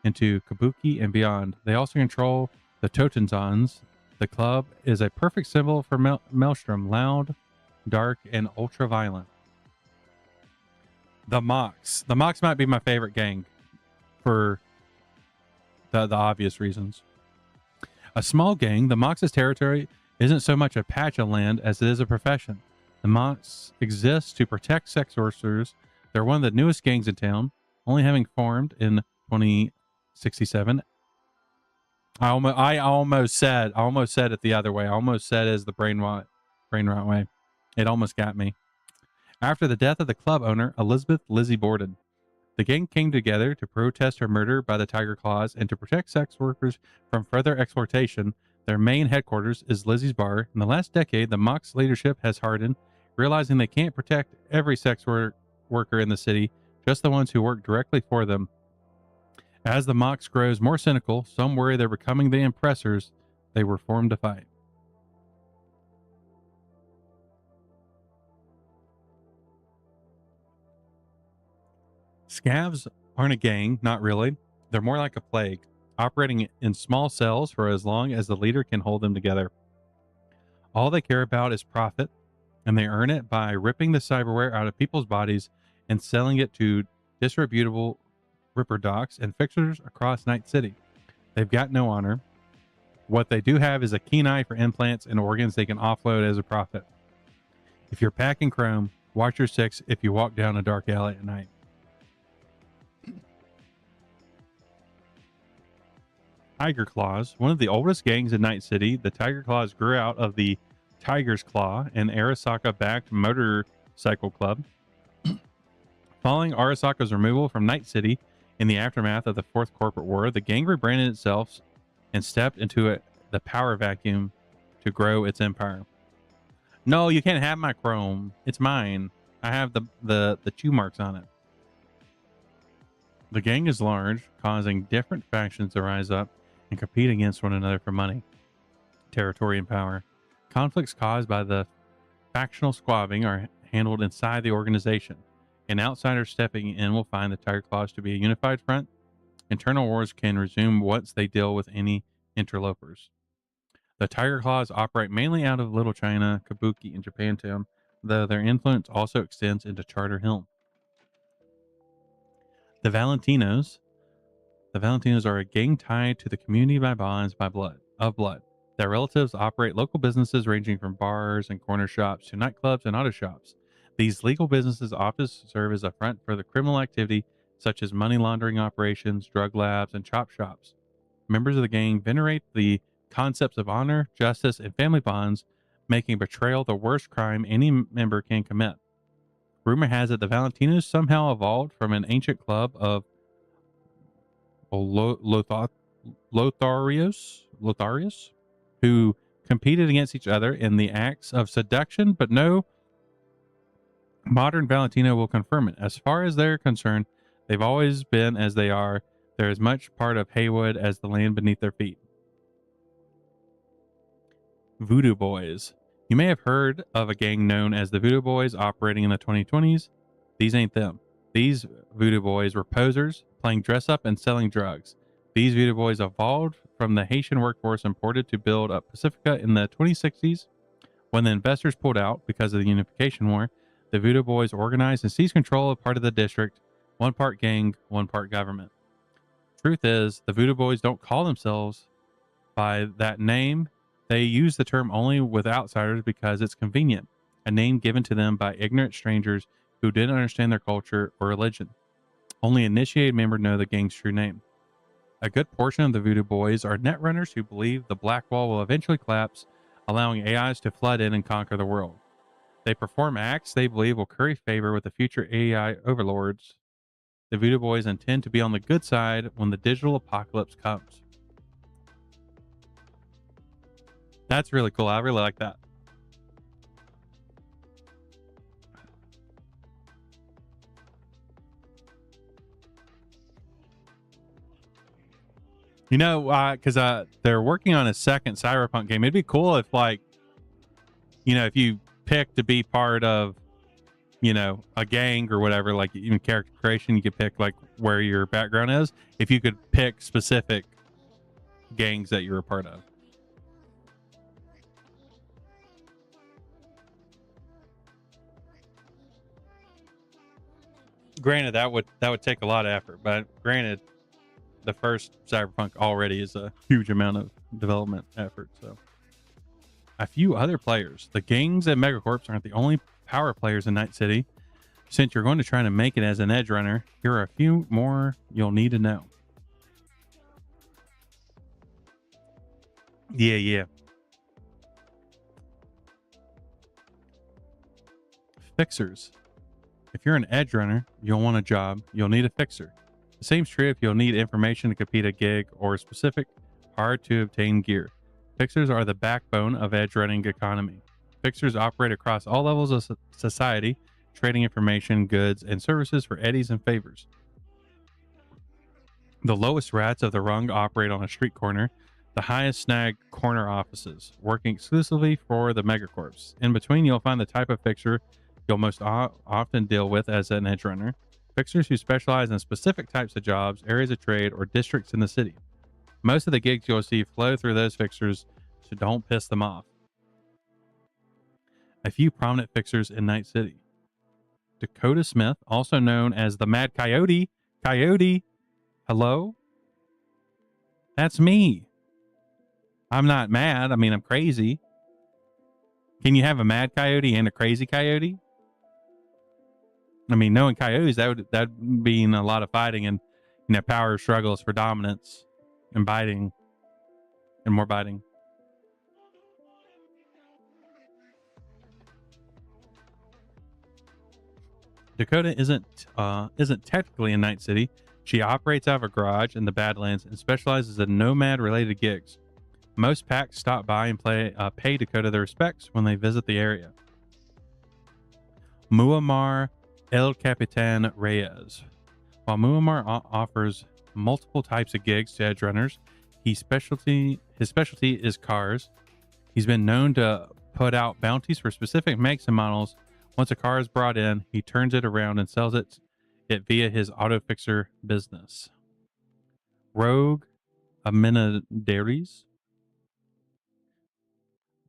into Kabuki and beyond. They also control the Totenzons. The club is a perfect symbol for Maelstrom, loud, dark, and ultra-violent. The Mox. The Mox might be my favorite gang for the obvious reasons. A small gang, the Mox's territory isn't so much a patch of land as it is a profession. The Mox exists to protect sex workers. They're one of the newest gangs in town, only having formed in 2067. I almost said it the other way. I almost said it as the brain rot way. It almost got me. After the death of the club owner, Elizabeth Lizzie Borden, the gang came together to protest her murder by the Tiger Claws and to protect sex workers from further exploitation. Their main headquarters is Lizzie's Bar. In the last decade, the Mox leadership has hardened, realizing they can't protect every sex worker in the city, just the ones who work directly for them. As the Mox grows more cynical, some worry they're becoming the oppressors they were formed to fight. Scavs aren't a gang, not really. They're more like a plague, operating in small cells for as long as the leader can hold them together. All they care about is profit, and they earn it by ripping the cyberware out of people's bodies and selling it to disreputable ripper docs and fixers across Night City. They've got no honor. What they do have is a keen eye for implants and organs they can offload as a profit. If you're packing chrome, watch your six if you walk down a dark alley at night. Tiger Claws. One of the oldest gangs in Night City, the Tiger Claws grew out of the Tiger's Claw, an Arasaka-backed motorcycle club. Following Arasaka's removal from Night City in the aftermath of the Fourth Corporate War, the gang rebranded itself and stepped into the power vacuum to grow its empire. No, you can't have my chrome. It's mine. I have the chew marks on it. The gang is large, causing different factions to rise up and compete against one another for money, territory, and power. Conflicts caused by the factional squabbling are handled inside the organization. An outsider stepping in will find the Tiger Claws to be a unified front. Internal wars can resume once they deal with any interlopers. The Tiger Claws operate mainly out of Little China, Kabuki, and Japantown, though their influence also extends into Charter Hill. The Valentinos. The Valentinos are a gang tied to the community by bonds of blood. Their relatives operate local businesses ranging from bars and corner shops to nightclubs and auto shops. These legal businesses often serve as a front for the criminal activity such as money laundering operations, drug labs, and chop shops. Members of the gang venerate the concepts of honor, justice, and family bonds, making betrayal the worst crime any member can commit. Rumor has it the Valentinos somehow evolved from an ancient club of Lotharios, who competed against each other in the acts of seduction, but no modern Valentino will confirm it. As far as they're concerned, they've always been as they are. They're as much part of Haywood as the land beneath their feet. Voodoo Boys. You may have heard of a gang known as the Voodoo Boys operating in the 2020s. These ain't them. These Voodoo Boys were posers, playing dress up and selling drugs. These Voodoo Boys evolved from the Haitian workforce imported to build up Pacifica in the 2060s. When the investors pulled out because of the Unification War, the Voodoo Boys organized and seized control of part of the district, one part gang, one part government. Truth is, the Voodoo Boys don't call themselves by that name. They use the term only with outsiders because it's convenient, a name given to them by ignorant strangers who didn't understand their culture or religion. Only initiated members know the gang's true name. A good portion of the Voodoo Boys are netrunners who believe the Black Wall will eventually collapse, allowing AIs to flood in and conquer the world. They perform acts they believe will curry favor with the future AI overlords. The Voodoo Boys intend to be on the good side when the digital apocalypse comes. That's really cool. I really like that. You know, because they're working on a second Cyberpunk game. It'd be cool if, like, you know, if you pick to be part of, you know, a gang or whatever, like even character creation, you could pick like where your background is. If you could pick specific gangs that you're a part of. Granted, that would take a lot of effort, but granted, the first Cyberpunk already is a huge amount of development effort. So, a few other players. The gangs at Megacorps aren't the only power players in Night City. Since you're going to try to make it as an edge runner, here are a few more you'll need to know. Yeah. Fixers. If you're an edge runner, you'll want a job, you'll need a fixer. The same's true if you'll need information to complete a gig or specific, hard to obtain gear. Fixers are the backbone of edge running economy. Fixers operate across all levels of society, trading information, goods, and services for eddies and favors. The lowest rats of the rung operate on a street corner, the highest snag corner offices, working exclusively for the Megacorps. In between, you'll find the type of fixer you'll most often deal with as an edge runner. Fixers who specialize in specific types of jobs, areas of trade, or districts in the city. Most of the gigs you'll see flow through those fixers, so don't piss them off. A few prominent fixers in Night City. Dakota Smith, also known as the Mad Coyote. Coyote, hello? That's me. I'm not mad. I mean, I'm crazy. Can you have a mad coyote and a crazy coyote? I mean, knowing coyotes, that'd mean a lot of fighting and power struggles for dominance and biting and more biting. Dakota isn't technically a Night City. She operates out of a garage in the Badlands and specializes in nomad-related gigs. Most packs stop by and pay Dakota their respects when they visit the area. Muammar El Capitan Reyes. While Muammar offers multiple types of gigs to edge runners, his specialty is cars. He's been known to put out bounties for specific makes and models. Once a car is brought in, he turns it around and sells it via his auto fixer business. Rogue Amenadaries.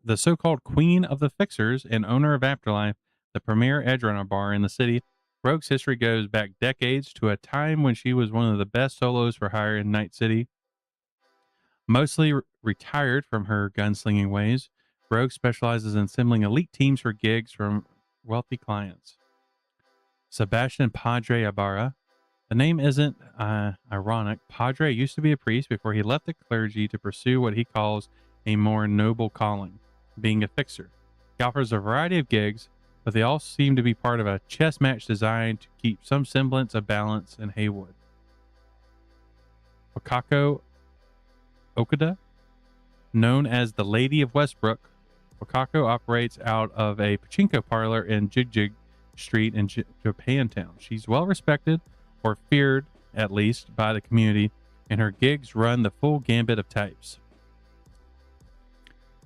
The so-called queen of the fixers and owner of Afterlife, the premier edge runner bar in the city, Rogue's history goes back decades to a time when she was one of the best solos for hire in Night City. Mostly retired from her gunslinging ways, Rogue specializes in assembling elite teams for gigs from wealthy clients. Sebastian Padre Ibarra. The name isn't ironic. Padre used to be a priest before he left the clergy to pursue what he calls a more noble calling, being a fixer. He offers a variety of gigs, but they all seem to be part of a chess match designed to keep some semblance of balance in Haywood. Wakako Okada, known as the Lady of Westbrook, Wakako operates out of a pachinko parlor in Jigjig Street in Japantown. She's well respected, or feared at least, by the community, and her gigs run the full gambit of types.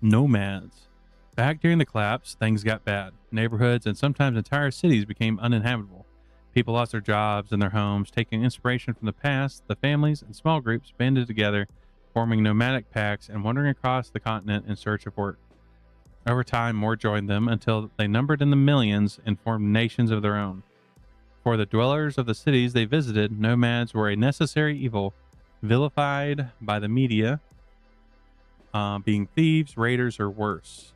Nomads. Back during the collapse, things got bad. Neighborhoods and sometimes entire cities became uninhabitable. People lost their jobs and their homes. Taking inspiration from the past, the families and small groups banded together, forming nomadic packs and wandering across the continent in search of work. Over time, more joined them until they numbered in the millions and formed nations of their own. For the dwellers of the cities they visited, nomads were a necessary evil, vilified by the media, being thieves, raiders, or worse,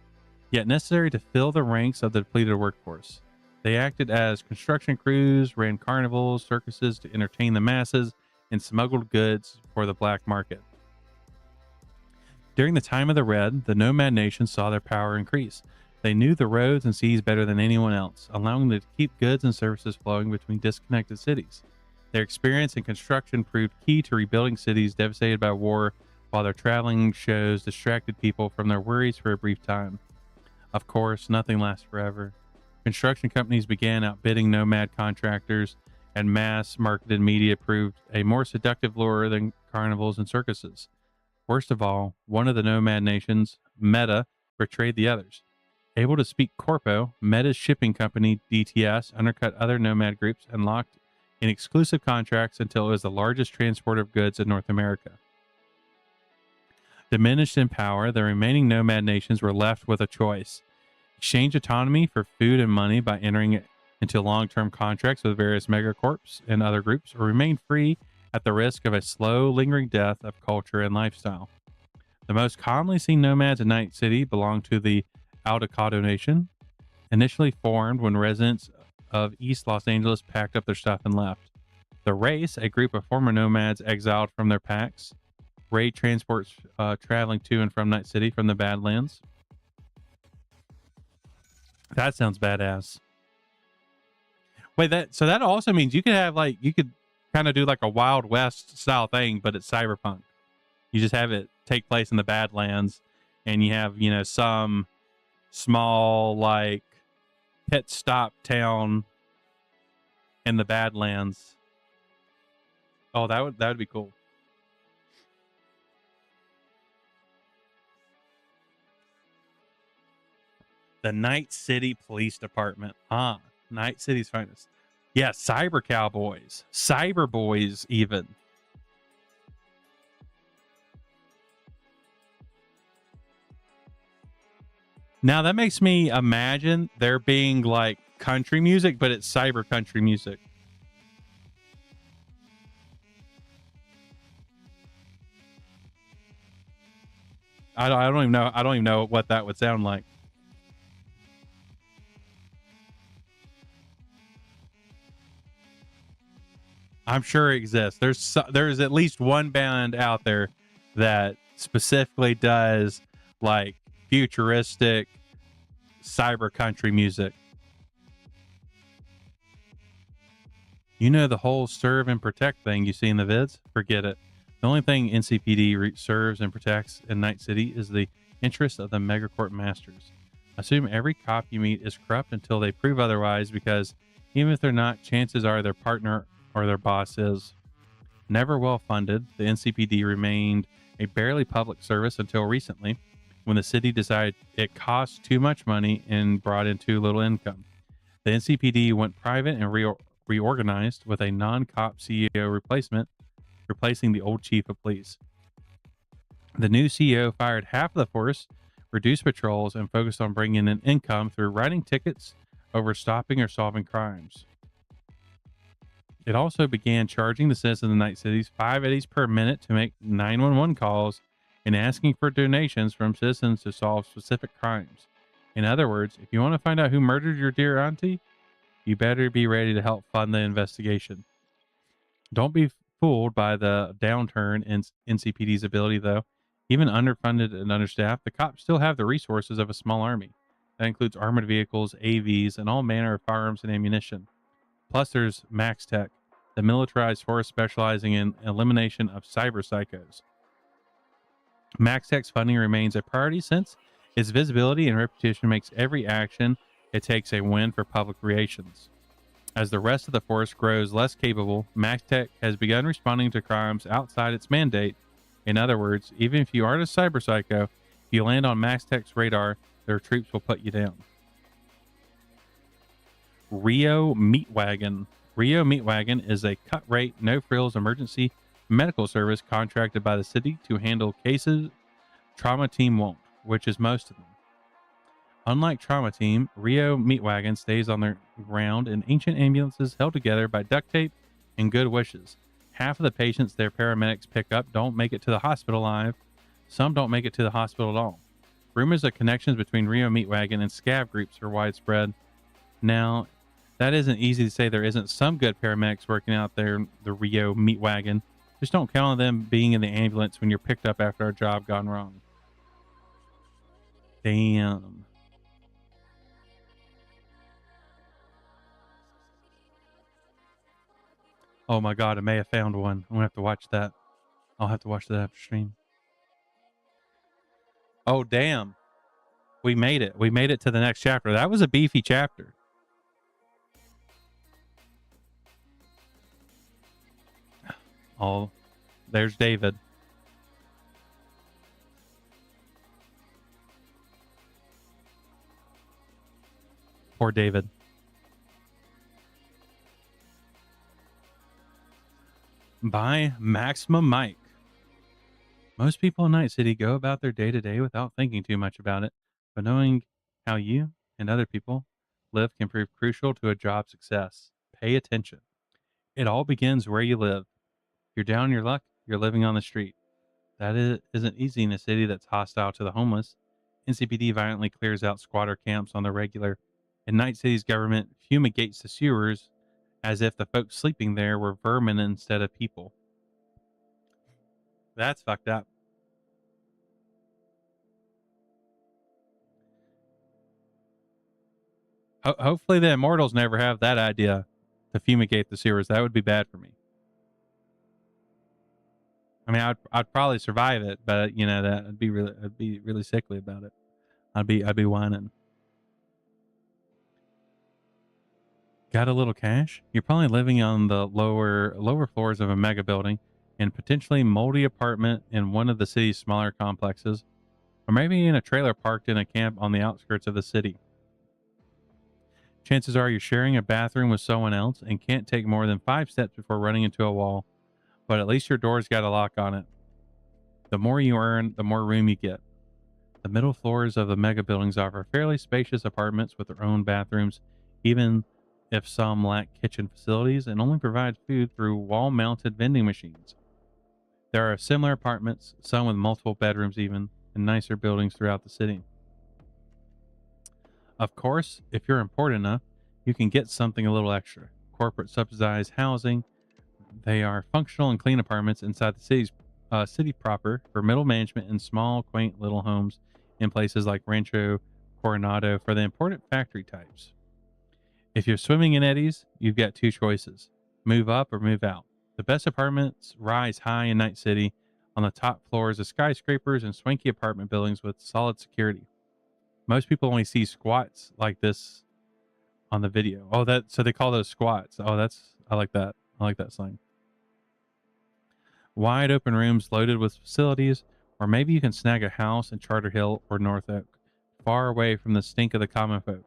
yet necessary to fill the ranks of the depleted workforce. They acted as construction crews, ran carnivals, circuses to entertain the masses, and smuggled goods for the black market. During the time of the Red, the nomad nations saw their power increase. They knew the roads and seas better than anyone else, allowing them to keep goods and services flowing between disconnected cities. Their experience in construction proved key to rebuilding cities devastated by war, while their traveling shows distracted people from their worries for a brief time. Of course, nothing lasts forever. Construction companies began outbidding nomad contractors, and mass-marketed media proved a more seductive lure than carnivals and circuses. Worst of all, one of the nomad nations, Meta, betrayed the others. Able to speak Corpo, Meta's shipping company, DTS, undercut other nomad groups and locked in exclusive contracts until it was the largest transporter of goods in North America. Diminished in power, the remaining nomad nations were left with a choice: exchange autonomy for food and money by entering into long-term contracts with various megacorps and other groups, or remain free at the risk of a slow, lingering death of culture and lifestyle. The most commonly seen nomads in Night City belong to the Aldecado Nation, initially formed when residents of East Los Angeles packed up their stuff and left. The Race, a group of former nomads exiled from their packs, raid transports traveling to and from Night City from the Badlands. That sounds badass. Wait, so that also means you could have you could kind of do like a Wild West style thing, but it's cyberpunk. You just have it take place in the Badlands, and you have, some small pit stop town in the Badlands. Oh, that would be cool. The Night City Police Department. Night City's finest. Yeah, cyber cowboys. Cyber boys, even. Now, that makes me imagine there being country music, but it's cyber country music. I don't even know. I don't even know what that would sound like. I'm sure it exists. There's at least one band out there that specifically does like futuristic cyber country music. You know, the whole serve and protect thing you see in the vids? Forget it. The only thing NCPD serves and protects in Night City is the interests of the megacorp masters. Assume every cop you meet is corrupt until they prove otherwise, because even if they're not, chances are their partner or their boss is. Never well funded, the NCPD remained a barely public service until recently, when the city decided it cost too much money and brought in too little income. The NCPD went private and reorganized with a non-cop CEO replacing the old chief of police. The new CEO fired half of the force, reduced patrols, and focused on bringing in income through writing tickets over stopping or solving crimes. It also began charging the citizens of Night Cities 5 eddies per minute to make 911 calls and asking for donations from citizens to solve specific crimes. In other words, if you want to find out who murdered your dear auntie, you better be ready to help fund the investigation. Don't be fooled by the downturn in NCPD's ability, though. Even underfunded and understaffed, the cops still have the resources of a small army. That includes armored vehicles, AVs, and all manner of firearms and ammunition. Plus, there's Max Tech, the militarized force specializing in elimination of cyber psychos. Max Tech's funding remains a priority since its visibility and reputation makes every action it takes a win for public relations. As the rest of the force grows less capable, Max Tech has begun responding to crimes outside its mandate. In other words, even if you aren't a cyber psycho, if you land on Max Tech's radar, their troops will put you down. Rio Meatwagon. Rio Meatwagon is a cut rate, no frills emergency medical service contracted by the city to handle cases Trauma Team won't, which is most of them. Unlike Trauma Team, Rio Meatwagon stays on the ground in ancient ambulances held together by duct tape and good wishes. Half of the patients their paramedics pick up don't make it to the hospital alive. Some don't make it to the hospital at all. Rumors of connections between Rio Meatwagon and scav groups are widespread. Now, that isn't easy to say there isn't some good paramedics working out there, the Rio Meatwagon. Just don't count on them being in the ambulance when you're picked up after a job gone wrong. Damn. Oh my god, I may have found one. I'm gonna have to watch that. I'll have to watch that after stream. Oh damn. We made it. We made it to the next chapter. That was a beefy chapter. Oh, there's David. Poor David. By Maximum Mike. Most people in Night City go about their day to day without thinking too much about it, but knowing how you and other people live can prove crucial to a job success. Pay attention. It all begins where you live. You're down your luck, you're living on the street. Isn't easy in a city that's hostile to the homeless. NCPD violently clears out squatter camps on the regular, and Night City's government fumigates the sewers as if the folks sleeping there were vermin instead of people. That's fucked up. Hopefully the immortals never have that idea to fumigate the sewers. That would be bad for me. I mean, I'd probably survive it, but you know that I'd be really sickly about it. I'd be whining. Got a little cash? You're probably living on the lower floors of a mega building in a potentially moldy apartment in one of the city's smaller complexes, or maybe in a trailer parked in a camp on the outskirts of the city. Chances are you're sharing a bathroom with someone else and can't take more than 5 steps before running into a wall, but at least your door's got a lock on it. The more you earn, the more room you get. The middle floors of the mega buildings offer fairly spacious apartments with their own bathrooms, even if some lack kitchen facilities and only provide food through wall-mounted vending machines. There are similar apartments, some with multiple bedrooms even, and nicer buildings throughout the city. Of course, if you're important enough, you can get something a little extra. Corporate subsidized housing. They are functional and clean apartments inside the city proper for middle management and small, quaint little homes in places like Rancho Coronado for the important factory types. If you're swimming in eddies, you've got two choices: move up or move out. The best apartments rise high in Night City on the top floors of skyscrapers and swanky apartment buildings with solid security. Most people only see squats like this on the video. Oh, so they call those squats. Oh, I like that. I like that slang. Wide open rooms loaded with facilities, or maybe you can snag a house in Charter Hill or North Oak, far away from the stink of the common folk.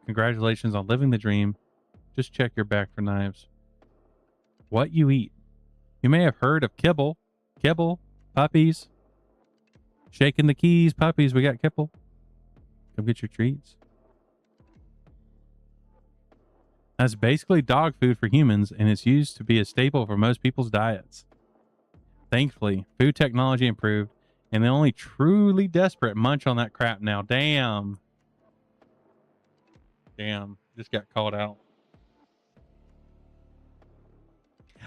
Congratulations on living the dream. Just check your back for knives. What you eat. You may have heard of kibble. Kibble, puppies. Shaking the keys, puppies, we got kibble. Come get your treats. That's basically dog food for humans, and it's used to be a staple for most people's diets. Thankfully, food technology improved, and the only truly desperate munch on that crap now. Damn. Just got called out.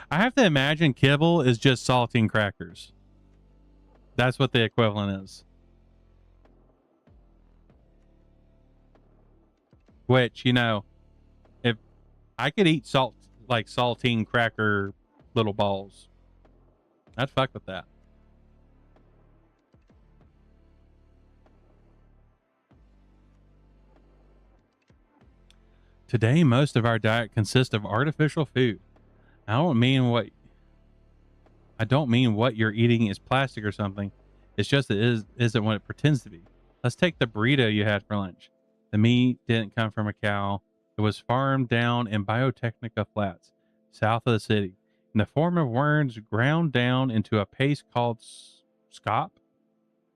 I have to imagine kibble is just saltine crackers. That's what the equivalent is. Which, if I could eat saltine cracker little balls, I'd fuck with that. Today, most of our diet consists of artificial food. I don't mean what you're eating is plastic or something. It's just isn't what it pretends to be. Let's take the burrito you had for lunch. The meat didn't come from a cow. It was farmed down in Biotechnica Flats, south of the city, in the form of worms ground down into a paste called scuff,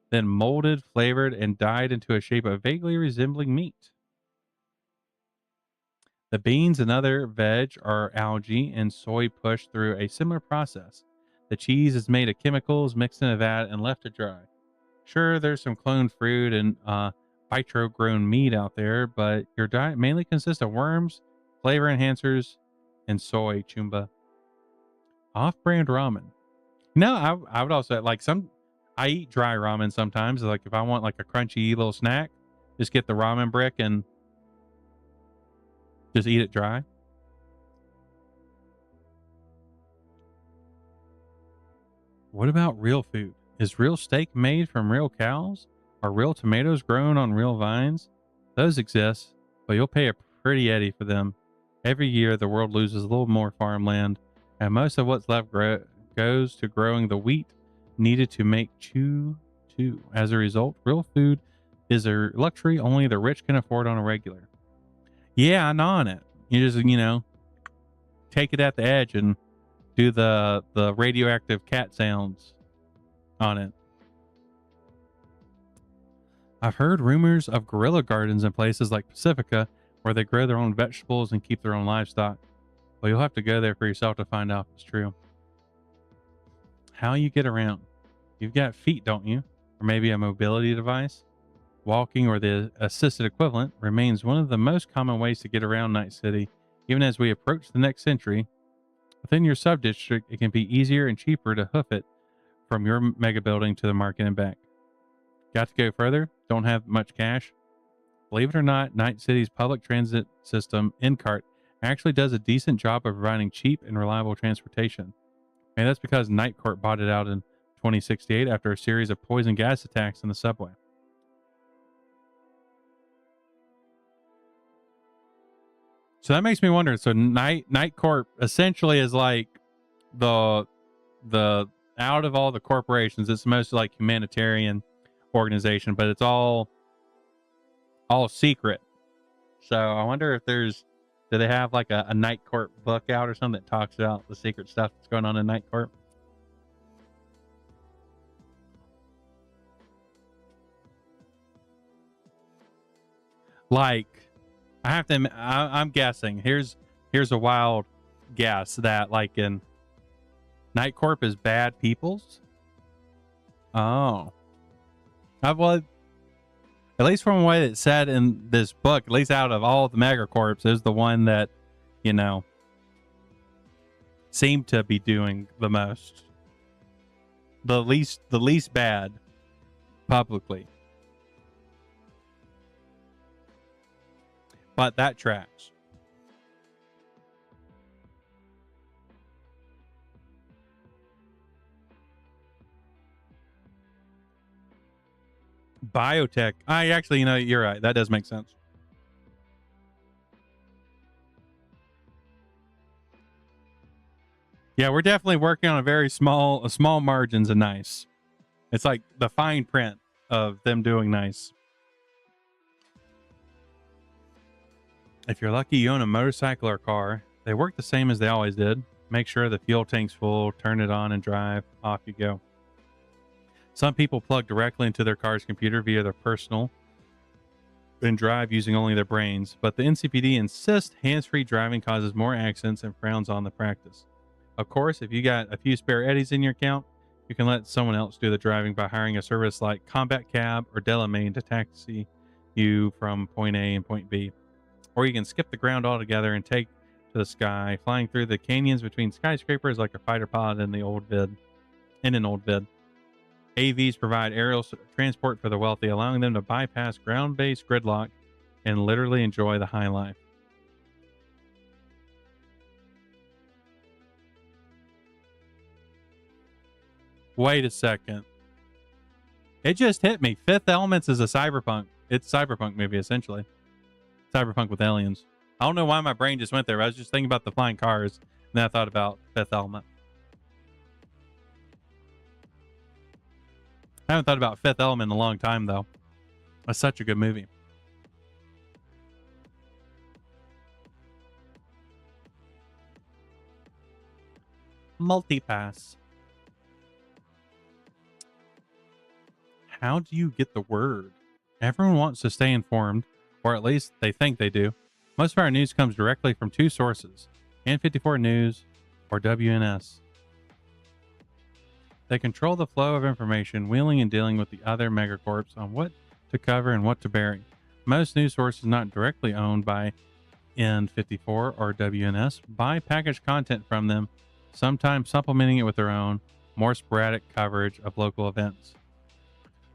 then molded, flavored, and dyed into a shape of vaguely resembling meat. The beans and other veg are algae and soy pushed through a similar process. The cheese is made of chemicals mixed in a vat and left to dry. Sure, there's some cloned fruit and vitro-grown meat out there, but your diet mainly consists of worms, flavor enhancers, and soy chumba. Off-brand ramen. I would also I eat dry ramen sometimes. Like if I want like a crunchy little snack, just get the ramen brick and just eat it dry. What about real food? Is real steak made from real cows? Are real tomatoes grown on real vines? Those exist, but you'll pay a pretty eddy for them. Every year, the world loses a little more farmland, and most of what's left goes to growing the wheat needed to make chew. As a result, real food is a luxury only the rich can afford on a regular. Yeah, I'm on it. You just, take it at the edge and do the radioactive cat sounds on it. I've heard rumors of guerrilla gardens in places like Pacifica where they grow their own vegetables and keep their own livestock. Well, you'll have to go there for yourself to find out if it's true. How you get around. You've got feet, don't you? Or maybe a mobility device? Walking, or the assisted equivalent, remains one of the most common ways to get around Night City, even as we approach the next century. Within your sub-district, it can be easier and cheaper to hoof it from your mega building to the market and back. Got to go further? Don't have much cash? Believe it or not, Night City's public transit system, NCART, actually does a decent job of providing cheap and reliable transportation. And that's because Night Court bought it out in 2068 after a series of poison gas attacks in the subway. So that makes me wonder. So Night Corp essentially is like the out of all the corporations, it's mostly like humanitarian organization, but it's all secret. So I wonder if do they have like a Night Corp book out or something that talks about the secret stuff that's going on in Night Corp? Like, I'm guessing. Here's a wild guess that like in Night Corp is bad peoples. Oh. Well, at least from the way it's said in this book, at least out of all the megacorps, is the one that, you know, seemed to be doing the most, the least bad publicly. But that tracks. Biotech. I actually, you know, you're right. That does make sense. Yeah, we're definitely working on a small margins of nice. It's like the fine print of them doing nice. If you're lucky, you own a motorcycle or car. They work the same as they always did. Make sure the fuel tank's full, turn it on and drive. Off you go. Some people plug directly into their car's computer via their personal and drive using only their brains, but the NCPD insists hands-free driving causes more accidents and frowns on the practice. Of course, if you got a few spare eddies in your account, you can let someone else do the driving by hiring a service like Combat Cab or Delamain to taxi you from point A and point B. Or you can skip the ground altogether and take to the sky, flying through the canyons between skyscrapers like a fighter pilot in an old vid. AVs provide aerial transport for the wealthy, allowing them to bypass ground-based gridlock and literally enjoy the high life. Wait a second. It just hit me. Fifth Elements is a cyberpunk. It's a cyberpunk movie, essentially. Cyberpunk with aliens. I don't know why my brain just went there. I was just thinking about the flying cars, and then I thought about Fifth Element. I haven't thought about Fifth Element in a long time, though. That's such a good movie. Multipass. How do you get the word? Everyone wants to stay informed, or at least they think they do. Most of our news comes directly from two sources, N54 News or WNS. They control the flow of information, wheeling and dealing with the other megacorps on what to cover and what to bury. Most news sources not directly owned by N54 or WNS buy packaged content from them, sometimes supplementing it with their own, more sporadic coverage of local events.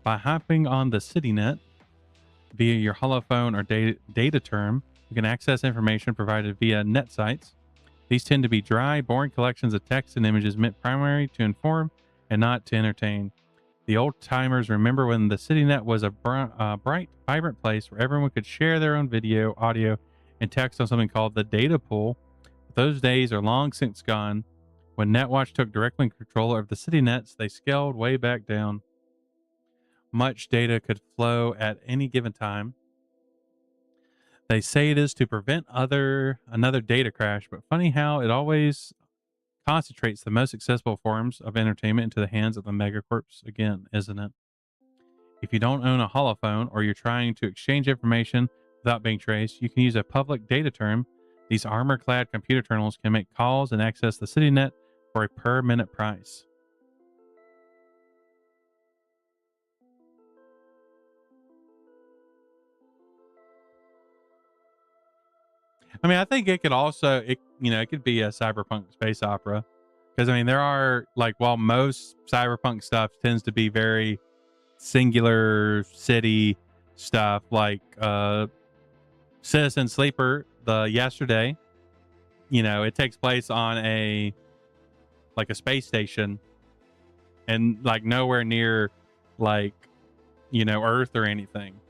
By hopping on the CityNet via your holophone or data term, you can access information provided via net sites. These tend to be dry, boring collections of text and images meant primarily to inform and not to entertain. The old timers remember when the CityNet was a bright, vibrant place where everyone could share their own video, audio, and text on something called the data pool. But those days are long since gone. When NetWatch took direct control of the CityNets, they scaled way back down. Much data could flow at any given time. They say it is to prevent another data crash, but funny how it always concentrates the most accessible forms of entertainment into the hands of the megacorps again, isn't it? If you don't own a holophone or you're trying to exchange information without being traced, you can use a public data term. These armor-clad computer terminals can make calls and access the CityNet for a per-minute price. I mean, I think it could also, it could be a cyberpunk space opera. Because, I mean, there are, like, while most cyberpunk stuff tends to be very singular city stuff, like Citizen Sleeper, the Yesterday, it takes place on a space station and, like, nowhere near, like, Earth or anything.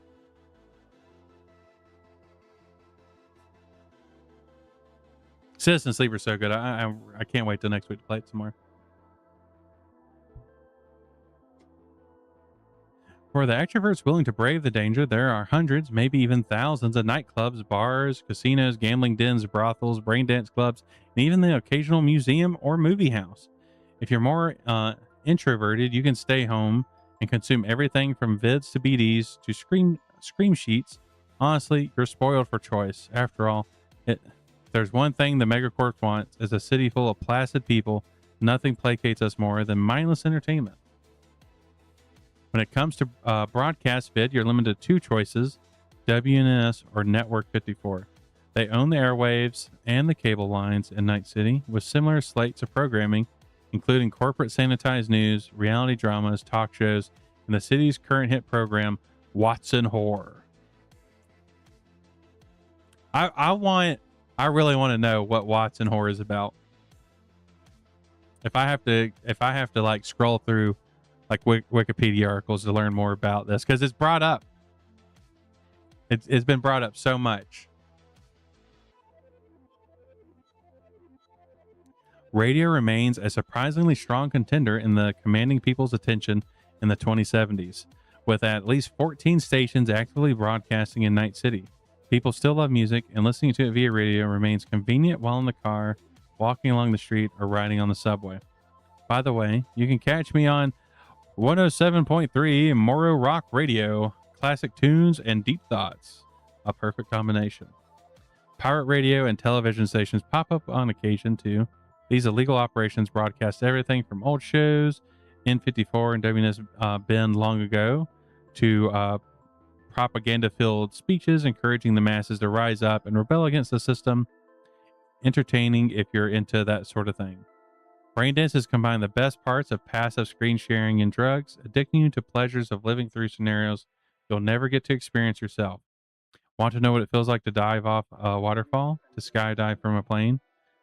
Citizen Sleeper's so good. I can't wait till next week to play it some more. For the extroverts willing to brave the danger, there are hundreds, maybe even thousands of nightclubs, bars, casinos, gambling dens, brothels, brain dance clubs, and even the occasional museum or movie house. If you're more introverted, you can stay home and consume everything from vids to BDs to scream sheets. Honestly, you're spoiled for choice. After all, if there's one thing the megacorp wants is a city full of placid people. Nothing placates us more than mindless entertainment. When it comes to broadcast vid, you're limited to two choices, WNS or Network 54. They own the airwaves and the cable lines in Night City with similar slates of programming, including corporate sanitized news, reality dramas, talk shows, and the city's current hit program, Watson Horror. I really want to know what Watson Horror is about. If I have to like scroll through like Wikipedia articles to learn more about this, because it's brought up. It's been brought up so much. Radio remains a surprisingly strong contender in the commanding people's attention in the 2070s, with at least 14 stations actively broadcasting in Night City. People still love music, and listening to it via radio remains convenient while in the car, walking along the street, or riding on the subway. By the way, you can catch me on 107.3 Moro Rock Radio, classic tunes and deep thoughts, a perfect combination. Pirate radio and television stations pop up on occasion too. These illegal operations broadcast everything from old shows, N54 and WNS Ben long ago, to propaganda-filled speeches encouraging the masses to rise up and rebel against the system. Entertaining if you're into that sort of thing. Brain dances combine the best parts of passive screen sharing and drugs, addicting you to pleasures of living through scenarios you'll never get to experience yourself. Want to know what it feels like to dive off a waterfall, to skydive from a plane,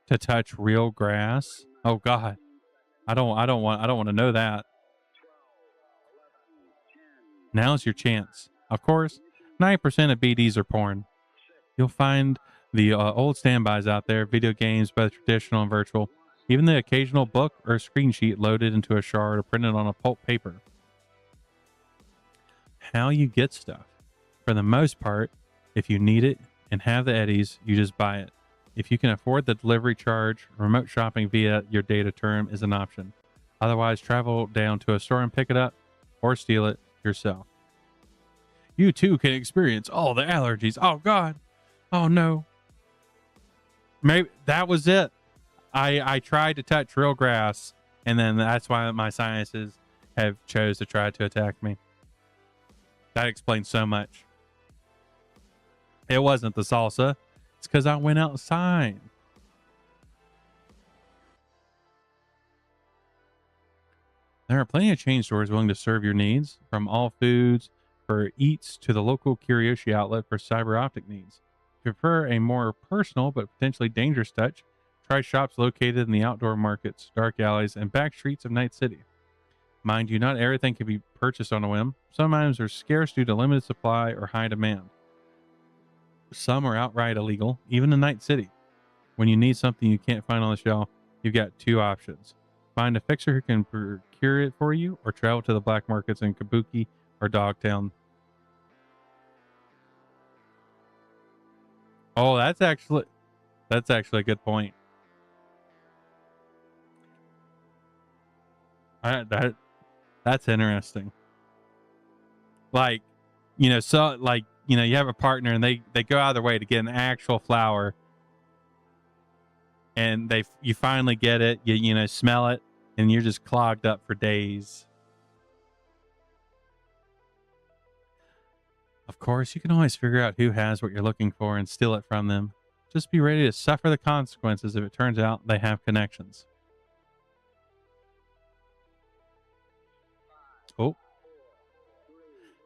to touch real grass? Oh God, I don't want to know that. Now's your chance. Of course, 90% of BDs are porn. You'll find the old standbys out there, video games, both traditional and virtual, even the occasional book or screen sheet loaded into a shard or printed on a pulp paper. How you get stuff. For the most part, if you need it and have the eddies, you just buy it. If you can afford the delivery charge, remote shopping via your data term is an option. Otherwise, travel down to a store and pick it up or steal it yourself. You too can experience all the allergies. Oh God. Oh no. Maybe that was it. I tried to touch real grass, and then that's why my sinuses have chose to try to attack me. That explains so much. It wasn't the salsa. It's because I went outside. There are plenty of chain stores willing to serve your needs, from all foods for eats to the local curiosity outlet for cyber optic needs. If you prefer a more personal but potentially dangerous touch, try shops located in the outdoor markets, dark alleys, and back streets of Night City. Mind you, not everything can be purchased on a whim. Some items are scarce due to limited supply or high demand. Some are outright illegal, even in Night City. When you need something you can't find on the shelf, you've got two options. Find a fixer who can procure it for you, or travel to the black markets in Kabuki or Dogtown. Oh, that's actually a good point. That's interesting. Like, you know, so like, you know, you have a partner and they go out of their way to get an actual flower, and you finally get it, you know, smell it, and you're just clogged up for days. Of course, you can always figure out who has what you're looking for and steal it from them. Just be ready to suffer the consequences if it turns out they have connections. Oh.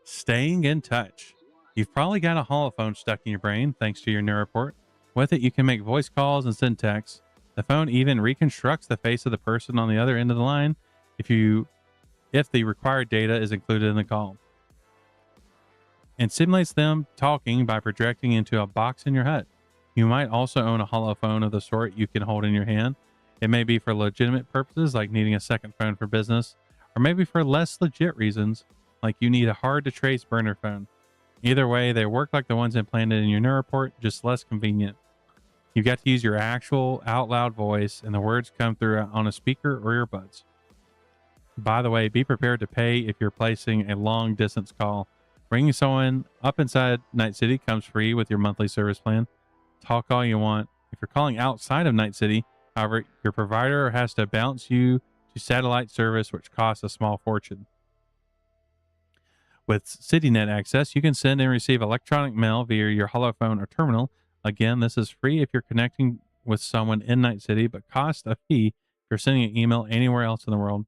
Staying in touch. You've probably got a holophone stuck in your brain thanks to your Neuroport. With it, you can make voice calls and send texts. The phone even reconstructs the face of the person on the other end of the line if the required data is included in the call, and simulates them talking by projecting into a box in your hut. You might also own a holophone of the sort you can hold in your hand. It may be for legitimate purposes like needing a second phone for business, or maybe for less legit reasons like you need a hard to trace burner phone. Either way, they work like the ones implanted in your Neuroport, just less convenient. You've got to use your actual out loud voice, and the words come through on a speaker or earbuds. By the way, be prepared to pay if you're placing a long distance call. Bringing someone up inside Night City comes free with your monthly service plan. Talk all you want. If you're calling outside of Night City, however, your provider has to bounce you to satellite service, which costs a small fortune. With CityNet access, you can send and receive electronic mail via your holophone or terminal. Again, this is free if you're connecting with someone in Night City, but costs a fee if you're sending an email anywhere else in the world.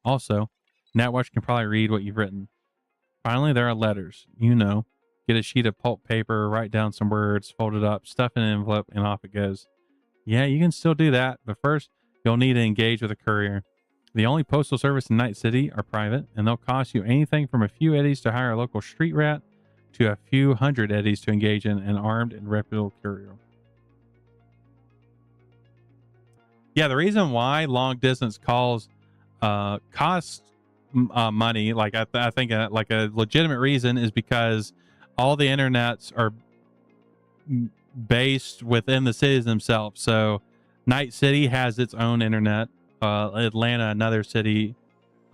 Also, NetWatch can probably read what you've written. Finally, there are letters. Get a sheet of pulp paper, write down some words, fold it up, stuff in an envelope, and off it goes. Yeah, you can still do that, but first, you'll need to engage with a courier. The only postal service in Night City are private, and they'll cost you anything from a few eddies to hire a local street rat to a few hundred eddies to engage in an armed and reputable courier. Yeah, the reason why long distance calls cost money, like I think like a legitimate reason, is because all the internets are based within the cities themselves. So Night City has its own internet. Atlanta, another city,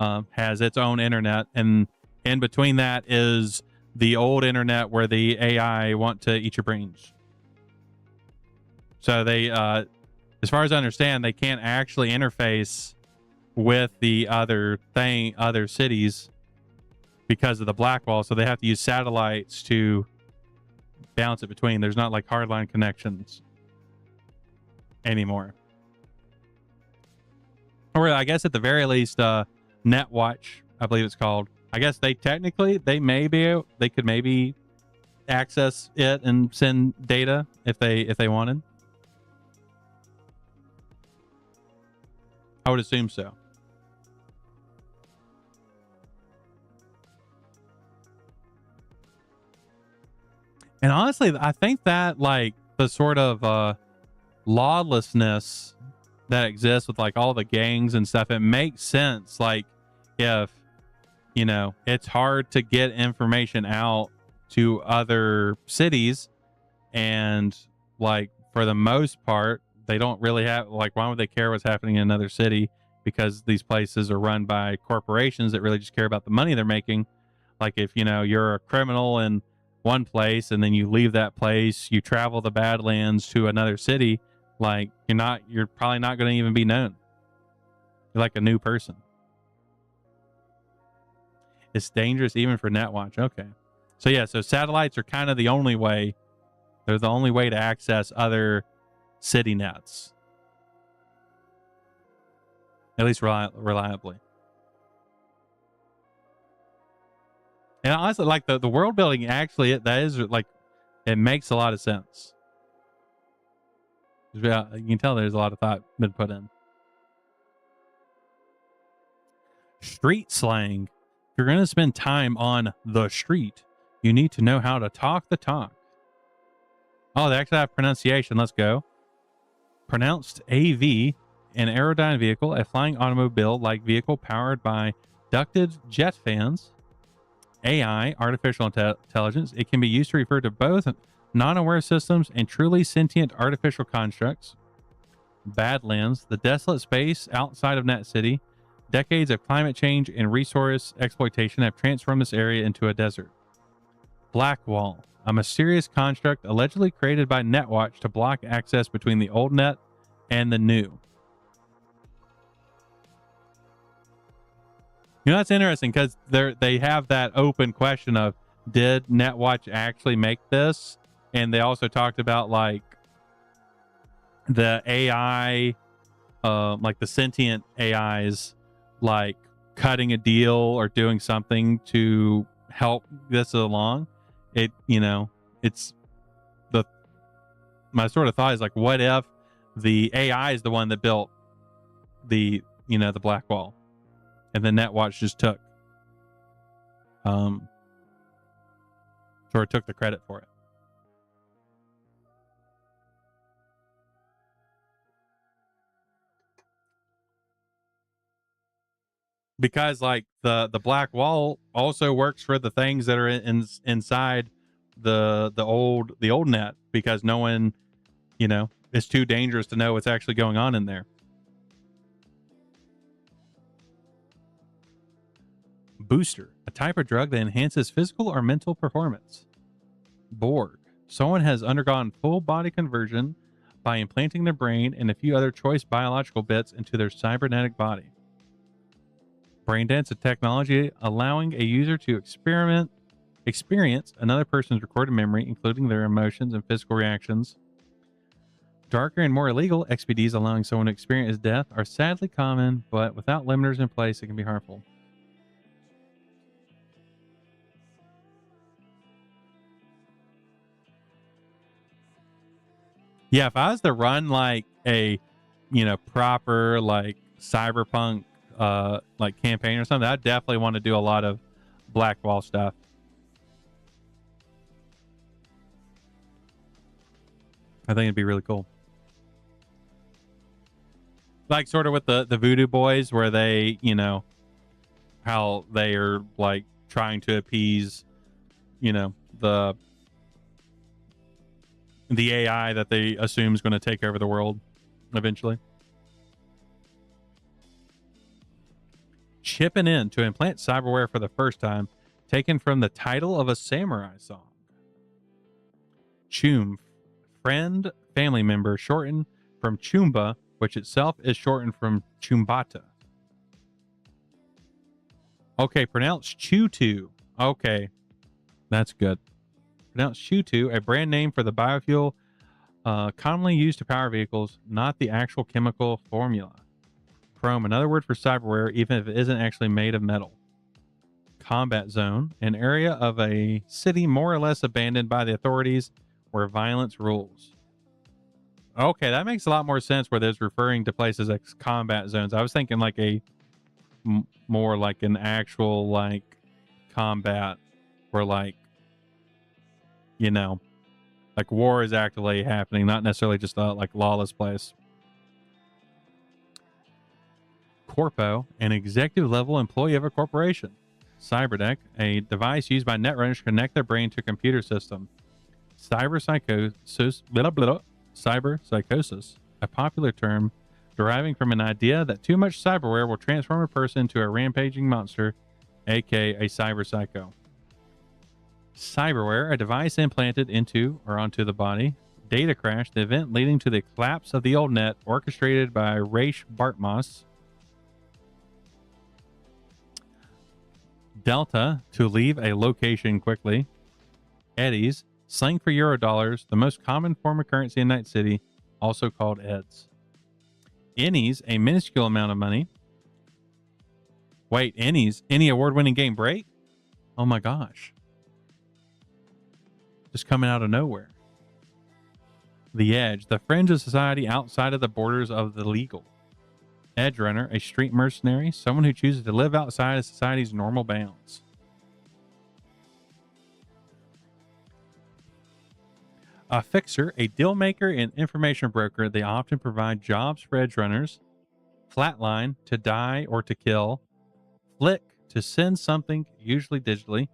has its own internet, and in between that is the old internet where the AI want to eat your brains. So they, as far as I understand, they can't actually interface with the other cities because of the black wall. So they have to use satellites to bounce it between. There's not like hardline connections anymore. Or I guess at the very least, NetWatch, I believe it's called. I guess they could maybe access it and send data if they wanted. I would assume so. And honestly, I think that like the sort of lawlessness that exists with like all the gangs and stuff, it makes sense. Like if, it's hard to get information out to other cities, and like for the most part, they don't really have, like, why would they care what's happening in another city? Because these places are run by corporations that really just care about the money they're making. Like if, you're a criminal in one place and then you leave that place, you travel the Badlands to another city, like you're probably not going to even be known. You're like a new person. It's dangerous even for NetWatch. Okay. So yeah, so satellites are kind of the only way. They're the only way to access other city nets. At least reliably. And honestly, like the world building, actually, it makes a lot of sense. You can tell there's a lot of thought been put in. Street slang. If you're going to spend time on the street, you need to know how to talk the talk. Oh, they actually have pronunciation. Let's go. Pronounced AV, an aerodyne vehicle, a flying automobile-like vehicle powered by ducted jet fans. AI, artificial intelligence. It can be used to refer to both non-aware systems and truly sentient artificial constructs. Badlands, the desolate space outside of Net City. Decades of climate change and resource exploitation have transformed this area into a desert. Black Wall, a mysterious construct allegedly created by NetWatch to block access between the old net and the new. That's interesting because they have that open question of, did NetWatch actually make this? And they also talked about like the AI, like the sentient AIs, like cutting a deal or doing something to help this along. My sort of thought is like, what if the AI is the one that built the black wall, and then NetWatch just took the credit for it. Because like the black wall also works for the things that are inside the old net, because no one, it's too dangerous to know what's actually going on in there. Booster, a type of drug that enhances physical or mental performance. Borg, someone has undergone full body conversion by implanting their brain and a few other choice biological bits into their cybernetic body. Braindance, a technology allowing a user to experience another person's recorded memory, including their emotions and physical reactions. Darker and more illegal XPDs allowing someone to experience death are sadly common, but without limiters in place, it can be harmful. Yeah, if I was to run like a, proper like cyberpunk like campaign or something, I'd definitely want to do a lot of Blackwall stuff. I think it'd be really cool. Like sort of with the Voodoo Boys, where they, how they are like trying to appease, the AI that they assume is going to take over the world eventually. Chipping in to implant cyberware for the first time, taken from the title of a samurai song. Chum, friend, family member, shortened from Chumba, which itself is shortened from Chumbata. Okay, pronounced Chutu. Okay, that's good. Pronounced Chutu, a brand name for the biofuel commonly used to power vehicles, not the actual chemical formula. Chrome, another word for cyberware, even if it isn't actually made of metal. Combat zone, an area of a city more or less abandoned by the authorities where violence rules. Okay, that makes a lot more sense where there's referring to places as combat zones. I was thinking like a more like an actual like combat where like, like war is actively happening, not necessarily just a like lawless place. Corpo, an executive level employee of a corporation. Cyberdeck, a device used by netrunners to connect their brain to a computer system. Cyberpsychosis, a popular term deriving from an idea that too much cyberware will transform a person into a rampaging monster, aka a cyberpsycho. Cyberware, a device implanted into or onto the body. Data crash, the event leading to the collapse of the old net, orchestrated by Raish Bartmoss. Delta, to leave a location quickly. Eddies, slang for Eurodollars, the most common form of currency in Night City, also called Eds. Ennies, a minuscule amount of money. Wait, Ennies, any award-winning game break? Oh my gosh. Just coming out of nowhere. The Edge, the fringe of society outside of the borders of the legal. Edge runner, a street mercenary, someone who chooses to live outside of society's normal bounds. A fixer, a deal maker and information broker. They often provide jobs for edge runners. Flatline, to die or to kill. Flick, to send something, usually digitally.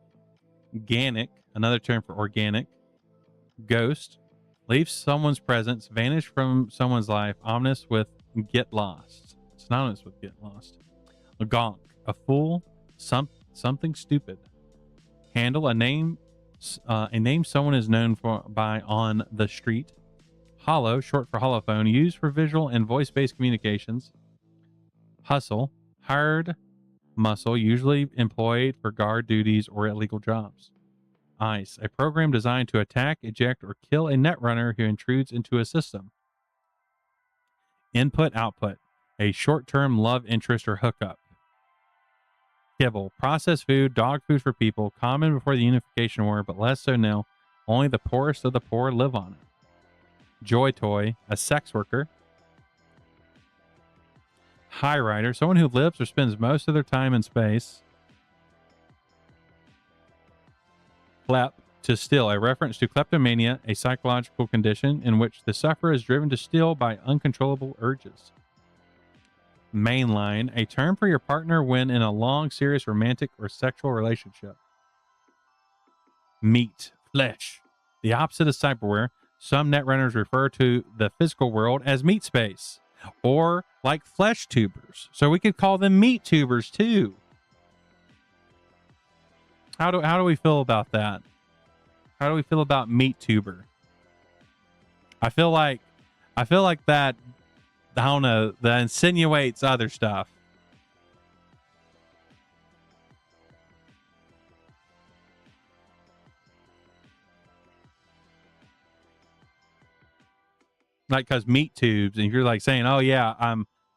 Ganic, another term for organic. Ghost, leave someone's presence, vanish from someone's life, ominous with get lost. Synonymous with get lost. A gonk, a fool, something stupid. Handle, a name someone is known by on the street. Hollow, short for holophone, used for visual and voice-based communications. Hustle, hired muscle, usually employed for guard duties or illegal jobs. ICE, a program designed to attack, eject, or kill a netrunner who intrudes into a system. Input-output, a short-term love interest or hookup. Kibble, processed food, dog food for people, common before the Unification War, but less so now. Only the poorest of the poor live on it. Joy toy, a sex worker. High rider, someone who lives or spends most of their time in space. Klep, to steal, a reference to kleptomania, a psychological condition in which the sufferer is driven to steal by uncontrollable urges. Mainline, a term for your partner when in a long, serious romantic or sexual relationship. Meat, flesh, the opposite of cyberware. Some netrunners refer to the physical world as meat space, or like flesh tubers. So we could call them meat tubers too. How do we feel about that? How do we feel about meat tuber? I feel like that, I don't know, that insinuates other stuff. like, because meat tubes, and if you're like saying, oh yeah,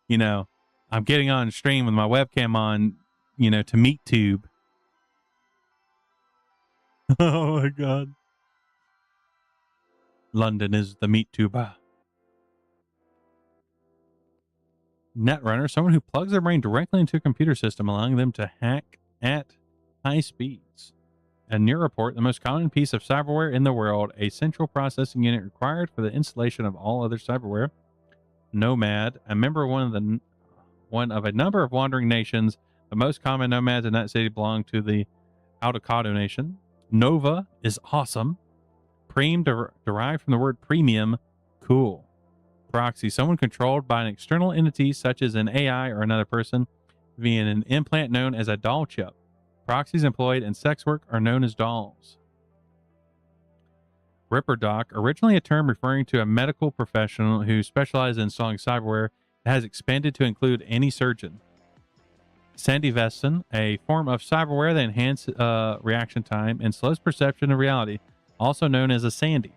you know, I'm getting on stream with my webcam on, you know, to meat tube. Oh my god. London is the meat tuber. Netrunner, someone who plugs their brain directly into a computer system, allowing them to hack at high speeds. A Neuroport, the most common piece of cyberware in the world, a central processing unit required for the installation of all other cyberware. Nomad, a member of one of a number of wandering nations. The most common nomads in that city belong to the Autocado nation. Nova is awesome. Preem, derived from the word premium, cool. Proxy, someone controlled by an external entity such as an AI or another person via an implant known as a doll chip. Proxies employed in sex work are known as dolls. Ripper Doc, originally a term referring to a medical professional who specializes in installing cyberware, it has expanded to include any surgeon. Sandy Veston, a form of cyberware that enhances reaction time and slows perception of reality, also known as a Sandy.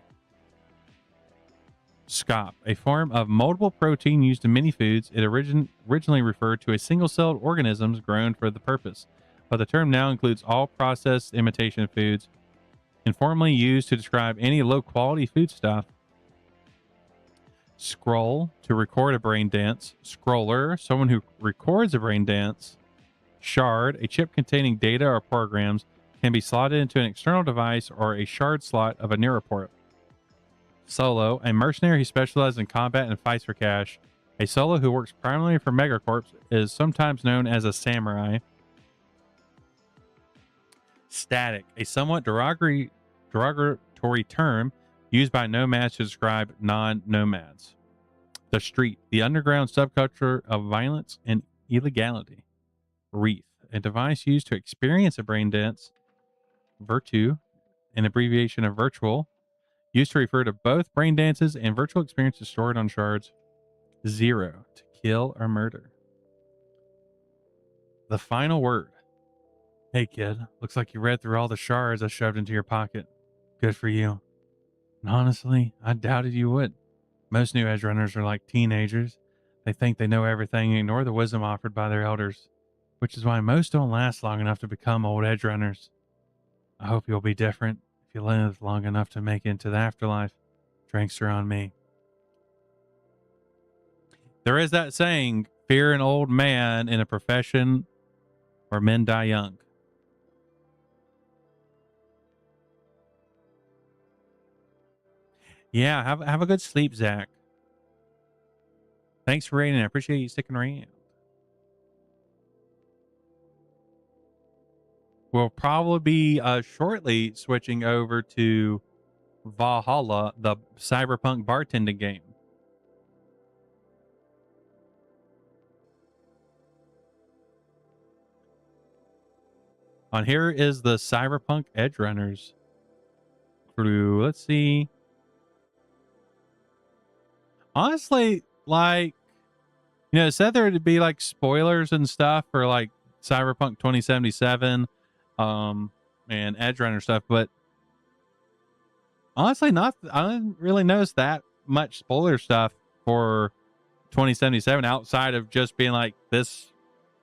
Scuff, a form of moldable protein used in many foods. It originally referred to a single-celled organisms grown for the purpose, but the term now includes all processed imitation foods, informally used to describe any low-quality foodstuff. Scroll, to record a brain dance. Scroller, someone who records a brain dance. Shard, a chip containing data or programs, can be slotted into an external device or a shard slot of a Neuroport. Solo, a mercenary who specializes in combat and fights for cash. A solo who works primarily for Megacorps is sometimes known as a samurai. Static, a somewhat derogatory term used by nomads to describe non-nomads. The street, the underground subculture of violence and illegality. Wreath, a device used to experience a brain dance. Virtu, an abbreviation of virtual, used to refer to both brain dances and virtual experiences stored on shards. Zero, to kill or murder. The final word. Hey kid, looks like you read through all the shards I shoved into your pocket. Good for you. And honestly, I doubted you would. Most new edge runners are like teenagers. They think they know everything and ignore the wisdom offered by their elders, which is why most don't last long enough to become old edge runners. I hope you'll be different if you live long enough to make it into the afterlife. Drinks are on me. There is that saying, fear an old man in a profession where men die young. Yeah, have a good sleep, Zach. Thanks for rating. I appreciate you sticking around. We'll probably be shortly switching over to Valhalla, the Cyberpunk bartending game. On here is the Cyberpunk Edge Runners crew. Let's see. Honestly, like, you know, it said there would be like spoilers and stuff for like Cyberpunk 2077 and Edge Runner stuff, but honestly, I didn't really notice that much spoiler stuff for 2077 outside of just being like this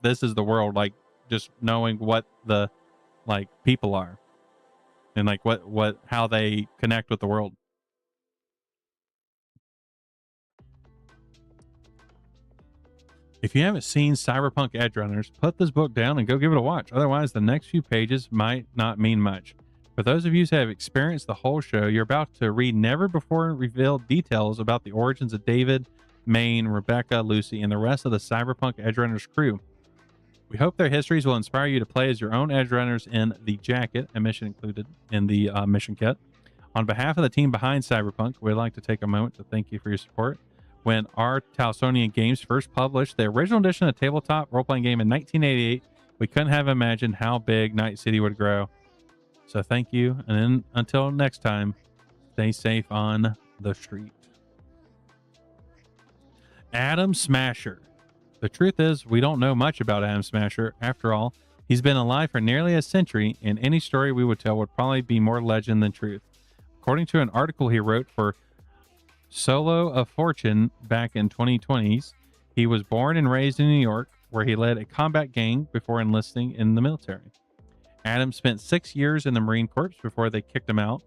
is the world, like just knowing what the like people are and like how they connect with the world. If you haven't seen Cyberpunk Edge Runners, put this book down and go give it a watch. Otherwise, the next few pages might not mean much. For those of you who have experienced the whole show, you're about to read never before revealed details about the origins of David, Maine, Rebecca, Lucy, and the rest of the Cyberpunk Edge Runners crew. We hope their histories will inspire you to play as your own Edge Runners in the jacket, a mission included in the mission kit. On behalf of the team behind Cyberpunk, we'd like to take a moment to thank you for your support. When our Towsonian Games first published the original edition of tabletop role-playing game in 1988, we couldn't have imagined how big Night City would grow. So thank you, and then until next time, stay safe on the street. Adam Smasher. The truth is, we don't know much about Adam Smasher. After all, he's been alive for nearly a century, and any story we would tell would probably be more legend than truth. According to an article he wrote for solo of fortune back in 2020s. He was born and raised in New York, where he led a combat gang before enlisting in the military. Adam spent 6 years in the Marine Corps before they kicked him out.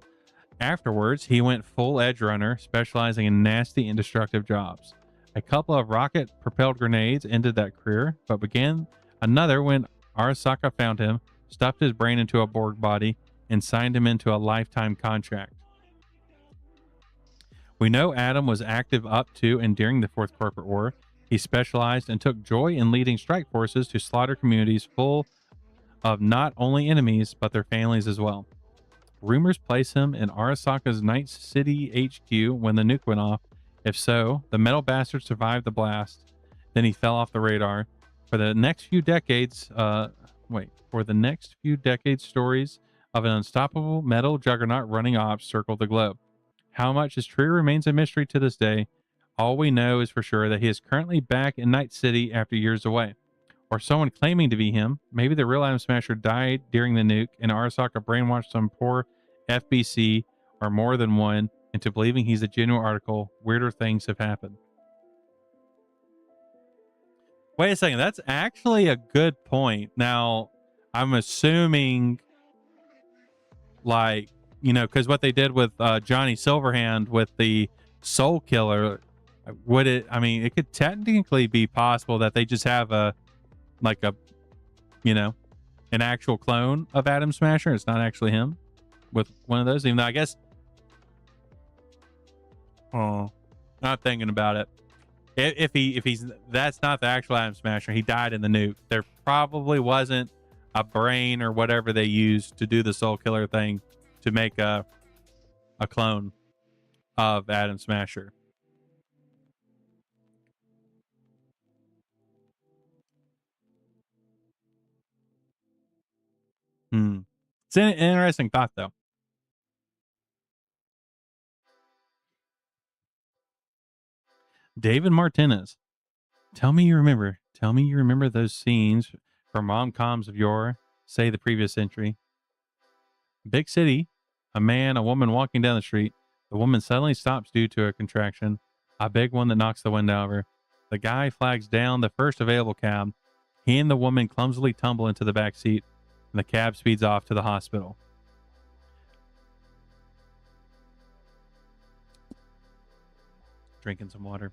Afterwards, he went full edge runner, specializing in nasty and destructive jobs. A couple of rocket-propelled grenades ended that career, but began another when Arasaka found him, stuffed his brain into a Borg body, and signed him into a lifetime contract. We know Adam was active up to and during the Fourth Corporate War. He specialized and took joy in leading strike forces to slaughter communities full of not only enemies, but their families as well. Rumors place him in Arasaka's Night City HQ when the nuke went off. If so, the metal bastard survived the blast. Then he fell off the radar. For the next few decades, stories of an unstoppable metal juggernaut running ops circle the globe. How much is true remains a mystery to this day. All we know is for sure that he is currently back in Night City after years away. Or someone claiming to be him. Maybe the real Adam Smasher died during the nuke and Arasaka brainwashed some poor FBC or more than one into believing he's a genuine article. Weirder things have happened. Wait a second. That's actually a good point. Now, I'm assuming, like, you know, because what they did with Johnny Silverhand with the Soul Killer, it could technically be possible that they just have an actual clone of Adam Smasher. It's not actually him with one of those, even though I guess, not thinking about it. If he's that's not the actual Adam Smasher. He died in the nuke. There probably wasn't a brain or whatever they used to do the Soul Killer thing to make a clone of Adam Smasher. It's an interesting thought, though. David Martinez. Tell me you remember those scenes from rom-coms of yore, say the previous century. Big city, a man, a woman walking down the street. The woman suddenly stops due to a contraction, a big one that knocks the wind out of her. The guy flags down the first available cab. He and the woman clumsily tumble into the back seat, and the cab speeds off to the hospital. Drinking some water.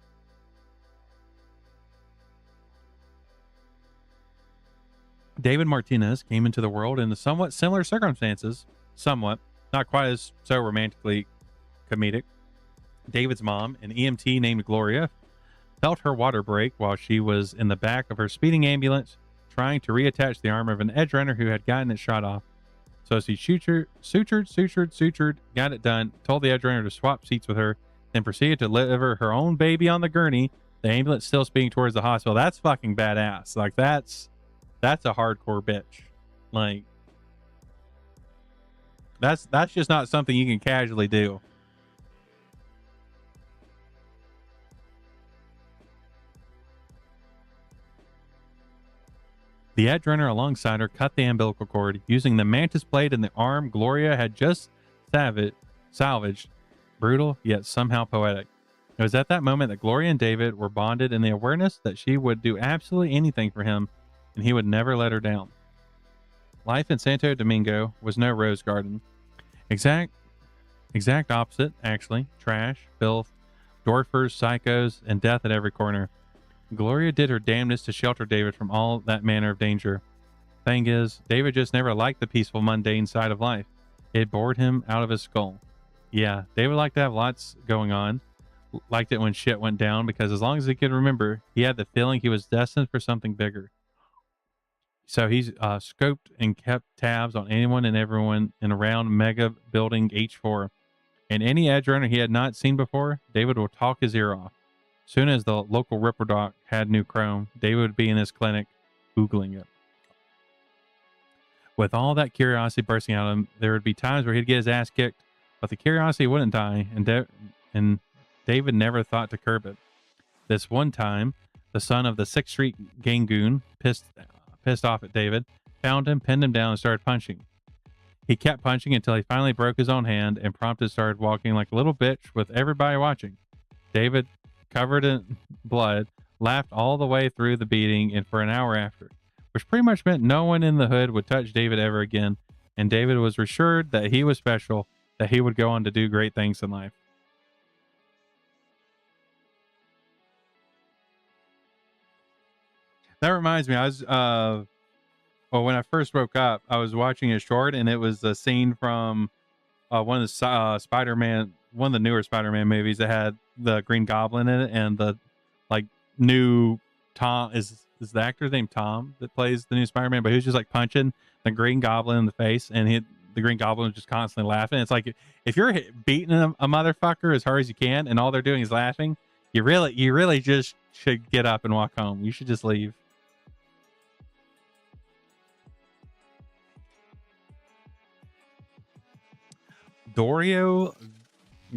David Martinez came into the world in the somewhat similar circumstances. Somewhat. Not quite as so romantically comedic. David's mom, an EMT named Gloria, felt her water break while she was in the back of her speeding ambulance trying to reattach the arm of an edge runner who had gotten it shot off. So she sutured, got it done, told the edge runner to swap seats with her, then proceeded to deliver her own baby on the gurney, the ambulance still speeding towards the hospital. That's fucking badass. Like, that's a hardcore bitch. Like, that's just not something you can casually do. The edge runner alongside her cut the umbilical cord using the mantis blade in the arm Gloria had just salvaged. Brutal, yet somehow poetic. It was at that moment that Gloria and David were bonded in the awareness that she would do absolutely anything for him, and he would never let her down. Life in Santo Domingo was no rose garden. Exact opposite, actually. Trash, filth, dwarfers, psychos, and death at every corner. Gloria did her damnedest to shelter David from all that manner of danger. Thing is, David just never liked the peaceful, mundane side of life. It bored him out of his skull. Yeah, David liked to have lots going on. Liked it when shit went down because as long as he could remember, he had the feeling he was destined for something bigger. So he's scoped and kept tabs on anyone and everyone in around Mega Building H4. And any edge runner he had not seen before, David would talk his ear off. Soon as the local Ripper Doc had new chrome, David would be in his clinic, Googling it. With all that curiosity bursting out of him, there would be times where he'd get his ass kicked, but the curiosity wouldn't die, and David never thought to curb it. This one time, the son of the 6th Street Gangoon, pissed off at David, found him, pinned him down, and started punching. He kept punching until he finally broke his own hand and promptly started walking like a little bitch with everybody watching. David, covered in blood, laughed all the way through the beating and for an hour after, which pretty much meant no one in the hood would touch David ever again, and David was assured that he was special, that he would go on to do great things in life. That reminds me, when I first woke up, I was watching a short, and it was a scene from one of the Spider-Man, one of the newer Spider-Man movies that had the Green Goblin in it, and the like new Tom is the actor's name Tom that plays the new Spider-Man, but he was just like punching the Green Goblin in the face, and the Green Goblin was just constantly laughing. It's like if you're beating a motherfucker as hard as you can, and all they're doing is laughing, you really just should get up and walk home. You should just leave. Dorio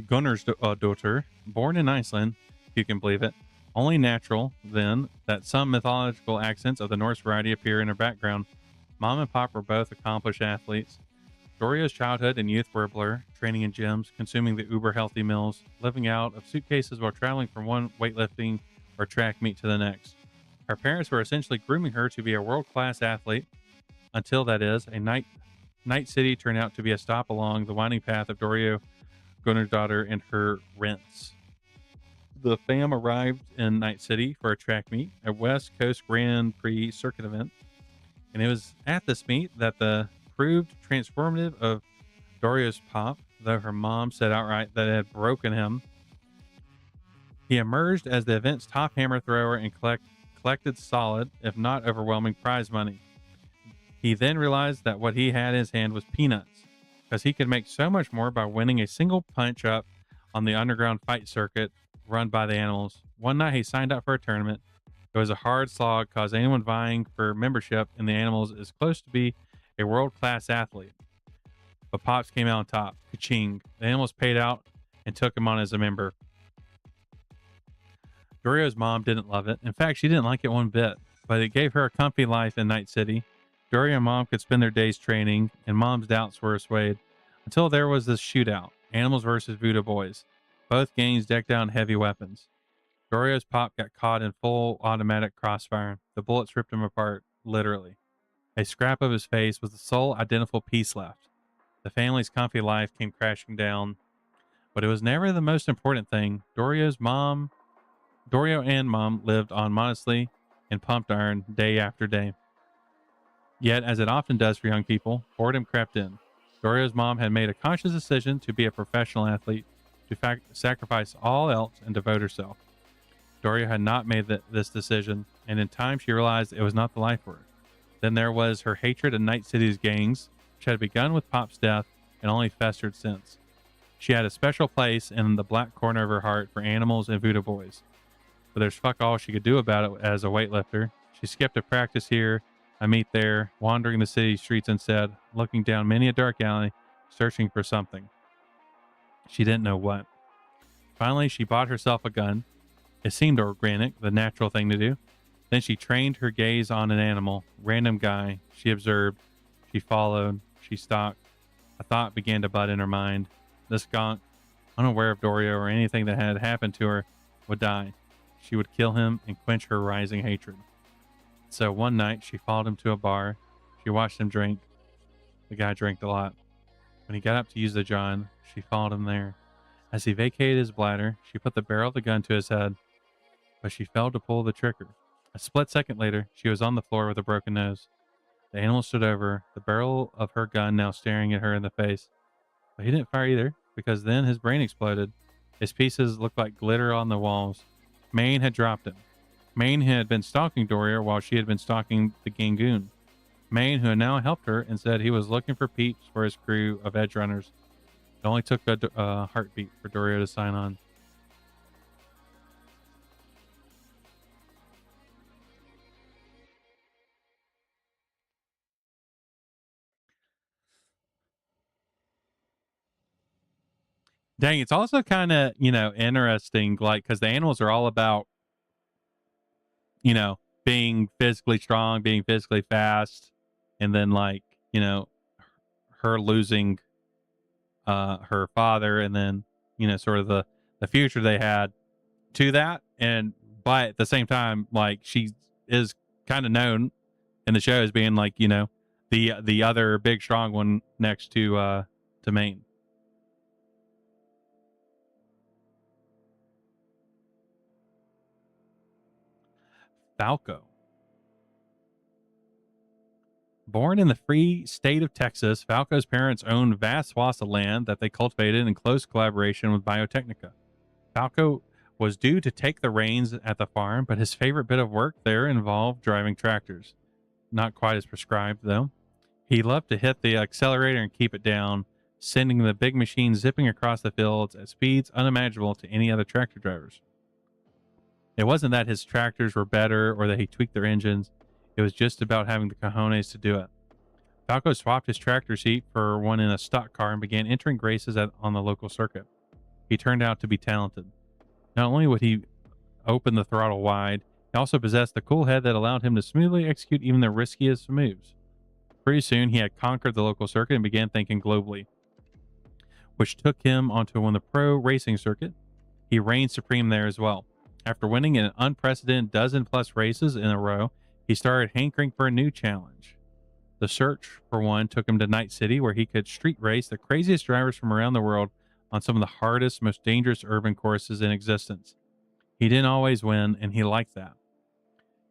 Gunnar's daughter, born in Iceland, if you can believe it. Only natural, then, that some mythological accents of the Norse variety appear in her background. Mom and Pop were both accomplished athletes. Dorio's childhood and youth were a blur, training in gyms, consuming the uber healthy meals, living out of suitcases while traveling from one weightlifting or track meet to the next. Her parents were essentially grooming her to be a world-class athlete, until, that is, a Night City turned out to be a stop along the winding path of Dorio Gunnar's daughter and her rents. The fam arrived in Night City for a track meet, a West Coast Grand Prix circuit event, and it was at this meet that the proved transformative of Dorio's Pop, though her mom said outright that it had broken him. He emerged as the event's top hammer thrower and collected solid, if not overwhelming, prize money. He then realized that what he had in his hand was peanuts, because he could make so much more by winning a single punch up on the underground fight circuit run by the animals. One night he signed up for a tournament. It was a hard slog, because anyone vying for membership in the animals is close to be a world-class athlete. But Pops came out on top. Ka-ching. The animals paid out and took him on as a member. Dorio's mom didn't love it. In fact, she didn't like it one bit, but it gave her a comfy life in Night City. Dorio and Mom could spend their days training, and Mom's doubts were assuaged until there was this shootout, Animals versus Voodoo Boys. Both gangs decked out in heavy weapons. Dorio's Pop got caught in full automatic crossfire. The bullets ripped him apart, literally. A scrap of his face was the sole identifiable piece left. The family's comfy life came crashing down, but it was never the most important thing. Dorio and Mom lived on modestly and pumped iron day after day. Yet, as it often does for young people, boredom crept in. Dorio's mom had made a conscious decision to be a professional athlete, to sacrifice all else and devote herself. Dorio had not made this decision, and in time she realized it was not the life for her. Then there was her hatred of Night City's gangs, which had begun with Pop's death and only festered since. She had a special place in the black corner of her heart for animals and voodoo boys. But there's fuck all she could do about it as a weightlifter. She skipped a practice here, a meet there, wandering the city streets instead, looking down many a dark alley, searching for something. She didn't know what. Finally, she bought herself a gun. It seemed organic, the natural thing to do. Then she trained her gaze on an animal, random guy. She observed, she followed, she stalked. A thought began to bud in her mind. This gonk, unaware of Dorio or anything that had happened to her, would die. She would kill him and quench her rising hatred. So one night she followed him to a bar. She watched him drink. The guy drank a lot. When he got up to use the John, she followed him there. As he vacated his bladder, she put the barrel of the gun to his head, but she failed to pull the trigger. A split second later, she was on the floor with a broken nose. The animal stood over her, the barrel of her gun now staring at her in the face. But he didn't fire either, because then his brain exploded. His pieces looked like glitter on the walls. Maine had dropped him. Maine had been stalking Dorio while she had been stalking the Gangoon. Maine, who had now helped her and said he was looking for peeps for his crew of edge runners. It only took a heartbeat for Dorio to sign on. Dang, it's also kind of, interesting, like, because the animals are all about, being physically strong, being physically fast, and then, like, her losing her father, and then, sort of the future they had to that, but at the same time, like, she is kind of known in the show as being like, the other big strong one next to Maine. Falco. Born in the free state of Texas, Falco's parents owned vast swaths of land that they cultivated in close collaboration with Biotechnica. Falco was due to take the reins at the farm, but his favorite bit of work there involved driving tractors. Not quite as prescribed, though. He loved to hit the accelerator and keep it down, sending the big machine zipping across the fields at speeds unimaginable to any other tractor drivers. It wasn't that his tractors were better or that he tweaked their engines. It was just about having the cojones to do it. Falco swapped his tractor seat for one in a stock car and began entering races on the local circuit. He turned out to be talented. Not only would he open the throttle wide, he also possessed the cool head that allowed him to smoothly execute even the riskiest moves. Pretty soon, he had conquered the local circuit and began thinking globally, which took him onto the pro racing circuit. He reigned supreme there as well. After winning an unprecedented dozen-plus races in a row, he started hankering for a new challenge. The search for one took him to Night City, where he could street race the craziest drivers from around the world on some of the hardest, most dangerous urban courses in existence. He didn't always win, and he liked that.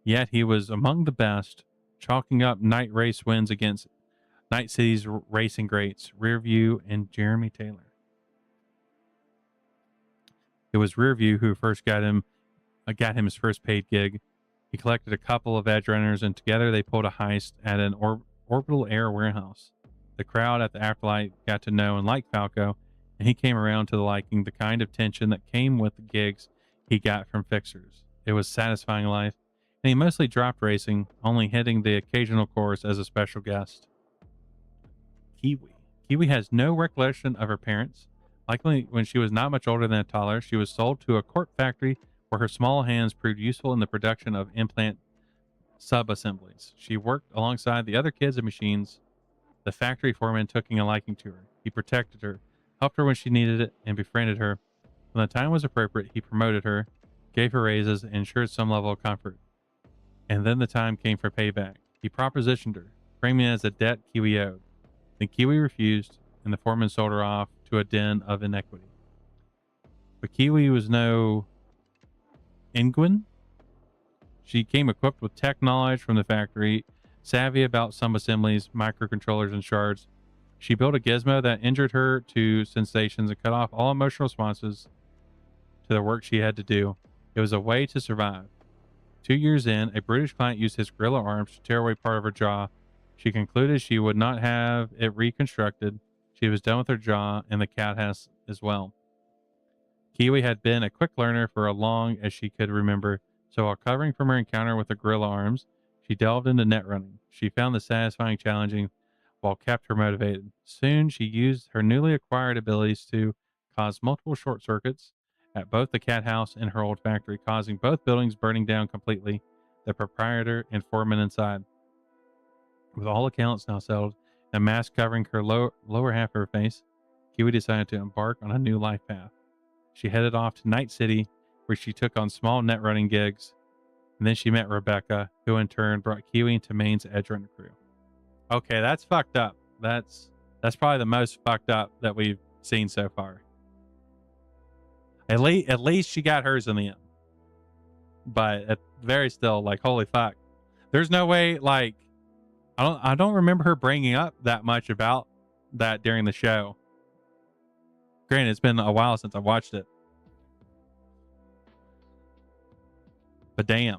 Yet he was among the best, chalking up night race wins against Night City's racing greats, Rearview and Jeremy Taylor. It was Rearview who first got him his first paid gig. He collected a couple of edge runners, and together they pulled a heist at an orbital air warehouse. The crowd at the Afterlight got to know and like Falco, and he came around to liking the kind of tension that came with the gigs he got from fixers. It was satisfying life, and he mostly dropped racing, only hitting the occasional course as a special guest. Kiwi. Kiwi has no recollection of her parents. Likely when she was not much older than a toddler, she was sold to a cork factory where her small hands proved useful in the production of implant sub-assemblies. She worked alongside the other kids and machines. The factory foreman took a liking to her. He protected her, helped her when she needed it, and befriended her. When the time was appropriate, he promoted her, gave her raises, and ensured some level of comfort. And then the time came for payback. He propositioned her, framing it as a debt Kiwi owed. Then Kiwi refused, and the foreman sold her off to a den of inequity. But Kiwi was no Ingwin. She came equipped with tech knowledge from the factory, savvy about some assemblies, microcontrollers, and shards. She built a gizmo that injured her to sensations and cut off all emotional responses to the work she had to do. It was a way to survive. 2 years in, a British client used his gorilla arms to tear away part of her jaw. She concluded she would not have it reconstructed. She was done with her jaw, and the cat has as well. Kiwi had been a quick learner for as long as she could remember, so while recovering from her encounter with the gorilla arms, she delved into net running. She found the satisfying challenging while kept her motivated. Soon, she used her newly acquired abilities to cause multiple short circuits at both the cat house and her old factory, causing both buildings burning down completely, the proprietor and foreman inside. With all accounts now settled, and a mask covering her lower half of her face, Kiwi decided to embark on a new life path. She headed off to Night City, where she took on small net running gigs, and then she met Rebecca, who in turn brought Kiwi into Maine's edge runner crew. Okay, that's fucked up. That's probably the most fucked up that we've seen so far. At least she got hers in the end. But at very still, like, holy fuck. There's no way, like, I don't remember her bringing up that much about that during the show. Granted, it's been a while since I watched it. But damn.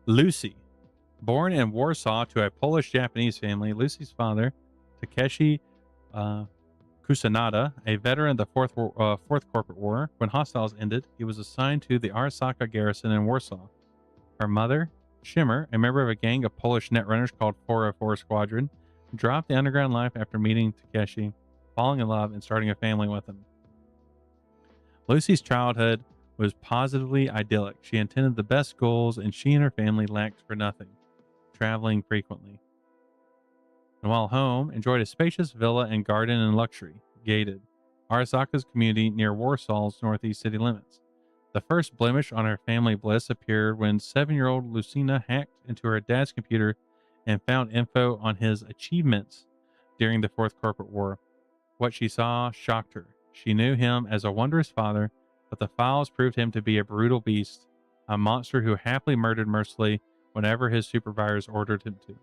Lucy. Born in Warsaw to a Polish-Japanese family, Lucy's father, Takeshi Kusanada, a veteran of the Fourth Corporate War, when hostiles ended, he was assigned to the Arasaka garrison in Warsaw. Her mother, Shimmer, a member of a gang of Polish netrunners called 404 Squadron, dropped the underground life after meeting Takeshi, falling in love, and starting a family with him. Lucy's childhood was positively idyllic. She attended the best schools, and she and her family lacked for nothing, traveling frequently. and while home, enjoyed a spacious villa and garden in luxury, gated. Arasaka's community near Warsaw's northeast city limits. The first blemish on her family bliss appeared when 7-year-old Lucina hacked into her dad's computer and found info on his achievements during the Fourth Corporate War. What she saw shocked her. She knew him as a wondrous father, but the files proved him to be a brutal beast, a monster who happily murdered mercilessly whenever his supervisors ordered him to.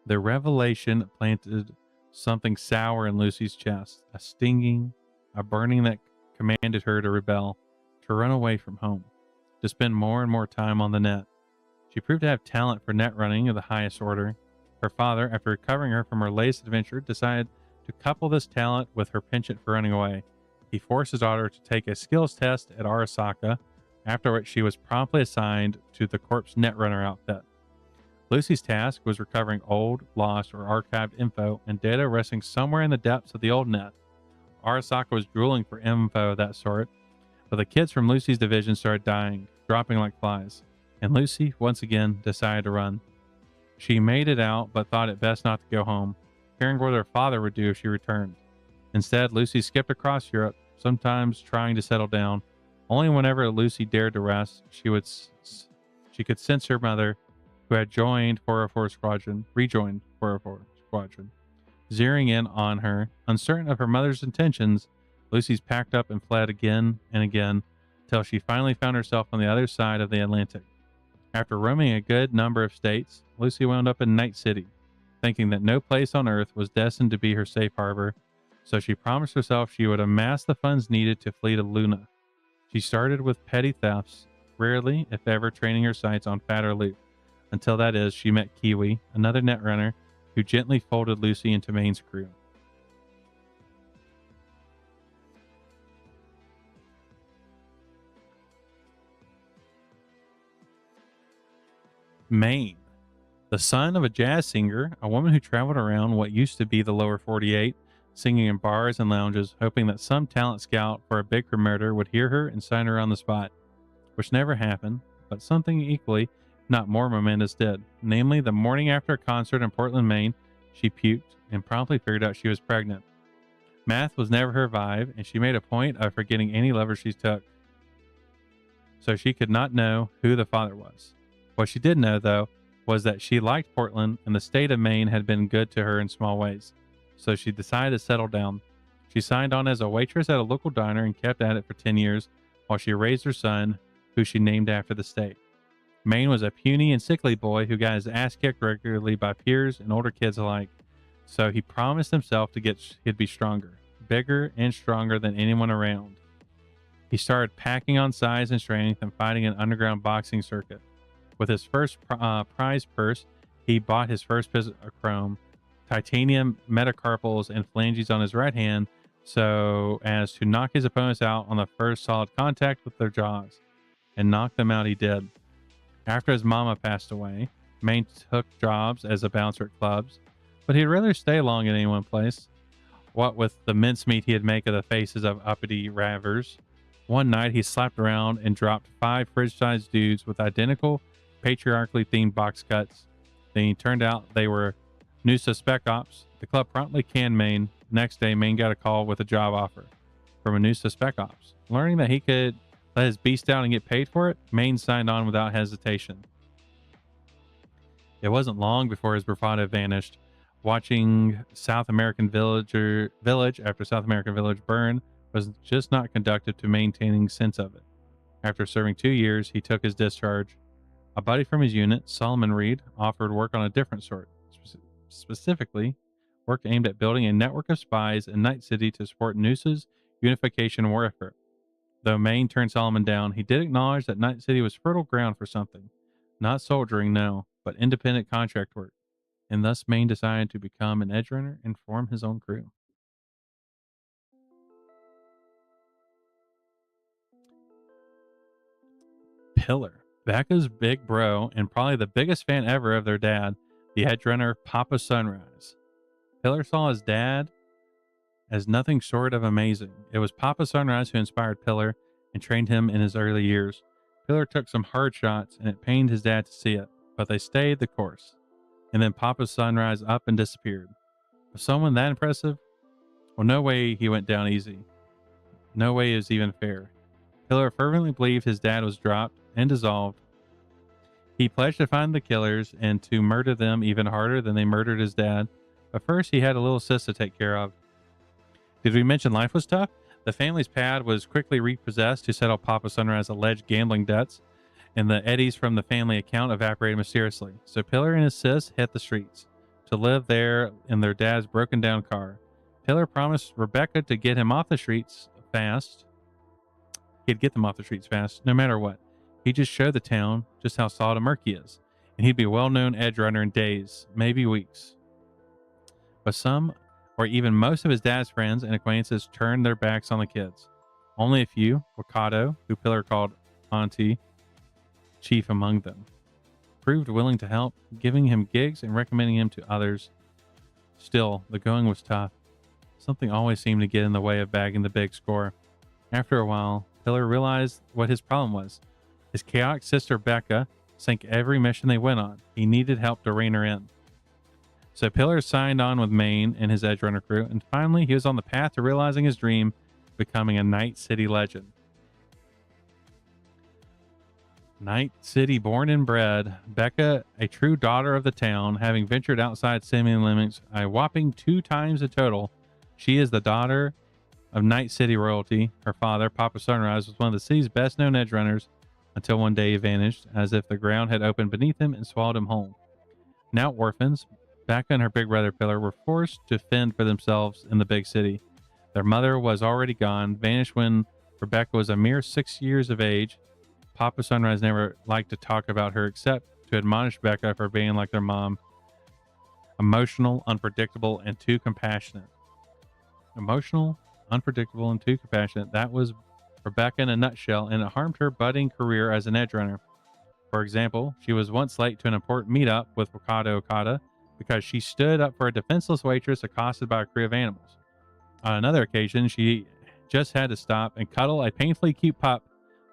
The revelation planted something sour in Lucy's chest, a stinging, a burning that commanded her to rebel, to run away from home, to spend more and more time on the net. She proved to have talent for net running of the highest order. Her father, after recovering her from her latest adventure, decided to couple this talent with her penchant for running away. He forced his daughter to take a skills test at Arasaka, after which she was promptly assigned to the Corp's Netrunner outfit. Lucy's task was recovering old, lost, or archived info and data resting somewhere in the depths of the old net. Arasaka was drooling for info of that sort, but the kids from Lucy's division started dying, dropping like flies, and Lucy, once again, decided to run. She made it out, but thought it best not to go home, fearing what her father would do if she returned. Instead, Lucy skipped across Europe, sometimes trying to settle down. Only whenever Lucy dared to rest, she could sense her mother, who had rejoined 404 Squadron, zeroing in on her. Uncertain of her mother's intentions, Lucy's packed up and fled again and again, till she finally found herself on the other side of the Atlantic. After roaming a good number of states, Lucy wound up in Night City, thinking that no place on Earth was destined to be her safe harbor, so she promised herself she would amass the funds needed to flee to Luna. She started with petty thefts, rarely, if ever, training her sights on fatter loot, until that is, she met Kiwi, another netrunner, who gently folded Lucy into Maine's crew. Maine. The son of a jazz singer, a woman who traveled around what used to be the lower 48, singing in bars and lounges, hoping that some talent scout for a big promoter would hear her and sign her on the spot, which never happened, but something equally, if not more momentous did. Namely, the morning after a concert in Portland, Maine, she puked and promptly figured out she was pregnant. Math was never her vibe, and she made a point of forgetting any lover she took, so she could not know who the father was. What she did know, though, was that she liked Portland, and the state of Maine had been good to her in small ways, so she decided to settle down. She signed on as a waitress at a local diner and kept at it for 10 years while she raised her son, who she named after the state. Maine was a puny and sickly boy who got his ass kicked regularly by peers and older kids alike, so he promised himself he'd be stronger, bigger, and stronger than anyone around. He started packing on size and strength and fighting an underground boxing circuit. With his first prize purse, he bought his first piece of chrome, titanium metacarpals and phalanges on his right hand, so as to knock his opponents out on the first solid contact with their jaws. And knock them out he did. After his mama passed away, Maine took jobs as a bouncer at clubs, but he'd rather stay long in any one place. What with the mincemeat he'd make of the faces of uppity ravers, one night he slapped around and dropped 5 fridge-sized dudes with identical patriarchally themed box cuts. Then he turned out they were new suspect ops. The club promptly canned Maine. Next day, Maine got a call with a job offer from a new suspect ops. Learning that he could let his beast down and get paid for it, Maine signed on without hesitation. It wasn't long before his bravado vanished. Watching South American village after South American village burn was just not conducive to maintaining sense of it. After serving 2 years, he took his discharge. A buddy from his unit, Solomon Reed, offered work on a different sort, specifically work aimed at building a network of spies in Night City to support Noosa's unification war effort. Though Maine turned Solomon down, he did acknowledge that Night City was fertile ground for something. Not soldiering, no, but independent contract work. And thus Maine decided to become an edge runner and form his own crew. Pillar. Becca's big bro and probably the biggest fan ever of their dad, the edge runner Papa Sunrise. Pillar saw his dad as nothing short of amazing. It was Papa Sunrise who inspired Pillar and trained him in his early years. Pillar took some hard shots and it pained his dad to see it, but they stayed the course. and then Papa's sunrise up and disappeared. Was someone that impressive? Well, no way he went down easy. No way it was even fair. Pillar fervently believed his dad was dropped and dissolved. He pledged to find the killers and to murder them even harder than they murdered his dad. But first, he had a little sis to take care of. Did we mention life was tough? The family's pad was quickly repossessed to settle Papa Sunrise's alleged gambling debts, and the eddies from the family account evaporated mysteriously. So Pillar and his sis hit the streets to live there in their dad's broken down car. Pillar promised Rebecca to get him off the streets fast. He'd get them off the streets fast, no matter what. He'd just show the town just how solid a merc he is, and he'd be a well-known edge runner in days, maybe weeks. But some, or even most of his dad's friends and acquaintances turned their backs on the kids. Only a few, Wakado, who Pillar called Auntie, chief among them, proved willing to help, giving him gigs and recommending him to others. Still, the going was tough. Something always seemed to get in the way of bagging the big score. After a while, Pillar realized what his problem was. His chaotic sister Becca sank every mission they went on. He needed help to rein her in. So Pillar signed on with Maine and his Edge Runner crew, and finally he was on the path to realizing his dream, becoming a Night City legend. Night City born and bred, Becca, a true daughter of the town, having ventured outside city limits a whopping 2 times in total. She is the daughter of Night City royalty. Her father, Papa Sunrise, was one of the city's best known edge runners until one day he vanished, as if the ground had opened beneath him and swallowed him whole. Now orphans, Becca and her big brother Pillar were forced to fend for themselves in the big city. Their mother was already gone, vanished when Rebecca was a mere 6 years of age. Papa Sunrise never liked to talk about her except to admonish Becca for being like their mom. Emotional, unpredictable, and too compassionate. Emotional, unpredictable, and too compassionate. That was Rebecca in a nutshell, and it harmed her budding career as an edge runner. For example, she was once late to an important meetup with Wakado Okada because she stood up for a defenseless waitress accosted by a crew of animals. On another occasion, she just had to stop and cuddle a painfully cute pup,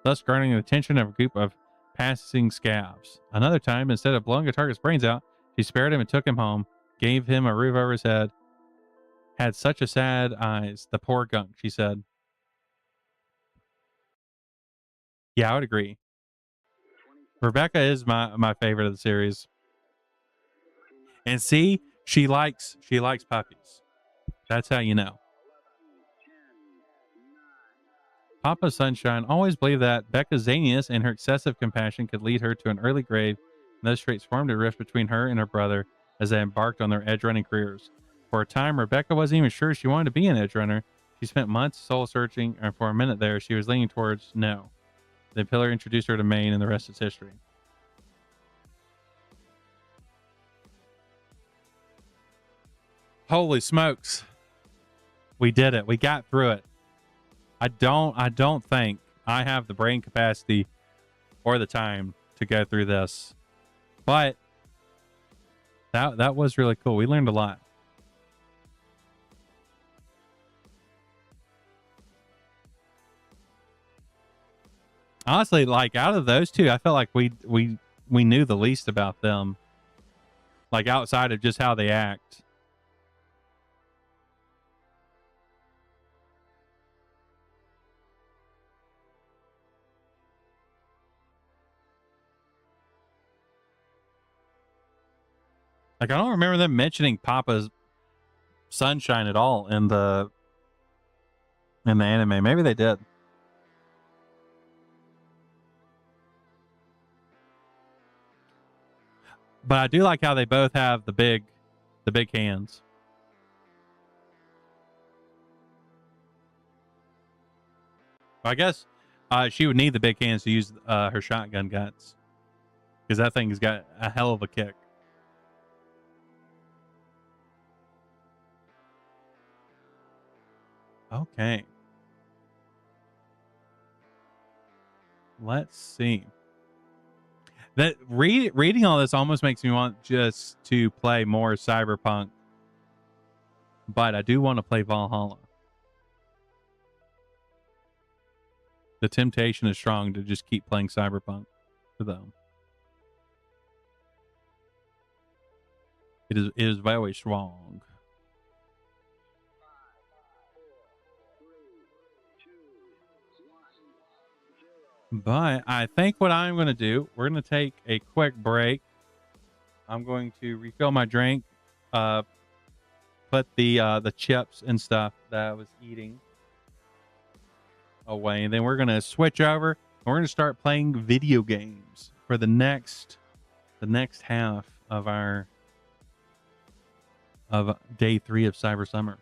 thus garnering the attention of a group of passing scabs. Another time, instead of blowing a target's brains out, she spared him and took him home, gave him a roof over his head. Had such a sad eyes, the poor gunk, she said. Yeah, I would agree. Rebecca is my favorite of the series. And see, she likes puppies. That's how you know. Papa Sunshine always believed that Becca's zaniness and her excessive compassion could lead her to an early grave, and those traits formed a rift between her and her brother as they embarked on their edge running careers. For a time, Rebecca wasn't even sure she wanted to be an edge runner. She spent months soul searching, and for a minute there, she was leaning towards no. Then Pillar introduced her to Maine, and the rest is history. Holy smokes. We did it. We got through it. I don't think I have the brain capacity or the time to go through this. But that was really cool. We learned a lot. Honestly, like out of those two, I felt like we knew the least about them. Like outside of just how they act. Like I don't remember them mentioning Papa's Sunshine at all in the anime. Maybe they did. But I do like how they both have the big hands. I guess she would need the big hands to use her shotgun guns, because that thing's got a hell of a kick. Okay. Let's see. That reading all this almost makes me want just to play more Cyberpunk, but I do want to play Valhalla. The temptation is strong to just keep playing Cyberpunk for them. It is very strong. But I think what I'm going to do, we're going to take a quick break. I'm going to refill my drink, put the chips and stuff that I was eating away, and then we're going to switch over and we're going to start playing video games for the next half of day 3 of Cyber Summer.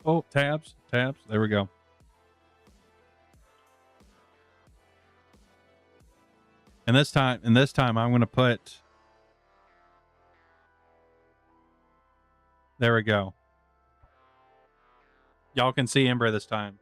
Oh, tabs. There we go. And this time I'm going to put, there we go. Y'all can see Ember this time.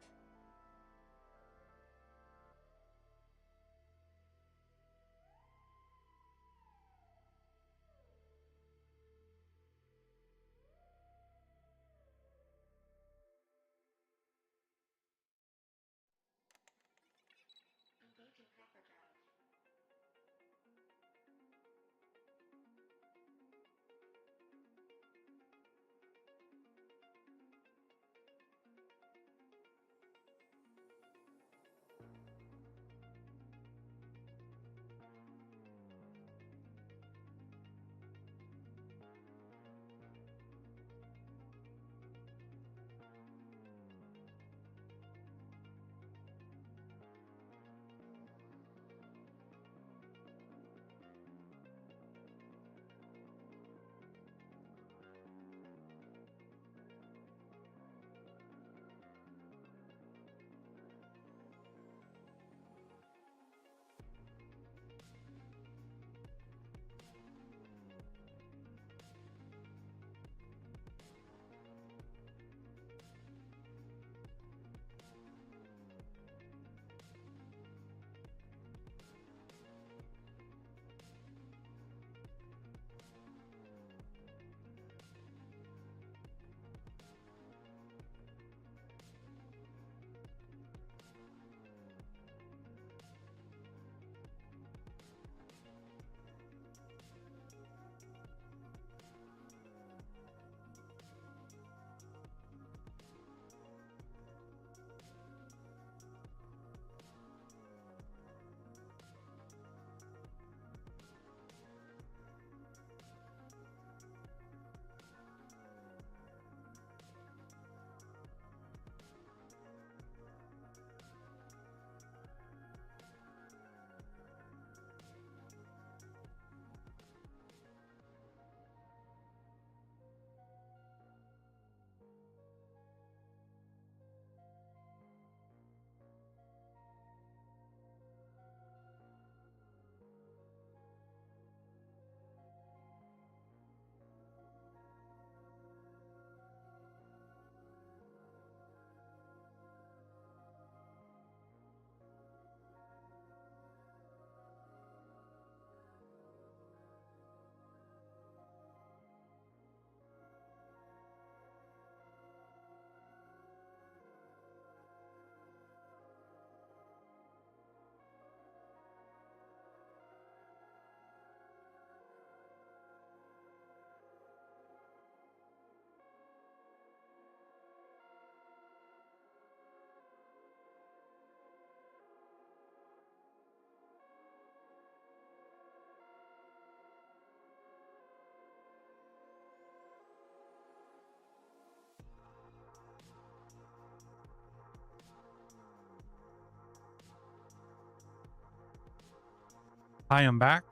I am back.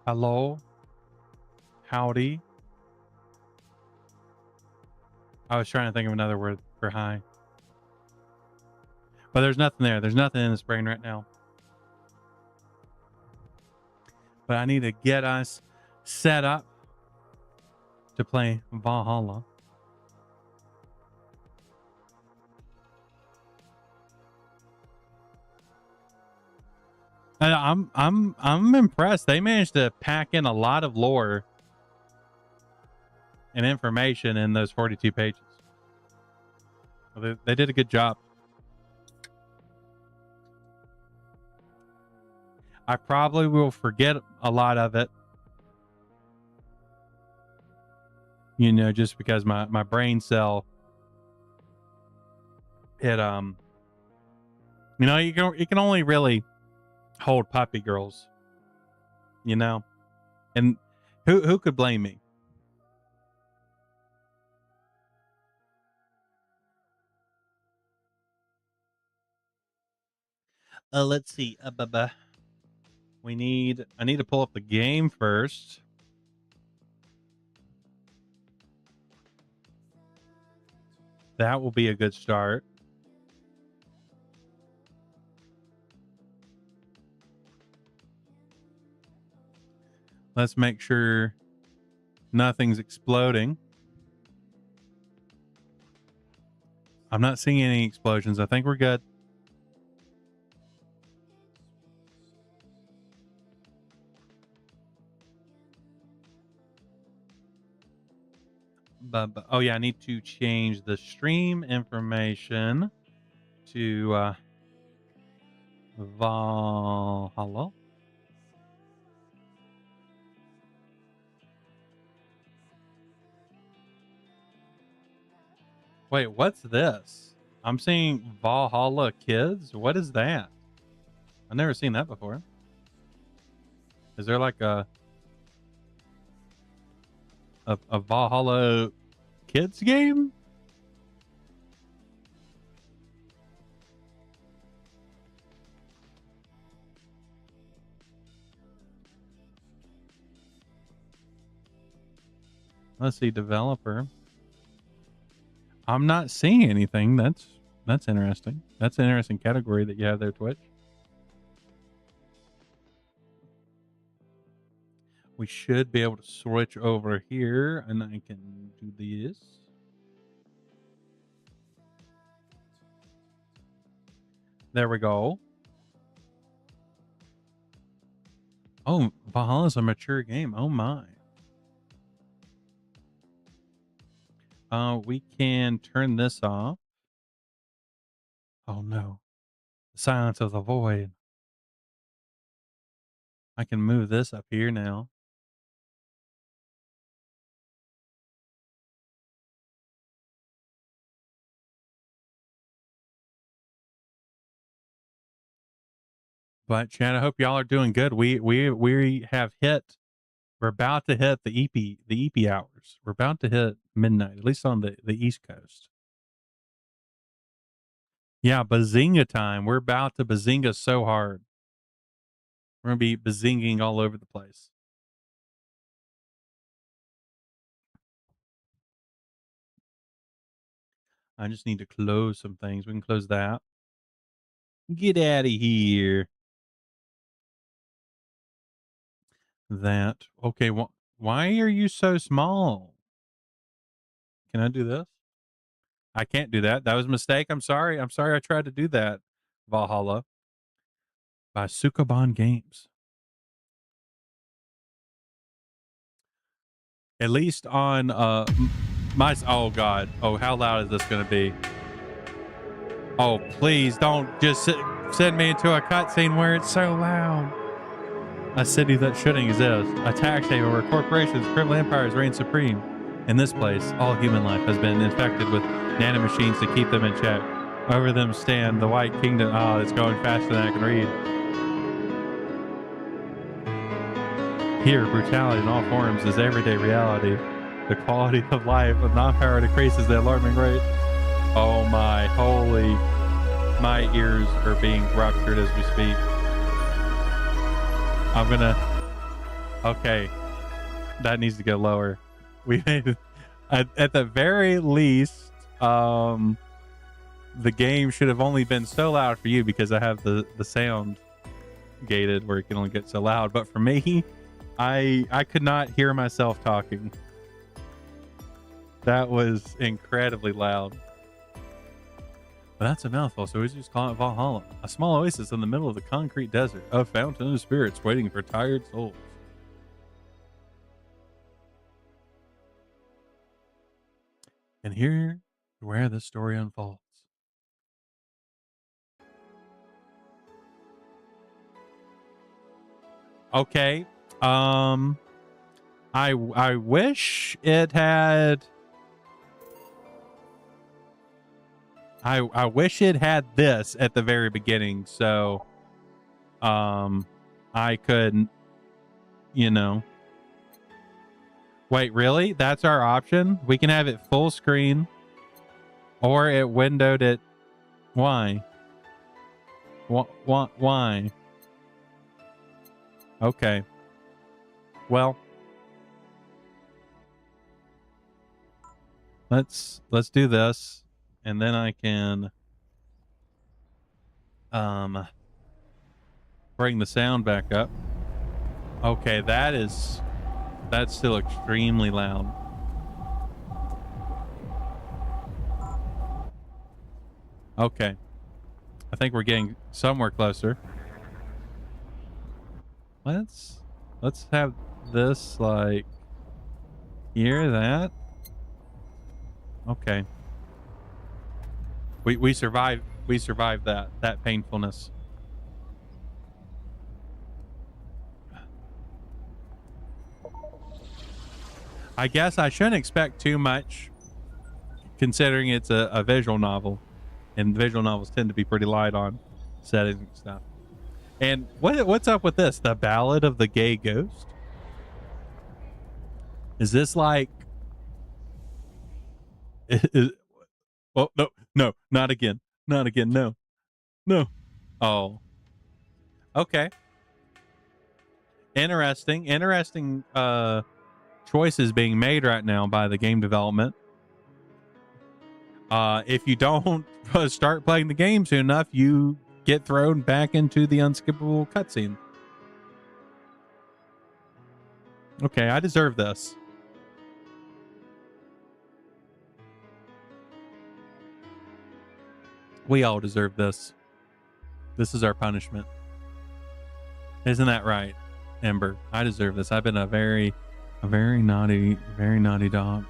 Hello. Howdy. I was trying to think of another word for hi. But there's nothing there. There's nothing in this brain right now. But I need to get us set up to play Valhalla. And I'm impressed. They managed to pack in a lot of lore and information in those 42 pages. Well, they did a good job. I probably will forget a lot of it, you know, just because my brain cell, it you know, you can only really hold puppy girls, you know, and who could blame me? Let's see. I need to pull up the game first. That will be a good start. Let's make sure nothing's exploding. I'm not seeing any explosions. I think we're good. But oh yeah, I need to change the stream information to Valhalla. Wait, what's this? I'm seeing Valhalla Kids. What is that? I've never seen that before. Is there like a Valhalla Kids game? Let's see, developer. I'm not seeing anything. That's interesting. That's an interesting category that you have there, Twitch. We should be able to switch over here, and I can do this. There we go. Oh, Valhalla's a mature game. Oh my. We can turn this off. Oh no. The silence of the void. I can move this up here now. But Chad, I hope y'all are doing good. We have hit. We're about to hit the EP hours. We're about to hit midnight, at least on the East Coast. Yeah, bazinga time. We're about to bazinga so hard. We're gonna be bazinging all over the place. I just need to close some things. We can close that. Get out of here. That. Okay, why are you so small? Can I do this? I can't do that. That was a mistake. I'm sorry. I'm sorry I tried to do that. Valhalla by Sukaban Games. At least on my oh god. Oh, how loud is this going to be? Oh, please don't just send me into a cutscene where it's so loud. A city that shouldn't exist. A tax haven where corporations, criminal empires reign supreme. In this place, all human life has been infected with nanomachines to keep them in check. Over them stand the White Kingdom. Oh, it's going faster than I can read. Here, brutality in all forms is everyday reality. The quality of life of non-power decreases at an alarming rate. Oh my holy... My ears are being ruptured as we speak. I'm gonna... Okay. That needs to go lower. We made... At the very least, the game should have only been so loud for you because I have the sound gated where it can only get so loud. But for me, I could not hear myself talking. That was incredibly loud. But that's a mouthful, so we just call it Valhalla. A small oasis in the middle of the concrete desert. A fountain of spirits waiting for tired souls. And here where the story unfolds. Okay. I wish it had. I wish it had this at the very beginning, so I could, you know. Wait, really? That's our option? We can have it full screen, or it windowed it. Why? Why? Okay. Well, let's do this, and then I can bring the sound back up. Okay, that's still extremely loud. Okay. I think we're getting somewhere closer. Let's have this like hear that. Okay. We survived that painfulness. I guess I shouldn't expect too much considering it's a visual novel, and visual novels tend to be pretty light on settings and stuff. And what's up with this? The Ballad of the Gay Ghost? Is this like oh no, not again. Not again. No. Oh. Okay. Interesting choices being made right now by the game development. If you don't start playing the game soon enough, you get thrown back into the unskippable cutscene. Okay, I deserve this. We all deserve this. This is our punishment. Isn't that right, Ember? I deserve this. I've been a very naughty dog.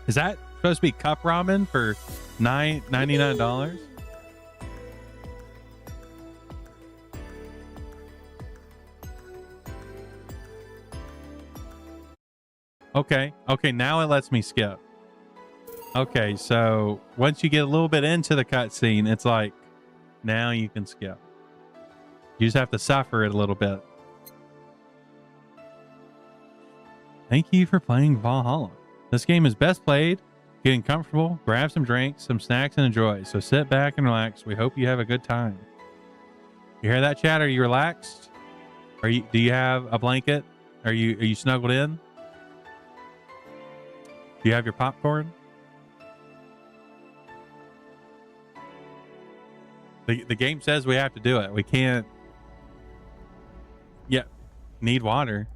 Is that supposed to be cup ramen for $99? Okay, now it lets me skip. Okay, so once you get a little bit into the cutscene, it's like, now you can skip. You just have to suffer it a little bit. Thank you for playing Valhalla. This game is best played, getting comfortable, grab some drinks, some snacks, and enjoy. So sit back and relax. We hope you have a good time. You hear that, chat? Are you relaxed? Do you have a blanket? Are you snuggled in? Do you have your popcorn? The game says we have to do it. We can't. Yeah, need water.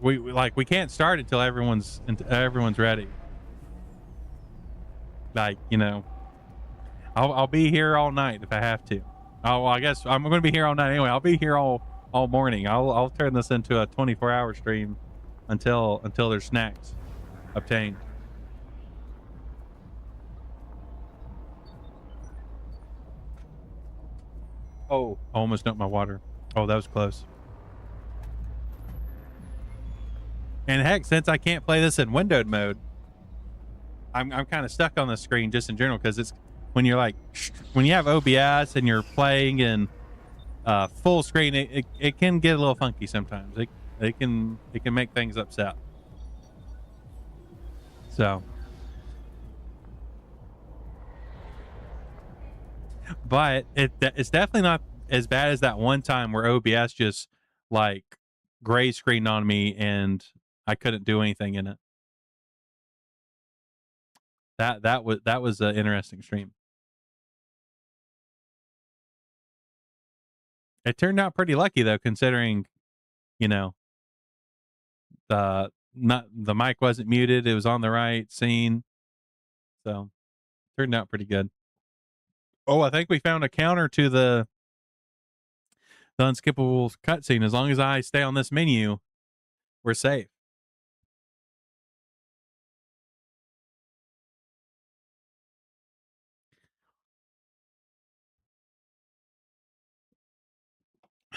We can't start until everyone's ready. Like, you know, I'll be here all night if I have to. Oh, well, I guess I'm going to be here all night anyway. I'll be here all morning. I'll turn this into a 24-hour stream until there's snacks obtained. Oh, almost dumped my water. Oh, that was close. And heck, since I can't play this in windowed mode, I'm kind of stuck on the screen just in general, because it's when you're like, when you have OBS and you're playing in full screen, it can get a little funky sometimes. It can make things upset. So, but it's definitely not as bad as that one time where OBS just like gray screened on me and I couldn't do anything in it. That was an interesting stream. It turned out pretty lucky though, considering, you know, the mic wasn't muted. It was on the right scene. So turned out pretty good. Oh, I think we found a counter to the the unskippable cutscene. As long as I stay on this menu, we're safe.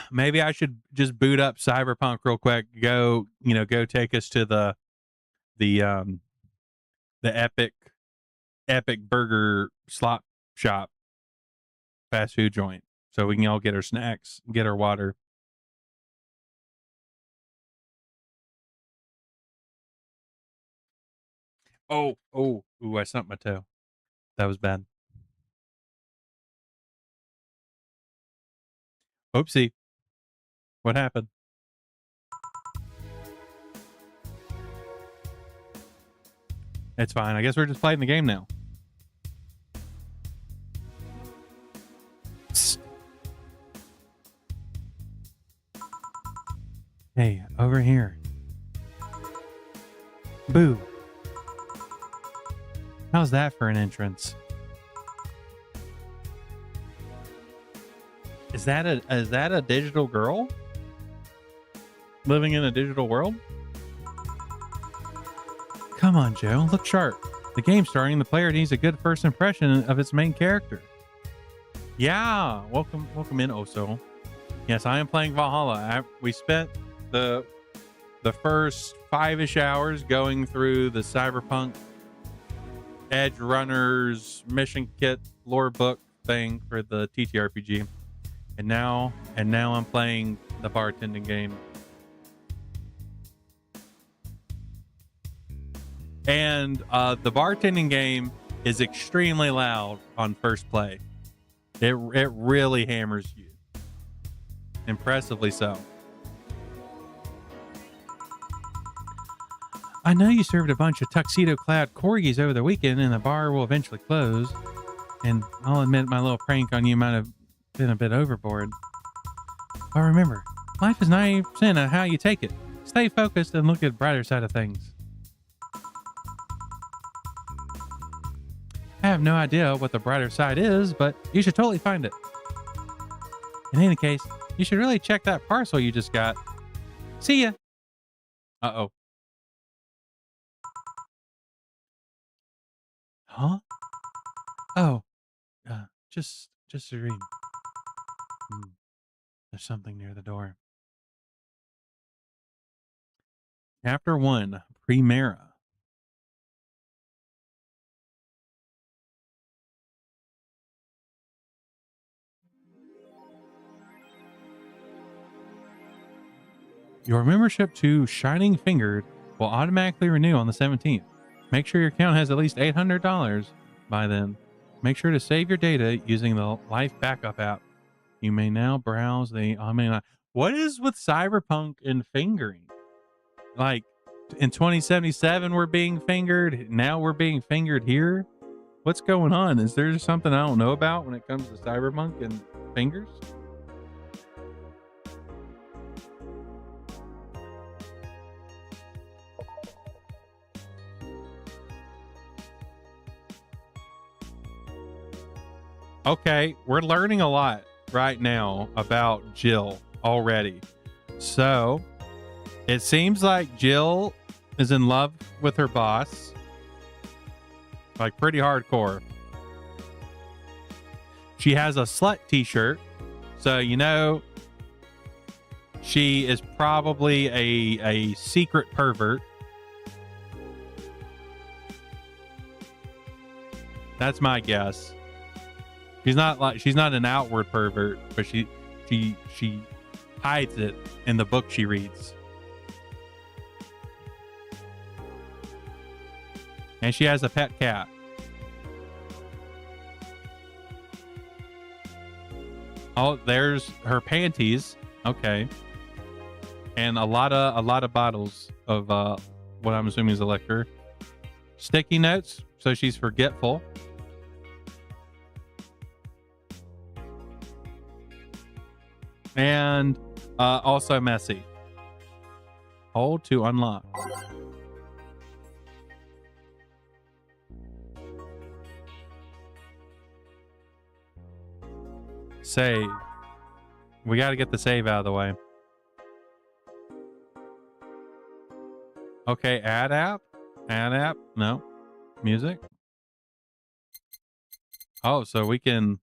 Maybe I should just boot up Cyberpunk real quick. Go take us to the epic burger slop shop fast food joint, so we can all get our snacks, get our water. Ooh, I stumped my toe. That was bad. Oopsie. What happened? It's fine. I guess we're just playing the game now. Psst. Hey, over here. Boo. How's that for an entrance? Is that a digital girl living in a digital world? Come on, Joe. Look sharp. The game's starting. The player needs a good first impression of its main character. Yeah. Welcome in, Oso. Yes, I am playing Valhalla. We spent the first 5-ish hours going through the Cyberpunk Edge Runners mission kit lore book thing for the TTRPG. And now I'm playing the bartending game. And the bartending game is extremely loud on first play. It really hammers you. Impressively so. I know you served a bunch of tuxedo-clad corgis over the weekend, and the bar will eventually close. And I'll admit my little prank on you might have been a bit overboard. But remember, life is 90% of how you take it. Stay focused and look at the brighter side of things. I have no idea what the brighter side is, but you should totally find it. In any case, you should really check that parcel you just got. See ya. Uh-oh. Huh? Oh, just a dream. There's something near the door. Chapter 1, Primera. Your membership to Shining Fingered will automatically renew on the 17th. Make sure your account has at least $800 by then. Make sure to save your data using the Life Backup app. You may now browse what is with Cyberpunk and fingering? Like, in 2077 we're being fingered. Now we're being fingered here. What's going on? Is there something I don't know about when it comes to Cyberpunk and fingers? Okay, we're learning a lot right now about Jill already. So it seems like Jill is in love with her boss, like pretty hardcore. She has a slut t-shirt, so she is probably a secret pervert. That's my guess. She's not an outward pervert, but she hides it in the book she reads. And she has a pet cat. Oh, there's her panties. Okay. And a lot of bottles of what I'm assuming is a liquor. Sticky notes, so she's forgetful. And also messy. Hold to unlock. Save. We got to get the save out of the way. Okay, add app. Add app. No. Music. Oh, so we can...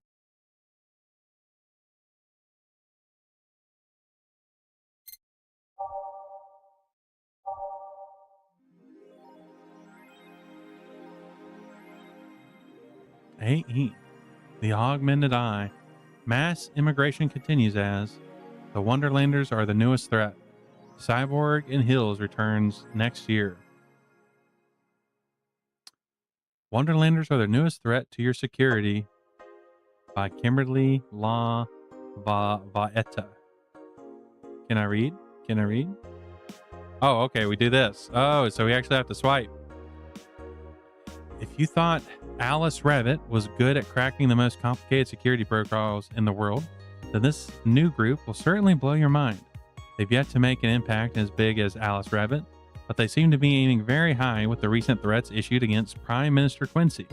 AE. The augmented eye. Mass immigration continues as the Wonderlanders are the newest threat. Cyborg in Hills returns next year. Wonderlanders are the newest threat to your security by Kimberly La Vaeta. Can I read? Can I read? Oh, okay. We do this. Oh, so we actually have to swipe. If you thought Alice Revit was good at cracking the most complicated security protocols in the world, then this new group will certainly blow your mind. They've yet to make an impact as big as Alice Revit, but they seem to be aiming very high with the recent threats issued against Prime Minister Quincy.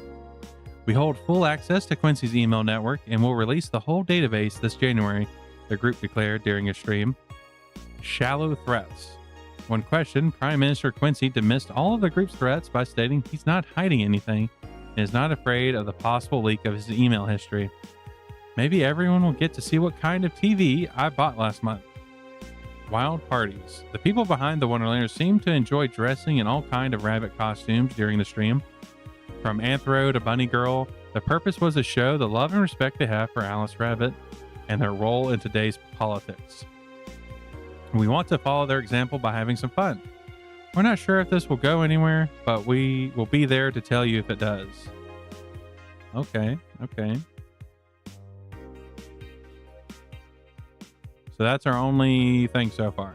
We hold full access to Quincy's email network and will release the whole database this January, the group declared during a stream. Shallow threats. When questioned, Prime Minister Quincy dismissed all of the group's threats by stating he's not hiding anything and is not afraid of the possible leak of his email history. Maybe everyone will get to see what kind of TV I bought last month. Wild parties. The people behind the Wonderlanders seem to enjoy dressing in all kind of rabbit costumes during the stream. From Anthro to Bunny Girl, the purpose was to show the love and respect they have for Alice Rabbit and their role in today's politics. We want to follow their example by having some fun. We're not sure if this will go anywhere, but we will be there to tell you if it does. Okay, okay. So that's our only thing so far.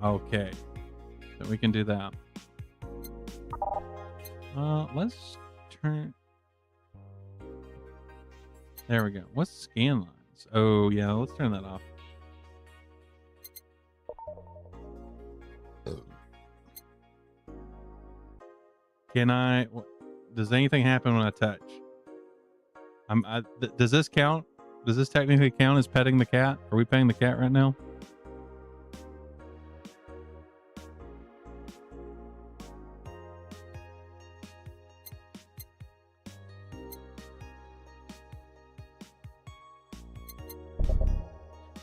Okay. So we can do that. Let's turn... There we go. What's scan lines? Oh, yeah, let's turn that off. Can I... Does anything happen when I touch? Does this count? Does this technically count as petting the cat? Are we petting the cat right now?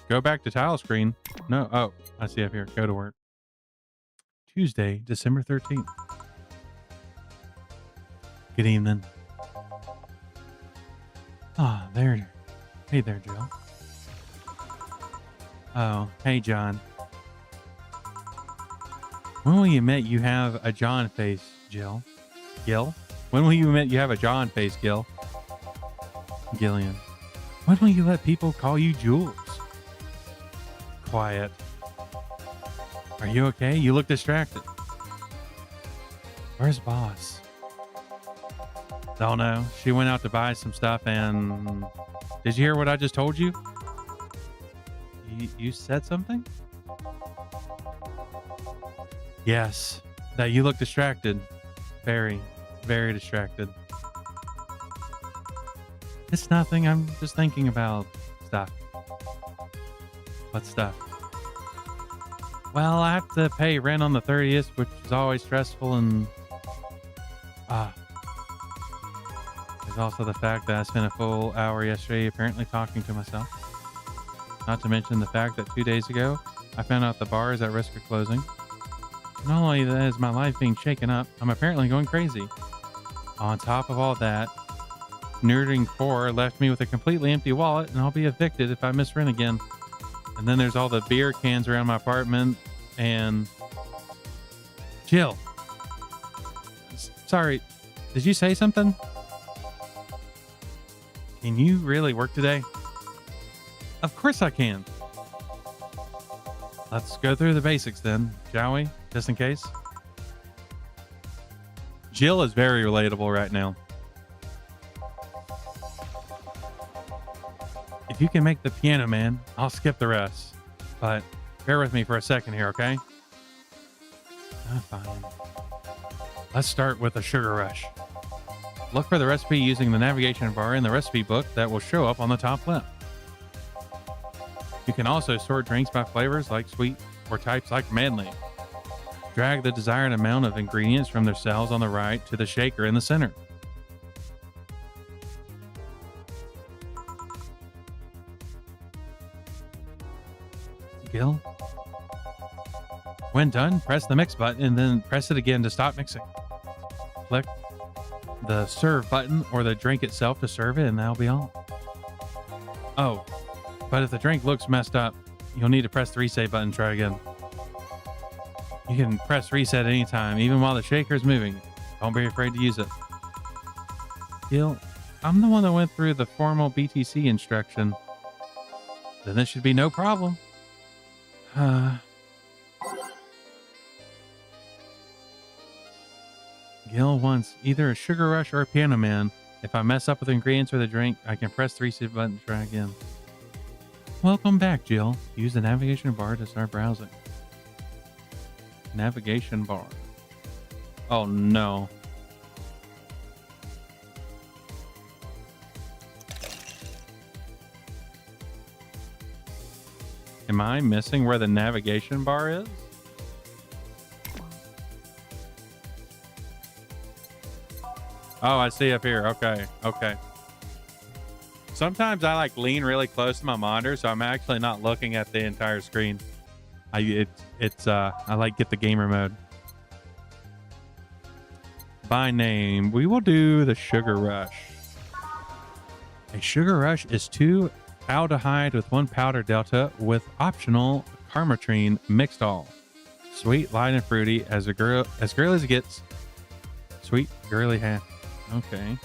Go back to tile screen. No. Oh, I see up here. Go to work. Tuesday, December 13th. Good evening. Ah, there. Hey there, Jill. Oh, hey, John. When will you admit you have a John face, Jill? Gil? When will you admit you have a John face, Gil? Gillian. When will you let people call you Jules? Quiet. Are you okay? You look distracted. Where's Boss? Don't know. She went out to buy some stuff and... Did you hear what I just told you? You said something? Yes. That you look distracted. Very, very distracted. It's nothing. I'm just thinking about stuff. What stuff? Well, I have to pay rent on the 30th, which is always stressful, and... There's also the fact that I spent a full hour yesterday apparently talking to myself. Not to mention the fact that 2 days ago, I found out the bar is at risk of closing. Not only that is my life being shaken up, I'm apparently going crazy. On top of all that, Nerding 4 left me with a completely empty wallet, and I'll be evicted if I miss rent again. And then there's all the beer cans around my apartment, and... Jill. Sorry, did you say something? Can you really work today? Of course I can. Let's go through the basics then, shall we? Just in case. Jill is very relatable right now. If you can make the Piano Man, I'll skip the rest. But bear with me for a second here, okay? Fine. Let's start with a sugar rush. Look for the recipe using the navigation bar in the recipe book that will show up on the top left. You can also sort drinks by flavors like sweet or types like manly. Drag the desired amount of ingredients from the cells on the right to the shaker in the center. Gil? When done, press the mix button and then press it again to stop mixing. Click the serve button or the drink itself to serve it, and that'll be all. Oh, but if the drink looks messed up, you'll need to press the reset button and try again. You can press reset anytime, even while the shaker is moving. Don't be afraid to use it. Gil, I'm the one that went through the formal BTC instruction. Then this should be no problem. Gil wants either a sugar rush or a piano man. If I mess up with the ingredients or the drink, I can press the reset button to try again. Welcome back, Jill. Use the navigation bar to start browsing. Navigation bar. Oh no. Am I missing where the navigation bar is? Oh, I see up here. Okay. Okay. Sometimes I like lean really close to my monitor, so I'm actually not looking at the entire screen. I like get the gamer mode. By name, we will do the Sugar Rush. A Sugar Rush is 2 aldehyde with 1 powder delta with optional carmatrine mixed all. Sweet, light, and fruity as girly as it gets. Sweet, girly half. Okay.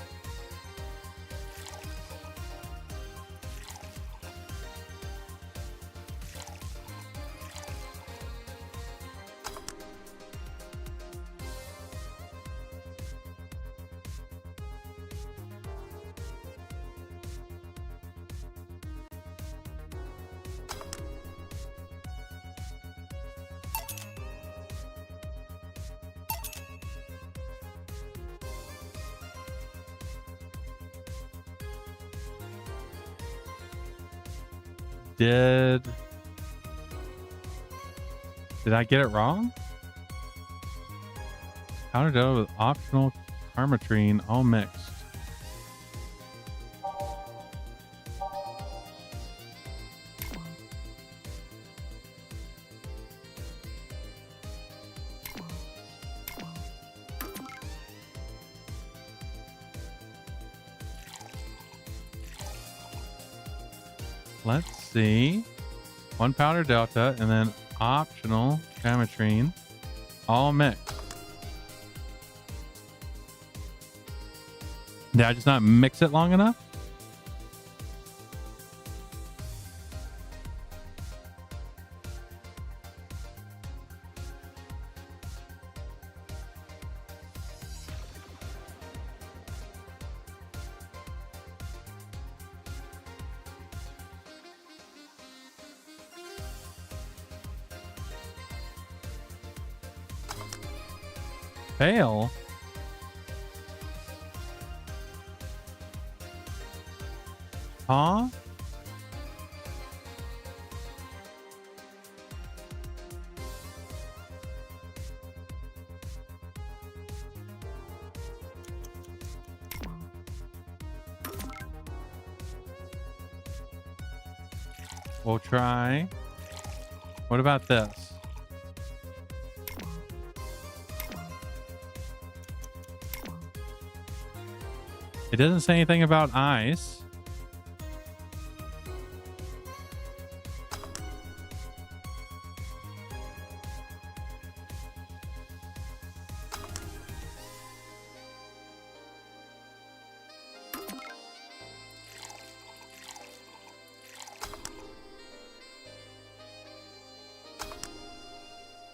Did I get it wrong? Powder dough with optional carmatrine all mixed. Let's see. 1 powder delta and then optional carmatrine all mixed. Did I just not mix it long enough? Fail. Huh? We'll try. What about this? It doesn't say anything about ice.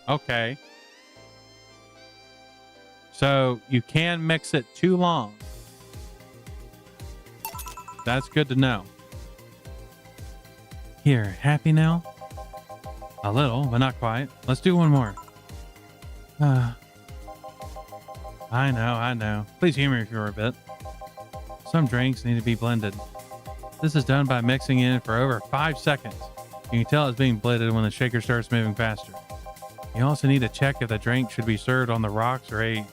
Okay. So you can mix it too long. That's good to know. Here, happy now? A little, but not quite. Let's do one more. I know. Please humor me for a bit. Some drinks need to be blended. This is done by mixing in for over 5 seconds. You can tell it's being blitzed when the shaker starts moving faster. You also need to check if the drink should be served on the rocks or aged.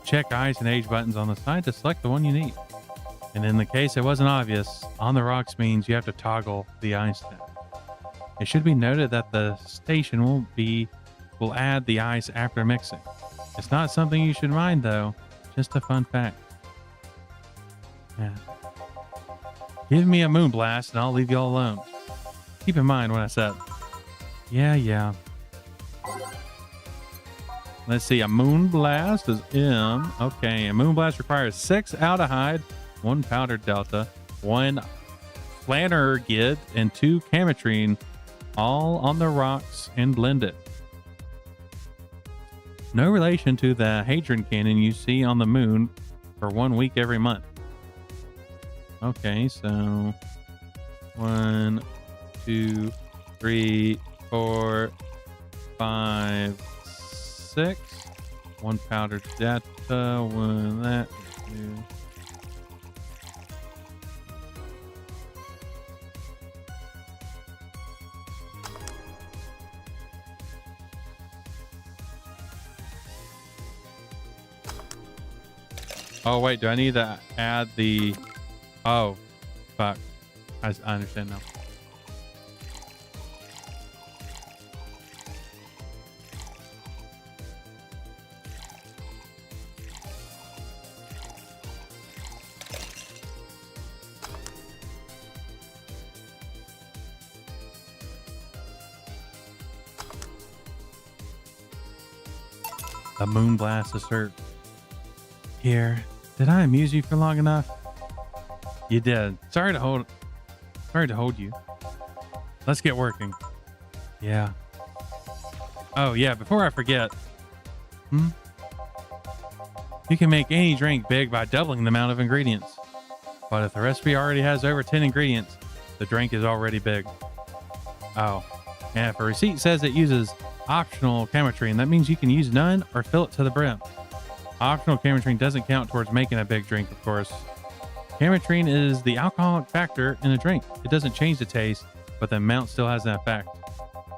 Check ice and age buttons on the side to select the one you need. And in the case it wasn't obvious, on the rocks means you have to toggle the ice tab. It should be noted that the station will add the ice after mixing. It's not something you should mind though, just a fun fact. Yeah. Give me a moonblast and I'll leave you all alone. Keep in mind what I said. Yeah. Let's see, a moonblast is M. Okay, a moonblast requires 6 aldehyde, 1 powdered delta, 1 flanergid, and 2 chemitrine, all on the rocks and blended. No relation to the hadron cannon you see on the moon for 1 week every month. Okay, so 1, 2, 3, 4, 5, 6. 1 powdered delta, 1 that, 2. Oh wait, do I need to add the? Oh, fuck! I understand now. A moonblast assert. Here, did I amuse you for long enough? You did. Sorry to hold you. Let's get working. Yeah. Oh yeah, before I forget. You can make any drink big by doubling the amount of ingredients. But if the recipe already has over 10 ingredients, the drink is already big. Oh. And if a receipt says it uses optional chemitrine, that means you can use none or fill it to the brim. Optional chemitrine doesn't count towards making a big drink, of course. Chemitrine is the alcoholic factor in a drink. It doesn't change the taste, but the amount still has an effect.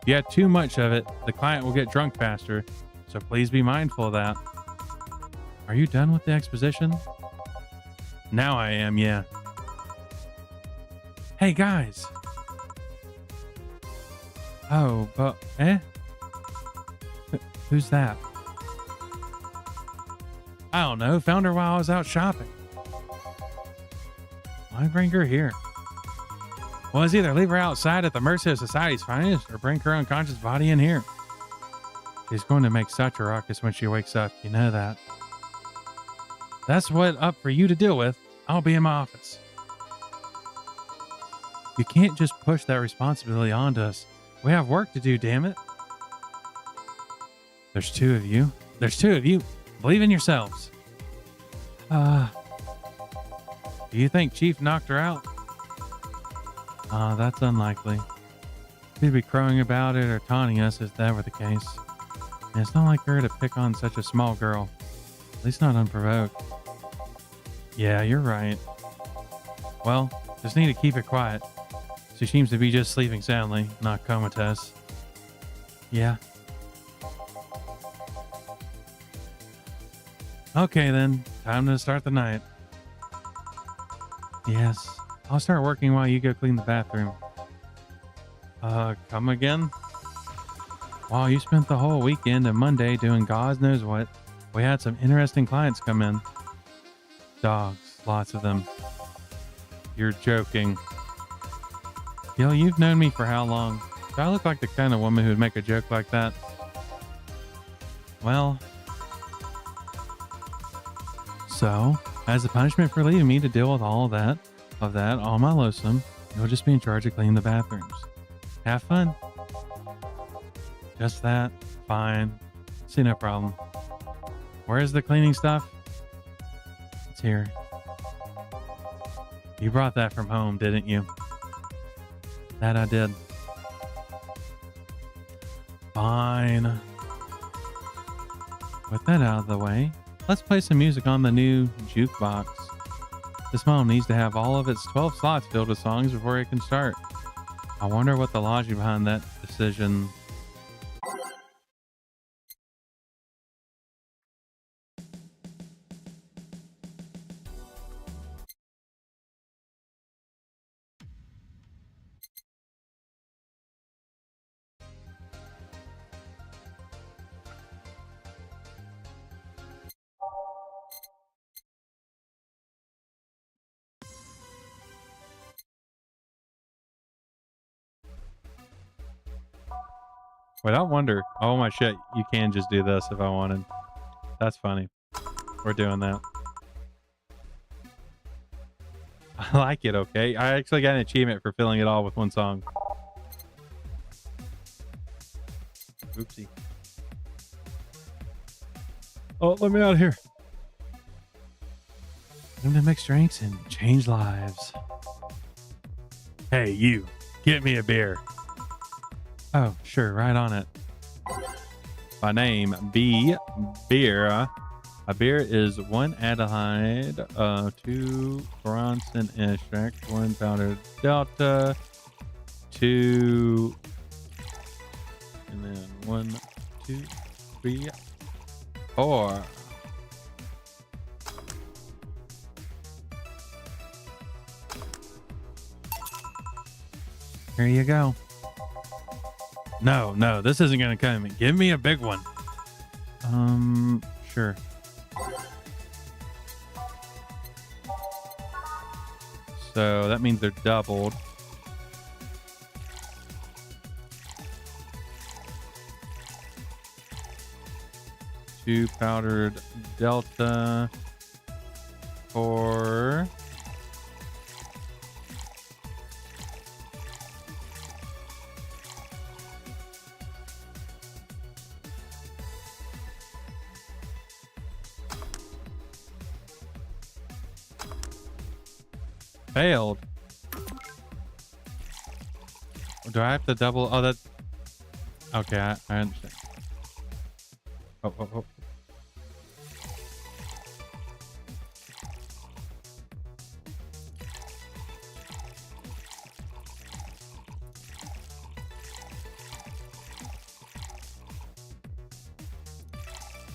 If you add too much of it, the client will get drunk faster, so please be mindful of that. Are you done with the exposition? Now I am, yeah. Hey guys! Oh, but, who's that? I don't know. Found her while I was out shopping. Why bring her here? Well, it's either leave her outside at the mercy of society's finest or bring her unconscious body in here. She's going to make such a ruckus when she wakes up. You know that. That's what up for you to deal with. I'll be in my office. You can't just push that responsibility onto us. We have work to do, damn it. There's 2 of you. Believe in yourselves. Do you think Chief knocked her out? That's unlikely. She'd be crowing about it or taunting us if that were the case. And it's not like her to pick on such a small girl. At least not unprovoked. Yeah, you're right. Well, just need to keep it quiet. She seems to be just sleeping soundly, not comatose. Yeah. Okay then, time to start the night. Yes, I'll start working while you go clean the bathroom. Come again? Wow, you spent the whole weekend and Monday doing God knows what. We had some interesting clients come in. Dogs, lots of them. You're joking. Gil, you've known me for how long? Do I look like the kind of woman who'd make a joke like that? Well... So, as a punishment for leaving me to deal with all that on my lonesome, you'll just be in charge of cleaning the bathrooms. Have fun. Just that. Fine. See, no problem. Where's the cleaning stuff? It's here. You brought that from home, didn't you? That I did. Fine. With that out of the way, let's play some music on the new jukebox. This model needs to have all of its 12 slots filled with songs before it can start. I wonder what the logic behind that decision. Wait, I wonder. Oh my shit, you can just do this if I wanted. That's funny. We're doing that. I like it, okay? I actually got an achievement for filling it all with one song. Oopsie. Oh, let me out of here. I'm gonna mix drinks and change lives. Hey, you. Get me a beer. Oh, sure. Right on it. By name, B. Beer. A beer is 1 Adelaide, 2 Bronson extract, 1 powdered Delta, 2, and then 1, 2, 3, 4. Here you go. No, this isn't gonna come. Give me a big one. Sure. So that means they're doubled. Two powdered Delta for failed. Do I have to double? Oh, that. Okay, I understand. Oh.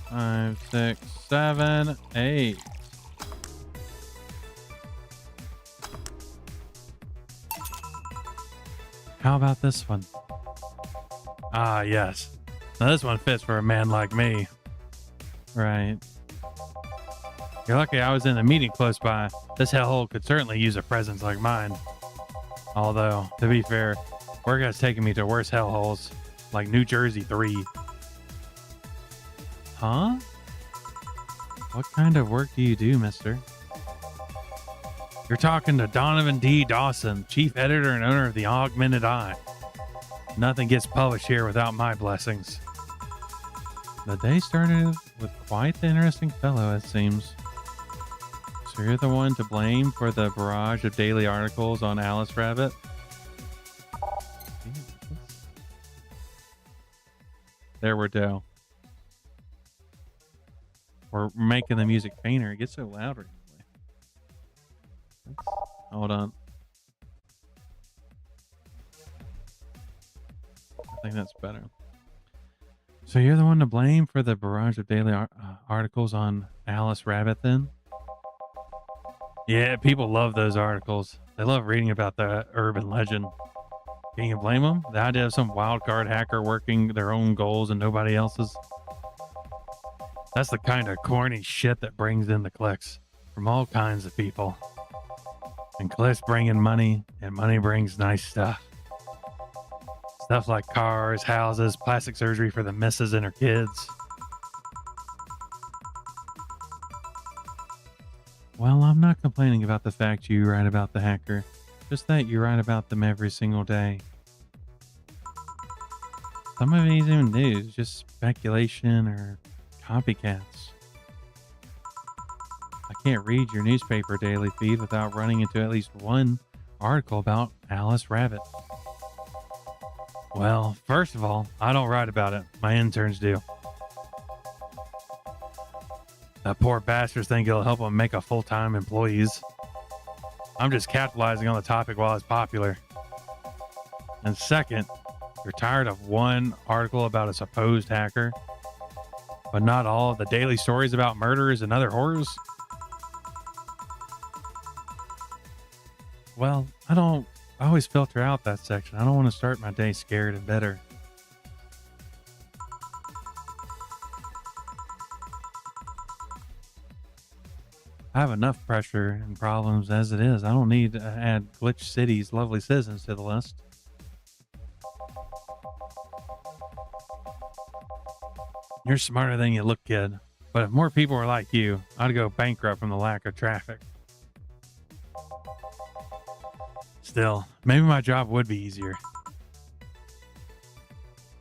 5, 6, 7, 8. How about this one? Ah, yes. Now this one fits for a man like me. Right. You're lucky I was in a meeting close by. This hellhole could certainly use a presence like mine. Although, to be fair, work has taken me to worse hellholes, like New Jersey 3. Huh? What kind of work do you do, mister? You're talking to Donovan D. Dawson, chief editor and owner of the Augmented Eye. Nothing gets published here without my blessings. The day started with quite the interesting fellow, it seems. So you're the one to blame for the barrage of daily articles on Alice Rabbit? There we go. We're making the music fainter. It gets so loud right now. Hold on. I think that's better. So you're the one to blame for the barrage of daily articles on Alice Rabbit then? Yeah, people love those articles. They love reading about the urban legend. Can you blame them? The idea of some wild card hacker working their own goals and nobody else's? That's the kind of corny shit that brings in the clicks from all kinds of people. And clicks bring in money, and money brings nice stuff. Stuff like cars, houses, plastic surgery for the missus and her kids. Well, I'm not complaining about the fact you write about the hacker, just that you write about them every single day. Some of it isn't even news, just speculation or copycats. I can't read your newspaper daily feed without running into at least one article about Alice Rabbit. Well, first of all, I don't write about it. My interns do. That poor bastards think it'll help them make a full-time employees. I'm just capitalizing on the topic while it's popular. And second, you're tired of one article about a supposed hacker, but not all of the daily stories about murderers and other horrors. Well, I always filter out that section. I don't want to start my day scared and bitter. I have enough pressure and problems as it is. I don't need to add Glitch City's lovely citizens to the list. You're smarter than you look, kid. But if more people were like you, I'd go bankrupt from the lack of traffic. Still, maybe my job would be easier.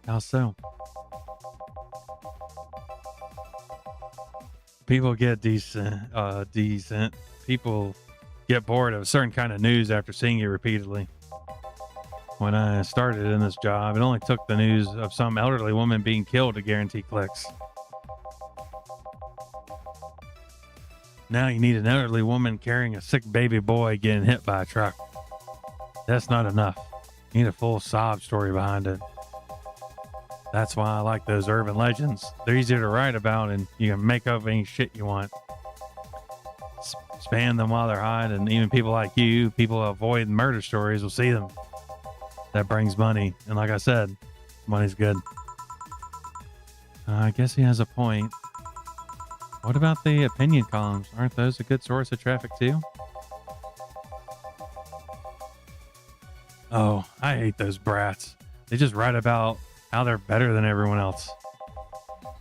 How so? People get decent. People get bored of a certain kind of news after seeing it repeatedly. When I started in this job, it only took the news of some elderly woman being killed to guarantee clicks. Now you need an elderly woman carrying a sick baby boy getting hit by a truck. That's not enough. You need a full sob story behind it. That's why I like those urban legends. They're easier to write about and you can make up any shit you want. Span them while they're hot, and even people like you, people who avoid murder stories, will see them. That brings money. And like I said, money's good. I guess he has a point. What about the opinion columns? Aren't those a good source of traffic too? Oh, I hate those brats. They just write about how they're better than everyone else.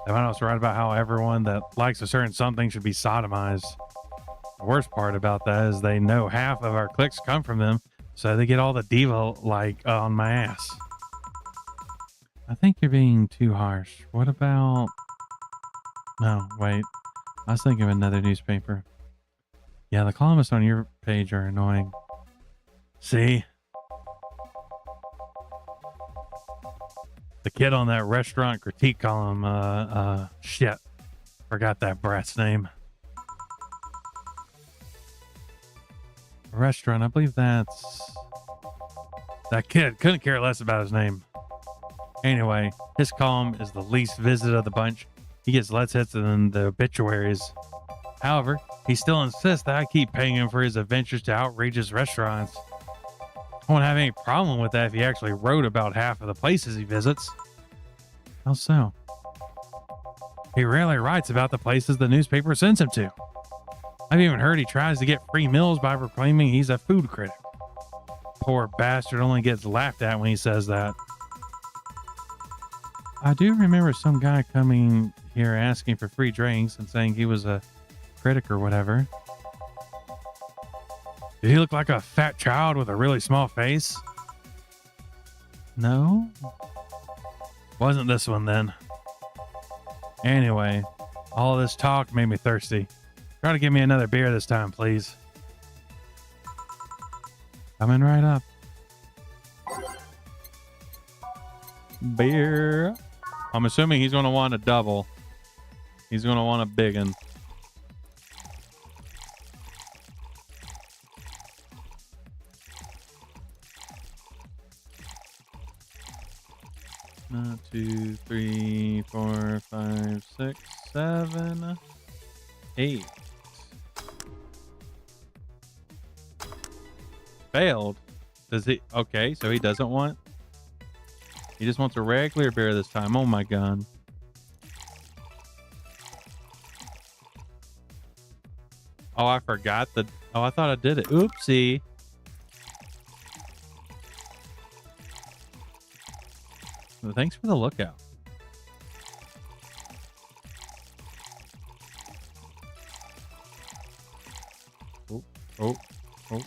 They might also write about how everyone that likes a certain something should be sodomized. The worst part about that is they know half of our clicks come from them, so they get all the diva on my ass. I think you're being too harsh. What about... No, wait. I was thinking of another newspaper. Yeah, the columnists on your page are annoying. See? The kid on that restaurant critique column, shit. Forgot that brat's name. A restaurant, I believe that's... That kid couldn't care less about his name. Anyway, his column is the least visited of the bunch. He gets less hits than the obituaries. However, he still insists that I keep paying him for his adventures to outrageous restaurants. I won't have any problem with that if he actually wrote about half of the places he visits. How so? He rarely writes about the places the newspaper sends him to. I've even heard he tries to get free meals by proclaiming he's a food critic. Poor bastard only gets laughed at when he says that. I do remember some guy coming here asking for free drinks and saying he was a critic or whatever. Did he look like a fat child with a really small face? No? Wasn't this one then. Anyway, all this talk made me thirsty. Try to give me another beer this time, please. Coming right up. Beer. I'm assuming he's going to want a double. He's going to want a big one. One, 2, 3, 4, 5, 6, 7, 8. Failed. Does he? Okay, so he doesn't want. He just wants a regular beer this time. Oh my god. Oh, I forgot the. Oh, I thought I did it. Oopsie. Well, thanks for the lookout. Oh, oh, oh.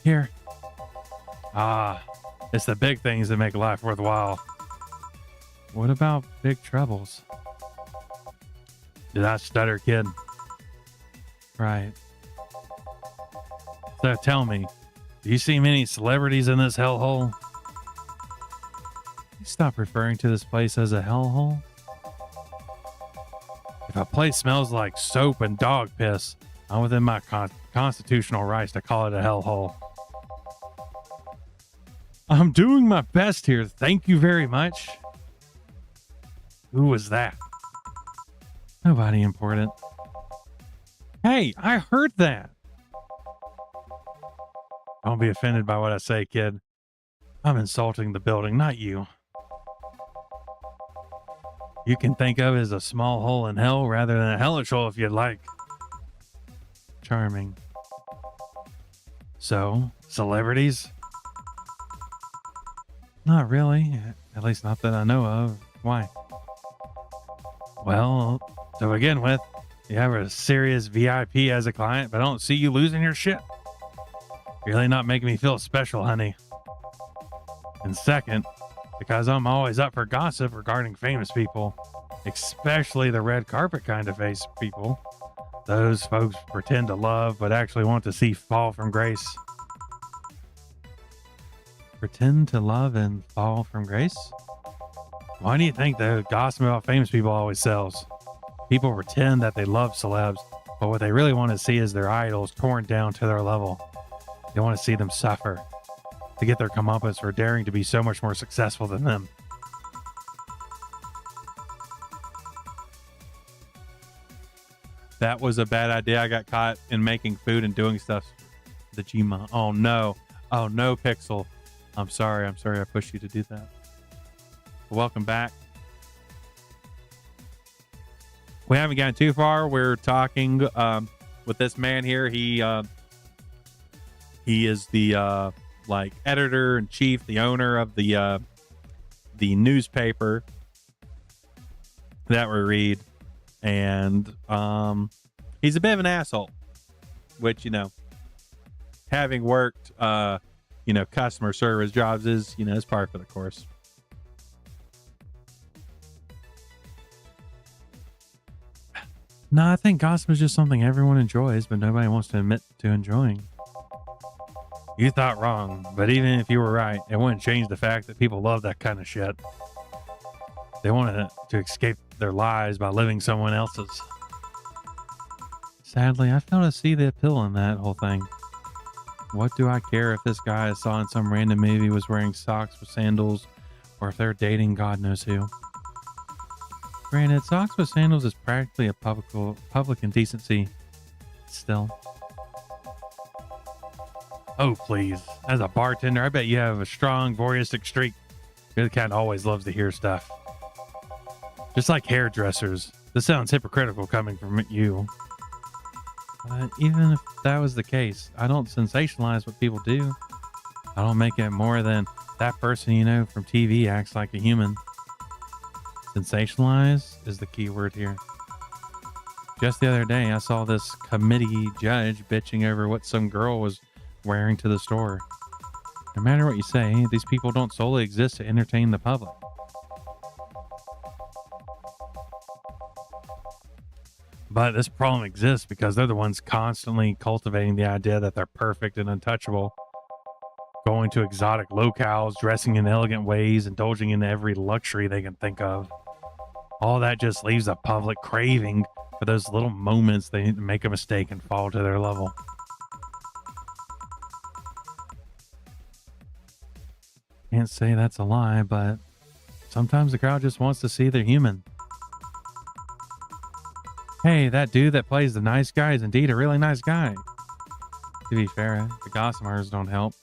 Here. Ah, it's the big things that make life worthwhile. What about big troubles? Did I stutter, kid? Right. So tell me, do you see many celebrities in this hellhole? Stop referring to this place as a hellhole. If a place smells like soap and dog piss, I'm within my constitutional rights to call it a hellhole. I'm doing my best here. Thank you very much. Who was that? Nobody important. Hey, I heard that. Don't be offended by what I say, kid. I'm insulting the building, not you. You can think of it as a small hole in hell rather than a hellish hole if you'd like. Charming. So, celebrities? Not really. At least not that I know of. Why? Well, to begin with, you have a serious VIP as a client, but I don't see you losing your shit. You're really not making me feel special, honey. And second, because I'm always up for gossip regarding famous people, especially the red carpet kind of face people. Those folks pretend to love, but actually want to see fall from grace. Pretend to love and fall from grace? Why do you think the gossip about famous people always sells? People pretend that they love celebs, but what they really want to see is their idols torn down to their level. They want to see them suffer, to get their comeuppance for daring to be so much more successful than them. That was a bad idea. I got caught in making food and doing stuff. The Gma. Oh no. Oh no, Pixel. I'm sorry I pushed you to do that. Welcome back. We haven't gotten too far. We're talking with this man here. He is the like editor in chief, the owner of the newspaper that we read, and he's a bit of an asshole, which, you know, having worked customer service jobs is, is par for the course. No, I think gossip is just something everyone enjoys, but nobody wants to admit to enjoying. You thought wrong, but even if you were right, it wouldn't change the fact that people love that kind of shit. They want to escape their lives by living someone else's. Sadly, I fail to see the appeal in that whole thing. What do I care if this guy I saw in some random movie was wearing socks with sandals, or if they're dating God knows who? Granted, socks with sandals is practically a public indecency. Still. Oh, please. As a bartender, I bet you have a strong voyeuristic streak. You're the kind that always loves to hear stuff. Just like hairdressers. This sounds hypocritical coming from you. But even if that was the case, I don't sensationalize what people do. I don't make it more than that person you know from TV acts like a human. Sensationalize is the key word here. Just the other day, I saw this committee judge bitching over what some girl was wearing to the store. No matter what you say, these people don't solely exist to entertain the public. But this problem exists because they're the ones constantly cultivating the idea that they're perfect and untouchable. Going to exotic locales, dressing in elegant ways, indulging in every luxury they can think of. All that just leaves the public craving for those little moments they make a mistake and fall to their level. Can't say that's a lie, but sometimes the crowd just wants to see they're human. Hey, that dude that plays the nice guy is indeed a really nice guy. To be fair, the gossamers don't help,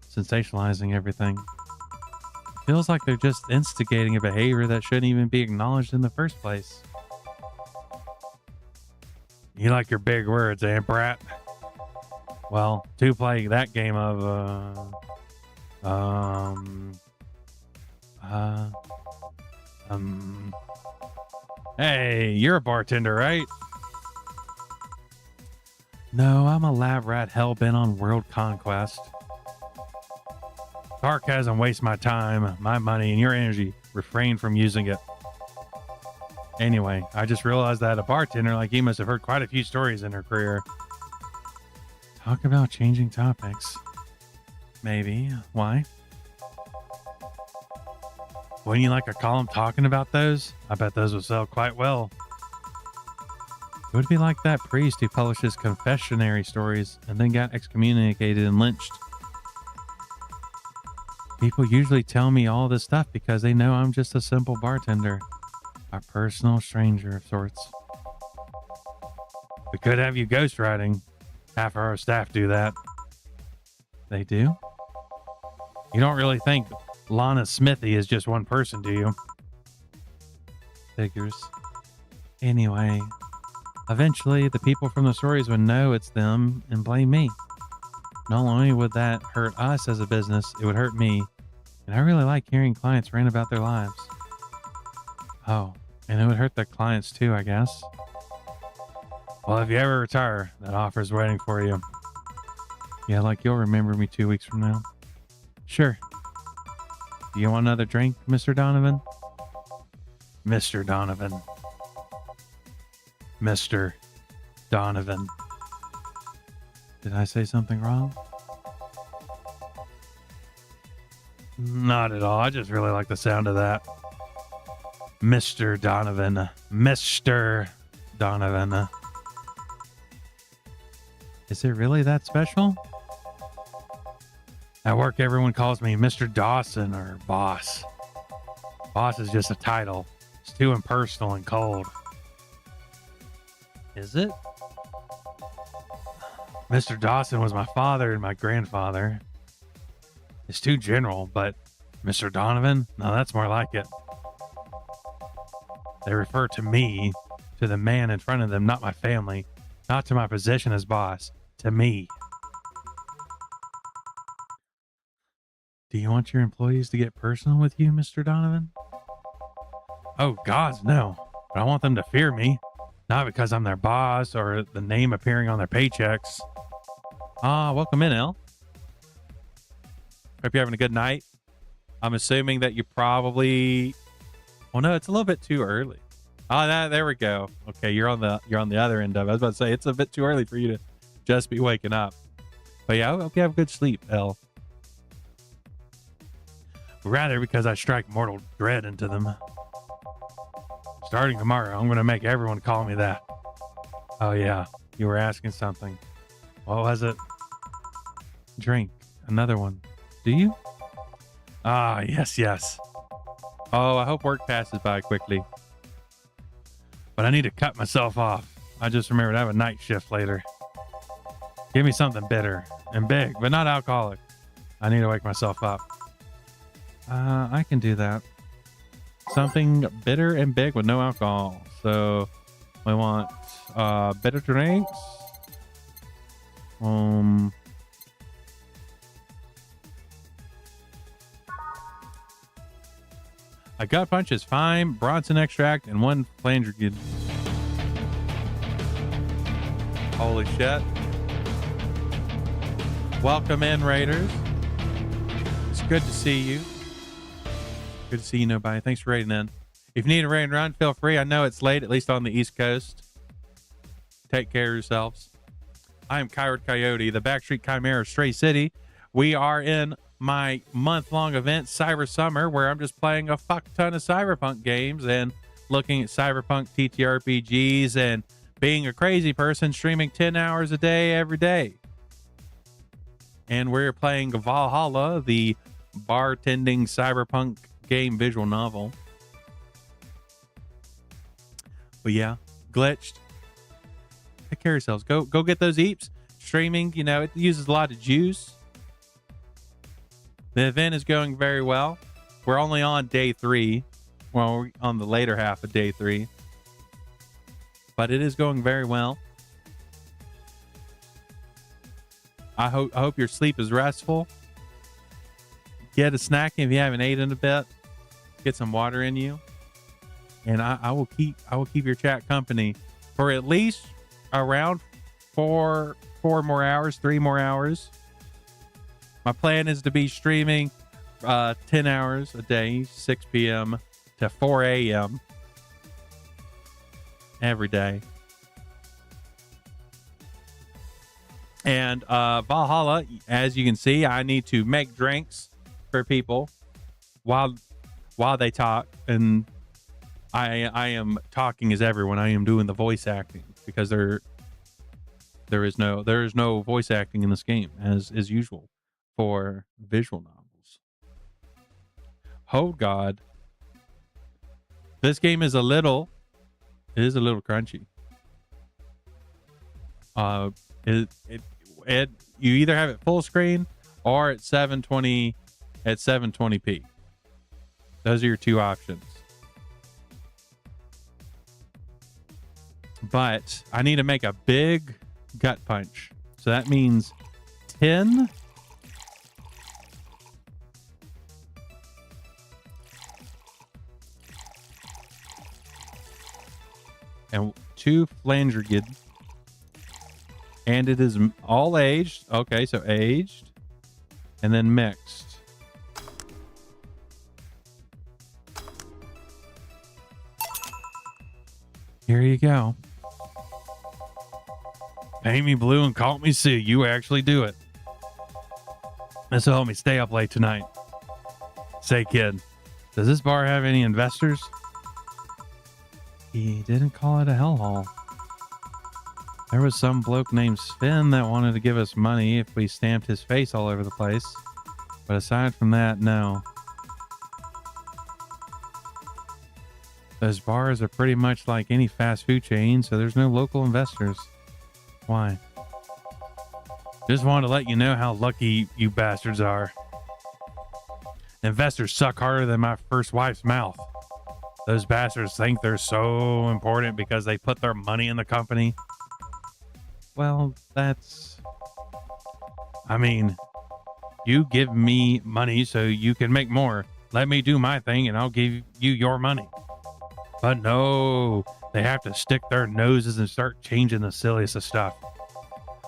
sensationalizing everything. It feels like they're just instigating a behavior that shouldn't even be acknowledged in the first place. You like your big words, eh, brat? Well, to play that game of, hey, you're a bartender, right? No, I'm a lab rat hell-bent on world conquest. Sarcasm wastes my time, my money, and your energy. Refrain from using it. Anyway, I just realized that a bartender like you must have heard quite a few stories in her career. Talk about changing topics. Maybe. Why? Wouldn't you like a column talking about those? I bet those would sell quite well. It would be like that priest who publishes confessionary stories and then got excommunicated and lynched. People usually tell me all this stuff because they know I'm just a simple bartender, a personal stranger of sorts. We could have you ghostwriting. Half our staff do that. They do? You don't really think Lana Smithy is just one person, do you? Figures. Anyway, eventually the people from the stories would know it's them and blame me. Not only would that hurt us as a business, it would hurt me. And I really like hearing clients rant about their lives. Oh, and it would hurt the clients too, I guess. Well, if you ever retire, that offer's waiting for you. Yeah, like you'll remember me 2 weeks from now. Sure. Do you want another drink, Mr. Donovan? Mr. Donovan. Mr. Donovan. Did I say something wrong? Not at all. I just really like the sound of that. Mr. Donovan. Mr. Donovan. Is it really that special? At work, everyone calls me Mr. Dawson or boss. Boss is just a title. It's too impersonal and cold. Is it? Mr. Dawson was my father and my grandfather. It's too general, but Mr. Donovan? No, that's more like it. They refer to me, to the man in front of them, not my family, not to my position as boss, to me. Do you want your employees to get personal with you, Mr. Donovan? Oh, gods, no. But I want them to fear me, not because I'm their boss or the name appearing on their paychecks. Welcome in, El. Hope you're having a good night. I'm assuming that you probably... Well, no, it's a little bit too early. There we go. Okay, you're on the other end of it. I was about to say, it's a bit too early for you to just be waking up. But yeah, I hope you have good sleep, El. Rather, because I strike mortal dread into them. Starting tomorrow, I'm going to make everyone call me that. Oh yeah, you were asking something. What was it? Drink. Another one. Do you? Yes. Oh, I hope work passes by quickly. But I need to cut myself off. I just remembered I have a night shift later. Give me something bitter and big, but not alcoholic. I need to wake myself up. I can do that. Something bitter and big with no alcohol. So we want bitter drinks. A gut punch is fine. Bronson extract and one flanger. Holy shit. Welcome in, Raiders. It's good to see you. Good to see you, nobody. Thanks for raiding in. If you need a raid and run, feel free. I know it's late, at least on the East Coast. Take care of yourselves. I am Coyote, the Backstreet Chimera of Stray City. We are in my month-long event, Cyber Summer, where I'm just playing a fuck ton of Cyberpunk games and looking at Cyberpunk TTRPGs and being a crazy person, streaming 10 hours a day every day. And we're playing Valhalla, the bartending cyberpunk game visual novel. But yeah, glitched. Take care of yourselves. Go get those eeps. Streaming, you know, it uses a lot of juice. The event is going very well. We're only on day 3. Well, we're on the later half of day 3. But it is going very well. I hope your sleep is restful. Get a snack if you haven't ate in a bit. Get some water in you. And I will keep your chat company for at least around 4 more hours, 3 more hours. My plan is to be streaming 10 hours a day, 6 p.m. to 4 a.m. every day. And Valhalla, as you can see, I need to make drinks for people while they talk. And I am talking as everyone. I am doing the voice acting because there is no voice acting in this game, as is usual for visual novels. Oh God, this game is a little crunchy. You either have it full screen or at 720p. Those are your two options. But I need to make a big gut punch. So that means 10 and 2 Flangergid. And it is all aged. Okay, so aged and then mixed. Here you go. Paint me blue and call me Sue. You actually do it. This will help me stay up late tonight. Say, kid, does this bar have any investors? He didn't call it a hellhole. There was some bloke named Sven that wanted to give us money if we stamped his face all over the place. But aside from that, no. Those bars are pretty much like any fast food chain, so there's no local investors. Why? Just wanted to let you know how lucky you bastards are. Investors suck harder than my first wife's mouth. Those bastards think they're so important because they put their money in the company. Well, I mean, you give me money so you can make more. Let me do my thing and I'll give you your money. But no, they have to stick their noses and start changing the silliest of stuff.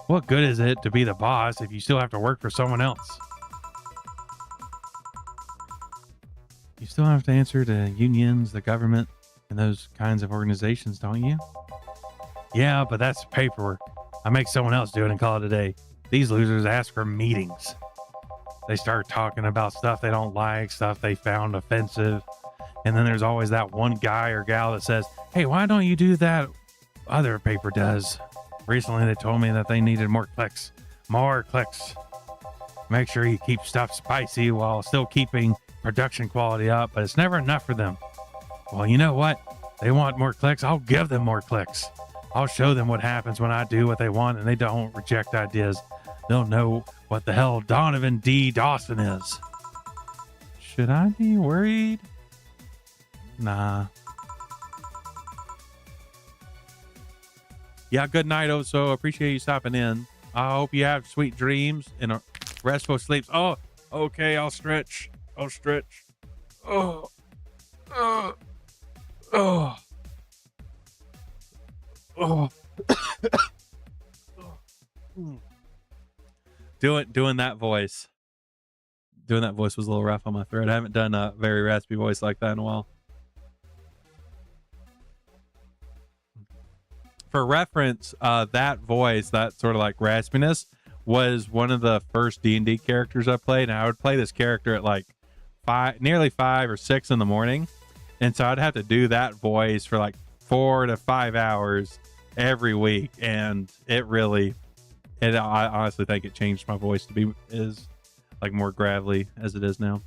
What good is it to be the boss if you still have to work for someone else? You still have to answer to unions, the government, and those kinds of organizations, don't you? Yeah, but that's paperwork. I make someone else do it and call it a day. These losers ask for meetings. They start talking about stuff they don't like, stuff they found offensive. And then there's always that one guy or gal that says, hey, why don't you do that other paper does? Recently, they told me that they needed more clicks. More clicks. Make sure you keep stuff spicy while still keeping production quality up, but it's never enough for them. Well, you know what? They want more clicks. I'll give them more clicks. I'll show them what happens when I do what they want and they don't reject ideas. They'll know what the hell Donovan D. Dawson is. Should I be worried? Nah. Yeah, good night, Oso. Appreciate you stopping in. I hope you have sweet dreams and restful sleeps. Oh, okay. I'll stretch. I'll stretch. Oh. Oh. Oh. Oh. Doing that voice. Doing that voice was a little rough on my throat. I haven't done a very raspy voice like that in a while. For reference, that voice, that sort of like raspiness, was one of the first D&D characters I played. And I would play this character at like nearly 5 or 6 in the morning. And so I'd have to do that voice for like 4 to 5 hours every week. And I honestly think it changed my voice to be as like more gravelly as it is now.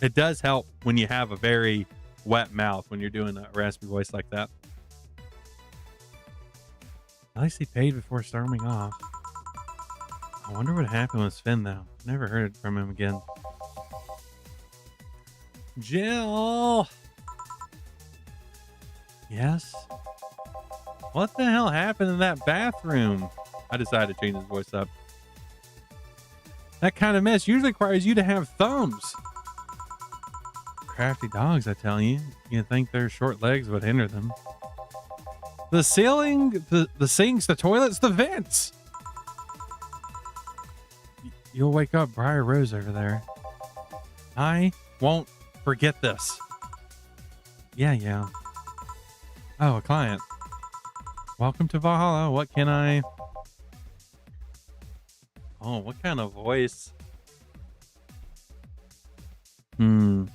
It does help when you have a very wet mouth when you're doing a raspy voice like that. At least he paid before storming off. I wonder what happened with Sven, though. Never heard from him again. Jill! Yes? What the hell happened in that bathroom? I decided to change his voice up. That kind of mess usually requires you to have thumbs. Crafty dogs, I tell you. You'd think their short legs would hinder them. The ceiling, the sinks, the toilets, the vents. You'll wake up Briar Rose over there. I won't forget this. Yeah. Oh, a client. Welcome to Valhalla. What can I... Oh, what kind of voice? Hmm.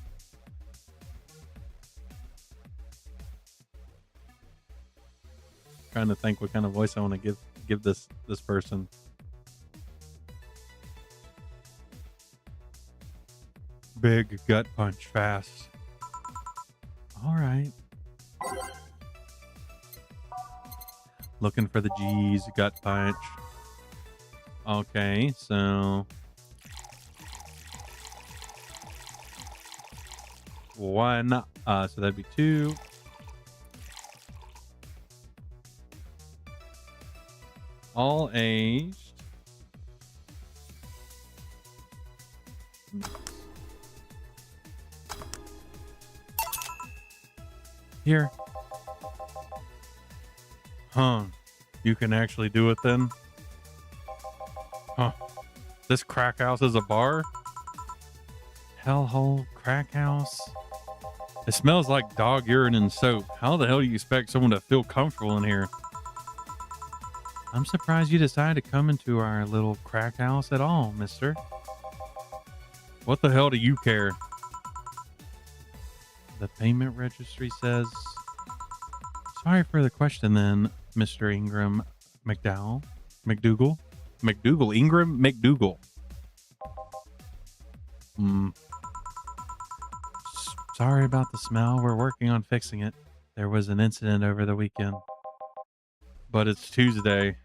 Trying to think what kind of voice I want to give this person. Big gut punch fast. All right. Looking for the G's, gut punch. Okay, so one, so that'd be two. All aged. Here. Huh. You can actually do it then? Huh. This crack house is a bar? Hellhole crack house? It smells like dog urine and soap. How the hell do you expect someone to feel comfortable in here? I'm surprised you decided to come into our little crack house at all, mister. What the hell do you care? The payment registry says, sorry for the question then, Mr. Ingram McDowell. McDougal? Ingram McDougal. Sorry about the smell. We're working on fixing it. There was an incident over the weekend. But it's Tuesday.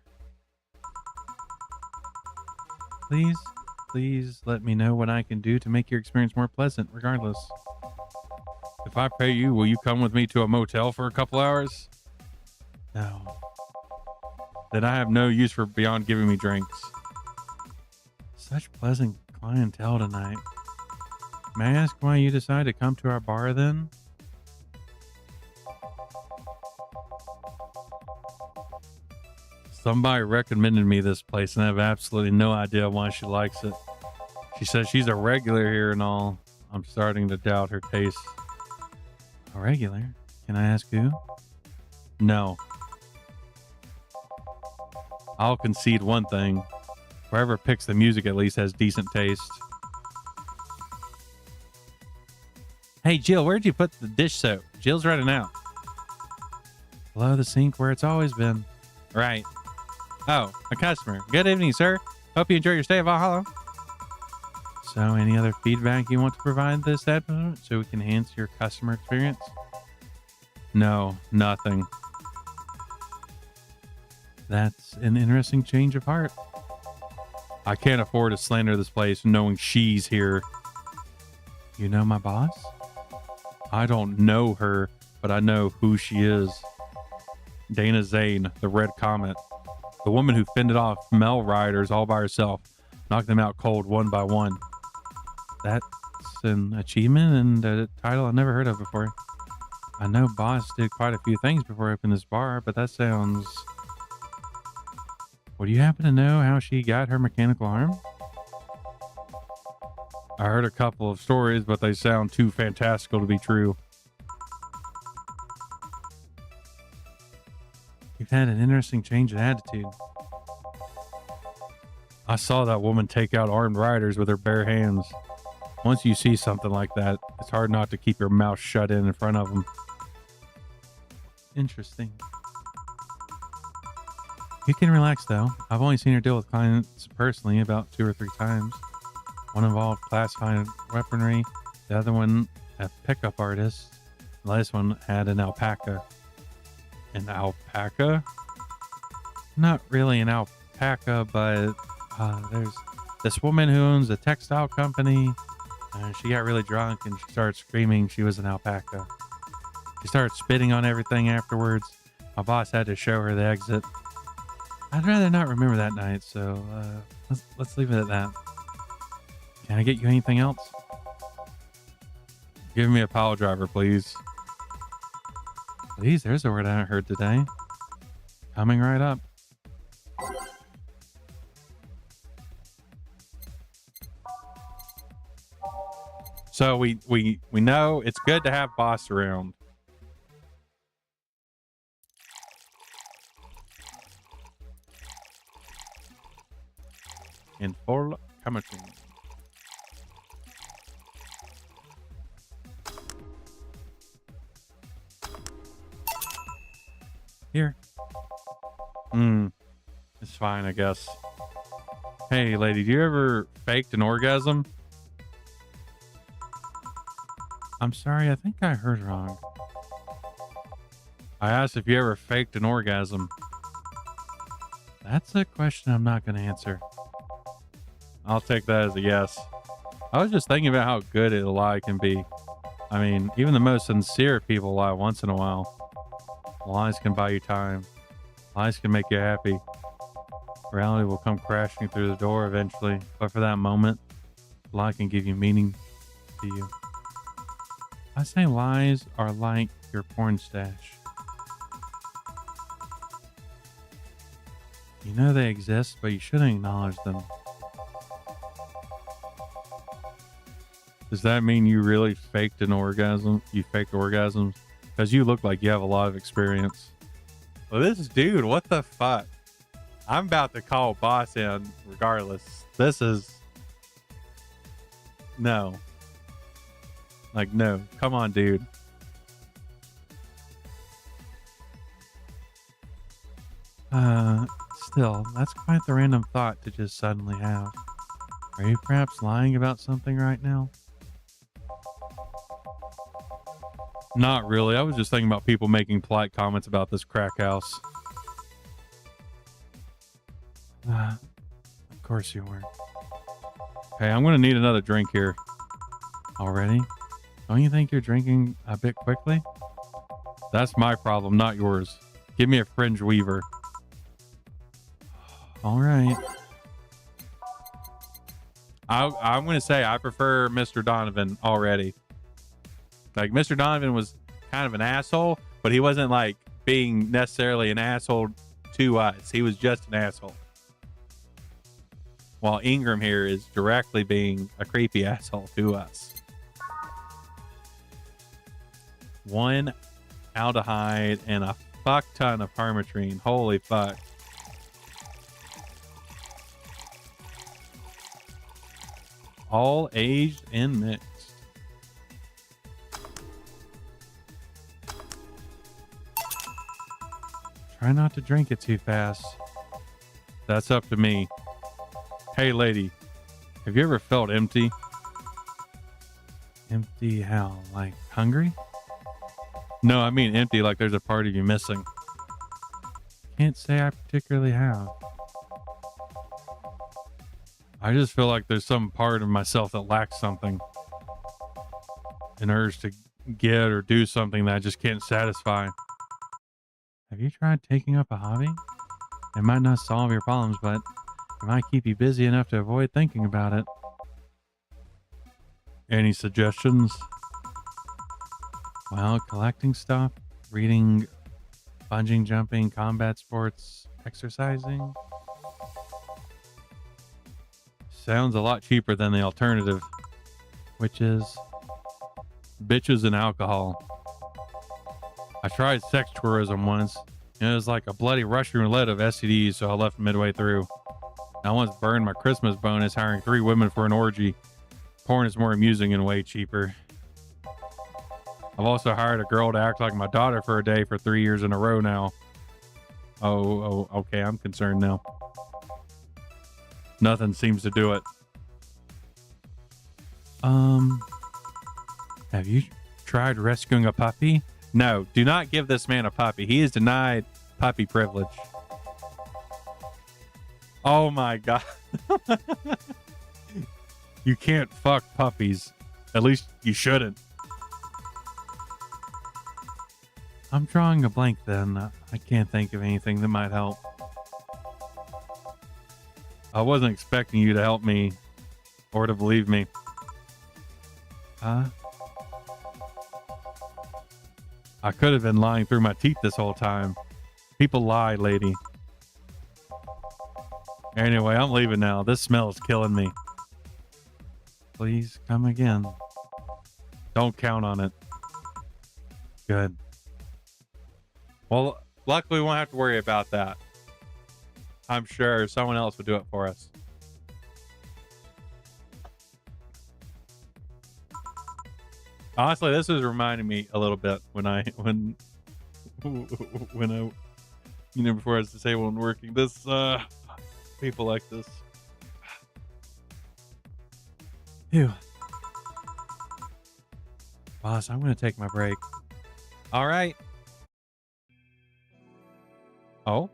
Please let me know what I can do to make your experience more pleasant, regardless. If I pay you, will you come with me to a motel for a couple hours? No. Then I have no use for beyond giving me drinks. Such pleasant clientele tonight. May I ask why you decided to come to our bar then? Somebody recommended me this place and I have absolutely no idea why she likes it. She says she's a regular here and all. I'm starting to doubt her taste. A regular? Can I ask who? No. I'll concede one thing. Whoever picks the music at least has decent taste. Hey, Jill, where'd you put the dish soap? Jill's running out. Below the sink where it's always been. Right. Oh, a customer. Good evening, sir. Hope you enjoy your stay at Valhalla. So, any other feedback you want to provide this episode so we can enhance your customer experience? No, nothing. That's an interesting change of heart. I can't afford to slander this place knowing she's here. You know my boss? I don't know her, but I know who she is. Dana Zane, the Red Comet. The woman who fended off Mel Riders all by herself, knocked them out cold one by one. That's an achievement and a title I never heard of before. I know Boss did quite a few things before I opened this bar, but that sounds... Would you happen to know how she got her mechanical arm? I heard a couple of stories, but they sound too fantastical to be true. You've had an interesting change in attitude. I saw that woman take out armed riders with her bare hands. Once you see something like that, it's hard not to keep your mouth shut in front of them. Interesting. You can relax though. I've only seen her deal with clients personally about 2 or 3 times. One involved classified weaponry. The other one, a pickup artist. The last one had an alpaca. An alpaca? Not really an alpaca, but there's this woman who owns a textile company. She got really drunk and she started screaming she was an alpaca. She started spitting on everything afterwards. My boss had to show her the exit. I'd rather not remember that night, so let's leave it at that. Can I get you anything else? Give me a pile driver, please. Please, there's a word I haven't heard today. Coming right up. So we know it's good to have Boss around. In full commission. Here. It's fine, I guess. Hey, lady, do you ever faked an orgasm? I'm sorry, I think I heard wrong. I asked if you ever faked an orgasm. That's a question I'm not going to answer. I'll take that as a yes. I was just thinking about how good a lie can be. I mean, even the most sincere people lie once in a while. Lies can buy you time. Lies can make you happy. Reality will come crashing through the door eventually, but for that moment, a lie can give you meaning to you. I say lies are like your porn stash. You know they exist, but you shouldn't acknowledge them. Does that mean you really faked an orgasm? You faked orgasms? Because you look like you have a lot of experience. Well, this dude, what the fuck? I'm about to call boss in regardless. This is... No. Like, no. Come on, dude. Still, that's quite the random thought to just suddenly have. Are you perhaps lying about something right now? Not really. I was just thinking about people making polite comments about this crack house. Of course you weren't. Okay, I'm going to need another drink here. Already? Don't you think you're drinking a bit quickly? That's my problem, not yours. Give me a fringe weaver. All right. I'm going to say I prefer Mr. Donovan already. Like, Mr. Donovan was kind of an asshole, but he wasn't like being necessarily an asshole to us. He was just an asshole. While Ingram here is directly being a creepy asshole to us. 1 aldehyde and a fuck ton of permatrine. Holy fuck. All aged and mixed. Try not to drink it too fast. That's up to me. Hey, lady, have you ever felt empty? Empty how? Like hungry? No, I mean empty like there's a part of you missing. Can't say I particularly have. I just feel like there's some part of myself that lacks something. An urge to get or do something that I just can't satisfy. Have you tried taking up a hobby? It might not solve your problems, but it might keep you busy enough to avoid thinking about it. Any suggestions? Well, collecting stuff, reading, bungee jumping, combat sports, exercising. Sounds a lot cheaper than the alternative, which is bitches and alcohol. I tried sex tourism once, and it was like a bloody Russian roulette of STDs, so I left midway through. I once burned my Christmas bonus hiring 3 women for an orgy. Porn is more amusing and way cheaper. I've also hired a girl to act like my daughter for a day for 3 years in a row now. Oh, okay, I'm concerned now. Nothing seems to do it. Have you tried rescuing a puppy? No, do not give this man a puppy. He is denied puppy privilege. Oh my God. You can't fuck puppies. At least you shouldn't. I'm drawing a blank then. I can't think of anything that might help. I wasn't expecting you to help me or to believe me. I could have been lying through my teeth this whole time. People lie, lady. Anyway, I'm leaving now. This smell is killing me. Please come again. Don't count on it. Good. Well, luckily we won't have to worry about that. I'm sure someone else would do it for us. Honestly, this is reminding me a little bit when before I was disabled and working. This, people like this. Phew. Boss, I'm going to take my break. All right. Oh.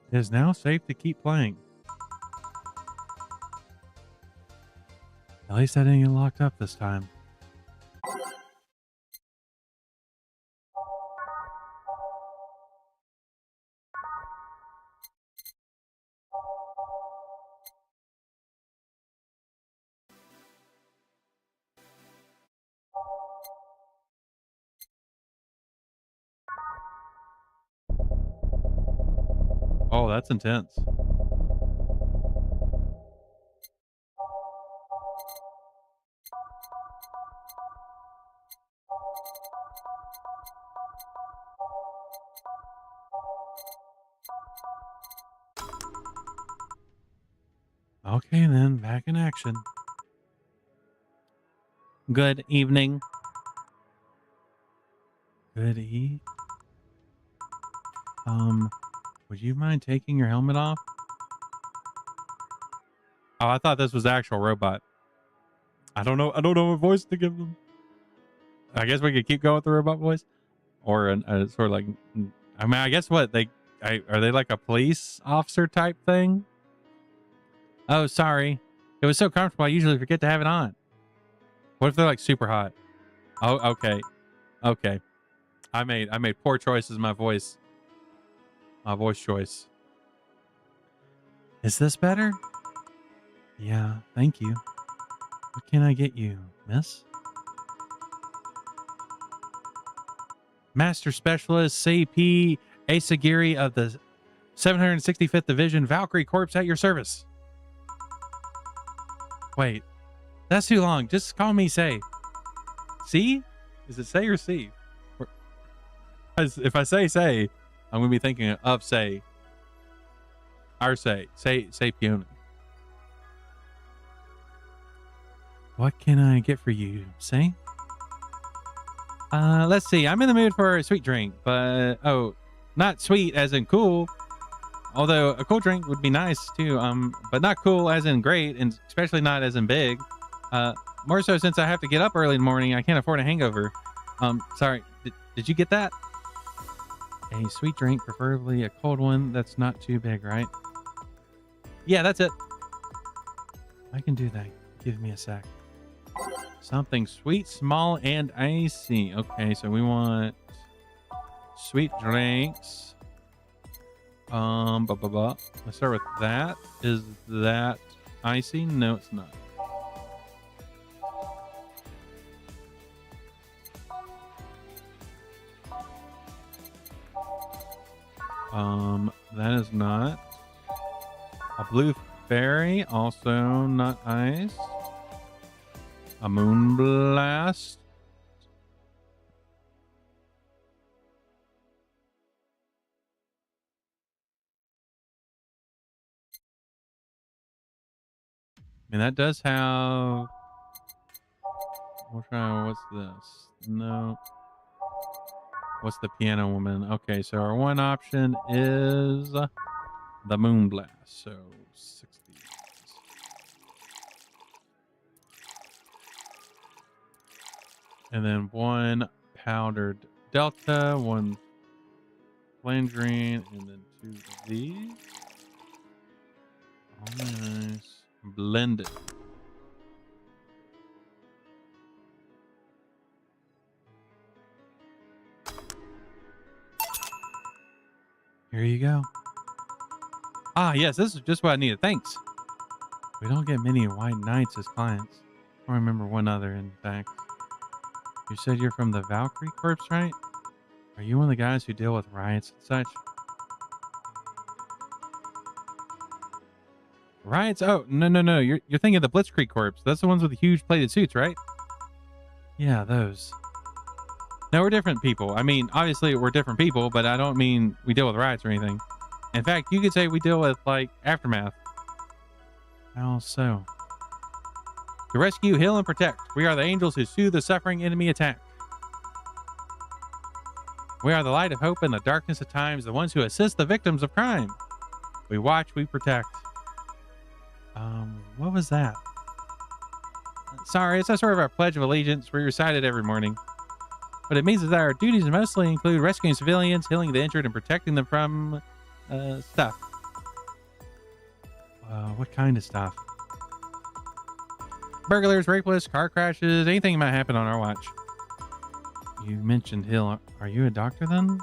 It is now safe to keep playing. At least I didn't get locked up this time. Oh, that's intense. Okay, then, back in action. Good evening. Good e. Would you mind taking your helmet off? Oh, I thought this was actual robot. I don't know what voice to give them. I guess we could keep going with the robot voice, or a sort of like. I mean, I guess what are they like a police officer type thing? Oh, sorry. It was so comfortable. I usually forget to have it on. What if they're like super hot? Oh, okay. Okay. I made poor choices in my voice choice. Is this better? Yeah, thank you. What can I get you, miss? Master Specialist CP Asagiri of the 765th Division Valkyrie Corps at your service. Wait, that's too long. Just call me Say. C? Is it Say or C? If I say, I'm going to be thinking of Say. Our Say Peony. What can I get for you, Say? Let's see. I'm in the mood for a sweet drink, but not sweet as in cool. Although a cool drink would be nice too. But not cool as in great, and especially not as in big. More so since I have to get up early in the morning. I can't afford a hangover. Sorry. Did you get that? A sweet drink, preferably a cold one. That's not too big, right? Yeah, that's it. I can do that. Give me a sec. Something sweet, small, and icy. Okay, so we want sweet drinks. Let's start with that. Is that icy? No, it's not. That is not. A blue fairy, also not ice. A moon blast. And that does have. We'll try. What's this? No. What's the piano woman? Okay, so our one option is the moon blast. So 60. And then one powdered delta, one flandrine, and then two of these. All nice. Blend it. Here you go. Ah, yes, this is just what I needed. Thanks. We don't get many white knights as clients. I remember one other, in fact. You said you're from the Valkyrie Corps, right? Are you one of the guys who deal with riots and such? Riots? Oh, no. You're thinking of the Blitzkrieg Corps. That's the ones with the huge plated suits, right? Yeah, those. No, we're different people. I mean, obviously we're different people, but I don't mean we deal with riots or anything. In fact, you could say we deal with like aftermath. How so? To rescue, heal, and protect. We are the angels who soothe the suffering enemy attack. We are the light of hope in the darkness of times, the ones who assist the victims of crime. We watch, we protect. What was that? Sorry, it's a sort of our Pledge of Allegiance. We recite it every morning. But it means that our duties mostly include rescuing civilians, healing the injured, and protecting them from stuff. What kind of stuff? Burglars, rapists, car crashes, anything might happen on our watch. You mentioned Hill. Are you a doctor then?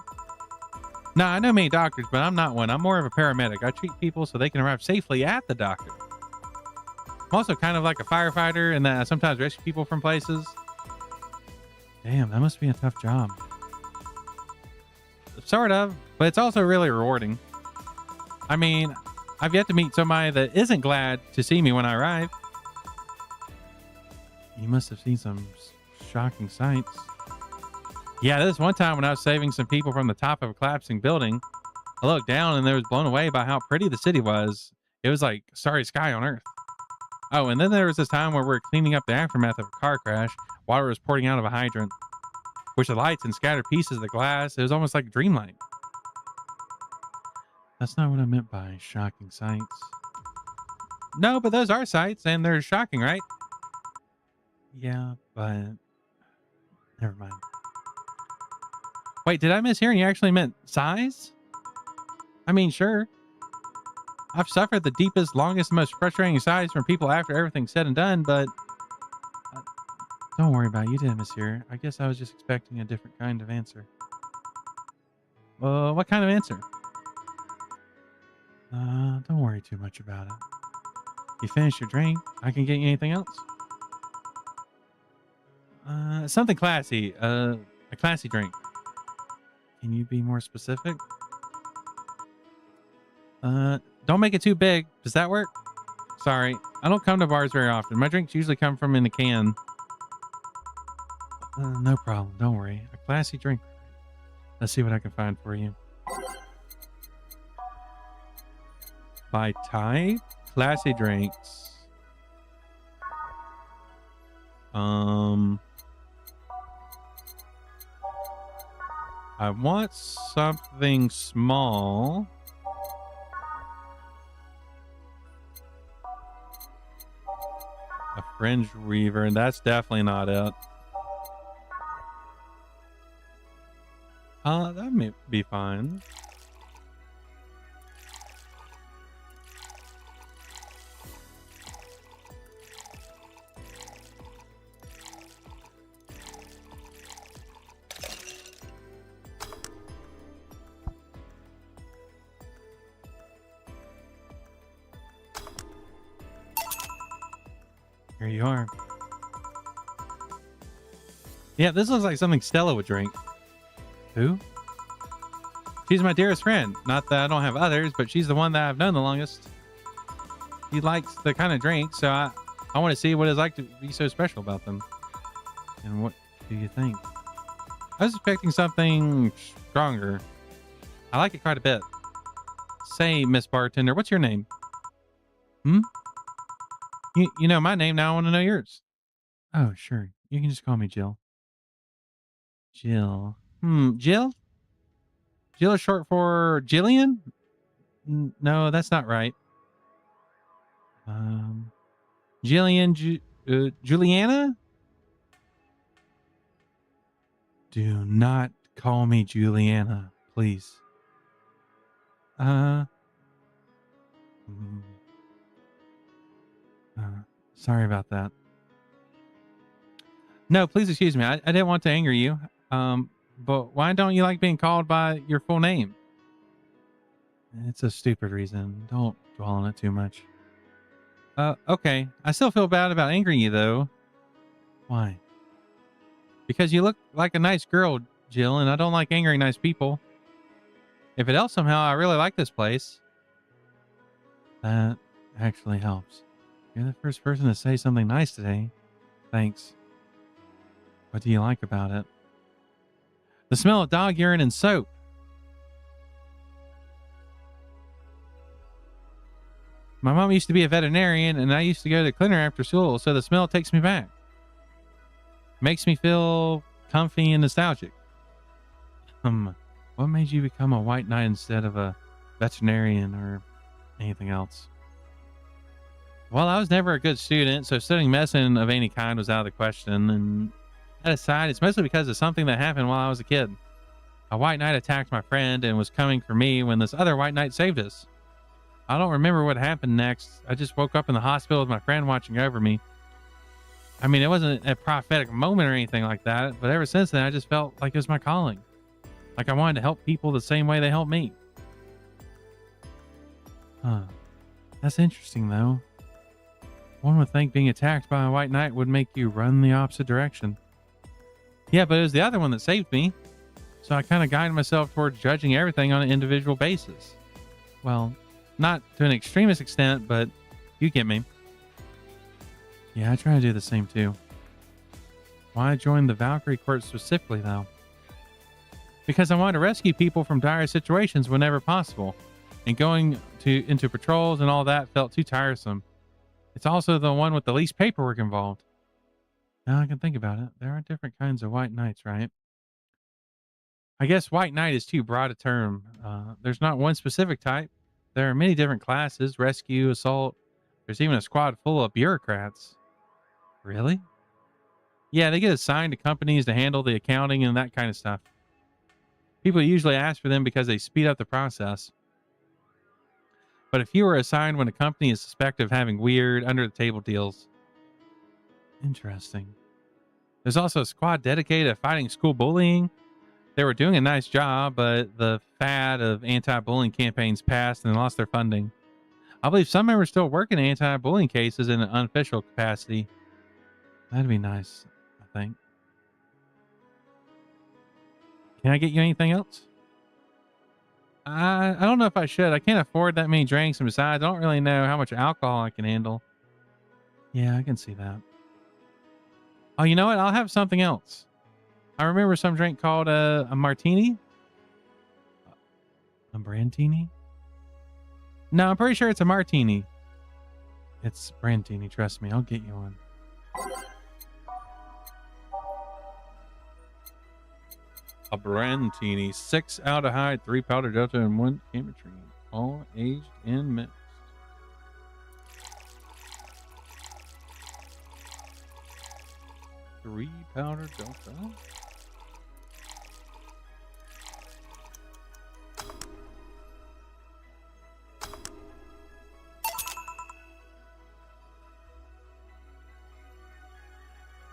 No, I know many doctors, but I'm not one. I'm more of a paramedic. I treat people so they can arrive safely at the doctor. I'm also kind of like a firefighter and that I sometimes rescue people from places. Damn, that must be a tough job. Sort of, but it's also really rewarding. I mean, I've yet to meet somebody that isn't glad to see me when I arrive. You must have seen some shocking sights. Yeah, this one time when I was saving some people from the top of a collapsing building, I looked down and I was blown away by how pretty the city was. It was like starry sky on earth. Oh, and then there was this time where we were cleaning up the aftermath of a car crash. Water was pouring out of a hydrant, which the lights and scattered pieces of the glass. It was almost like dreamlight. That's not what I meant by shocking sights. No, but those are sights and they're shocking, right? Yeah, but never mind. Wait, did I mishear? You actually meant size? I mean, sure. I've suffered the deepest, longest, most frustrating sighs from people after everything's said and done, but don't worry about it. You didn't mishear. I guess I was just expecting a different kind of answer. What kind of answer? Don't worry too much about it. You finished your drink? I can get you anything else? Something classy. A classy drink. Can you be more specific? Don't make it too big. Does that work? Sorry, I don't come to bars very often. My drinks usually come from in a can. No problem. Don't worry. A classy drink. Let's see what I can find for you. By type, classy drinks. I want something small. A fringe weaver, and that's definitely not it. That may be fine. Here you are. Yeah, this looks like something Stella would drink. Who? She's my dearest friend. Not that I don't have others, but she's the one that I've known the longest. She likes the kind of drink, so I want to see what it's like to be so special about them. And what do you think? I was expecting something stronger. I like it quite a bit. Say, Miss Bartender, what's your name? You know my name, now I want to know yours. Oh, sure. You can just call me Jill. Jill. Jill? Jill is short for Jillian? No, that's not right. Jillian, Juliana? Do not call me Juliana, please. Sorry about that. No, please excuse me. I didn't want to anger you. But why don't you like being called by your full name? It's a stupid reason. Don't dwell on it too much. Okay. I still feel bad about angering you, though. Why? Because you look like a nice girl, Jill, and I don't like angering nice people. If it helps somehow, I really like this place. That actually helps. You're the first person to say something nice today. Thanks. What do you like about it? The smell of dog urine and soap. My mom used to be a veterinarian, and I used to go to the cleaner after school, so the smell takes me back. Makes me feel comfy and nostalgic. What made you become a white knight instead of a veterinarian or anything else? Well, I was never a good student, so studying medicine of any kind was out of the question. And that aside, it's mostly because of something that happened while I was a kid. A white knight attacked my friend and was coming for me when this other white knight saved us. I don't remember what happened next. I just woke up in the hospital with my friend watching over me. I mean, it wasn't a prophetic moment or anything like that, but ever since then, I just felt like it was my calling. Like I wanted to help people the same way they helped me. Huh. That's interesting, though. One would think being attacked by a white knight would make you run the opposite direction. Yeah, but it was the other one that saved me. So I kind of guided myself towards judging everything on an individual basis. Well, not to an extremist extent, but you get me. Yeah, I try to do the same too. Why join the Valkyrie Corps specifically, though? Because I wanted to rescue people from dire situations whenever possible, and going into patrols and all that felt too tiresome. It's also the one with the least paperwork involved. Now I can think about it. There are different kinds of white knights, right? I guess white knight is too broad a term. There's not one specific type. There are many different classes: rescue, assault. There's even a squad full of bureaucrats. Really? Yeah, they get assigned to companies to handle the accounting and that kind of stuff. People usually ask for them because they speed up the process. But if you were assigned when a company is suspected of having weird, under-the-table deals. Interesting. There's also a squad dedicated to fighting school bullying. They were doing a nice job, but the fad of anti-bullying campaigns passed and lost their funding. I believe some members still work in anti-bullying cases in an unofficial capacity. That'd be nice, I think. Can I get you anything else? I don't know if I should. I can't afford that many drinks, and besides, I don't really know how much alcohol I can handle. Yeah, I can see that. Oh, you know what? I'll have something else. I remember some drink called a martini. A brandtini? No, I'm pretty sure it's a martini. It's brandtini, trust me. I'll get you one. A brandtini, 6 aldehyde, 3 powder delta, and 1 cametrine, all aged and mixed. Three powder delta.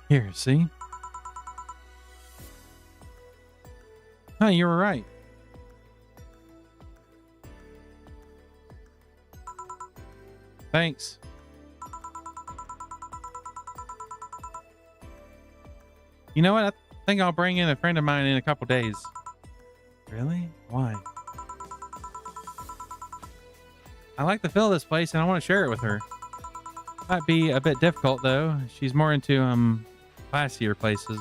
Here, see? Huh, you were right. Thanks. You know what? I think I'll bring in a friend of mine in a couple days. Really? Why? I like the feel of this place and I want to share it with her. Might be a bit difficult though. She's more into classier places.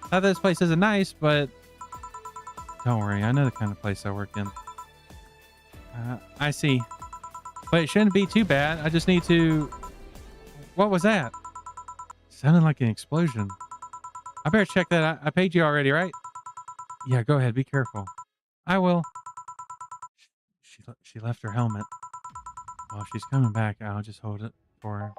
Not that this place isn't nice, but don't worry, I know the kind of place I work in. I see. But it shouldn't be too bad. I just need to... What was that? Sounded like an explosion. I better check that. I paid you already, right? Yeah, go ahead. Be careful. I will. She left her helmet. Well, if she's coming back, I'll just hold it for her.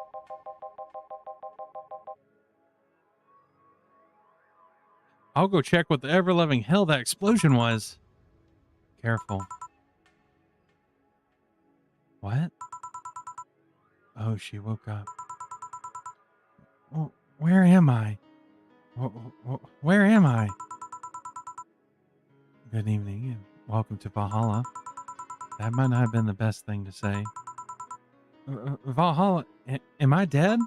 I'll go check what the ever-loving hell that explosion was. Careful. What? Oh, she woke up. Well, where am I? Where am I? Good evening and welcome to Valhalla. That might not have been the best thing to say. Valhalla, am I dead?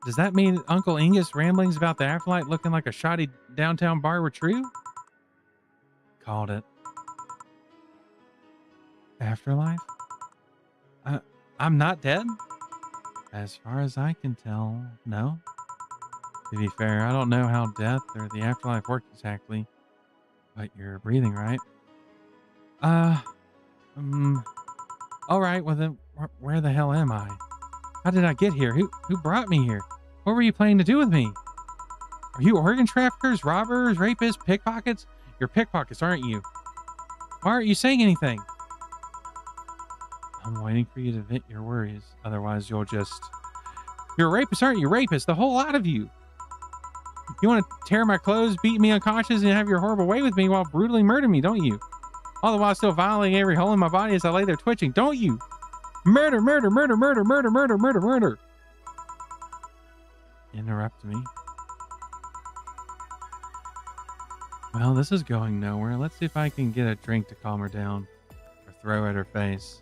Does that mean Uncle Ingus' ramblings about the afterlife looking like a shoddy downtown bar were true? Called it. Afterlife? I'm not dead? As far as I can tell, no. To be fair, I don't know how death or the afterlife works exactly, but you're breathing, right? All right, well then, Where the hell am I? How did I get here? Who brought me here? What were you planning to do with me? Are you organ traffickers, robbers, rapists, pickpockets? You're pickpockets, aren't you? Why aren't you saying anything? I'm waiting for you to vent your worries. Otherwise, you'll just... You're a rapist, aren't you? Rapist, the whole lot of you. You want to tear my clothes, beat me unconscious, and have your horrible way with me while brutally murder me, don't you? All the while still violating every hole in my body as I lay there twitching, don't you? Murder, murder, murder, murder, murder, murder, murder, murder. Interrupt me. Well, this is going nowhere. Let's see if I can get a drink to calm her down or throw at her face.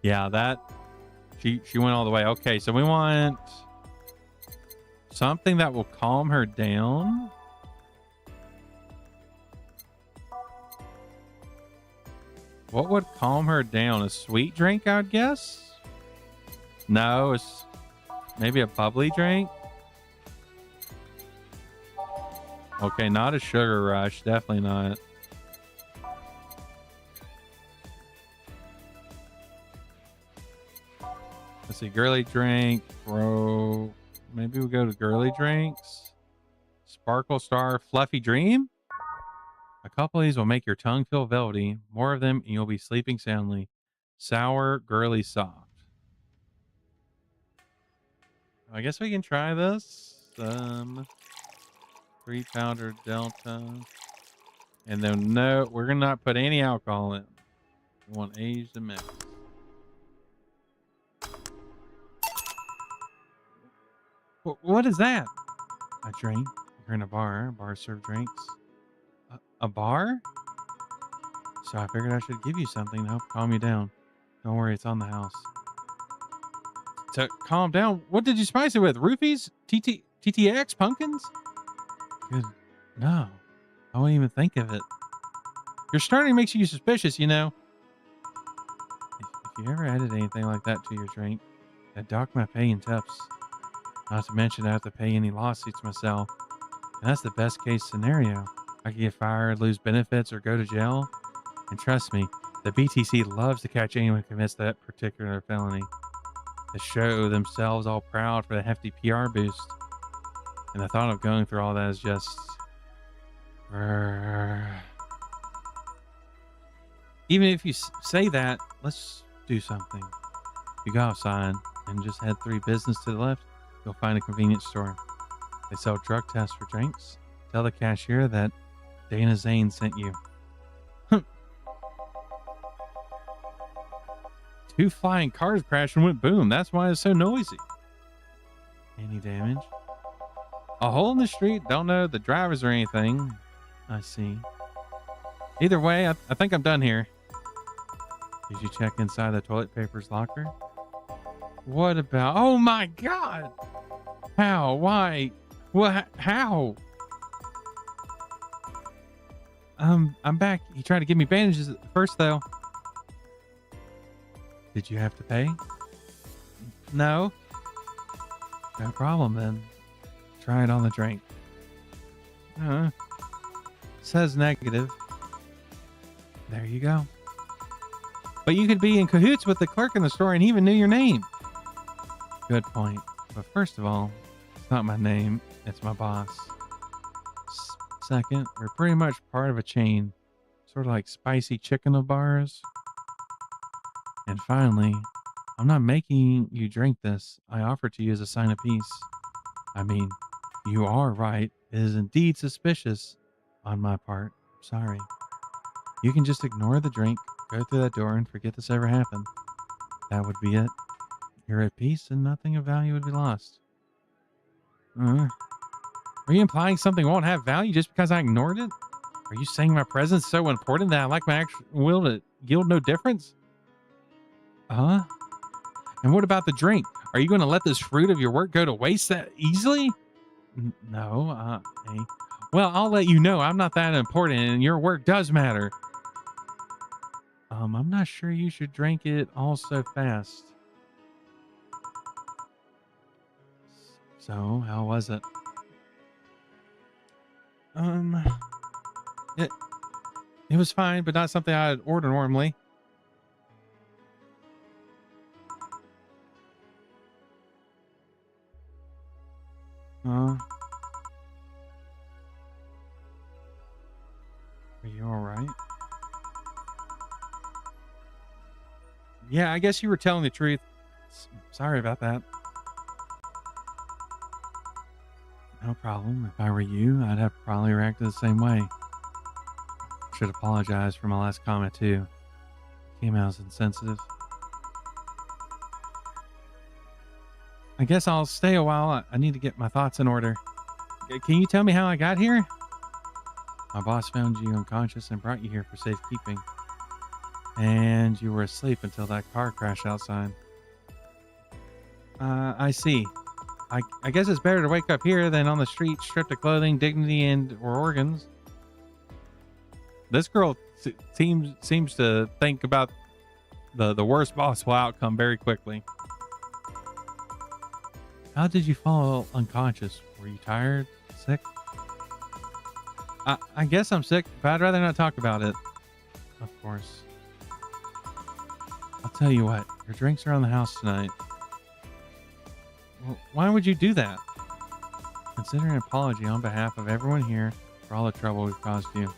Yeah, that she went all the way. Okay, so we want something that will calm her down. What would calm her down? A sweet drink, I'd guess? No, it's maybe a bubbly drink. Okay, not a sugar rush. Definitely not. Let's see. Girly drink. Bro. Maybe we'll go to girly drinks. Sparkle Star Fluffy Dream. A couple of these will make your tongue feel velvety. More of them and you'll be sleeping soundly. Sour, girly, soft. I guess we can try this. 3 powder Delta. And then no, we're going to not put any alcohol in. We want aged and mixed. What is that? A drink. We're in a bar. Bars serve drinks. A bar? So I figured I should give you something to help calm you down. Don't worry, it's on the house. To calm down? What did you spice it with? Roofies? TTX? Pumpkins? Good. No. I wouldn't even think of it. Your starting makes you suspicious, you know. If you ever added anything like that to your drink, I'd dock my pay in tips. Not to mention I have to pay any lawsuits myself. And that's the best case scenario. I could get fired, lose benefits, or go to jail. And trust me, the BTC loves to catch anyone who commits that particular felony. They show themselves all proud for the hefty PR boost. And the thought of going through all that is just... Even if you say that, let's do something. You go outside and just head 3 business to the left, you'll find a convenience store. They sell drug tests for drinks. Tell the cashier that Dana Zane sent you. 2 flying cars crashed and went boom. That's why it's so noisy. Any damage? A hole in the street. Don't know the drivers or anything. I see. Either way, I think I'm done here. Did you check inside the toilet paper's locker? What about... Oh my God! How? Why? What? How? I'm back. He tried to give me bandages at first, though. Did you have to pay? No. No problem, then. Try it on the drink. Says negative. There you go. But you could be in cahoots with the clerk in the store and he even knew your name. Good point. But first of all, it's not my name. It's my boss. Second, we're pretty much part of a chain. Sort of like spicy chicken of bars. And finally, I'm not making you drink this. I offer to you as a sign of peace. I mean, you are right. It is indeed suspicious on my part. Sorry. You can just ignore the drink, go through that door, and forget this ever happened. That would be it. You're at peace and nothing of value would be lost. Are you implying something won't have value just because I ignored it? Are you saying my presence is so important that I lack my actual will to yield no difference? And what about the drink? Are you going to let this fruit of your work go to waste that easily? No. Hey. Well, I'll let you know I'm not that important and your work does matter. I'm not sure you should drink it all so fast. So, how was it? It was fine, but not something I'd order normally. Are you all right? Yeah, I guess you were telling the truth. Sorry about that. No problem. If I were you, I'd have probably reacted the same way. Should apologize for my last comment too. Came out as insensitive. I guess I'll stay a while. I need to get my thoughts in order. Can you tell me how I got here? My boss found you unconscious and brought you here for safekeeping. And you were asleep until that car crash outside. I see. I guess it's better to wake up here than on the street, stripped of clothing, dignity, and or organs. This girl seems to think about the worst possible outcome very quickly. How did you fall unconscious? Were you tired? Sick? I guess I'm sick, but I'd rather not talk about it. Of course. I'll tell you what, your drinks are on the house tonight. Well, why would you do that? Consider an apology on behalf of everyone here for all the trouble we've caused you.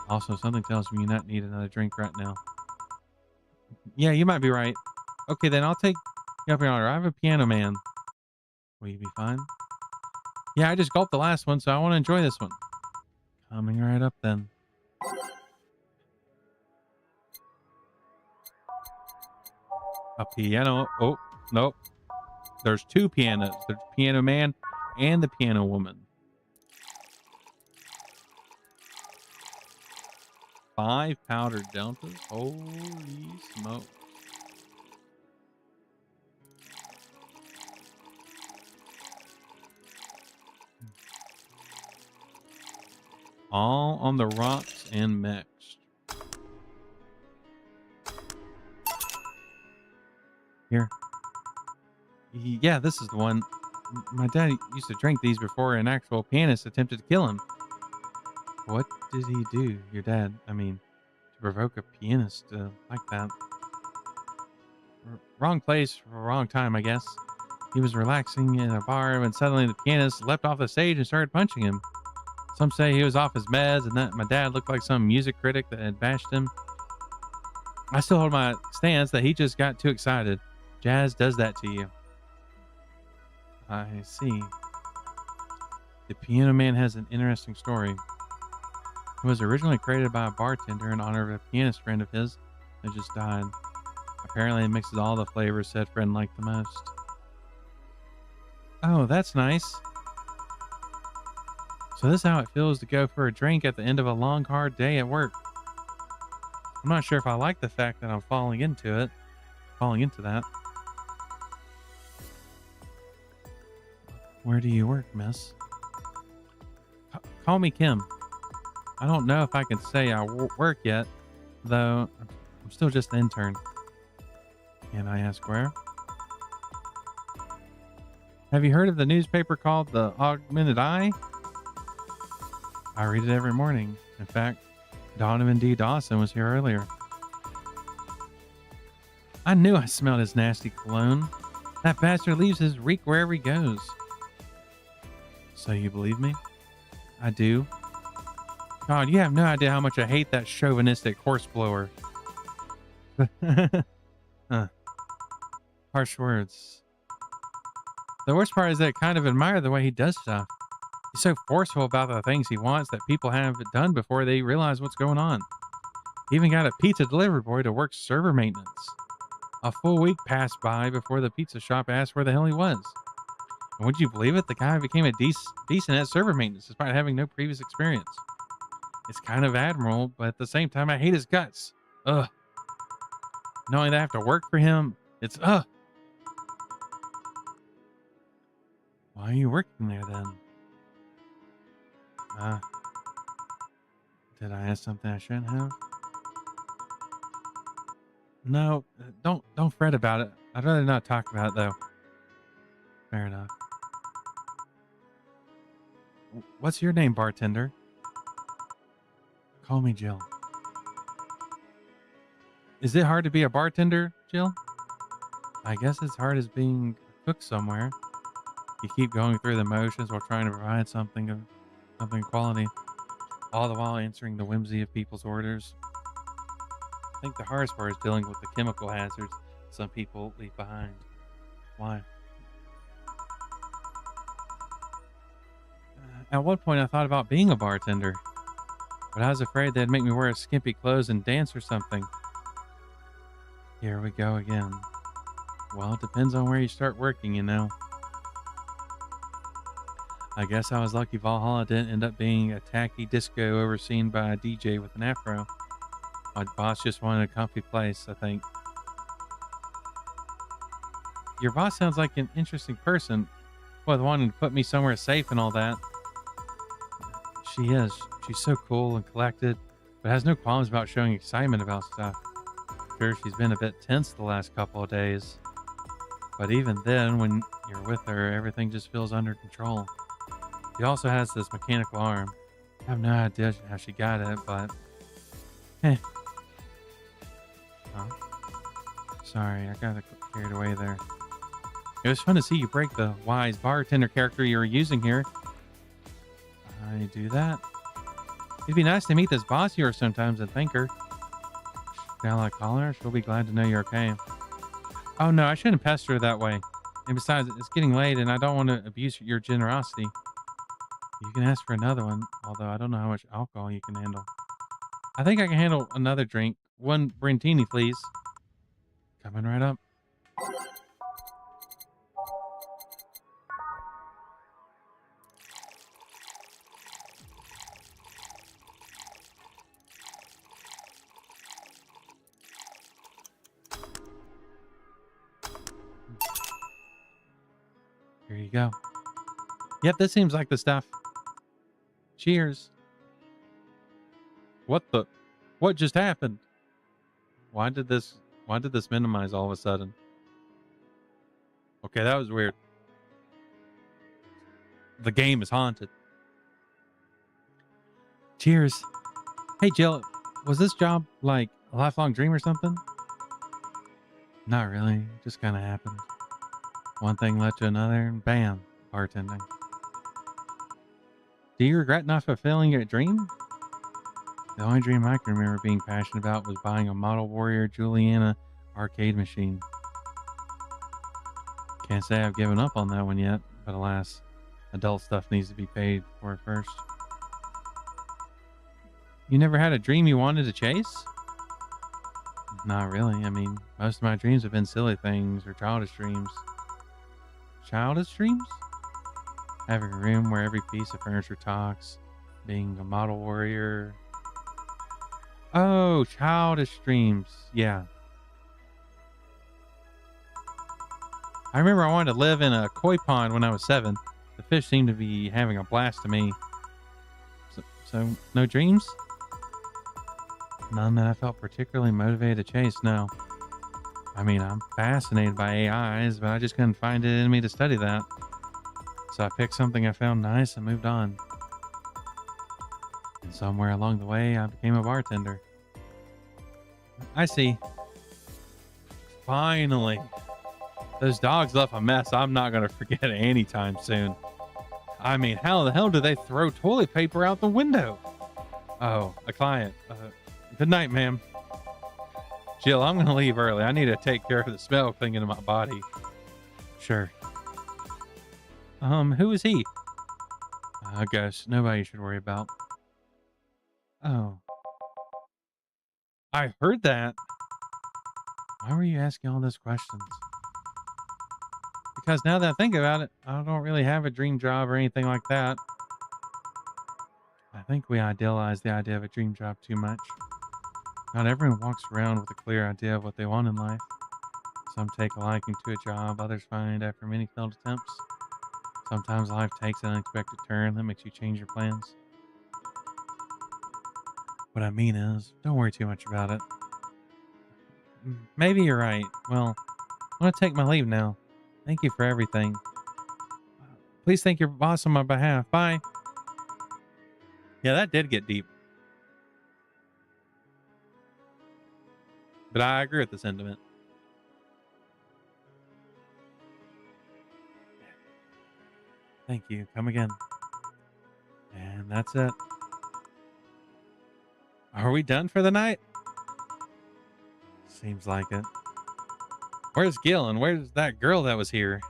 Also, something tells me you not need another drink right now. Yeah, you might be right. Okay, then I'll take you up your honor. I have a piano man. Will you be fine? Yeah, I just gulped the last one, so I want to enjoy this one. Coming right up then. A piano. Oh, nope. There's two pianos. There's the piano man and the piano woman. 5 powdered deltas. Holy smoke. All on the rocks and mixed. Here. Yeah, this is the one. My dad used to drink these before an actual pianist attempted to kill him. What did he do, your dad? I mean, to provoke a pianist like that. Wrong place, wrong time, I guess. He was relaxing in a bar when suddenly the pianist leapt off the stage and started punching him. Some say he was off his meds and that my dad looked like some music critic that had bashed him. I still hold my stance that he just got too excited. Jazz does that to you. I see. The Piano Man has an interesting story. It was originally created by a bartender in honor of a pianist friend of his that just died. Apparently it mixes all the flavors said friend liked the most. Oh, that's nice. So this is how it feels to go for a drink at the end of a long, hard day at work. I'm not sure if I like the fact that I'm falling into that. Where do you work, miss? Call me Kim. I don't know if I can say I work yet, though I'm still just an intern. Can I ask where? Have you heard of the newspaper called The Augmented Eye? I read it every morning. In fact, Donovan D. Dawson was here earlier. I knew I smelled his nasty cologne. That bastard leaves his reek wherever he goes. So you believe me? I do. God, you have no idea how much I hate that chauvinistic horseblower. Harsh words. The worst part is that I kind of admire the way he does stuff. He's so forceful about the things he wants that people have it done before they realize what's going on. He even got a pizza delivery boy to work server maintenance. A full week passed by before the pizza shop asked where the hell he was. And would you believe it? The guy became a decent at server maintenance despite having no previous experience. It's kind of admirable, but at the same time, I hate his guts. Ugh. Knowing that I have to work for him, it's ugh. Why are you working there then? Did I ask something I shouldn't have? No, don't fret about it. I'd rather not talk about it though. Fair enough. What's your name, bartender? Call me Jill. Is it hard to be a bartender, Jill? I guess it's hard as being a cook somewhere. You keep going through the motions while trying to provide something quality. all the while answering the whimsy of people's orders. I think the hardest part is dealing with the chemical hazards some people leave behind. Why? At one point, I thought about being a bartender, but I was afraid they'd make me wear skimpy clothes and dance or something. Here we go again. Well, it depends on where you start working, you know. I guess I was lucky Valhalla didn't end up being a tacky disco overseen by a DJ with an afro. My boss just wanted a comfy place, I think. Your boss sounds like an interesting person, with wanting to put me somewhere safe and all that. She is. She's so cool and collected, but has no qualms about showing excitement about stuff. Sure, she's been a bit tense the last couple of days. But even then, when you're with her, everything just feels under control. She also has this mechanical arm. I have no idea how she got it, but... Eh. Oh. Sorry, I got carried away there. It was fun to see you break the wise bartender character you were using here. I do that? It'd be nice to meet this boss here sometimes and thank her. Shall I call her? She'll be glad to know you're okay. Oh no, I shouldn't pester her that way. And besides, it's getting late and I don't want to abuse your generosity. You can ask for another one, although I don't know how much alcohol you can handle. I think I can handle another drink. One Brintini, please. Coming right up. Here you go. Yep, this seems like the stuff. Cheers. What just happened? Why did this minimize all of a sudden? Okay, that was weird. The game is haunted. Cheers. Hey Jill, was this job like a lifelong dream or something? Not really, just kind of happened. One thing led to another and bam, bartending. Do you regret not fulfilling your dream? The only dream I can remember being passionate about was buying a Model Warrior Juliana arcade machine. Can't say I've given up on that one yet, but alas, adult stuff needs to be paid for first. You never had a dream you wanted to chase? Not really. I mean, most of my dreams have been silly things or childish dreams. Childish dreams? Having a room where every piece of furniture talks, being a model warrior. Oh, childish dreams. Yeah. I remember I wanted to live in a koi pond when I was 7. The fish seemed to be having a blast to me. So no dreams? None that I felt particularly motivated to chase, no. I mean, I'm fascinated by AIs, but I just couldn't find it in me to study that. So I picked something I found nice and moved on. And somewhere along the way, I became a bartender. I see. Finally. Those dogs left a mess I'm not going to forget anytime soon. I mean, how the hell do they throw toilet paper out the window? Oh, a client. Good night, ma'am. Jill, I'm going to leave early. I need to take care of the smell clinging to my body. Sure. Who is he? I guess nobody you should worry about. Oh. I heard that. Why were you asking all those questions? Because now that I think about it, I don't really have a dream job or anything like that. I think we idealize the idea of a dream job too much. Not everyone walks around with a clear idea of what they want in life. Some take a liking to a job, others find after many failed attempts. Sometimes life takes an unexpected turn that makes you change your plans. What I mean is, don't worry too much about it. Maybe you're right. Well, I'm going to take my leave now. Thank you for everything. Please thank your boss on my behalf. Bye. Yeah, that did get deep. But I agree with the sentiment. Thank you. Come again. And that's it. Are we done for the night? Seems like it. Where's Gil and where's that girl that was here?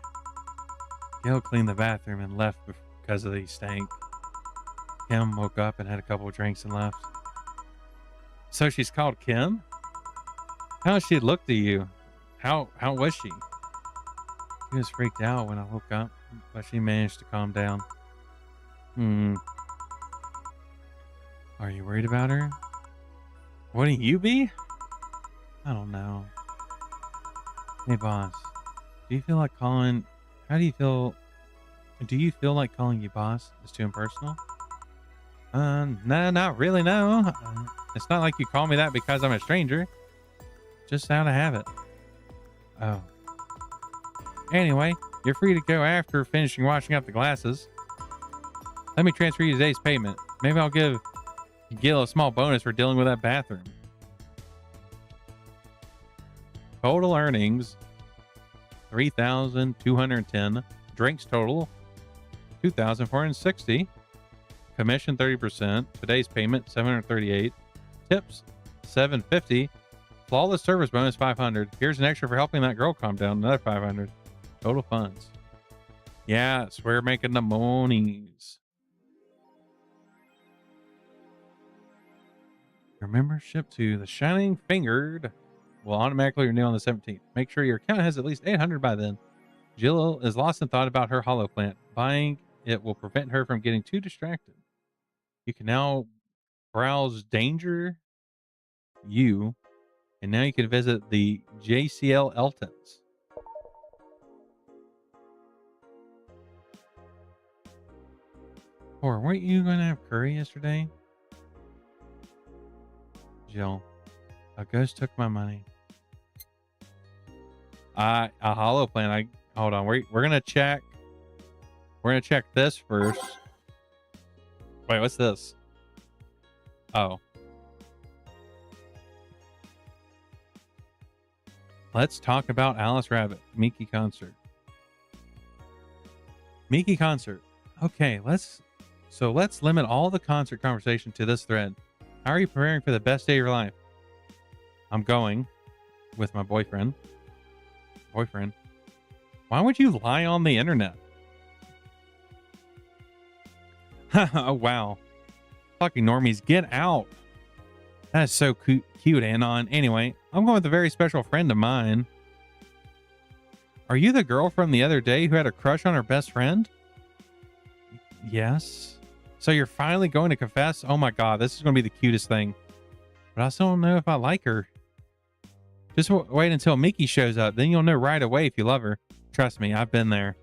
Gil cleaned the bathroom and left because of the stank. Kim woke up and had a couple of drinks and left. So she's called Kim? How she looked to you? How was she? She was freaked out when I woke up, but she managed to calm down. Are you worried about her? Wouldn't you be? I don't know. Hey boss, do you feel like calling... How do you feel... Do you feel like calling you boss is too impersonal? No, not really, no. It's not like you call me that because I'm a stranger. Just out of habit. Oh. Anyway, you're free to go after finishing washing up the glasses. Let me transfer you today's payment. Maybe I'll give Gil a small bonus for dealing with that bathroom. Total earnings, 3,210. Drinks total, 2,460. Commission 30%. Today's payment 738. Tips 750. Flawless service bonus 500. Here's an extra for helping that girl calm down, another 500. Total funds. Yes, we're making the monies. Your membership to the Shining Fingered will automatically renew on the 17th. Make sure your account has at least 800 by then. Jill is lost in thought about her hollow plant. Buying it will prevent her from getting too distracted. You can now browse Danger U, and now you can visit the JCL Eltons. Or weren't you going to have curry yesterday? Jill, a ghost took my money. A hollow plant. Hold on. We're gonna check. We're gonna check this first. Wait, what's this? Oh. Let's talk about Alice Rabbit. Miki concert. Miki concert. Okay, let's limit all the concert conversation to this thread. How are you preparing for the best day of your life? I'm going with my boyfriend. Why would you lie on the internet? Oh, wow. Fucking normies, get out. That is so cute, Anon. Anyway, I'm going with a very special friend of mine. Are you the girl from the other day who had a crush on her best friend? Yes. So you're finally going to confess? Oh my God, this is going to be the cutest thing. But I still don't know if I like her. Just wait until Miki shows up. Then you'll know right away if you love her. Trust me, I've been there.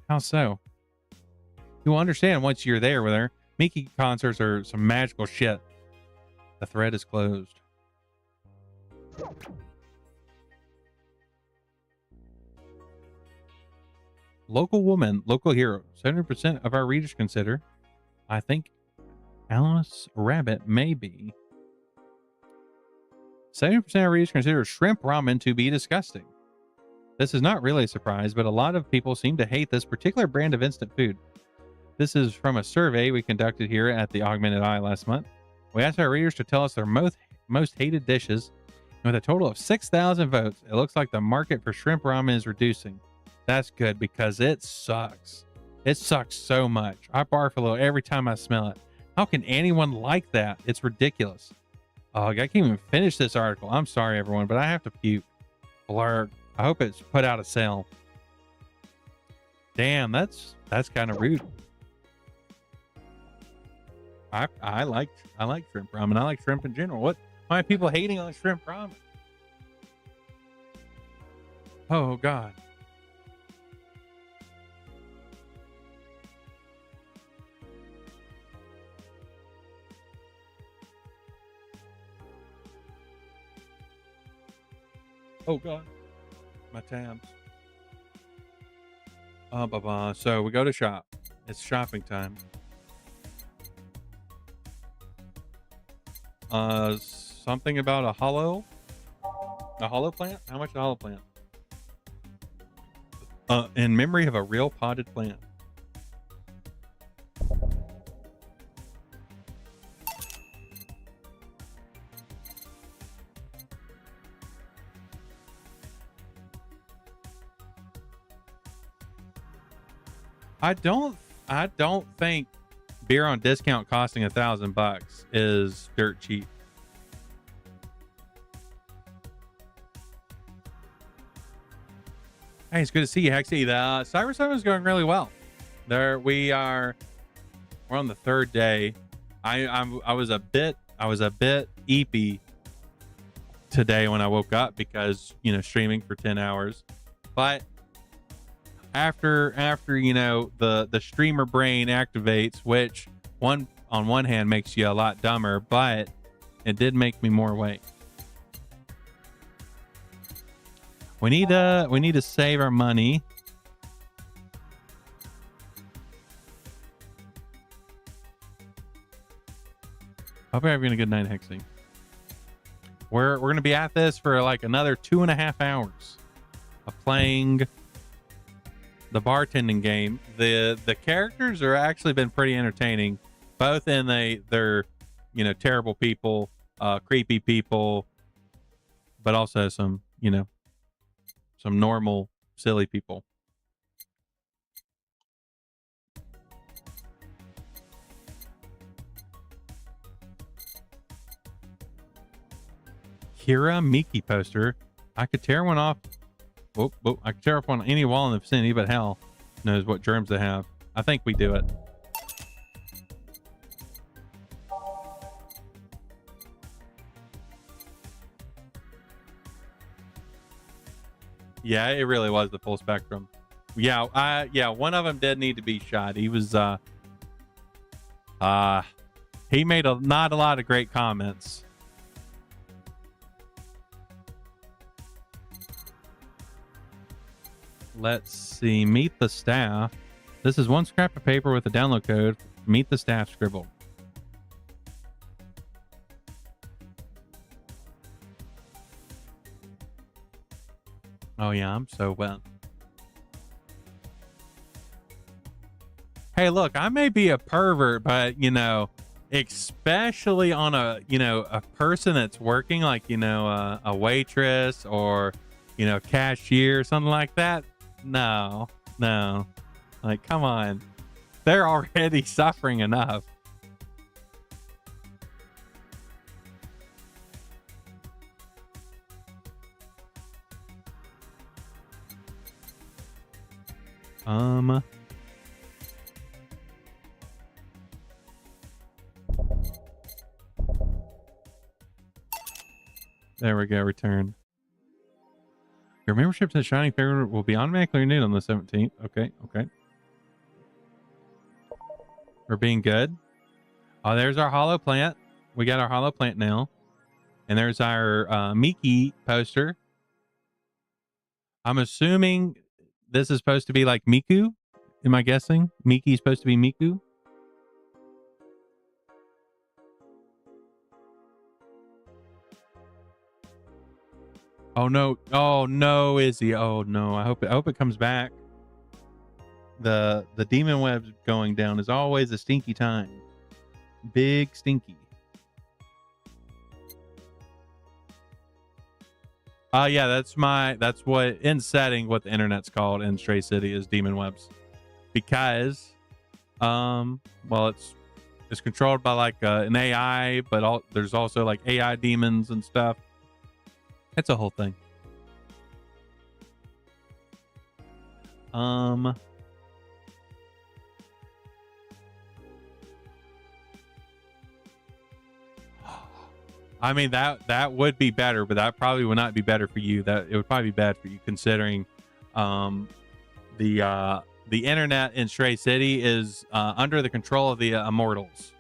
How so? You'll understand once you're there with her. Miki concerts are some magical shit. The thread is closed. Local woman, local hero. 70% of our readers consider, I think Alice Rabbit may be. 70% of readers consider shrimp ramen to be disgusting. This is not really a surprise, but a lot of people seem to hate this particular brand of instant food. This is from a survey we conducted here at the Augmented Eye last month. We asked our readers to tell us their most hated dishes. And with a total of 6,000 votes, it looks like the market for shrimp ramen is reducing. That's good because it sucks. It sucks so much. I barf a little every time I smell it. How can anyone like that? It's ridiculous. Oh, I can't even finish this article. I'm sorry, everyone, but I have to puke. Blur. I hope it's put out of sale. Damn, that's kind of rude. I like shrimp ramen. I like shrimp in general. Why are people hating on shrimp ramen? Oh God. Oh God. My tabs. So we go to shop. It's shopping time. Something about a hollow plant. How much a hollow plant? In memory of a real potted plant. I don't think beer on discount costing $1,000 is dirt cheap. Hey, it's good to see you, Hexy. The Cybersummer is going really well. We're on the third day. I was a bit eepy today when I woke up because, you know, streaming for 10 hours. But after you know, the streamer brain activates, which on one hand makes you a lot dumber, but it did make me more awake. We need to save our money. Hope you're having a good night, Hexy. We're gonna be at this for like another 2.5 hours of playing the bartending game. The characters are actually been pretty entertaining, both in they're you know, terrible people, creepy people, but also some, you know, some normal silly people. Kira Miki poster. I could tear one off. Whoop, whoop. I could tear off on any wall in the vicinity, but hell knows what germs they have. I think we do it. Yeah, it really was the full spectrum. Yeah, one of them did need to be shot. He was he made not a lot of great comments. Let's see. Meet the staff. This is one scrap of paper with a download code. Meet the staff scribbled. Oh yeah, I'm so wet. Hey, look, I may be a pervert, but you know, especially on a, you know, a person that's working, like, you know, a waitress or, you know, cashier, something like that. No, like, come on, they're already suffering enough. There we go. Return. Your membership to Shining Favorite will be automatically renewed on the 17th. Okay. We're being good. Oh, there's our hollow plant. We got our hollow plant now. And there's our Miki poster. I'm assuming this is supposed to be like Miku. Am I guessing? Miki's supposed to be Miku? Oh no, Izzy. Oh no. I hope it comes back. The demon web's going down is always a stinky time. Big stinky. Yeah, that's what in setting what the internet's called in Stray City is demon webs. Because well, it's controlled by like an AI, but there's also like AI demons and stuff. It's a whole thing. I mean, that would be better, but that probably would not be better for you. That it would probably be bad for you, considering the internet in Stray City is under the control of the immortals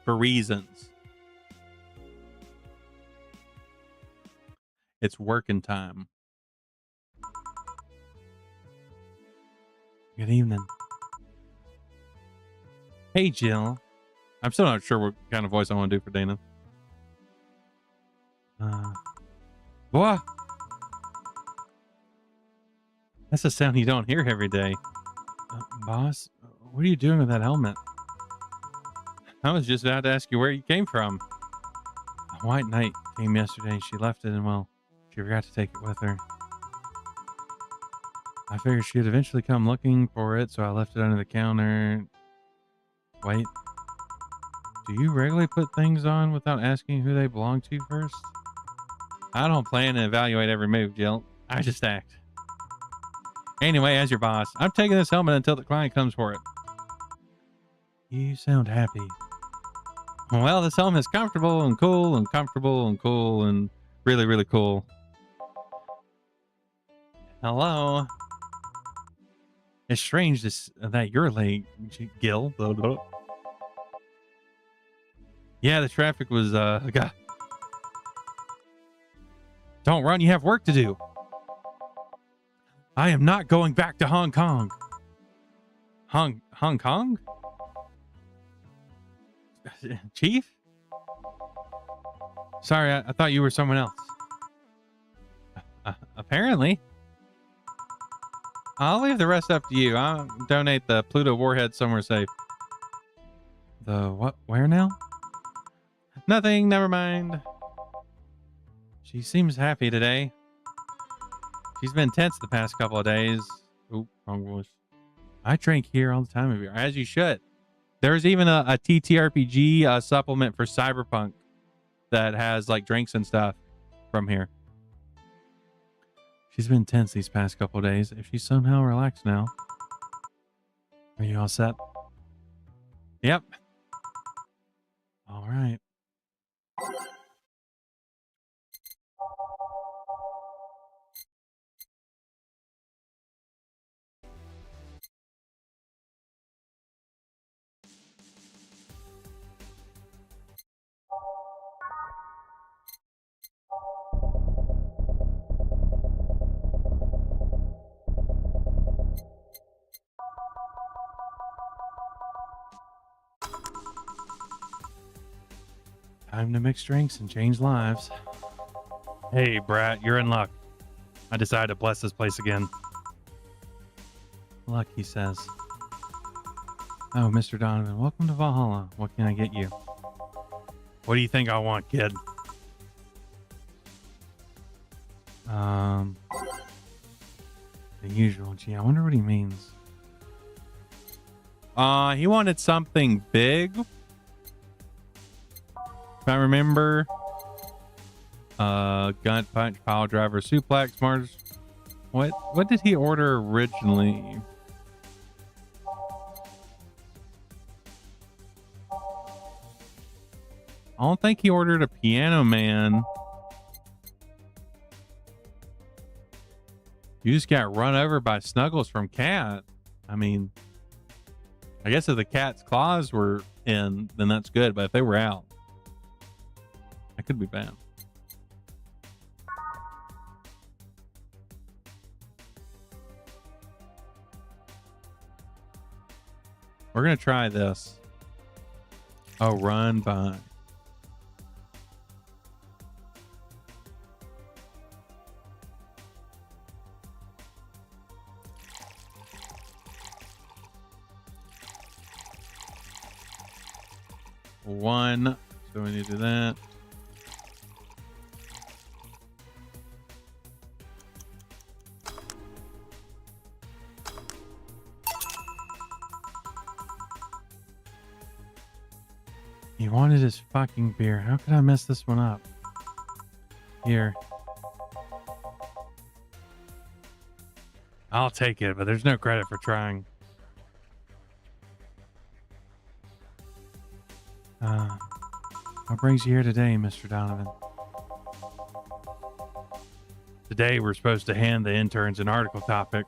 for reasons. It's working time. Good evening. Hey, Jill. I'm still not sure what kind of voice I want to do for Dana. What? That's a sound you don't hear every day. Boss, what are you doing with that helmet? I was just about to ask you where you came from. A white knight came yesterday. She left it, and well, she forgot to take it with her. I figured she'd eventually come looking for it, so I left it under the counter. Wait. Do you regularly put things on without asking who they belong to first? I don't plan to evaluate every move, Jill. I just act. Anyway, as your boss, I'm taking this helmet until the client comes for it. You sound happy. Well, this helmet's comfortable and cool and comfortable and cool and really, really cool. Hello. It's strange that you're late, Gil. Yeah, the traffic was, God. Don't run, you have work to do. I am not going back to Hong Kong. Hong Kong? Chief? Sorry, I thought you were someone else. Apparently. I'll leave the rest up to you. I'll donate the Pluto warhead somewhere safe. The what? Where now? Nothing, never mind. She seems happy today. She's been tense the past couple of days. Oop, wrong voice. I drink here all the time, as you should. There's even a TTRPG supplement for Cyberpunk that has like drinks and stuff from here. She's been tense these past couple of days. If she's somehow relaxed now. Are you all set? Yep. All right. Time to mix drinks and change lives. Hey, Brat, you're in luck. I decided to bless this place again. Luck, he says. Oh, Mr. Donovan, welcome to Valhalla. What can I get you? What do you think I want, kid? The usual. Gee, I wonder what he means. He wanted something big. If I remember. Gun punch, pile driver, suplex, Mars. What did he order originally? I don't think he ordered a Piano Man. You just got run over by Snuggles from Cat. I mean, I guess if the cat's claws were in, then that's good. But if they were out, that could be bad. We're going to try this. Oh, run by. One. So we need to do that. He wanted his fucking beer. How could I mess this one up? Here. I'll take it, but there's no credit for trying. What brings you here today, Mr. Donovan? Today, we're supposed to hand the interns an article topic.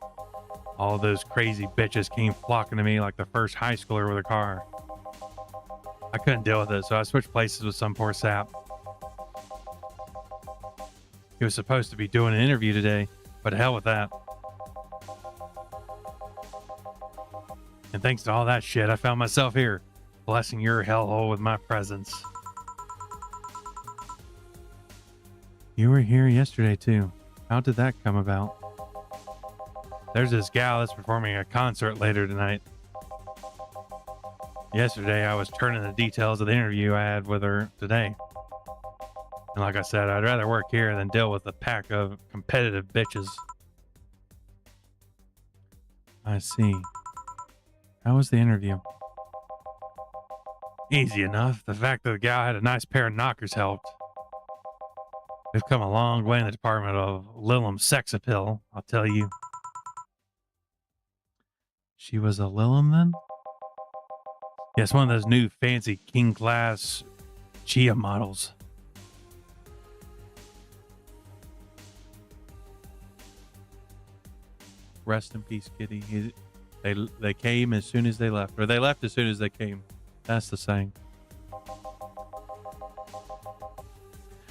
All those crazy bitches came flocking to me like the first high schooler with a car. I couldn't deal with it, so I switched places with some poor sap. He was supposed to be doing an interview today, but to hell with that. And thanks to all that shit, I found myself here, blessing your hellhole with my presence. You were here yesterday, too. How did that come about? There's this gal that's performing a concert later tonight. Yesterday, I was turning the details of the interview I had with her today. And like I said, I'd rather work here than deal with a pack of competitive bitches. I see. How was the interview? Easy enough. The fact that the gal had a nice pair of knockers helped. We've come a long way in the department of Lilum sex appeal, I'll tell you. She was a Lilum then? Yes, one of those new fancy king class Chia models. Rest in peace, Kitty. They came as soon as they left, or they left as soon as they came. That's the saying.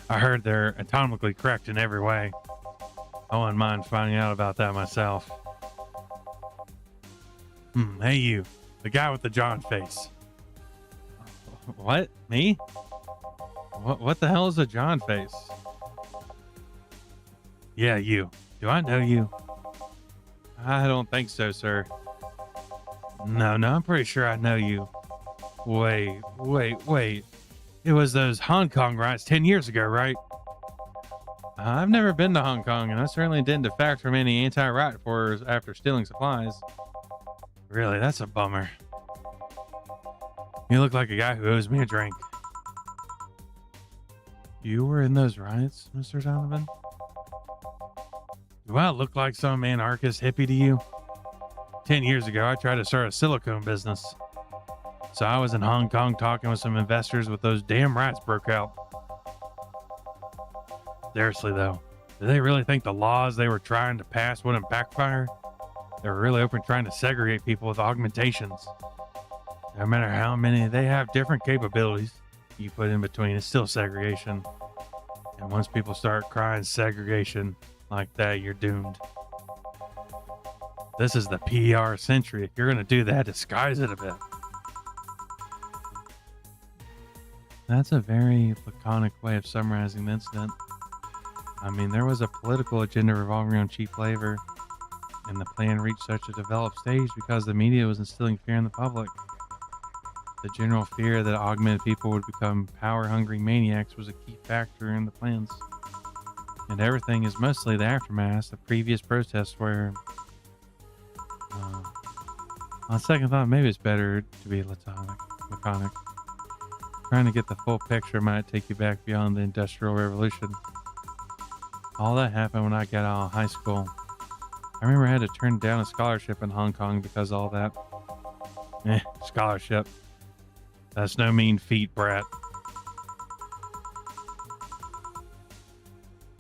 I heard they're atomically correct in every way. I wouldn't mind finding out about that myself. Hey you, the guy with the John face. What? Me? What the hell is a John face? Yeah, you. Do I know you? I don't think so, sir. No, I'm pretty sure I know you. Wait. It was those Hong Kong riots 10 years ago, right? I've never been to Hong Kong, and I certainly didn't defect from any anti-riot force after stealing supplies. Really, that's a bummer. You look like a guy who owes me a drink. You were in those riots, Mr. Donovan? Do I look like some anarchist hippie to you? 10 years ago, I tried to start a silicone business. So I was in Hong Kong talking with some investors with those damn riots broke out. Seriously though, do they really think the laws they were trying to pass wouldn't backfire? They were really open trying to segregate people with augmentations. No matter how many they have different capabilities you put in between, it's still segregation. And once people start crying segregation like that, you're doomed. This is the PR century. If you're going to do that, disguise it a bit. That's a very laconic way of summarizing the incident. I mean, there was a political agenda revolving around cheap labor, and the plan reached such a developed stage because the media was instilling fear in the public. The general fear that augmented people would become power-hungry maniacs was a key factor in the plans. And everything is mostly the aftermath of previous protests where, on second thought, maybe it's better to be laconic. Trying to get the full picture might take you back beyond the Industrial Revolution. All that happened when I got out of high school. I remember I had to turn down a scholarship in Hong Kong because of all that. Scholarship. That's no mean feat, brat.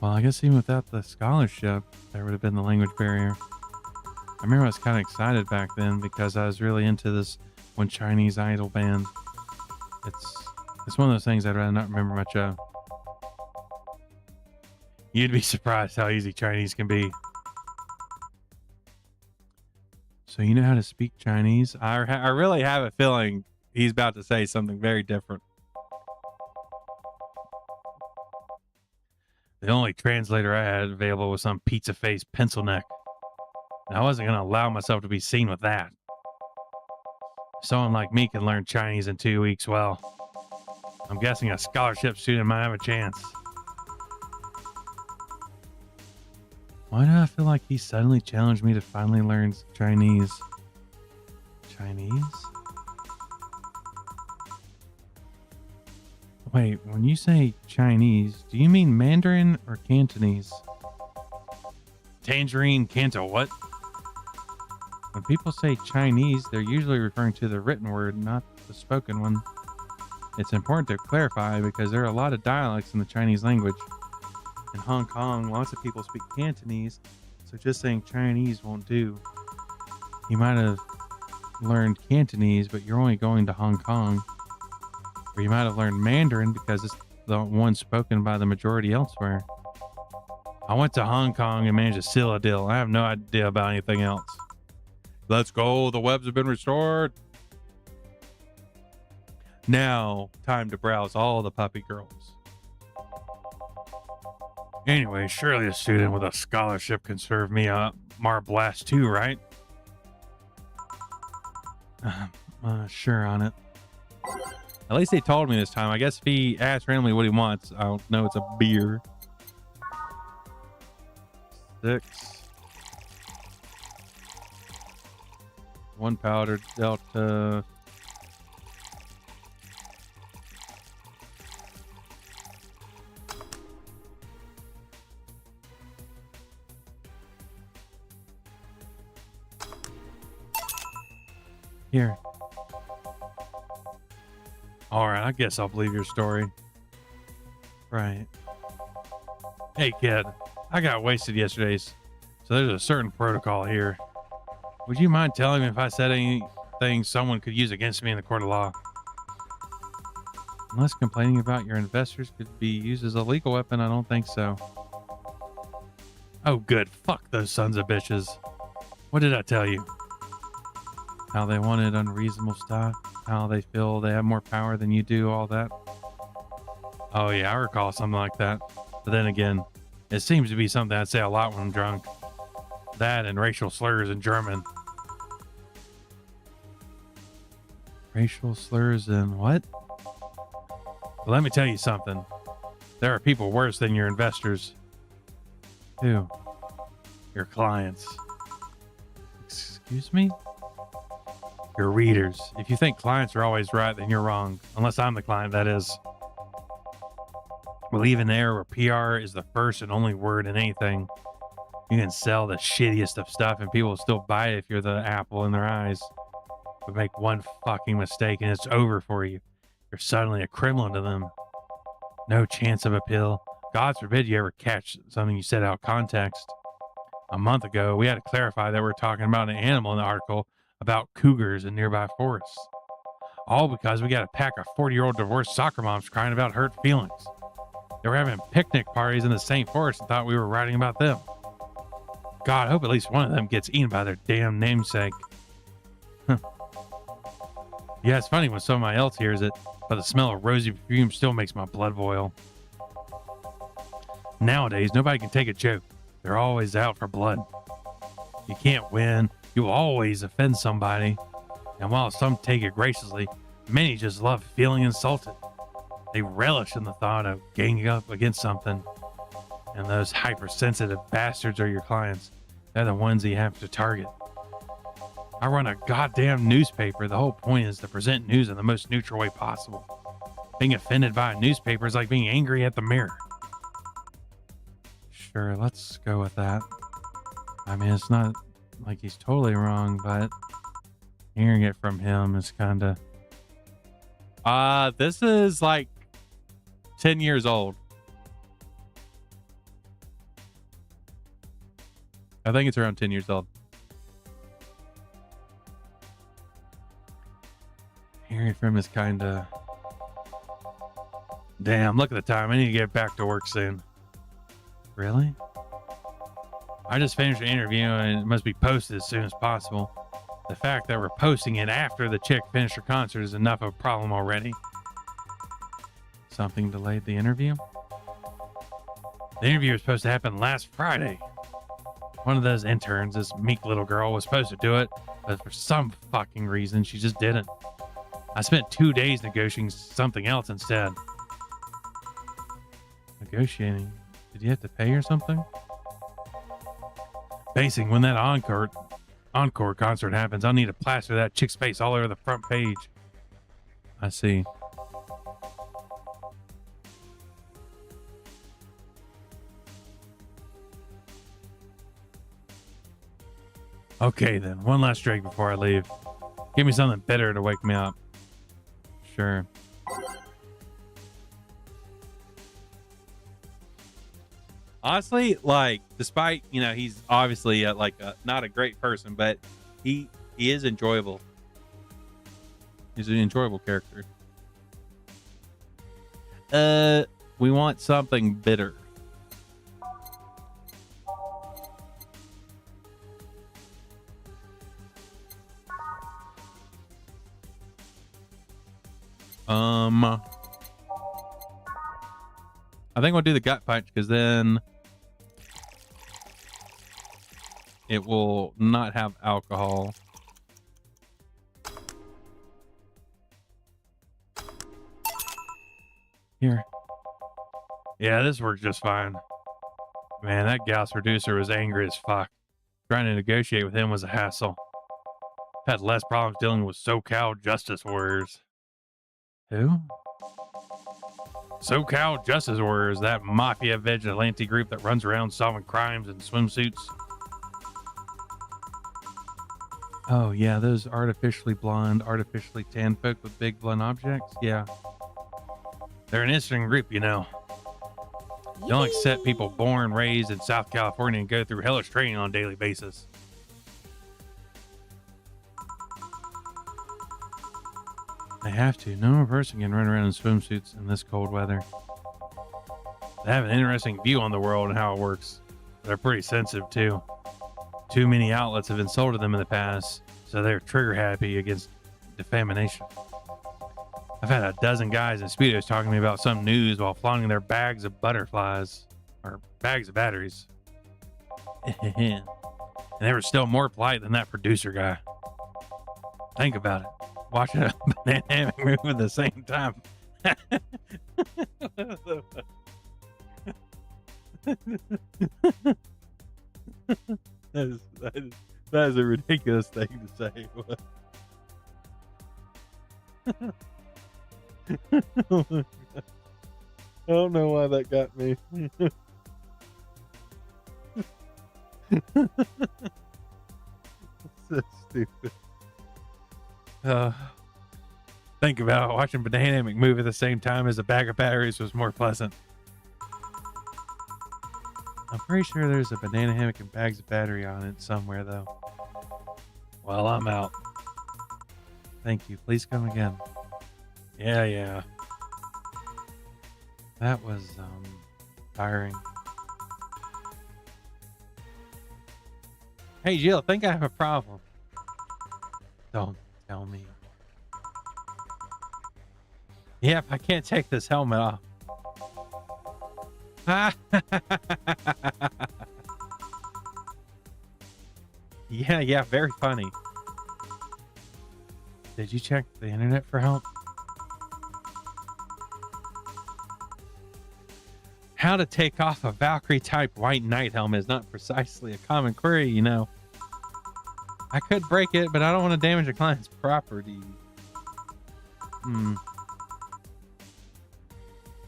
Well, I guess even without the scholarship, there would have been the language barrier. I remember I was kind of excited back then because I was really into this one Chinese idol band. It's one of those things I'd rather not remember much of. You'd be surprised how easy Chinese can be. So you know how to speak Chinese? I really have a feeling he's about to say something very different. The only translator I had available was some pizza-faced pencil neck. And I wasn't going to allow myself to be seen with that. Someone like me can learn Chinese in 2 weeks. Well, I'm guessing a scholarship student might have a chance. Why do I feel like he suddenly challenged me to finally learn Chinese? Chinese? Wait, when you say Chinese, do you mean Mandarin or Cantonese? Tangerine Canto, what? When people say Chinese, they're usually referring to the written word, not the spoken one. It's important to clarify because there are a lot of dialects in the Chinese language. In Hong Kong, lots of people speak Cantonese, so just saying Chinese won't do. You might have learned Cantonese, but you're only going to Hong Kong. Or you might have learned Mandarin because it's the one spoken by the majority elsewhere. I went to Hong Kong and managed to seal a deal. I have no idea about anything else. Let's go. The webs have been restored. Now, time to browse all the puppy girls. Anyway, surely a student with a scholarship can serve me a Mar Blast too, right? Sure on it. At least they told me this time. I guess if he asks randomly what he wants, I'll know it's a beer. 6. 1 powder delta. Here. All right, I guess I'll believe your story. Right. Hey, kid, I got wasted yesterday, so there's a certain protocol here. Would you mind telling me if I said anything someone could use against me in the court of law? Unless complaining about your investors could be used as a legal weapon, I don't think so. Oh, good. Fuck those sons of bitches. What did I tell you? How they wanted unreasonable stuff, how they feel they have more power than you do, all that. Oh yeah, I recall something like that. But then again, it seems to be something I'd say a lot when I'm drunk. That and racial slurs in German. Racial slurs and what? Well, let me tell you something. There are people worse than your investors. Who? Your clients. Excuse me? Your readers. If you think clients are always right, then you're wrong. Unless I'm the client, that is. Well, even there where PR is the first and only word in anything, you can sell the shittiest of stuff and people will still buy it if you're the apple in their eyes. But make one fucking mistake and it's over for you. You're suddenly a criminal to them. No chance of appeal. God forbid you ever catch something you said out of context. A month ago, we had to clarify that we're talking about an animal in the article about cougars in nearby forests. All because we got a pack of 40-year-old divorced soccer moms crying about hurt feelings. They were having picnic parties in the same forest and thought we were writing about them. God, I hope at least one of them gets eaten by their damn namesake. Huh. Yeah, it's funny when somebody else hears it, but the smell of rosy perfume still makes my blood boil. Nowadays, nobody can take a joke. They're always out for blood. You can't win. You will always offend somebody. And while some take it graciously, many just love feeling insulted. They relish in the thought of ganging up against something. And those hypersensitive bastards are your clients. They're the ones you have to target. I run a goddamn newspaper. The whole point is to present news in the most neutral way possible. Being offended by a newspaper is like being angry at the mirror. Sure, let's go with that. I mean, it's not like he's totally wrong, but hearing it from him is kind of... this is like 10 years old. I think it's around 10 years old. Hearing it from him is kind of... Damn, look at the time. I need to get back to work soon. Really? I just finished the interview and it must be posted as soon as possible. The fact that we're posting it after the chick finished her concert is enough of a problem already. Something delayed the interview? The interview was supposed to happen last Friday. One of those interns, this meek little girl, was supposed to do it, but for some fucking reason, she just didn't. I spent 2 days negotiating something else instead. Negotiating? Did you have to pay or something? Basing, when that encore concert happens, I'll need to plaster that chick's face all over the front page. I see. Okay then, one last drink before I leave. Give me something bitter to wake me up. Sure. Honestly, like, despite, you know, he's obviously not a great person, but he is enjoyable. He's an enjoyable character. We want something bitter. I think we'll do the gut punch because then it will not have alcohol. Here. Yeah, this works just fine. Man, that gas producer was angry as fuck. Trying to negotiate with him was a hassle. I've had less problems dealing with SoCal Justice Warriors. Who? SoCal Justice Warriors, that mafia vigilante group that runs around solving crimes in swimsuits. Oh, yeah, those artificially blonde, artificially tan folk with big blunt objects. Yeah. They're an interesting group, you know. They don't accept people born, raised in South California and go through hellish training on a daily basis. They have to. No person can run around in swimsuits in this cold weather. They have an interesting view on the world and how it works. They're pretty sensitive, too. Too many outlets have insulted them in the past, so they're trigger happy against defamation. I've had a dozen guys in Speedos talking to me about some news while flaunting their bags of butterflies or bags of batteries. And they were still more polite than that producer guy. Think about it. Watching a banana hammock move at the same time. That is a ridiculous thing to say. I don't know why that got me. So stupid. Think about it. Watching banana hammock move at the same time as a bag of batteries was more pleasant. I'm pretty sure there's a banana hammock and bags of battery on it somewhere, though. Well, I'm out. Thank you. Please come again. Yeah. That was, tiring. Hey, Jill, I think I have a problem. Don't tell me. Yep, I can't take this helmet off. Yeah, very funny. Did you check the internet for help? How to take off a Valkyrie type white knight helmet is not precisely a common query, you know. I could break it, but I don't want to damage a client's property.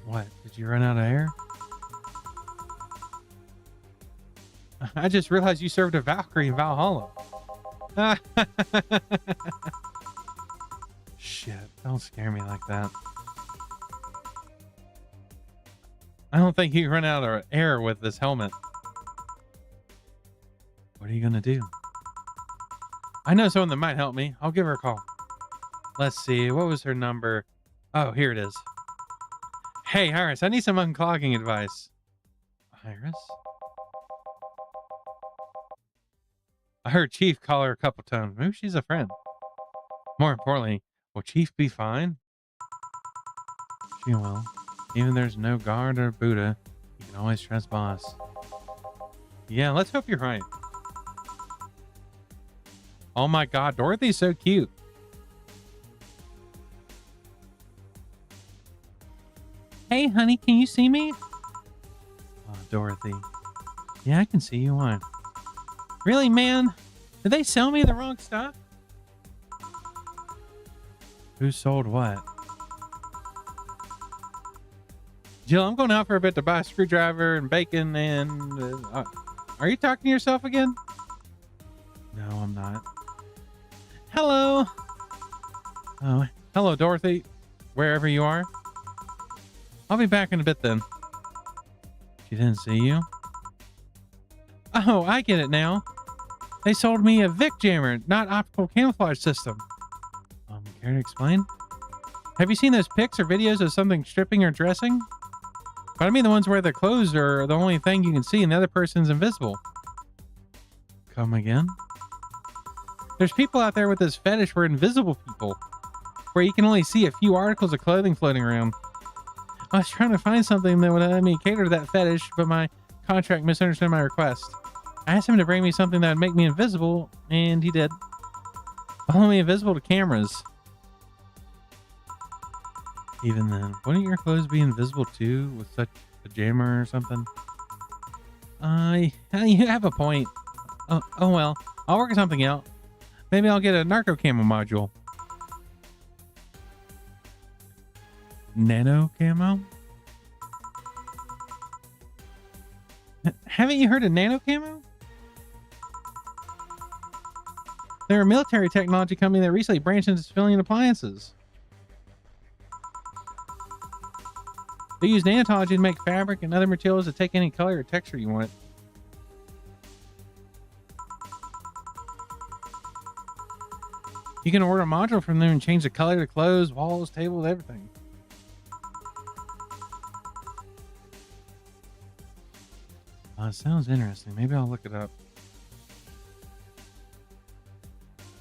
What? Did you run out of air? I just realized you served a Valkyrie in Valhalla. Shit, don't scare me like that. I don't think you run out of air with this helmet. What are you gonna do? I know someone that might help me. I'll give her a call. Let's see. What was her number? Oh, here it is. Hey, Iris, I need some unclogging advice. Iris? I heard Chief call her a couple times. Maybe she's a friend. More importantly, will Chief be fine? She will. Even there's no guard or Buddha, you can always trust boss. Yeah, let's hope you're right. Oh my god, Dorothy's so cute. Hey, honey, can you see me? Oh, Dorothy. Yeah, I can see you. Why? Really, man? Did they sell me the wrong stuff? Who sold what? Jill, I'm going out for a bit to buy a screwdriver and bacon and... are you talking to yourself again? No, I'm not. Hello. Oh, Hello, Dorothy. Wherever you are. I'll be back in a bit then. she didn't see you? Oh, I get it now. They sold me a Vic jammer, not optical camouflage system. Care to explain? Have you seen those pics or videos of something stripping or dressing? But I mean the ones where the clothes are the only thing you can see and the other person's invisible. Come again? There's people out there with this fetish for invisible people, where you can only see a few articles of clothing floating around. I was trying to find something that would let me cater to that fetish, but my contract misunderstood my request. I asked him to bring me something that would make me invisible, and he did. Only invisible to cameras. Even then, wouldn't your clothes be invisible too with such a jammer or something? You have a point. Oh well, I'll work something out. Maybe I'll get a narco camo module. Nano camo? Haven't you heard of nano camo? They're a military technology company that recently branched into civilian appliances. They use nanotechnology to make fabric and other materials to take any color or texture you want. You can order a module from them and change the color of clothes, walls, tables, everything. Sounds interesting. Maybe I'll look it up.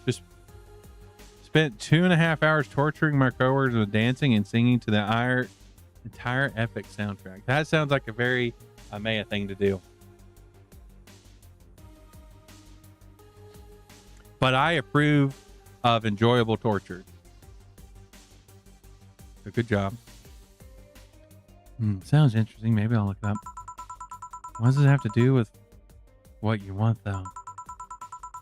Just spent 2.5 hours torturing my coworkers with dancing and singing to the entire epic soundtrack. That sounds like a very Maya thing to do. But I approve of enjoyable torture. So good job. Sounds interesting. Maybe I'll look it up. What does it have to do with what you want, though?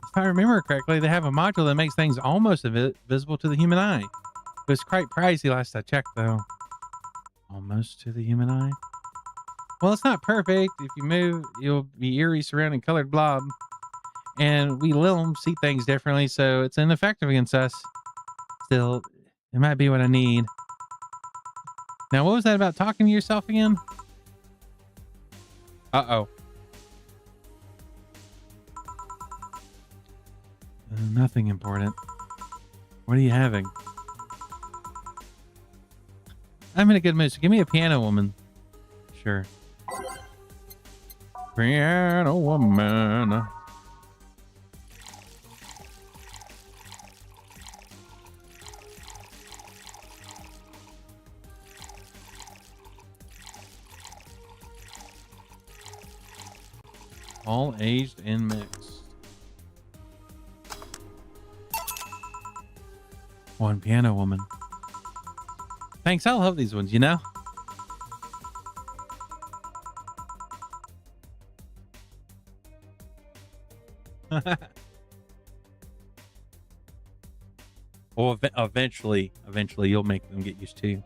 If I remember correctly, they have a module that makes things almost visible to the human eye. It was quite pricey last I checked, though. Almost to the human eye? Well, it's not perfect. If you move, you'll be eerie surrounding colored blob. And we little see things differently, so it's ineffective against us. Still, it might be what I need. Now, what was that about talking to yourself again? Uh-oh. Nothing important. What are you having? I'm in a good mood, so give me a piano woman. Sure. Piano woman. All aged and mixed. One piano woman. Thanks, I'll love these ones, you know? Well, eventually you'll make them get used to you.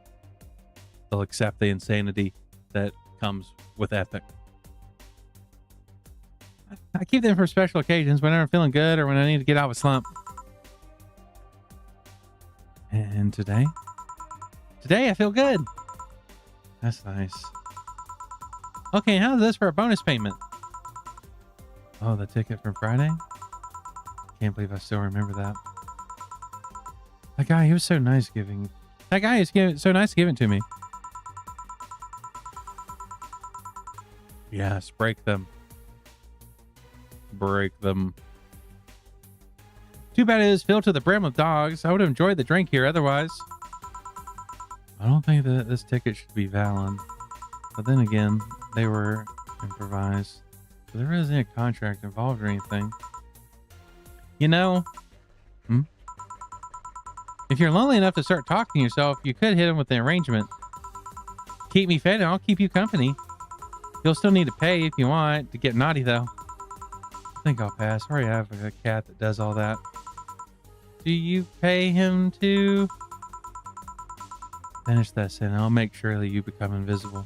They'll accept the insanity that comes with Epic. I keep them for special occasions, whenever I'm feeling good or when I need to get out of a slump. And today? Today I feel good. That's nice. Okay, how's this for a bonus payment? Oh, the ticket from Friday? Can't believe I still remember that. That guy, he was so nice giving. That guy is so nice giving to me. Yes, break them. Break them. Too bad it is filled to the brim with dogs. I would have enjoyed the drink here otherwise. I don't think that this ticket should be valid. But then again, they were improvised. So there isn't a contract involved or anything. You know, if you're lonely enough to start talking to yourself, you could hit him with the arrangement. Keep me fed and I'll keep you company. You'll still need to pay if you want to get naughty, though. I think I'll pass. I already have a cat that does all that. Do you pay him to finish this, and I'll make sure that you become invisible.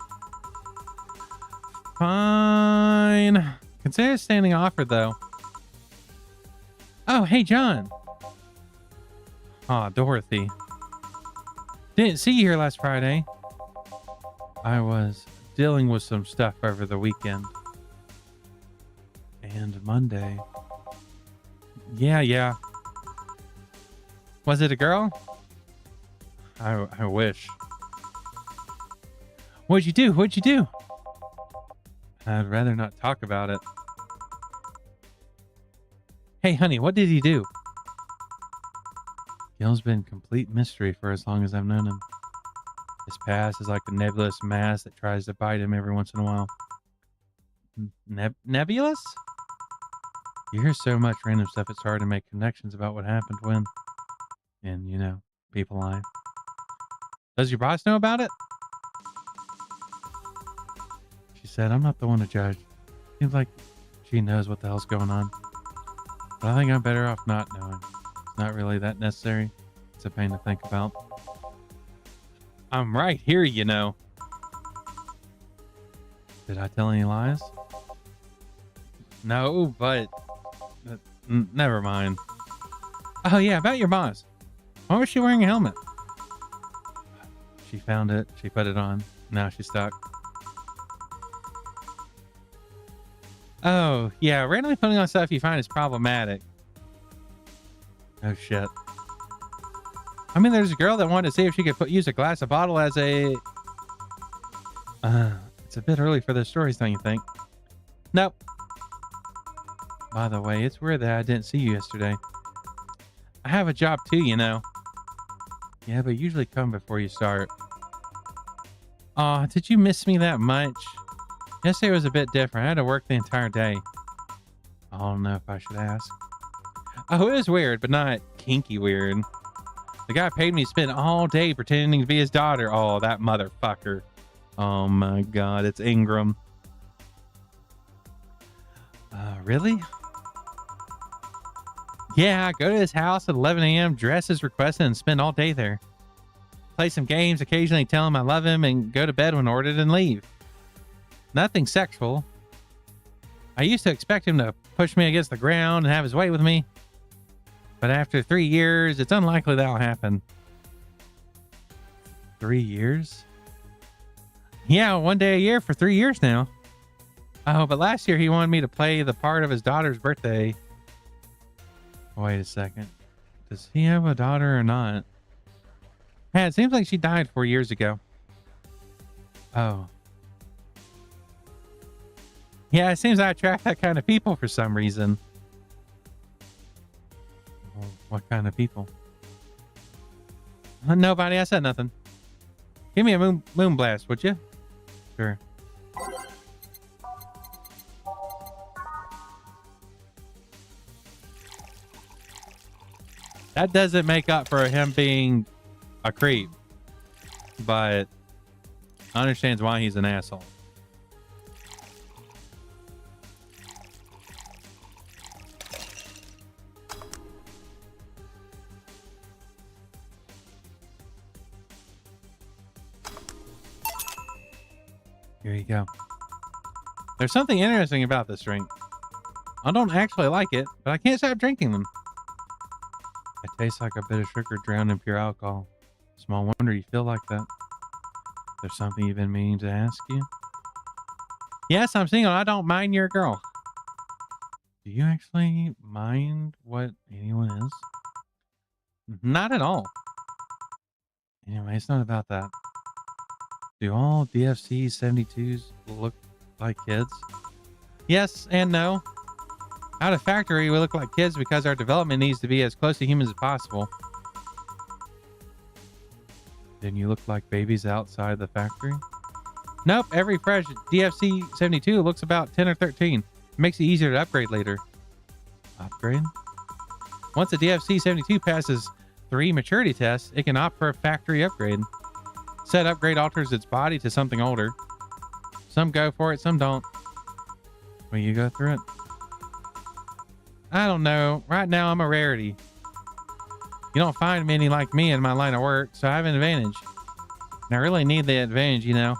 Fine. Consider standing offer, though. Oh, hey, John. Aw, Dorothy. Didn't see you here last Friday. I was dealing with some stuff over the weekend. And Monday. Yeah. Was it a girl? I wish. What'd you do? I'd rather not talk about it. Hey, honey, what did he do? Gil's been complete mystery for as long as I've known him. His past is like a nebulous mass that tries to bite him every once in a while. Nebulous? You hear so much random stuff, it's hard to make connections about what happened when. And, you know, people lie. Does your boss know about it? She said, I'm not the one to judge. Seems like she knows what the hell's going on. But I think I'm better off not knowing. Not really that necessary. It's a pain to think about. I'm right here, you know. Did I tell any lies? No, but never mind. Oh yeah, about your boss. Why was she wearing a helmet? She found it. She put it on. Now she's stuck. Oh, yeah. Randomly putting on stuff you find is problematic. Oh, shit. I mean, there's a girl that wanted to see if she could use a glass of bottle as a... it's a bit early for those stories, don't you think? Nope. By the way, it's weird that I didn't see you yesterday. I have a job too, you know. Yeah, but usually come before you start. Aw, did you miss me that much? Yesterday was a bit different. I had to work the entire day. I don't know if I should ask. Oh, it was weird, but not kinky weird. The guy paid me to spend all day pretending to be his daughter. Oh, that motherfucker. Oh my God, it's Ingram. Really? Yeah, I go to his house at 11 a.m., dress as requested, and spend all day there. Play some games, occasionally tell him I love him, and go to bed when ordered and leave. Nothing sexual. I used to expect him to push me against the ground and have his way with me. But after 3 years, it's unlikely that'll happen. 3 years? Yeah, 1 day a year for 3 years now. Oh, but last year he wanted me to play the part of his daughter's birthday. Wait a second. Does he have a daughter or not? Yeah, it seems like she died 4 years ago. Oh. Yeah, it seems I attract that kind of people for some reason. Well, what kind of people? Nobody. I said nothing. Give me a moon blast, would you? Sure. That doesn't make up for him being a creep, but understands why he's an asshole. Here you go. There's something interesting about this drink. I don't actually like it, but I can't stop drinking them. It tastes like a bit of sugar drowned in pure alcohol. Small wonder you feel like that. There's something you've been meaning to ask you? Yes, I'm single. I don't mind you're a girl. Do you actually mind what anyone is? Not at all. Anyway, it's not about that. Do all DFC 72s look like kids? Yes and no. Out of factory, we look like kids because our development needs to be as close to humans as possible. Then you look like babies outside the factory? Nope, every fresh DFC 72 looks about 10 or 13. It makes it easier to upgrade later. Upgrade? Once a DFC 72 passes 3 maturity tests, it can opt for a factory upgrade. Said upgrade alters its body to something older. Some go for it, some don't. Will you go through it? I don't know. Right now, I'm a rarity. You don't find many like me in my line of work, so I have an advantage. And I really need the advantage, you know.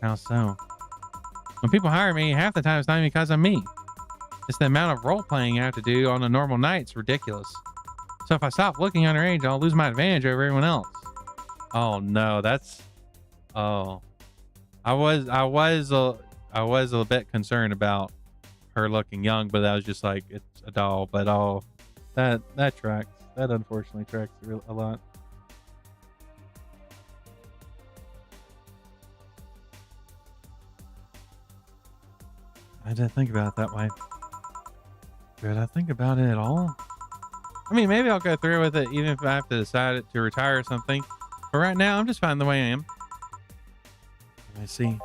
How so? When people hire me, half the time it's not even because I'm me. It's the amount of role-playing I have to do on a normal night. It's ridiculous. So if I stop looking underage, I'll lose my advantage over everyone else. Oh no, that's... Oh. I was a bit concerned about her looking young, but I was just like, it's a doll. But oh, that tracks. That unfortunately tracks a lot. I didn't think about it that way. Did I think about it at all? I mean, maybe I'll go through with it even if I have to decide to retire or something. But right now, I'm just fine the way I am. Let me see.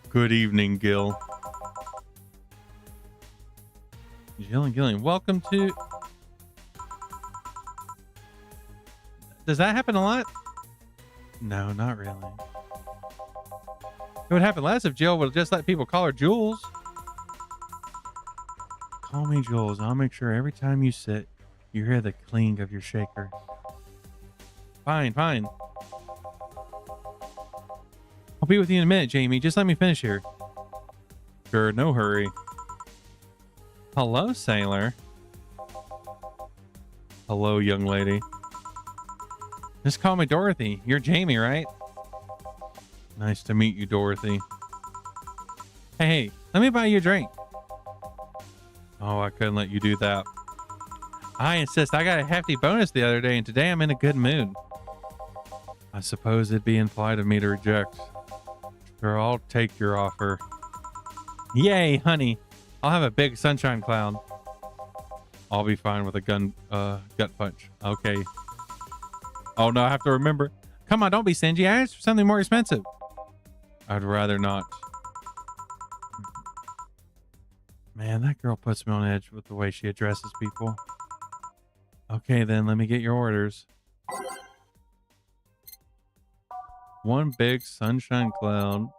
Good evening, Gil. Jill and Gillian, welcome to... Does that happen a lot? No, not really. It would happen less if Jill would just let people call her Jules. Call me Jules. I'll make sure every time you sit, you hear the clink of your shaker. Fine, fine. I'll be with you in a minute, Jamie. Just let me finish here. Sure, no hurry. Hello, sailor. Hello, young lady. Just call me Dorothy. You're Jamie, right? Nice to meet you, Dorothy. Hey, let me buy you a drink. Oh, I couldn't let you do that. I insist. I got a hefty bonus the other day, and today I'm in a good mood. I suppose it'd be impolite of me to reject. Sure, I'll take your offer. Yay, honey. I'll have a big sunshine cloud. I'll be fine with a gut punch. Okay. Oh, no, I have to remember. Come on, don't be stingy. I asked for something more expensive. I'd rather not. Man, that girl puts me on edge with the way she addresses people. Okay, then, let me get your orders. One big sunshine cloud.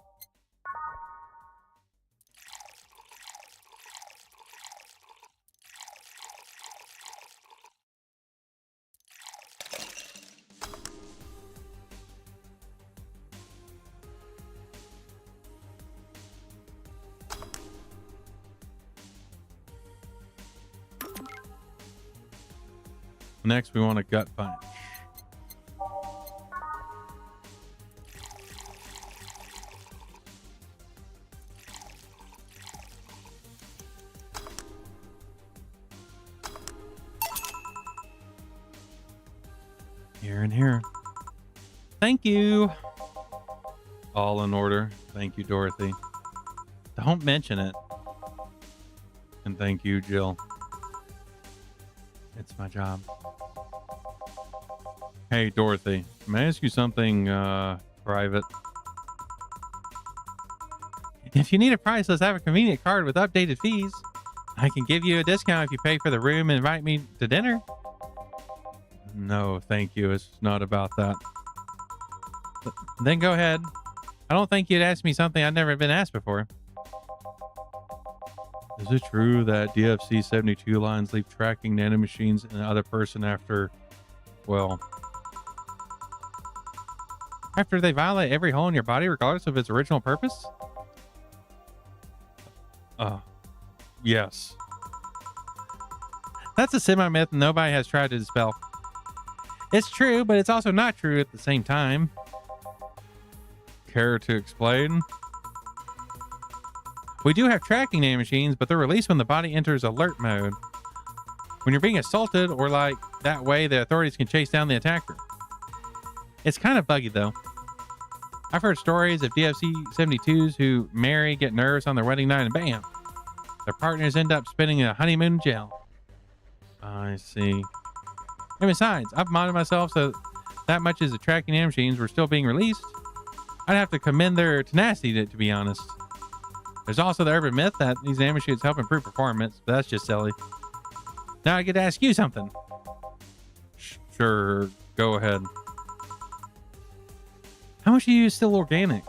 Next, we want a gut punch. Here and here. Thank you. All in order. Thank you, Dorothy. Don't mention it. And thank you, Jill. It's my job. Hey, Dorothy, may I ask you something private? If you need a price, let's have a convenient card with updated fees. I can give you a discount if you pay for the room and invite me to dinner. No, thank you. It's not about that. Then go ahead. I don't think you'd ask me something I've never been asked before. Is it true that DFC 72 lines leave tracking nanomachines in another person after, well, after they violate every hole in your body regardless of its original purpose? Yes. That's a semi-myth nobody has tried to dispel. It's true, but it's also not true at the same time. Care to explain? We do have tracking nanomachines, but they're released when the body enters alert mode. When you're being assaulted or like that way, the authorities can chase down the attacker. It's kind of buggy though. I've heard stories of DFC 72s who marry, get nervous on their wedding night, and bam, their partners end up spending a honeymoon in jail. I see. And besides, I've modded myself so that much as the tracking nanomachines were still being released. I'd have to commend their tenacity to be honest. There's also the urban myth that these nanomachines help improve performance, but that's just silly. Now I get to ask you something. Sure, go ahead. How much do you use still organic?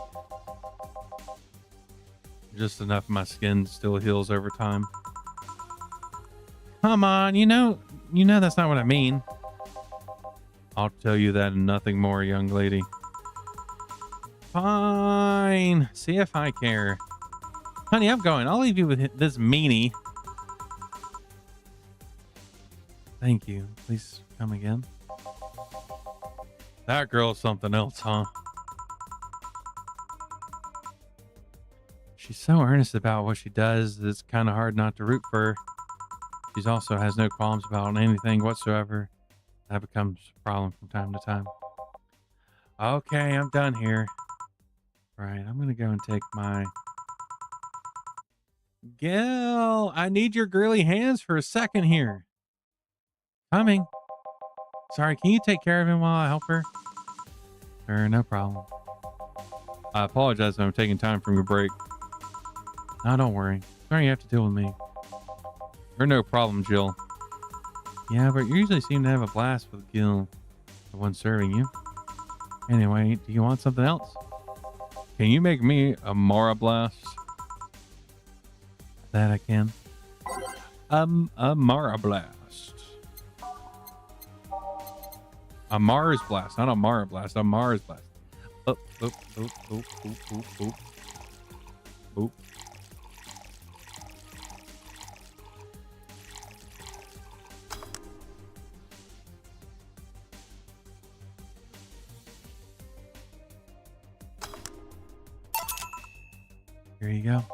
Just enough my skin still heals over time. Come on, you know that's not what I mean. I'll tell you that and nothing more, young lady. Fine. See if I care. Honey, I'm going. I'll leave you with this meanie. Thank you. Please come again. That girl's something else, huh? She's so earnest about what she does that it's kind of hard not to root for her. She also has no qualms about anything whatsoever. That becomes a problem from time to time. Okay, I'm done here. Right, I'm gonna go and take my... Gil, I need your girly hands for a second here. Coming. Sorry, can you take care of him while I help her? Sure, no problem. I apologize if I'm taking time from your break. No, don't worry. Sorry you have to deal with me. You're no problem, Jill. Yeah, but you usually seem to have a blast with Gil, the one serving you. Anyway, do you want something else? Can you make me a Mara blast? That I can. A Mara Blast. A Mars Blast, not a Mara Blast, a Mars Blast. Oop, oop, oop, oop, oop, oop, oop. Oop. Here you go.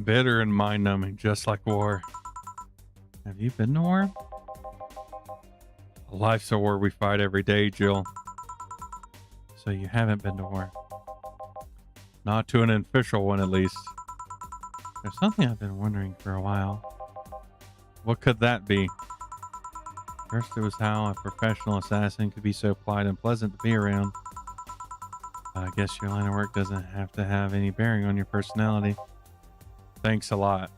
Bitter and mind-numbing, just like war. Have you been to war? Life's a war we fight every day, Jill. So you haven't been to war. Not to an official one, at least. There's something I've been wondering for a while. What could that be? First, it was how a professional assassin could be so polite and pleasant to be around. I guess your line of work doesn't have to have any bearing on your personality. Thanks a lot.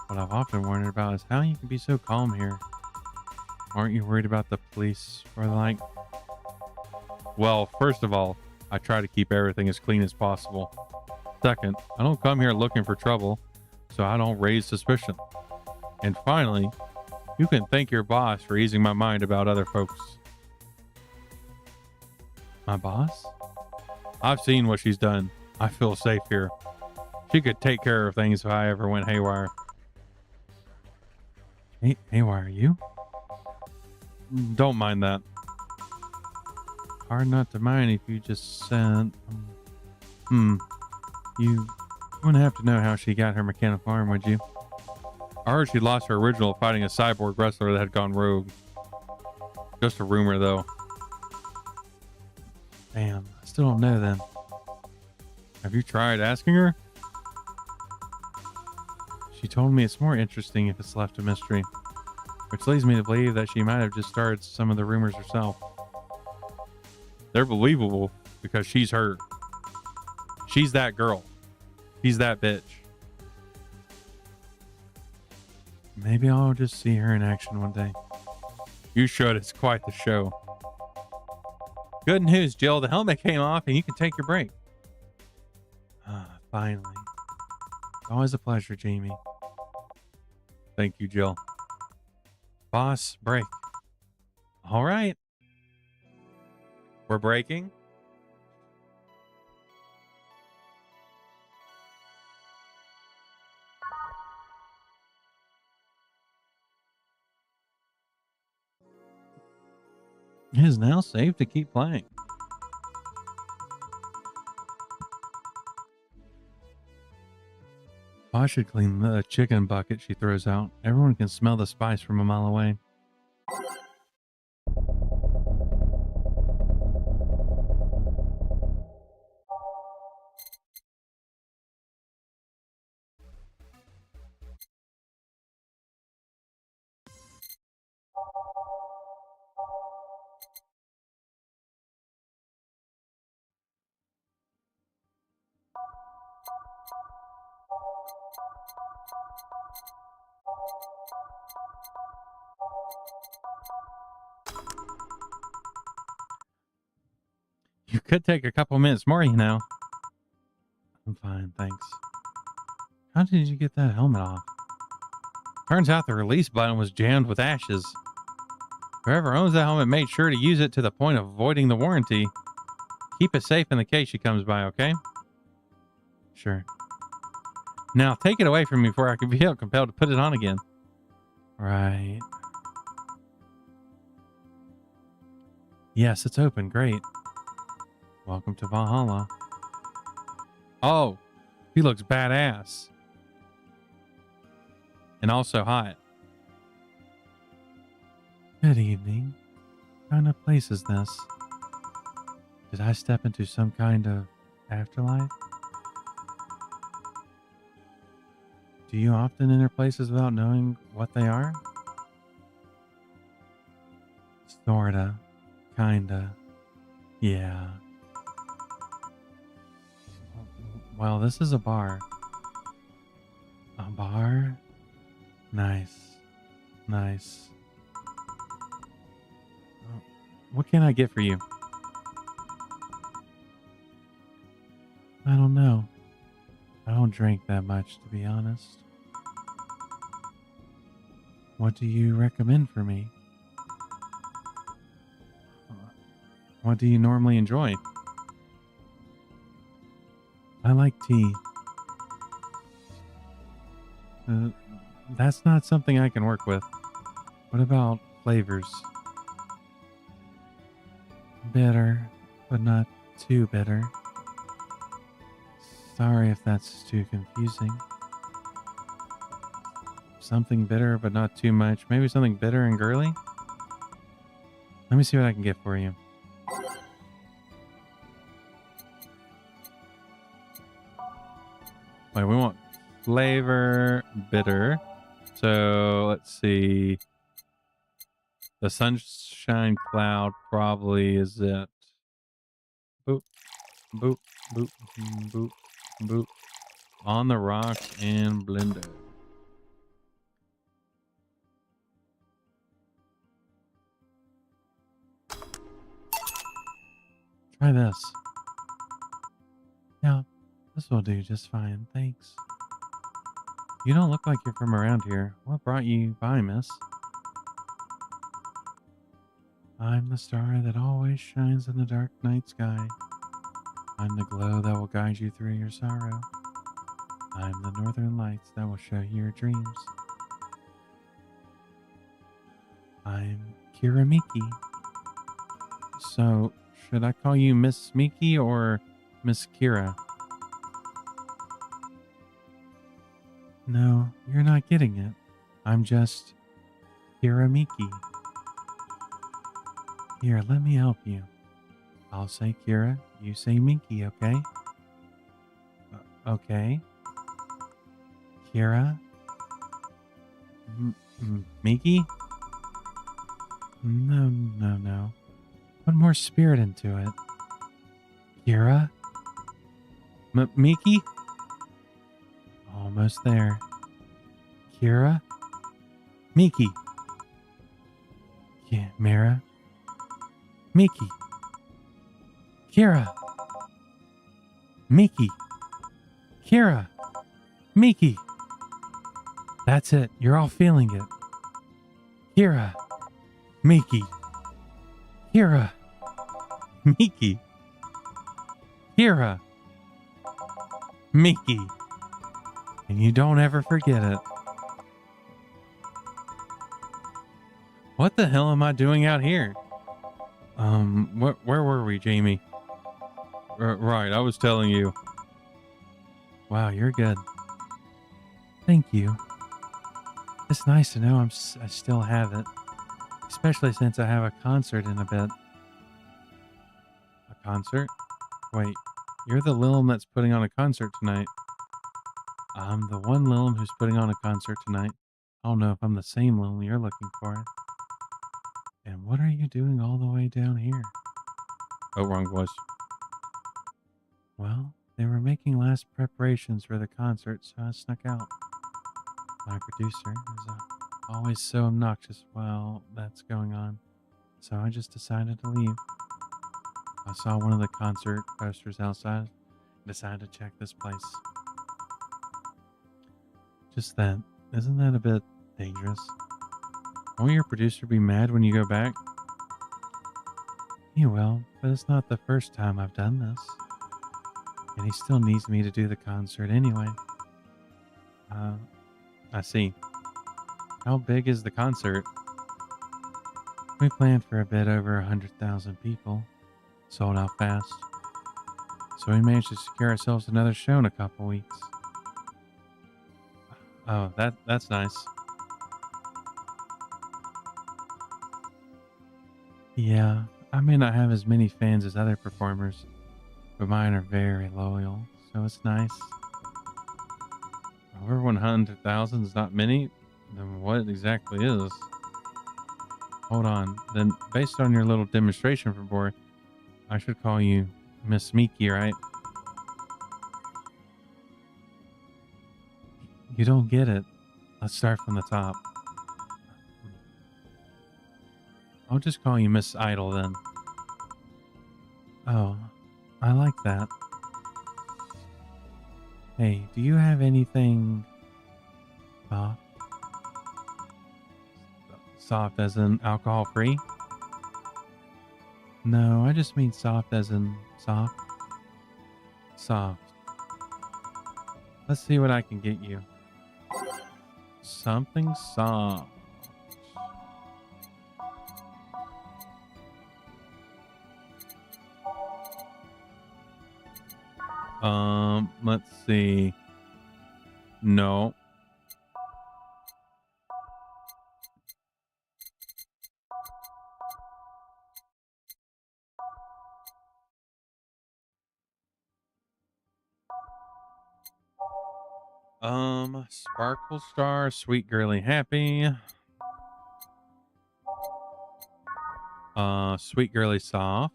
What I've often wondered about is how you can be so calm here. Aren't you worried about the police or the like? Well, first of all, I try to keep everything as clean as possible. Second, I don't come here looking for trouble, so I don't raise suspicion. And finally, you can thank your boss for easing my mind about other folks. My boss? I've seen what she's done. I feel safe here. She could take care of things if I ever went haywire. Hey, haywire, you? Don't mind that. Hard not to mind if you just sent... You wouldn't have to know how she got her mechanical arm, would you? I heard she lost her original fighting a cyborg wrestler that had gone rogue. Just a rumor, though. Damn, I still don't know then. Have you tried asking her? She told me it's more interesting if it's left a mystery, which leads me to believe that she might have just started some of the rumors herself. They're believable because she's her. She's that girl. She's that bitch. Maybe I'll just see her in action one day. You should. It's quite the show. Good news, Jill. The helmet came off and you can take your break. Finally. Always a pleasure, Jamie. Thank you, Jill. Boss, break. All right. We're breaking. It is now safe to keep playing. I should clean the chicken bucket she throws out. Everyone can smell the spice from a mile away. You could take a couple minutes more, you know. I'm fine, thanks. How did you get that helmet off? Turns out the release button was jammed with ashes. Whoever owns that helmet made sure to use it to the point of avoiding the warranty. Keep it safe in the case she comes by, okay? Sure. Now take it away from me before I can feel compelled to put it on again. Right. Yes, it's open. Great. Welcome to Valhalla. Oh, he looks badass. And also hot. Good evening. What kind of place is this? Did I step into some kind of afterlife? Do you often enter places without knowing what they are? Sorta. Kinda. Yeah. Well, this is a bar. A bar? Nice. Nice. What can I get for you? I don't know. I don't drink that much, to be honest. What do you recommend for me? What do you normally enjoy? I like tea. That's not something I can work with. What about flavors? Bitter, but not too bitter. Sorry if that's too confusing. Something bitter, but not too much. Maybe something bitter and girly? Let me see what I can get for you. Wait, we want flavor bitter. So let's see. The sunshine cloud probably is it. Boop, boop, boop, boop, boop. On the rocks and blender. Try this. Yeah, this will do just fine, thanks. You don't look like you're from around here. What brought you by, miss? I'm the star that always shines in the dark night sky. I'm the glow that will guide you through your sorrow. I'm the northern lights that will show you your dreams. I'm Kiramiki. So, should I call you Miss Miki or Miss Kira? No, you're not getting it. I'm just Kiramiki. Here, let me help you. I'll say Kira, you say Miki, okay? Okay. Kira? Miki? No. Put more spirit into it. Kira? Miki? Almost there. Kira? Miki? Yeah, Mira? Miki? Kira? Miki? Kira? Miki? That's it. You're all feeling it. Kira? Miki? Kira? Miki? Kira? Miki? And you don't ever forget it. What the hell am I doing out here? Where were we, Jamie? Right, I was telling you. Wow, you're good. Thank you. It's nice to know I still have it. Especially since I have a concert in a bit. A concert? Wait, you're the Lilum that's putting on a concert tonight. I'm the one Lilum who's putting on a concert tonight. I don't know if I'm the same Lilum you're looking for. And what are you doing all the way down here? Oh, wrong voice. Well, they were making last preparations for the concert, so I snuck out. My producer is always so obnoxious while that's going on, so I just decided to leave. I saw one of the concert posters outside and decided to check this place. Just that. Isn't that a bit dangerous? Won't your producer be mad when you go back? He will, but it's not the first time I've done this. And he still needs me to do the concert anyway. I see. How big is the concert? We planned for a bit over 100,000 people. Sold out fast. So we managed to secure ourselves another show in a couple weeks. Oh, that's nice. Yeah, I may not have as many fans as other performers, but mine are very loyal, so it's nice. Over 100,000 is not many? Then what exactly is? Hold on. Then, based on your little demonstration for boy, I should call you Miss Miki, right? You don't get it. Let's start from the top. I'll just call you Miss Idol then. Oh, I like that. Hey, do you have anything soft? Soft as in alcohol free? No, I just mean soft as in soft. Soft. Let's see what I can get you. Something soft. Let's see. No. Sparkle Star, Sweet Girly Happy. Sweet Girly Soft.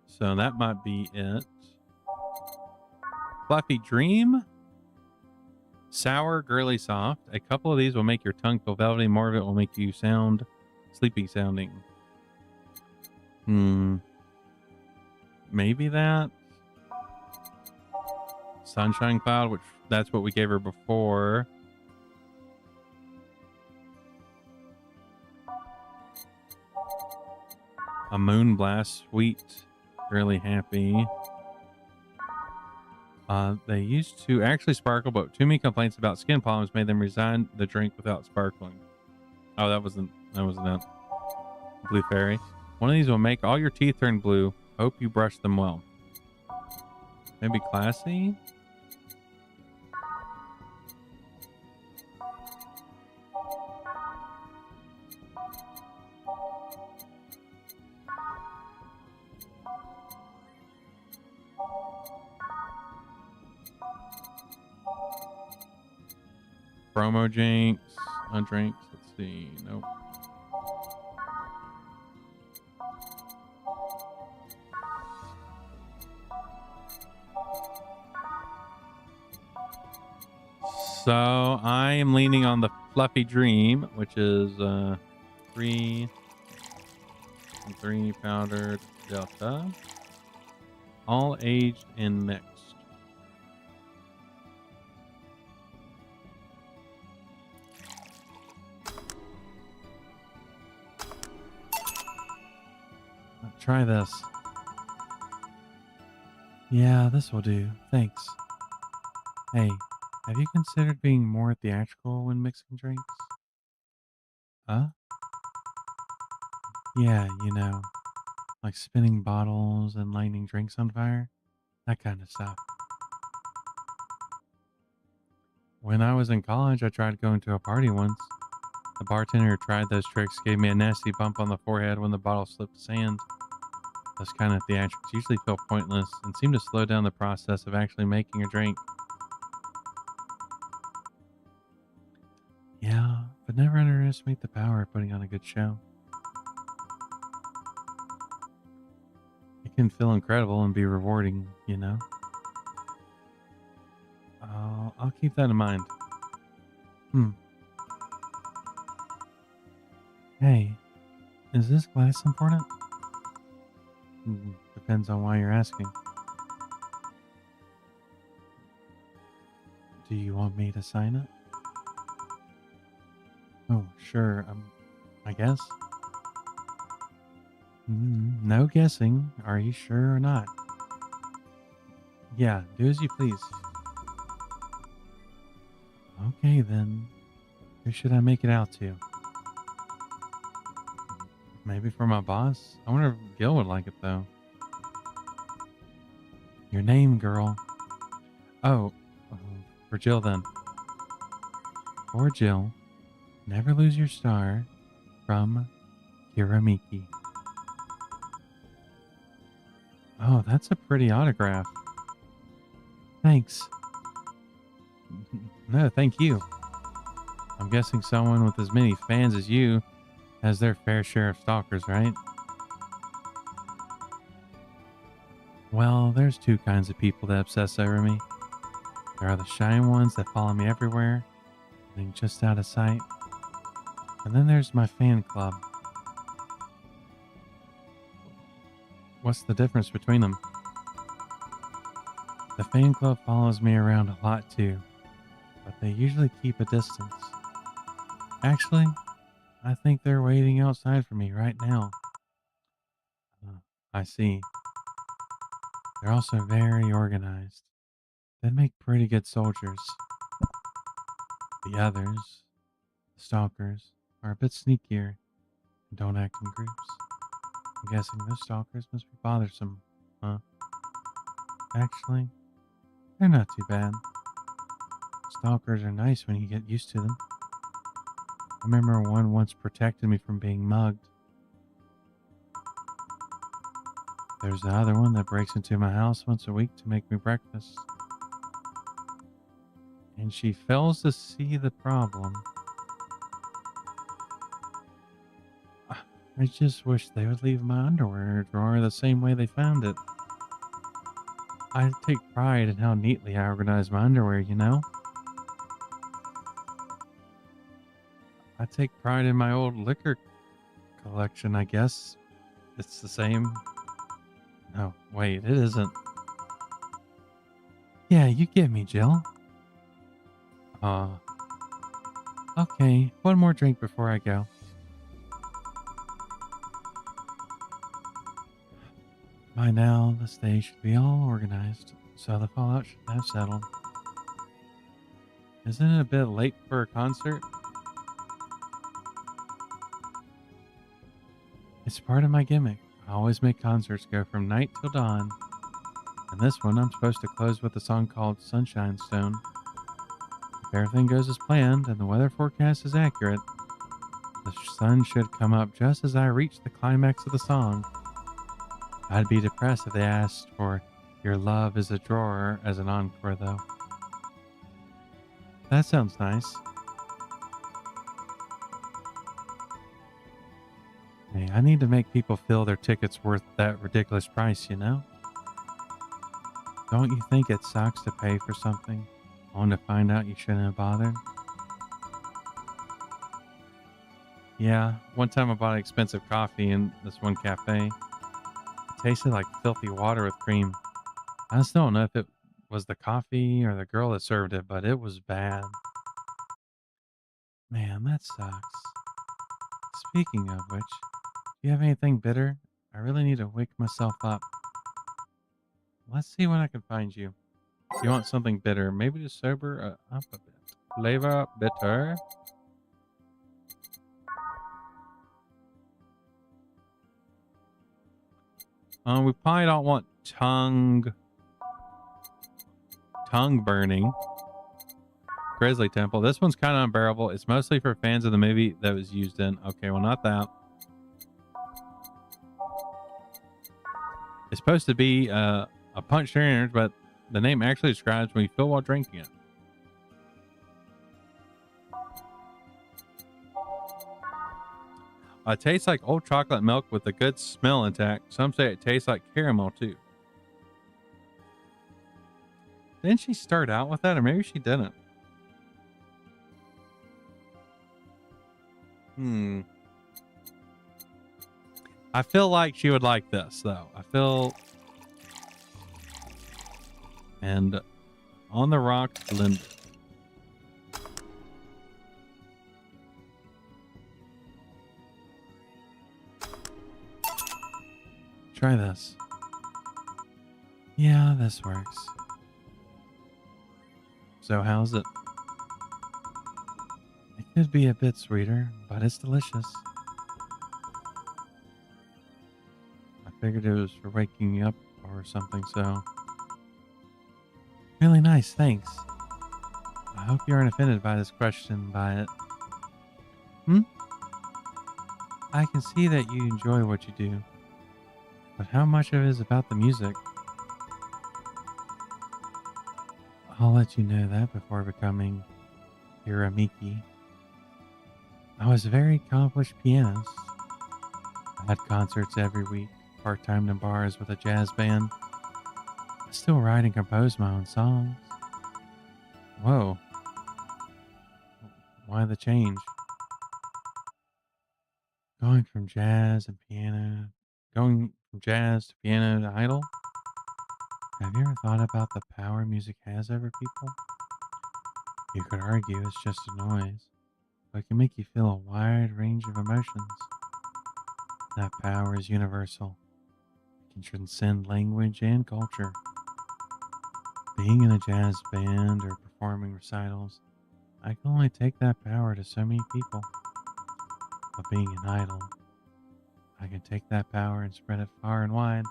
So that might be it. Fluffy Dream. Sour Girly Soft. A couple of these will make your tongue feel velvety. More of it will make you sound sleepy sounding. Maybe that. Sunshine Cloud, which that's what we gave her before. A Moon Blast, Sweet, Really Happy. They used to actually sparkle, but too many complaints about skin problems made them resign the drink without sparkling. Oh, that wasn't it. Blue Fairy. One of these will make all your teeth turn blue. Hope you brush them well. Maybe classy? Promo Jinx. Drinks. Let's see. Nope. So I am leaning on the Fluffy Dream, which is 3 powdered Delta, all aged and mixed. Try this. Yeah, this will do. Thanks. Hey, have you considered being more theatrical when mixing drinks? Huh? Yeah, like spinning bottles and lighting drinks on fire. That kind of stuff. When I was in college, I tried going to a party once. The bartender who tried those tricks gave me a nasty bump on the forehead when the bottle slipped his hand. Those kind of theatrics usually feel pointless and seem to slow down the process of actually making a drink. Yeah, but never underestimate the power of putting on a good show. It can feel incredible and be rewarding, I'll keep that in mind. Hey, is this glass important? Depends on why you're asking. Do you want me to sign it? Oh, sure. I guess. No guessing. Are you sure or not? Yeah, do as you please. Okay, then. Who should I make it out to? Maybe for my boss? I wonder if Gil would like it, though. Your name, girl. Oh, for Jill, then. For Jill, never lose your star. From Kiramiki. Oh, that's a pretty autograph. Thanks. No, thank you. I'm guessing someone with as many fans as you has their fair share of stalkers, right? Well, there's two kinds of people that obsess over me. There are the shy ones that follow me everywhere, getting just out of sight. And then there's my fan club. What's the difference between them? The fan club follows me around a lot too, but they usually keep a distance. Actually, I think they're waiting outside for me right now. I see. They're also very organized. They make pretty good soldiers. The others, the stalkers, are a bit sneakier and don't act in groups. I'm guessing those stalkers must be bothersome, huh? Actually, they're not too bad. Stalkers are nice when you get used to them. I remember one once protected me from being mugged. There's the other one that breaks into my house once a week to make me breakfast. And she fails to see the problem. I just wish they would leave my underwear drawer the same way they found it. I take pride in how neatly I organize my underwear, you know? I take pride in my old liquor collection, I guess. It's the same. No, wait, it isn't. Yeah, you get me, Jill. Okay, one more drink before I go. By now, the stage should be all organized, so the fallout should have settled. Isn't it a bit late for a concert? It's part of my gimmick. I always make concerts go from night till dawn. And this one, I'm supposed to close with a song called Sunshine Stone. If everything goes as planned and the weather forecast is accurate, the sun should come up just as I reach the climax of the song. I'd be depressed if they asked for Your Love is a Drawer as an encore, though. That sounds nice. Hey, I need to make people feel their ticket's worth that ridiculous price, you know? Don't you think it sucks to pay for something only to find out you shouldn't have bothered? Yeah, one time I bought expensive coffee in this one cafe. It tasted like filthy water with cream. I just don't know if it was the coffee or the girl that served it, but it was bad. Man, that sucks. Speaking of which, do you have anything bitter? I really need to wake myself up. Let's see what I can find you. You want something bitter, maybe to sober up a bit. Flavor bitter. We probably don't want tongue burning. Grizzly Temple. This one's kind of unbearable. It's mostly for fans of the movie that was used in. Okay, well, not that. It's supposed to be a punch trainer, but the name actually describes when you feel while drinking it. It tastes like old chocolate milk with a good smell intact. Some say it tastes like caramel too. Didn't she start out with that, or maybe she didn't? I feel like she would like this, though. And on the rock, Linda. Try this. Yeah, this works. So how's it? It could be a bit sweeter, but it's delicious. I figured it was for waking you up or something, so... Really nice, thanks. I hope you aren't offended by this question, by it. I can see that you enjoy what you do, but how much of it is about the music? I'll let you know that before becoming your Amiki. I was a very accomplished pianist. I had concerts every week, part-time in bars with a jazz band. I still write and compose my own songs. Whoa. Why the change? Going from jazz and piano, going from jazz to piano to idle. Have you ever thought about the power music has over people? You could argue it's just a noise, but it can make you feel a wide range of emotions. That power is universal. It can transcend language and culture. Being in a jazz band or performing recitals, I can only take that power to so many people. But being an idol, I can take that power and spread it far and wide.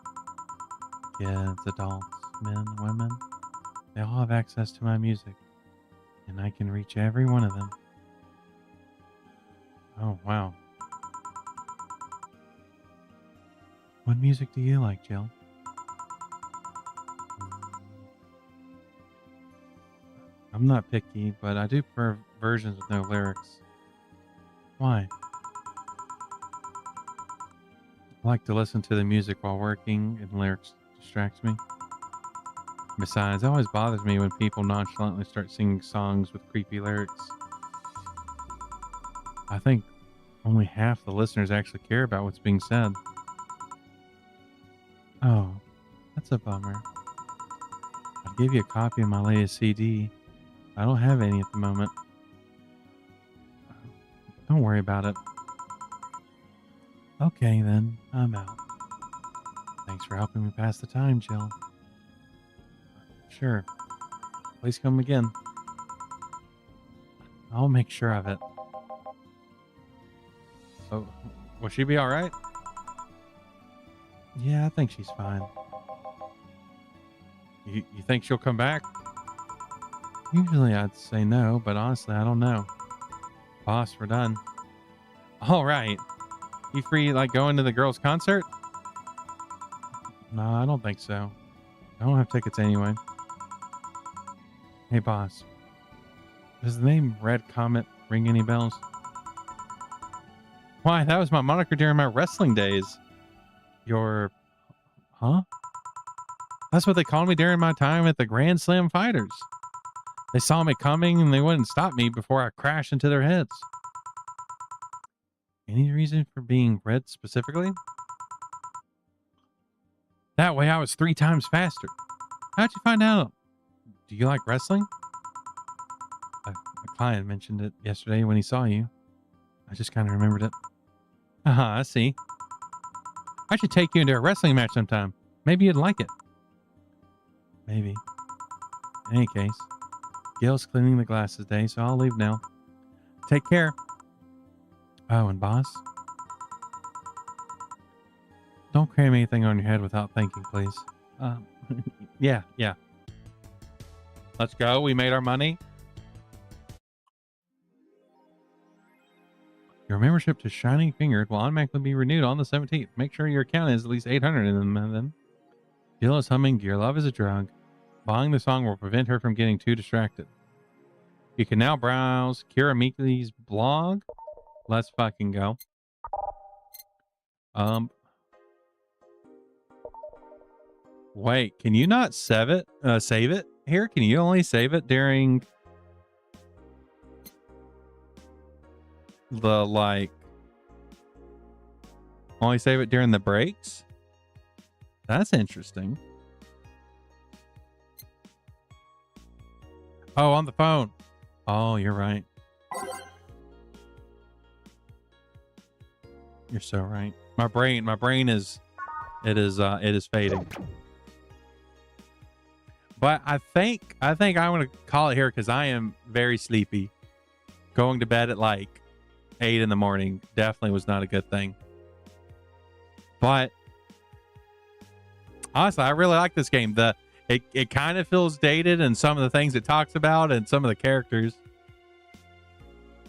Kids, adults, men, women, they all have access to my music, and I can reach every one of them. Oh, wow. What music do you like, Jill? I'm not picky, but I do prefer versions with no lyrics. Why? I like to listen to the music while working, and lyrics distracts me. Besides, it always bothers me when people nonchalantly start singing songs with creepy lyrics. I think only half the listeners actually care about what's being said. Oh, that's a bummer. I'd give you a copy of my latest CD. I don't have any at the moment. Don't worry about it. Okay, then. I'm out. Thanks for helping me pass the time, Jill. Sure. Please come again. I'll make sure of it. Oh, will she be all right? Yeah, I think she's fine. You think she'll come back? Usually I'd say no, but honestly, I don't know. Boss, we're done. All right. You free, like, going to the girls' concert? No, I don't think so. I don't have tickets anyway. Hey, boss. Does the name Red Comet ring any bells? Why, that was my moniker during my wrestling days. Your... Huh? That's what they called me during my time at the Grand Slam Fighters. They saw me coming and they wouldn't stop me before I crashed into their heads. Any reason for being red specifically? That way I was 3 times faster. How'd you find out? Do you like wrestling? A client mentioned it yesterday when he saw you. I just kind of remembered it. I see. I should take you into a wrestling match sometime. Maybe you'd like it. Maybe. In any case, Gail's cleaning the glasses today, so I'll leave now. Take care. Oh, and boss? Don't cram anything on your head without thinking, please. Yeah. Let's go. We made our money. Your membership to Shining Fingered will automatically be renewed on the 17th. Make sure your account is at least 800 in them. Then Jill is humming Your Love is a Drug. Buying the song will prevent her from getting too distracted. You can now browse Kira Meekley's blog. Let's fucking go. Wait, can you not save it? Save it here? Can you only save it during the, like, only save it during the breaks? That's interesting. Oh, on the phone. Oh, you're right. You're so right. My brain is it is fading. But I think I'm gonna call it here because I am very sleepy. Going to bed at like 8 in the morning definitely was not a good thing. But honestly, I really like this game. It kind of feels dated in some of the things it talks about and some of the characters.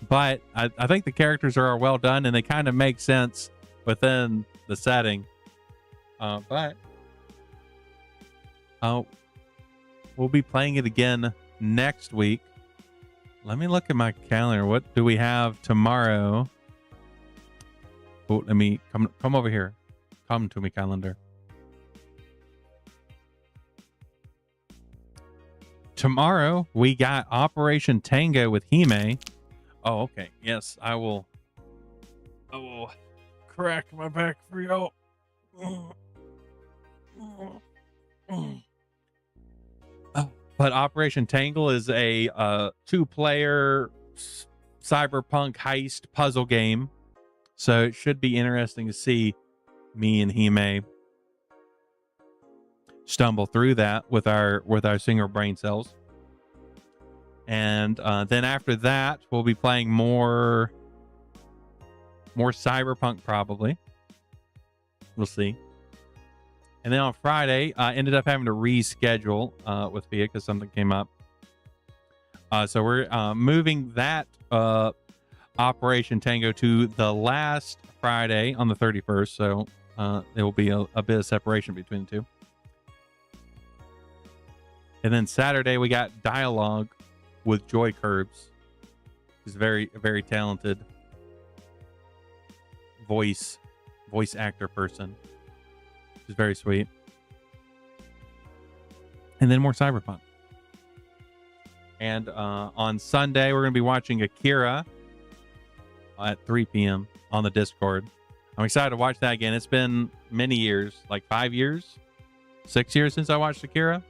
But I think the characters are well done and they kind of make sense within the setting. But we'll be playing it again next week. Let me look at my calendar. What do we have tomorrow? Oh, let me come over here. Come to me, calendar. Tomorrow we got Operation Tango with Hime. Oh, okay. Yes, I will crack my back for y'all. But Operation Tangle is a 2-player cyberpunk heist puzzle game, so it should be interesting to see me and Hime stumble through that with our single brain cells. And then after that, we'll be playing more Cyberpunk, probably. We'll see. And then on Friday, I ended up having to reschedule with Fia because something came up. So we're moving that Operation Tango to the last Friday on the 31st. So there will be a bit of separation between the two. And then Saturday, we got dialogue with Joy Curbs. She's a very, very talented voice actor person. She's very sweet. And then more Cyberpunk. And on Sunday, we're going to be watching Akira at 3 p.m. on the Discord. I'm excited to watch that again. It's been many years, like 5 years, 6 years since I watched Akira.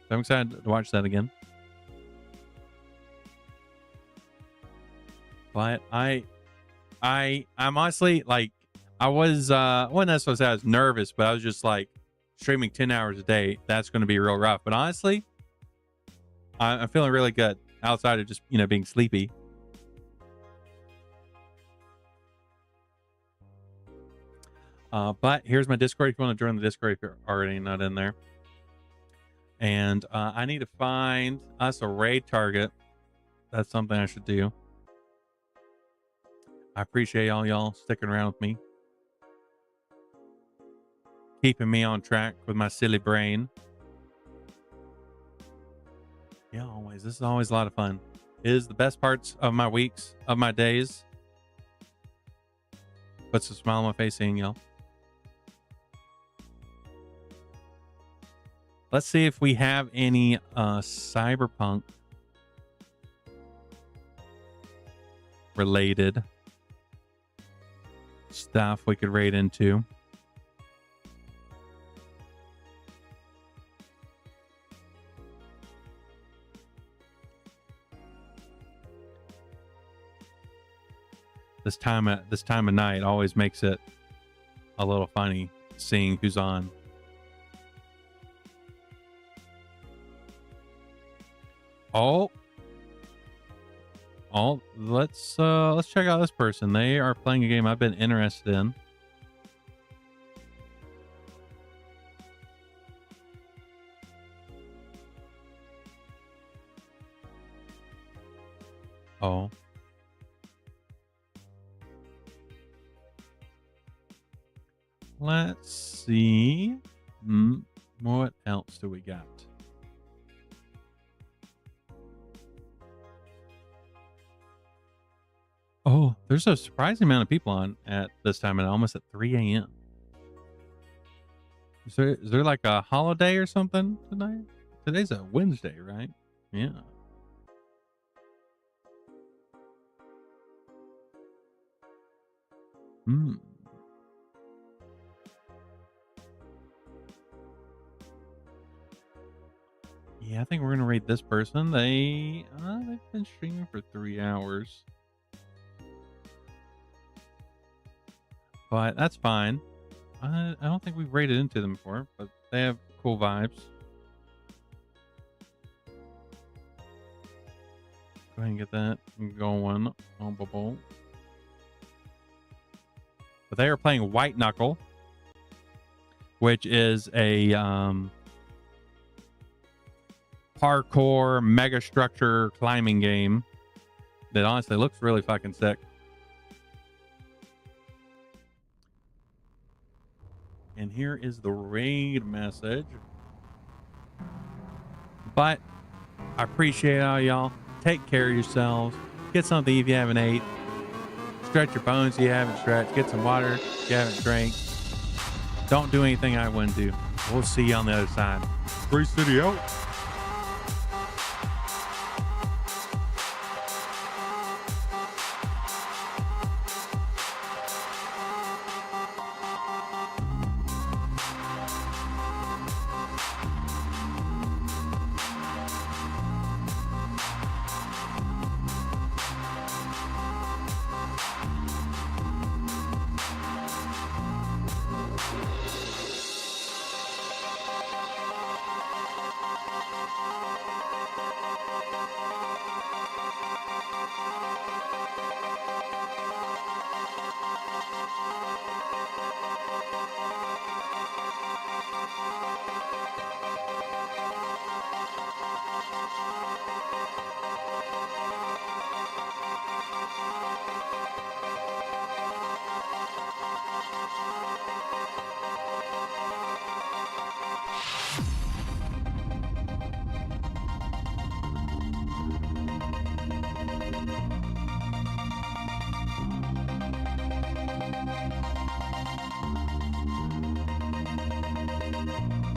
So I'm excited to watch that again. But I'm honestly, like, I wasn't necessarily say I was nervous, but I was just like, streaming 10 hours a day, that's going to be real rough. But honestly, I'm feeling really good outside of just, being sleepy. But here's my Discord if you want to join the Discord if you're already not in there. And I need to find us a raid target. That's something I should do. I appreciate all y'all sticking around with me, keeping me on track with my silly brain. Yeah, always. This is always a lot of fun. It is the best parts of my weeks, of my days. Puts a smile on my face seeing y'all. Let's see if we have any Cyberpunk related stuff we could raid into. This time of night always makes it a little funny seeing who's on. Let's check out this person. They are playing a game I've been interested in. Oh. Let's see. What else do we got? Oh, there's a surprising amount of people on at this time, and almost at 3 a.m. Is there like a holiday or something tonight? Today's a Wednesday, right? Yeah. Yeah, I think we're gonna rate this person. They've been streaming for 3 hours. But that's fine. I don't think we've rated into them before, but they have cool vibes. Go ahead and get that going. But they are playing White Knuckle, which is a parkour mega structure climbing game that honestly looks really fucking sick. And here is the raid message. But I appreciate all y'all. Take care of yourselves. Get something if you haven't ate. Stretch your bones if you haven't stretched. Get some water if you haven't drank. Don't do anything I wouldn't do. We'll see you on the other side. Free City out.